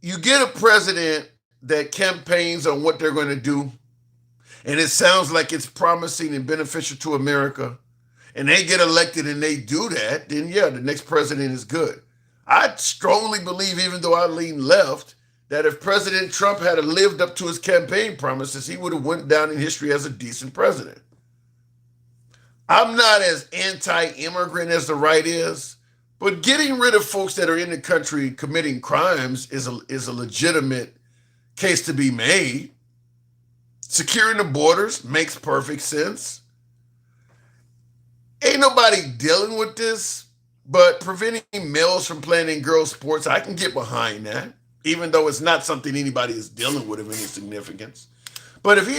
A: you get a president that campaigns on what they're going to do, and it sounds like it's promising and beneficial to America, and they get elected and they do that, then yeah, the next president is good. I strongly believe, even though I lean left, that if President Trump had lived up to his campaign promises, he would have went down in history as a decent president. I'm not as anti-immigrant as the right is, but getting rid of folks that are in the country committing crimes is a legitimate case to be made. Securing the borders makes perfect sense. Ain't nobody dealing with this, but preventing males from playing in girls' sports, I can get behind that, even though it's not something anybody is dealing with of any significance. But if he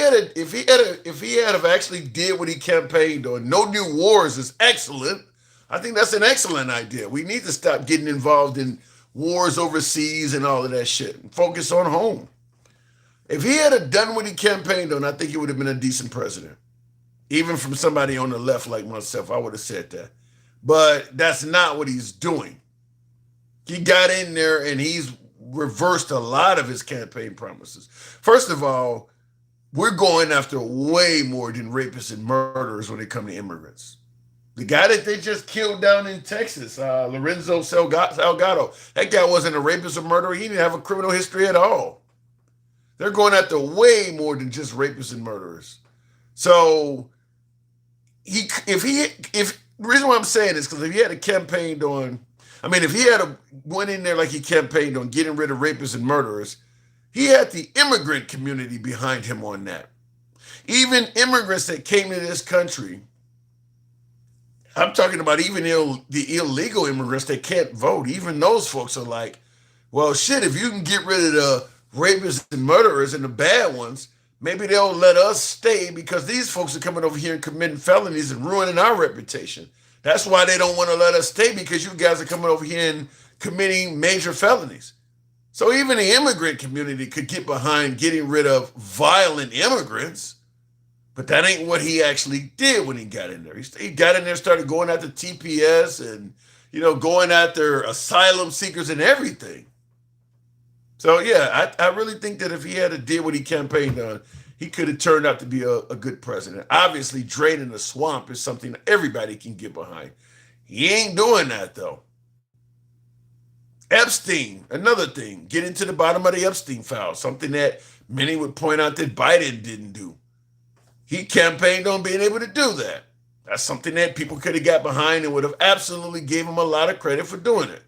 A: had have actually did what he campaigned on, no new wars is excellent. I think that's an excellent idea. We need to stop getting involved in wars overseas and all of that shit and focus on home. If he had done what he campaigned on, I think he would have been a decent president. Even from somebody on the left like myself, I would have said that. But that's not what he's doing. He got in there and he's reversed a lot of his campaign promises. First of all, we're going after way more than rapists and murderers when it comes to immigrants. The guy that they just killed down in Texas, Lorenzo Salgado, that guy wasn't a rapist or murderer. He didn't have a criminal history at all. They're going after way more than just rapists and murderers. So the reason why I'm saying is because if he had campaigned on, if he had went in there like he campaigned on getting rid of rapists and murderers, he had the immigrant community behind him on that. Even immigrants that came to this country, I'm talking about even the illegal immigrants that can't vote, even those folks are like, well, shit, if you can get rid of the rapists and murderers and the bad ones, maybe they'll let us stay because these folks are coming over here and committing felonies and ruining our reputation. That's why they don't want to let us stay, because you guys are coming over here and committing major felonies. So even the immigrant community could get behind getting rid of violent immigrants, but that ain't what he actually did when he got in there. He got in there, started going after TPS and, going after asylum seekers and everything. So yeah, I really think that if he had did what he campaigned on, he could have turned out to be a good president. Obviously, draining the swamp is something that everybody can get behind. He ain't doing that though. Epstein, another thing, get into the bottom of the Epstein file, something that many would point out that Biden didn't do. He campaigned on being able to do that. That's something that people could have got behind and would have absolutely gave him a lot of credit for doing it.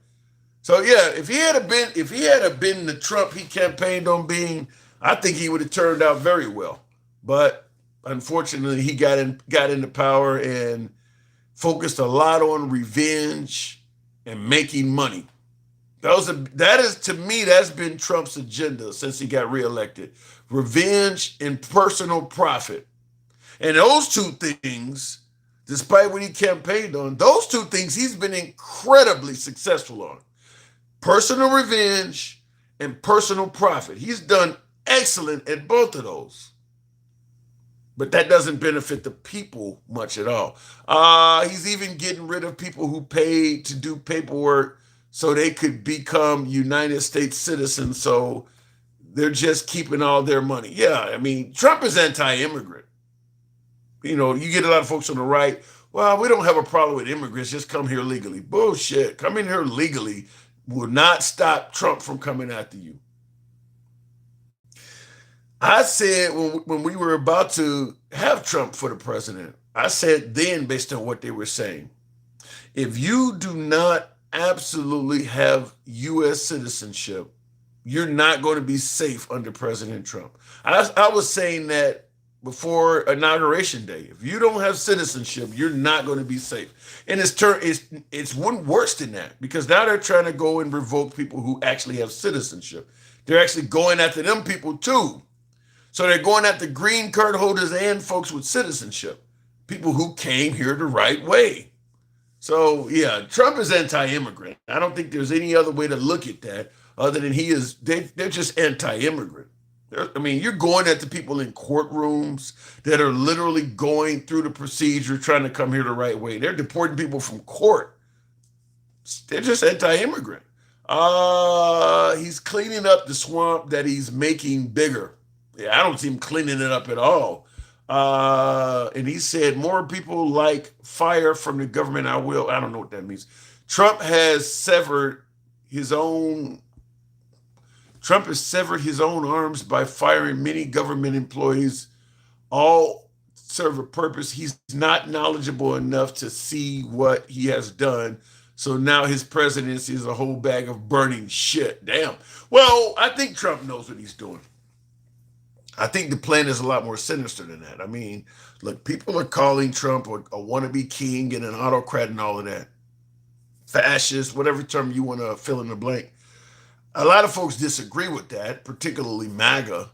A: So yeah, if he had been the Trump he campaigned on being, I think he would have turned out very well. But unfortunately, he got into power and focused a lot on revenge and making money. To me, that's been Trump's agenda since he got reelected. Revenge and personal profit. And those two things, despite what he campaigned on, those two things he's been incredibly successful on. Personal revenge and personal profit. He's done excellent at both of those. But that doesn't benefit the people much at all. He's even getting rid of people who paid to do paperwork so they could become United States citizens. So they're just keeping all their money. Yeah, Trump is anti-immigrant. You get a lot of folks on the right. Well, we don't have a problem with immigrants. Just come here legally. Bullshit. Come in here legally. will not stop Trump from coming after you. I said when we were about to have Trump for the president, I said then, based on what they were saying, if you do not absolutely have U.S. citizenship, you're not going to be safe under President Trump. I was saying that before Inauguration Day. If you don't have citizenship, you're not going to be safe. And it's one worse than that, because now they're trying to go and revoke people who actually have citizenship. They're actually going after them people too. So they're going after green card holders and folks with citizenship, people who came here the right way. So yeah, Trump is anti-immigrant. I don't think there's any other way to look at that other than they're just anti-immigrant. I mean, you're going at the people in courtrooms that are literally going through the procedure, trying to come here the right way. They're deporting people from court. They're just anti-immigrant. He's cleaning up the swamp that he's making bigger. Yeah, I don't see him cleaning it up at all. And he said, more people like fire from the government, I will. I don't know what that means. Trump has severed his own arms by firing many government employees, all serve a purpose. He's not knowledgeable enough to see what he has done. So now his presidency is a whole bag of burning shit. Damn. Well, I think Trump knows what he's doing. I think the plan is a lot more sinister than that. I mean, look, people are calling Trump a wannabe king and an autocrat and all of that. Fascist, whatever term you want to fill in the blank. A lot of folks disagree with that, particularly MAGA.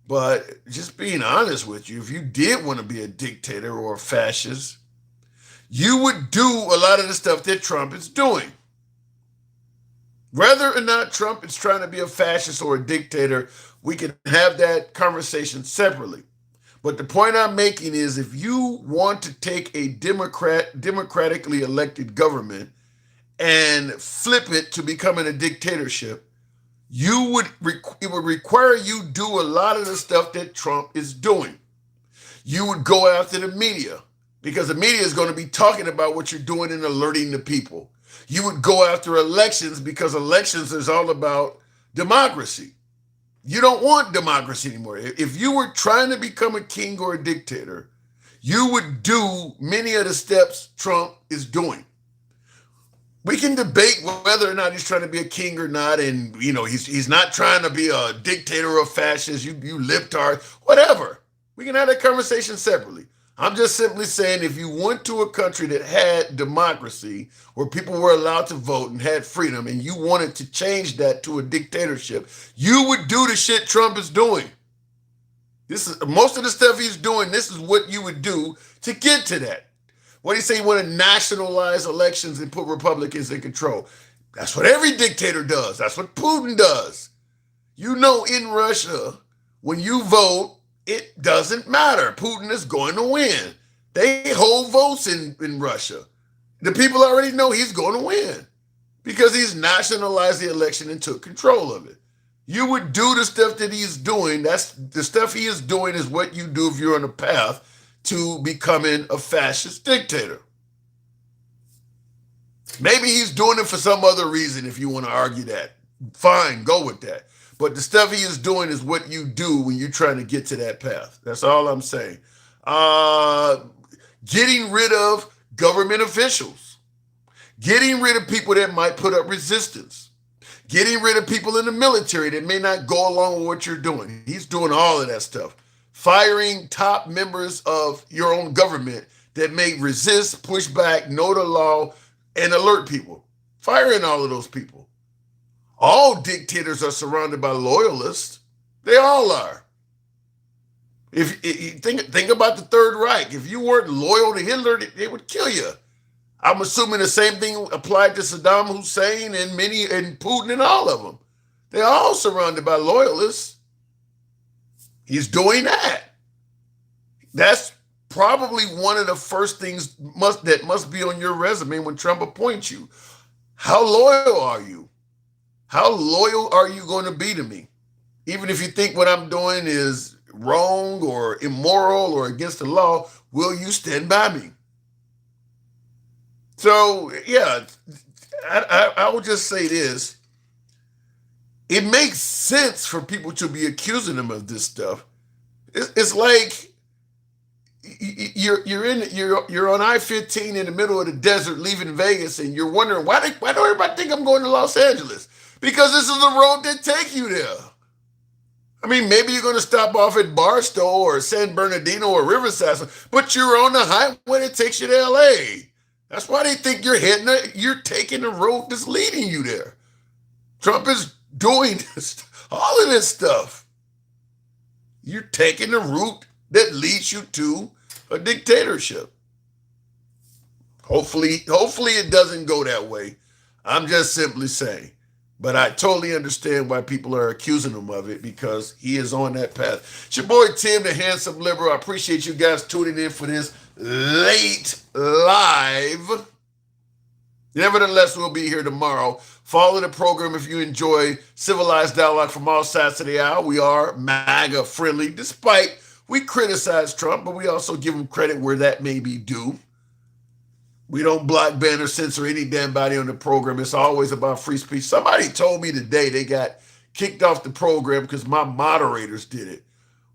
A: But just being honest with you, if you did want to be a dictator or a fascist, you would do a lot of the stuff that Trump is doing. Whether or not Trump is trying to be a fascist or a dictator, we can have that conversation separately. But the point I'm making is, if you want to take a democratically elected government and flip it to becoming a dictatorship, it would require you do a lot of the stuff that Trump is doing. You would go after the media, because the media is going to be talking about what you're doing and alerting the people. You would go after elections, because elections is all about democracy. You don't want democracy anymore. If you were trying to become a king or a dictator, you would do many of the steps Trump is doing. We can debate whether or not he's trying to be a king or not, and he's not trying to be a dictator or a fascist, you libtard, whatever. We can have that conversation separately. I'm just simply saying, if you went to a country that had democracy, where people were allowed to vote and had freedom, and you wanted to change that to a dictatorship, you would do the shit Trump is doing. This is most of the stuff he's doing. This is what you would do to get to that. What do you say? You want to nationalize elections and put Republicans in control. That's what every dictator does. That's what Putin does. In Russia, when you vote, it doesn't matter. Putin is going to win. They hold votes in Russia. The people already know he's going to win, because he's nationalized the election and took control of it. You would do the stuff that he's doing. That's the stuff he is doing is what you do if you're on a path to becoming a fascist dictator. Maybe he's doing it for some other reason. If you want to argue that, fine, go with that. But the stuff he is doing is what you do when you're trying to get to that path. That's all I'm saying. Getting rid of government officials. Getting rid of people that might put up resistance. Getting rid of people in the military that may not go along with what you're doing. He's doing all of that stuff. Firing top members of your own government that may resist, push back, know the law, and alert people. Firing all of those people. All dictators are surrounded by loyalists. They all are. If you think about the Third Reich, if you weren't loyal to Hitler, they would kill you. I'm assuming the same thing applied to Saddam Hussein and Putin and all of them. They're all surrounded by loyalists. He's doing that. That's probably one of the first things that must be on your resume when Trump appoints you. How loyal are you? How loyal are you going to be to me? Even if you think what I'm doing is wrong or immoral or against the law, will you stand by me? So, yeah, I will just say this. It makes sense for people to be accusing him of this stuff. It's like you're on I-15 in the middle of the desert leaving Vegas, and you're wondering why don't everybody think I'm going to Los Angeles? Because this is the road that take you there. I mean, maybe you're going to stop off at Barstow or San Bernardino or Riverside, but you're on the highway that takes you to L.A. That's why they think you're taking the road that's leading you there. Trump is doing all of this stuff. You're taking the route that leads you to a dictatorship. Hopefully it doesn't go that way. I'm just simply saying. But I totally understand why people are accusing him of it, because he is on that path. It's your boy Tim, the Handsome Liberal. I appreciate you guys tuning in for this late live. Nevertheless, we'll be here tomorrow. Follow the program if you enjoy civilized dialogue from all sides of the aisle. We are MAGA friendly, despite we criticize Trump, but we also give him credit where that may be due. We don't block, ban, or censor any damn body on the program. It's always about free speech. Somebody told me today they got kicked off the program because my moderators did it.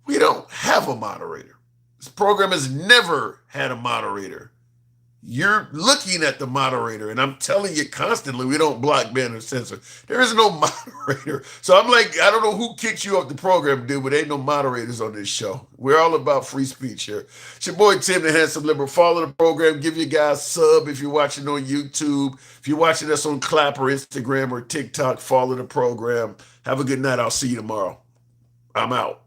A: We don't have a moderator. This program has never had a moderator. You're looking at the moderator, and I'm telling you constantly, we don't block, ban, or censor. There is no moderator. So I'm like, I don't know who kicked you off the program, dude, but ain't no moderators on this show. We're all about free speech here. It's your boy Tim, the Handsome Liberal. Follow the program. Give you guys sub if you're watching on YouTube. If you're watching us on Clap or Instagram or TikTok, follow the program. Have a good night. I'll see you tomorrow. I'm out.